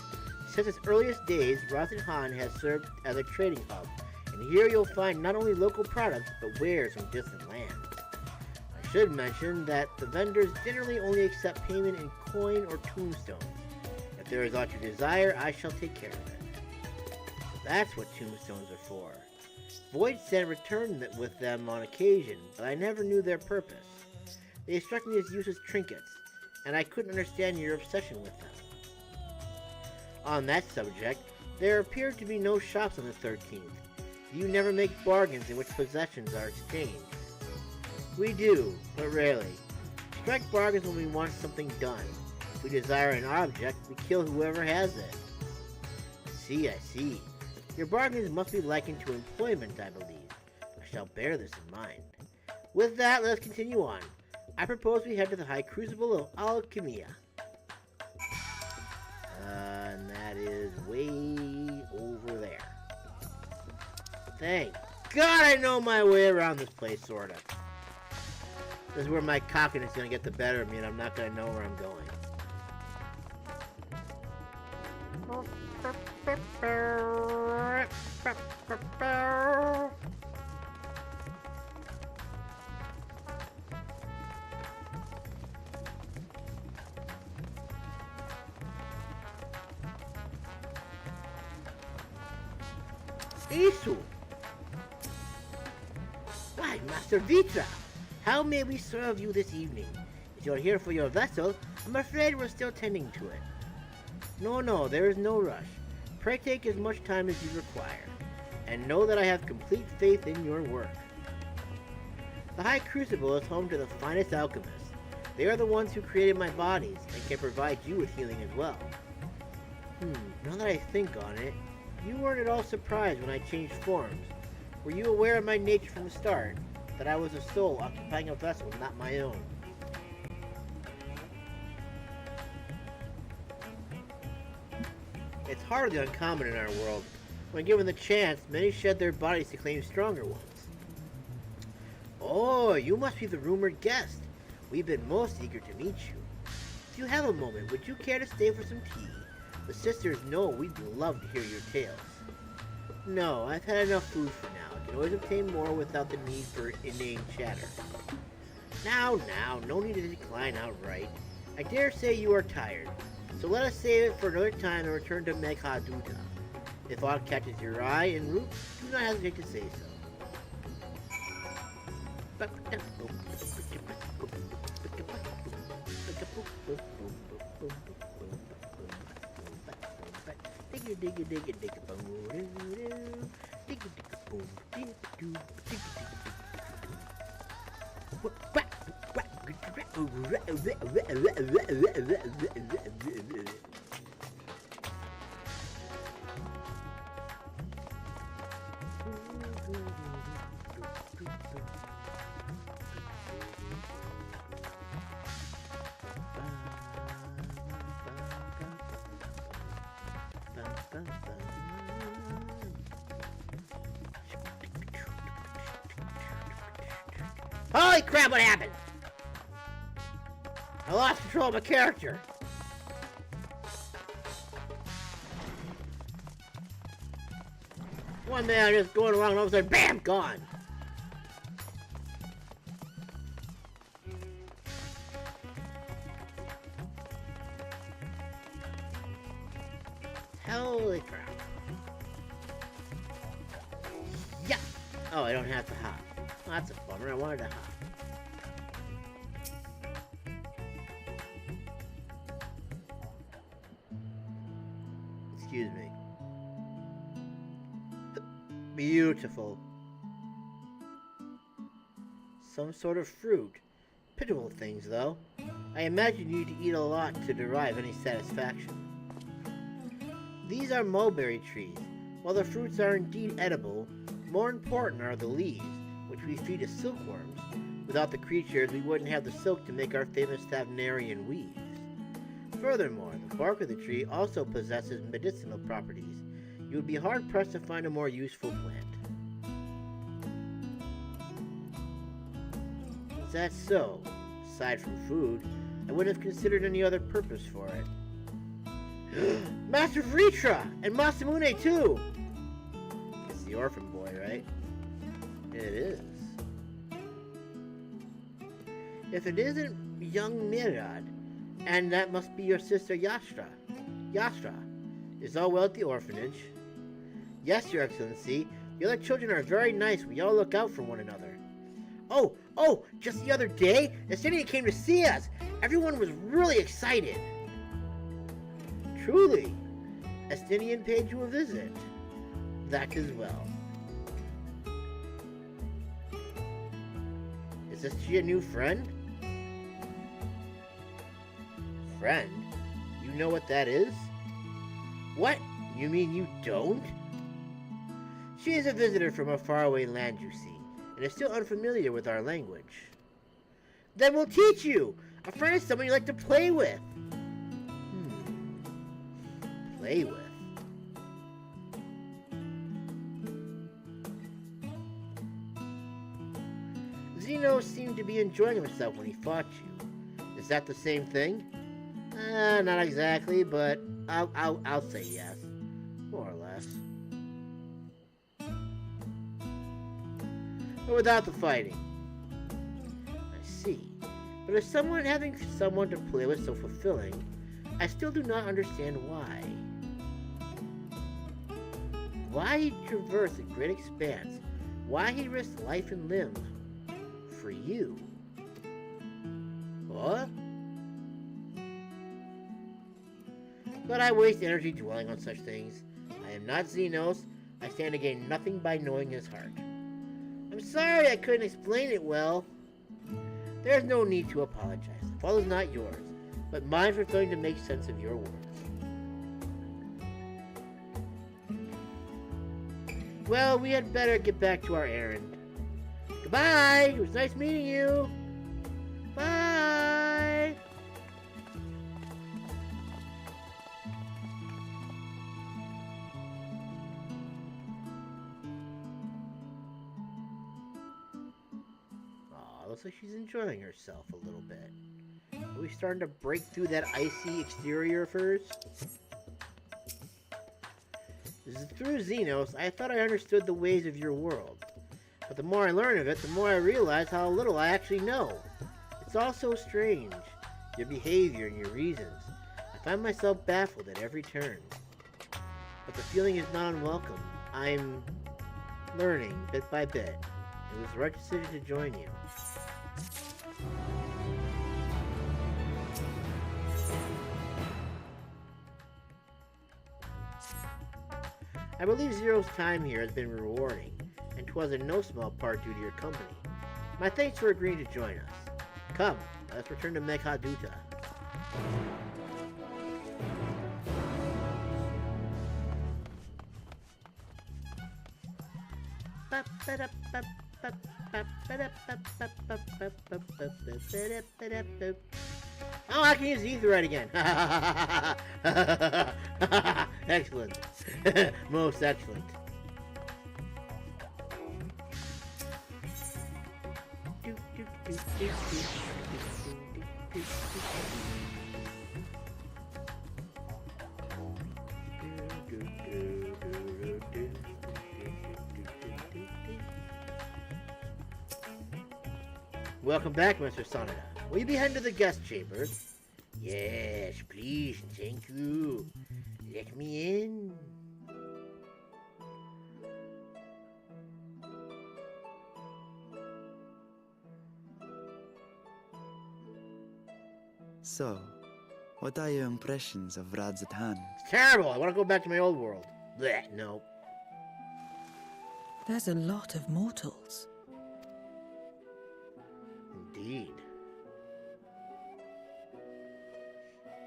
Since its earliest days, Rasenhan has served as a trading hub, and here you'll find not only local products, but wares from distant lands. I should mention that the vendors generally only accept payment in coin or tombstones. If there is aught you desire, I shall take care of it. That's what tombstones are for. Void Sent returned with them on occasion, but I never knew their purpose. They struck me as useless trinkets, and I couldn't understand your obsession with them. On that subject, there appeared to be no shops on the 13th. You never make bargains in which possessions are exchanged. We do, but rarely. Strike bargains when we want something done. If we desire an object, we kill whoever has it. I see. Your bargains must be likened to employment, I believe. I shall bear this in mind. With that, let us continue on. I propose we head to the High Crucible of Alchemia. And that is way over there. Thank God I know my way around this place, sort of. This is where my cockiness is going to get the better of me, and I'm not going to know where I'm going. Isu! Why, Master Vitra! How may we serve you this evening? If you're here for your vessel, I'm afraid we're still tending to it. No, there is no rush. Pray take as much time as you require, and know that I have complete faith in your work. The High Crucible is home to the finest alchemists. They are the ones who created my bodies, and can provide you with healing as well. Now that I think on it, you weren't at all surprised when I changed forms. Were you aware of my nature from the start? That I was a soul occupying a vessel not my own? It's hardly uncommon in our world. When given the chance, many shed their bodies to claim stronger ones. Oh, you must be the rumored guest. We've been most eager to meet you. If you have a moment, would you care to stay for some tea? The sisters know we'd love to hear your tales. No, I've had enough food for now. You can always obtain more without the need for inane chatter. Now, no need to decline outright. I dare say you are tired, so let us save it for another time and return to Meghaduta. If aught catches your eye en route, do not hesitate to say so. Holy crap, what happened? I lost control of my character. One man just going along and all of a sudden, BAM! Gone. Holy crap. Yeah! Oh, I don't have to hop. Oh, that's a bummer. I wanted to hop. Excuse me. Beautiful. Some sort of fruit. Pitiful things, though. I imagine you need to eat a lot to derive any satisfaction. These are mulberry trees. While the fruits are indeed edible, more important are the leaves, which we feed to silkworms. Without the creatures, we wouldn't have the silk to make our famous Thavnarian weaves. Furthermore, the bark of the tree also possesses medicinal properties. You would be hard-pressed to find a more useful plant. Is that so? Aside from food, I wouldn't have considered any other purpose for it. Master Vritra! And Masamune, too! It's the orphan boy, right? It is. If it isn't young Mirad, and that must be your sister Yastra. Yastra, is all well at the orphanage? Yes, Your Excellency. The other children are very nice. We all look out for one another. Oh, just the other day, Estinian came to see us. Everyone was really excited. Truly, Estinian paid you a visit. That as well. Is she a new friend? Friend? You know what that is? What? You mean you don't? She is a visitor from a faraway land, you see, and is still unfamiliar with our language. Then we'll teach you! A friend is someone you like to play with. Play with? Zeno seemed to be enjoying himself when he fought you. Is that the same thing? Not exactly, but I'll say yes. More or less. But without the fighting. I see. But if having someone to play with so fulfilling, I still do not understand why. Why he traversed a great expanse. Why he risked life and limb. For you. What? But I waste energy dwelling on such things. I am not Xenos. I stand to gain nothing by knowing his heart. I'm sorry I couldn't explain it well. There's no need to apologize. The fault is not yours, but mine for failing to make sense of your words. Well, we had better get back to our errand. Goodbye! It was nice meeting you! Bye! Aw, looks like she's enjoying herself a little bit. Are we starting to break through that icy exterior of hers? Through Xenos, I thought I understood the ways of your world. But the more I learn of it, the more I realize how little I actually know. It's all so strange. Your behavior and your reasons. I find myself baffled at every turn. But the feeling is not unwelcome. I'm learning bit by bit. It was the right decision to join you. I believe Zero's time here has been rewarding, and 'twas in no small part due to your company. My thanks for agreeing to join us. Come, let's return to Meghaduta. Oh, I can use Etherite again. Excellent. Most excellent. Welcome back, Mr. Sonata. Will you be heading to the guest chambers? Yes, please, thank you. Let me in. So, what are your impressions of Radzatan? It's terrible. I want to go back to my old world. Blech, no. There's a lot of mortals. Indeed.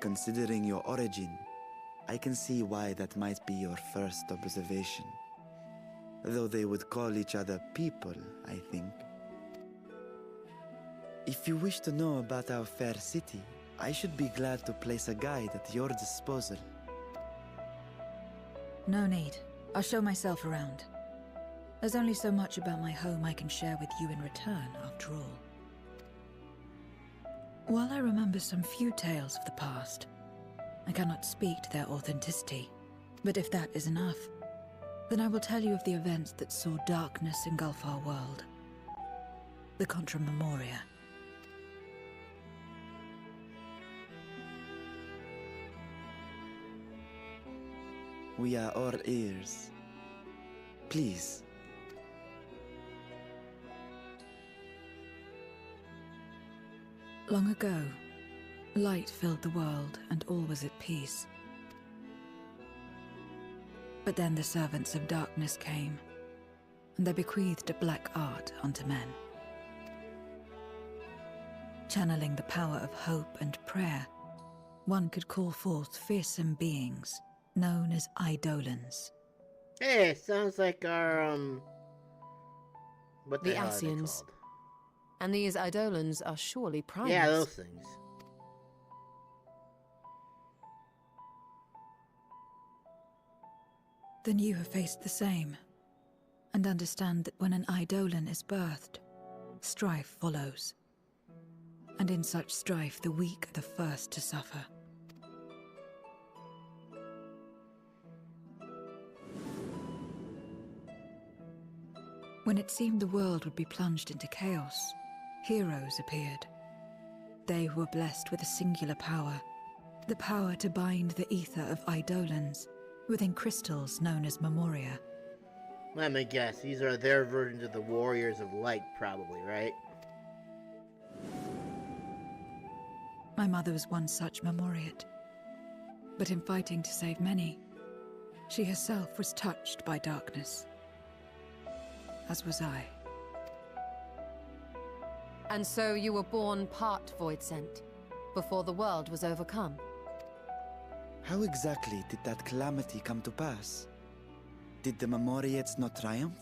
Considering your origin, I can see why that might be your first observation. Though they would call each other people, I think. If you wish to know about our fair city, I should be glad to place a guide at your disposal. No need. I'll show myself around. There's only so much about my home I can share with you in return, after all. While I remember some few tales of the past, I cannot speak to their authenticity. But if that is enough, then I will tell you of the events that saw darkness engulf our world. The Contra Memoria. We are all ears. Please. Long ago, light filled the world and all was at peace. But then the servants of darkness came, and they bequeathed a black art unto men. Channeling the power of hope and prayer, one could call forth fearsome beings known as Eidolons. Hey, sounds like our, what the hell are they Asians. called? And these Eidolons are surely primates. Yeah, those things. Then you have faced the same, and understand that when an Eidolon is birthed, strife follows. And in such strife, the weak are the first to suffer. When it seemed the world would be plunged into chaos, heroes appeared. They who were blessed with a singular power, the power to bind the ether of Eidolons within crystals known as Memoria. Let me guess, these are their versions of the Warriors of Light, probably, right? My mother was one such Memoriate. But in fighting to save many, she herself was touched by darkness. As was I. And so you were born part Void Sent, before the world was overcome. How exactly did that calamity come to pass? Did the Memoriates not triumph?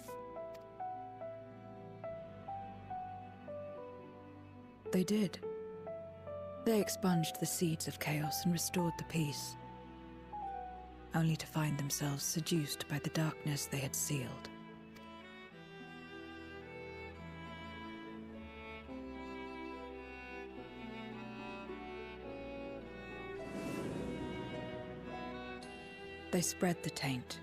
They did. They expunged the seeds of chaos and restored the peace, only to find themselves seduced by the darkness they had sealed. They spread the taint,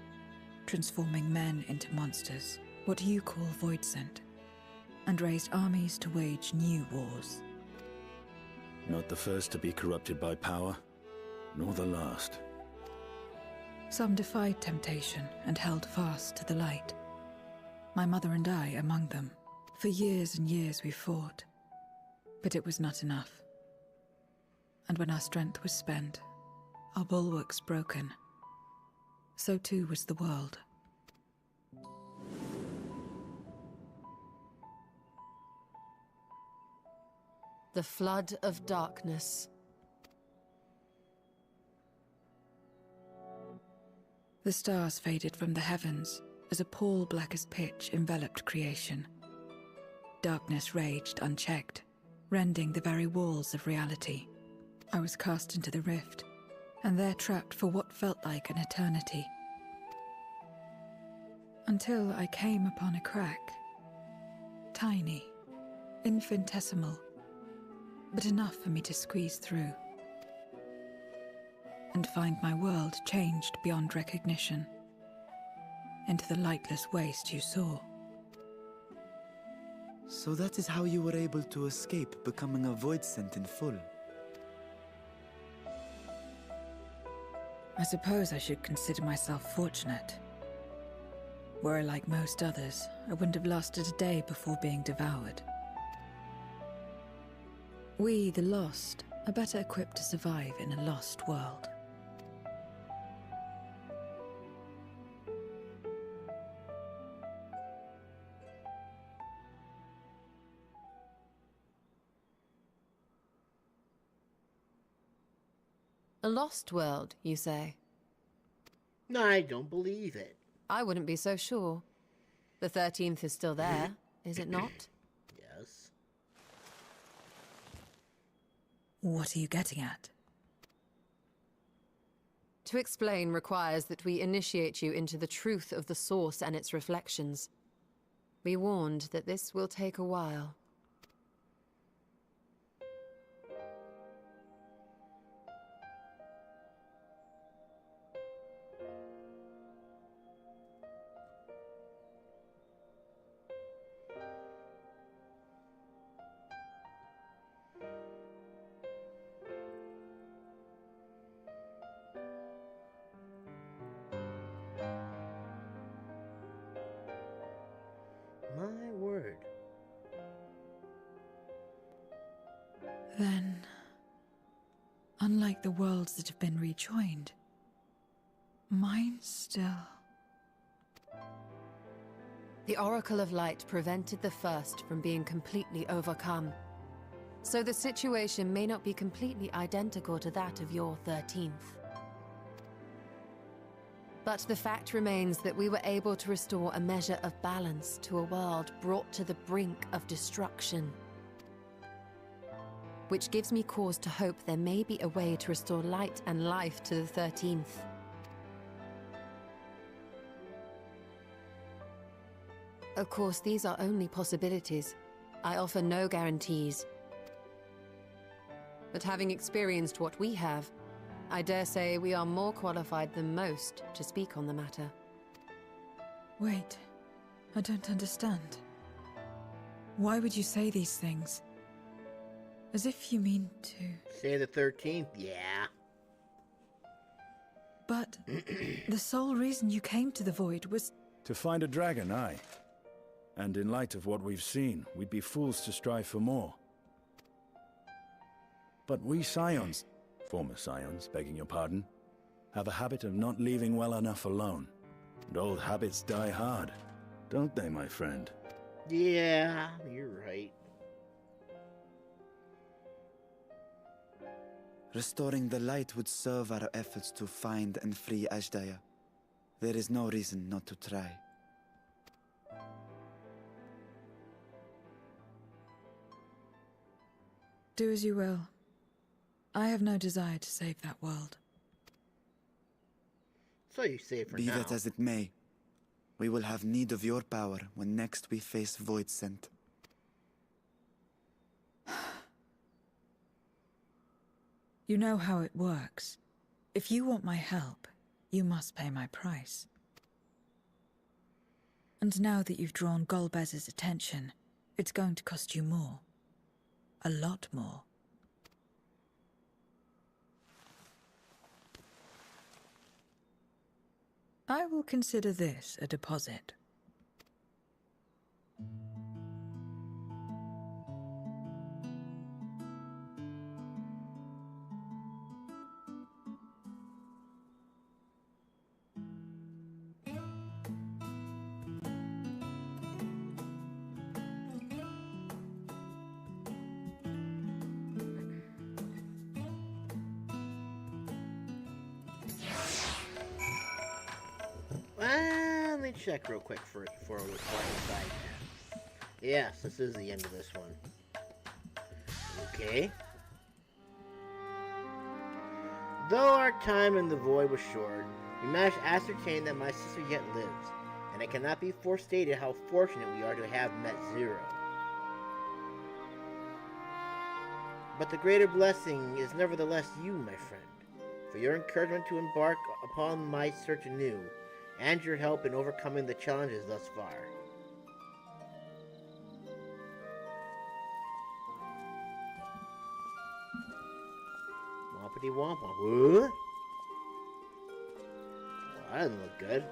transforming men into monsters, what you call Void Scent, and raised armies to wage new wars. Not the first to be corrupted by power, nor the last. Some defied temptation and held fast to the light. My mother and I among them. For years and years we fought, but it was not enough. And when our strength was spent, our bulwarks broken, so too was the world. The flood of darkness. The stars faded from the heavens as a pall black as pitch enveloped creation. Darkness raged unchecked, rending the very walls of reality. I was cast into the rift, and there trapped for what felt like an eternity. Until I came upon a crack. Tiny, infinitesimal, but enough for me to squeeze through. And find my world changed beyond recognition, into the lightless waste you saw. So that is how you were able to escape becoming a Void Scent in full. I suppose I should consider myself fortunate. Were I like most others, I wouldn't have lasted a day before being devoured. We, the lost, are better equipped to survive in a lost world. A lost world, you say? No, I don't believe it. I wouldn't be so sure. The 13th is still there, is it not? Yes. What are you getting at? To explain requires that we initiate you into the truth of the source and its reflections. Be warned that this will take a while. My word. Then, unlike the worlds that have been rejoined, mine still... The Oracle of Light prevented the first from being completely overcome. So the situation may not be completely identical to that of your 13th. But the fact remains that we were able to restore a measure of balance to a world brought to the brink of destruction. Which gives me cause to hope there may be a way to restore light and life to the 13th. Of course, these are only possibilities. I offer no guarantees. But having experienced what we have, I dare say we are more qualified than most to speak on the matter. Wait, I don't understand. Why would you say these things? As if you mean to... Say the 13th, yeah. But the sole reason you came to the Void was... To find a dragon, aye. And in light of what we've seen, we'd be fools to strive for more. But we Scions, former Scions, begging your pardon, have a habit of not leaving well enough alone. And old habits die hard, don't they, my friend? Yeah, you're right. Restoring the light would serve our efforts to find and free Azdaja. There is no reason not to try. Do as you will. I have no desire to save that world. So you say for Be now. that as it may, we will have need of your power when next we face Void Scent. You know how it works. If you want my help, you must pay my price. And now that you've drawn Golbez's attention, it's going to cost you more. A lot more. I will consider this a deposit. Let me check real quick for a side. Yes, this is the end of this one. Okay. Though our time in the void was short, we managed to ascertain that my sister yet lives, and it cannot be forestated how fortunate we are to have met Zero. But the greater blessing is nevertheless you, my friend, for your encouragement to embark upon my search anew, and your help in overcoming the challenges thus far. Wompity womp womp. What? Well, that doesn't look good.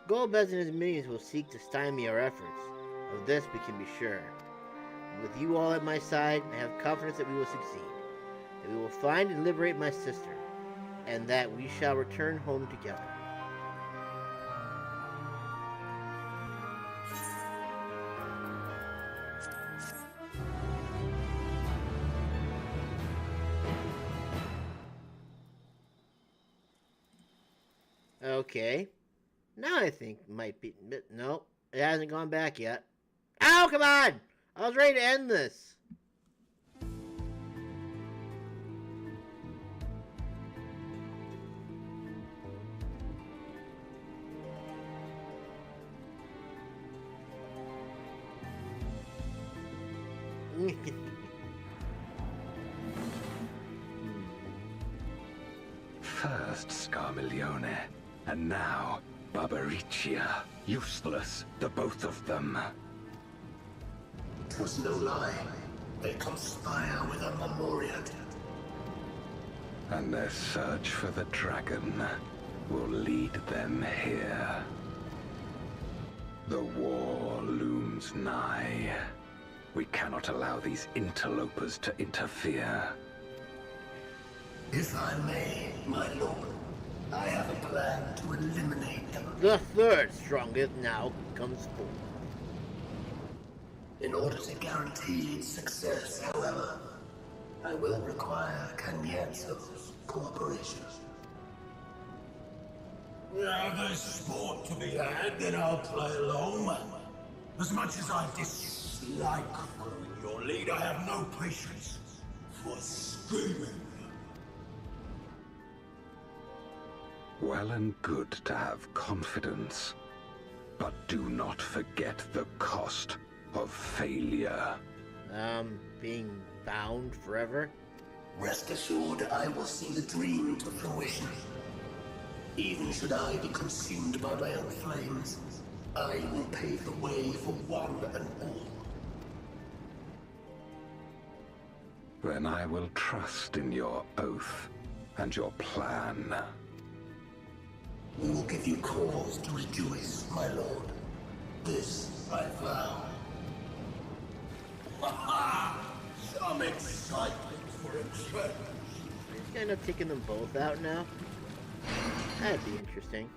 Golbez and his minions will seek to stymie our efforts. Of this we can be sure. With you all at my side, I have confidence that we will succeed. That we will find and liberate my sister, and that we shall return home together. Okay. Now I think might be... Nope. It hasn't gone back yet. Ow, come on! I was ready to end this. First Scarmiglione, and now Barbariccia. Useless, the both of them. 'Twas no lie. They conspire with a memorial. And their search for the dragon will lead them here. The war looms nigh. We cannot allow these interlopers to interfere. If I may, my lord, I have a plan to eliminate them. The third strongest now comes forth. In order to guarantee its success, however, I will require Cagnazzo's cooperation. Now there's sport to be had, then I'll play along. As much as I dislike following your lead, I have no patience for scheming. Well and good to have confidence, but do not forget the cost of failure. Being bound forever? Rest assured, I will see the dream to fruition. Even should I be consumed by my own flames, I will pave the way for one and all. Then I will trust in your oath and your plan. We will give you cause to rejoice, my lord. This I vow. Some excitement for a treasure. He's gonna end up taking them both out now. That'd be interesting.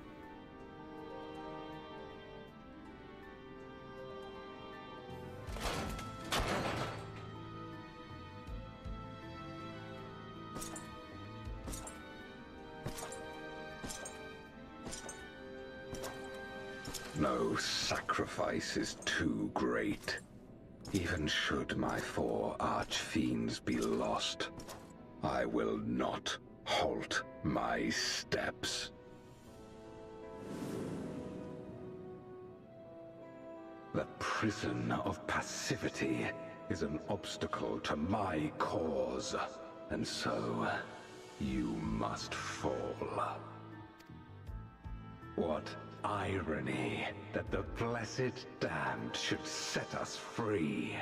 No sacrifice is too great. Even should my 4 archfiends be lost, I will not halt my steps. The prison of passivity is an obstacle to my cause, and so you must fall. What irony that the blessed damned should set us free.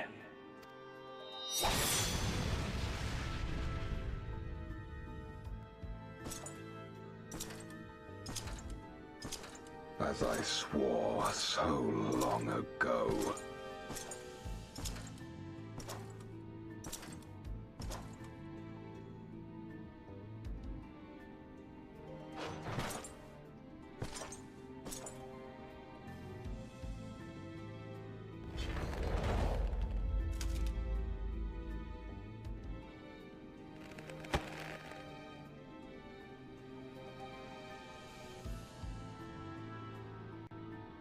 As I swore so long ago.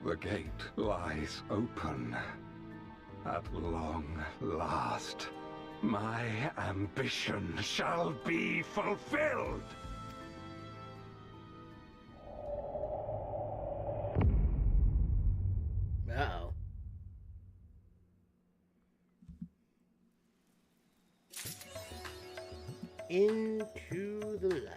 The gate lies open. At long last, my ambition shall be fulfilled! Uh-oh. Into the light.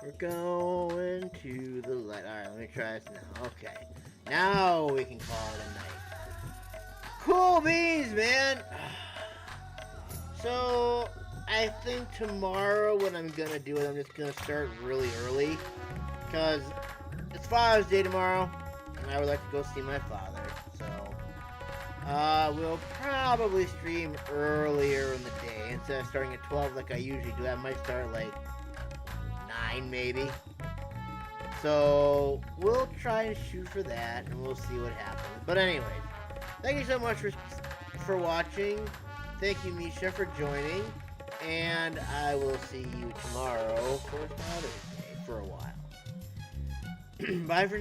We're going to the light. Alright, let me try this now. Okay. Now we can call it a night. Cool beans, man! So, I think tomorrow what I'm gonna do is I'm just gonna start really early. Because it's Father's Day tomorrow, and I would like to go see my father. So, we'll probably stream earlier in the day. Instead of starting at 12 like I usually do, I might start like 9 maybe. So we'll try and shoot for that, and we'll see what happens. But anyways, thank you so much for watching. Thank you, Misha, for joining, and I will see you tomorrow for Father's Day for a while. Bye for now.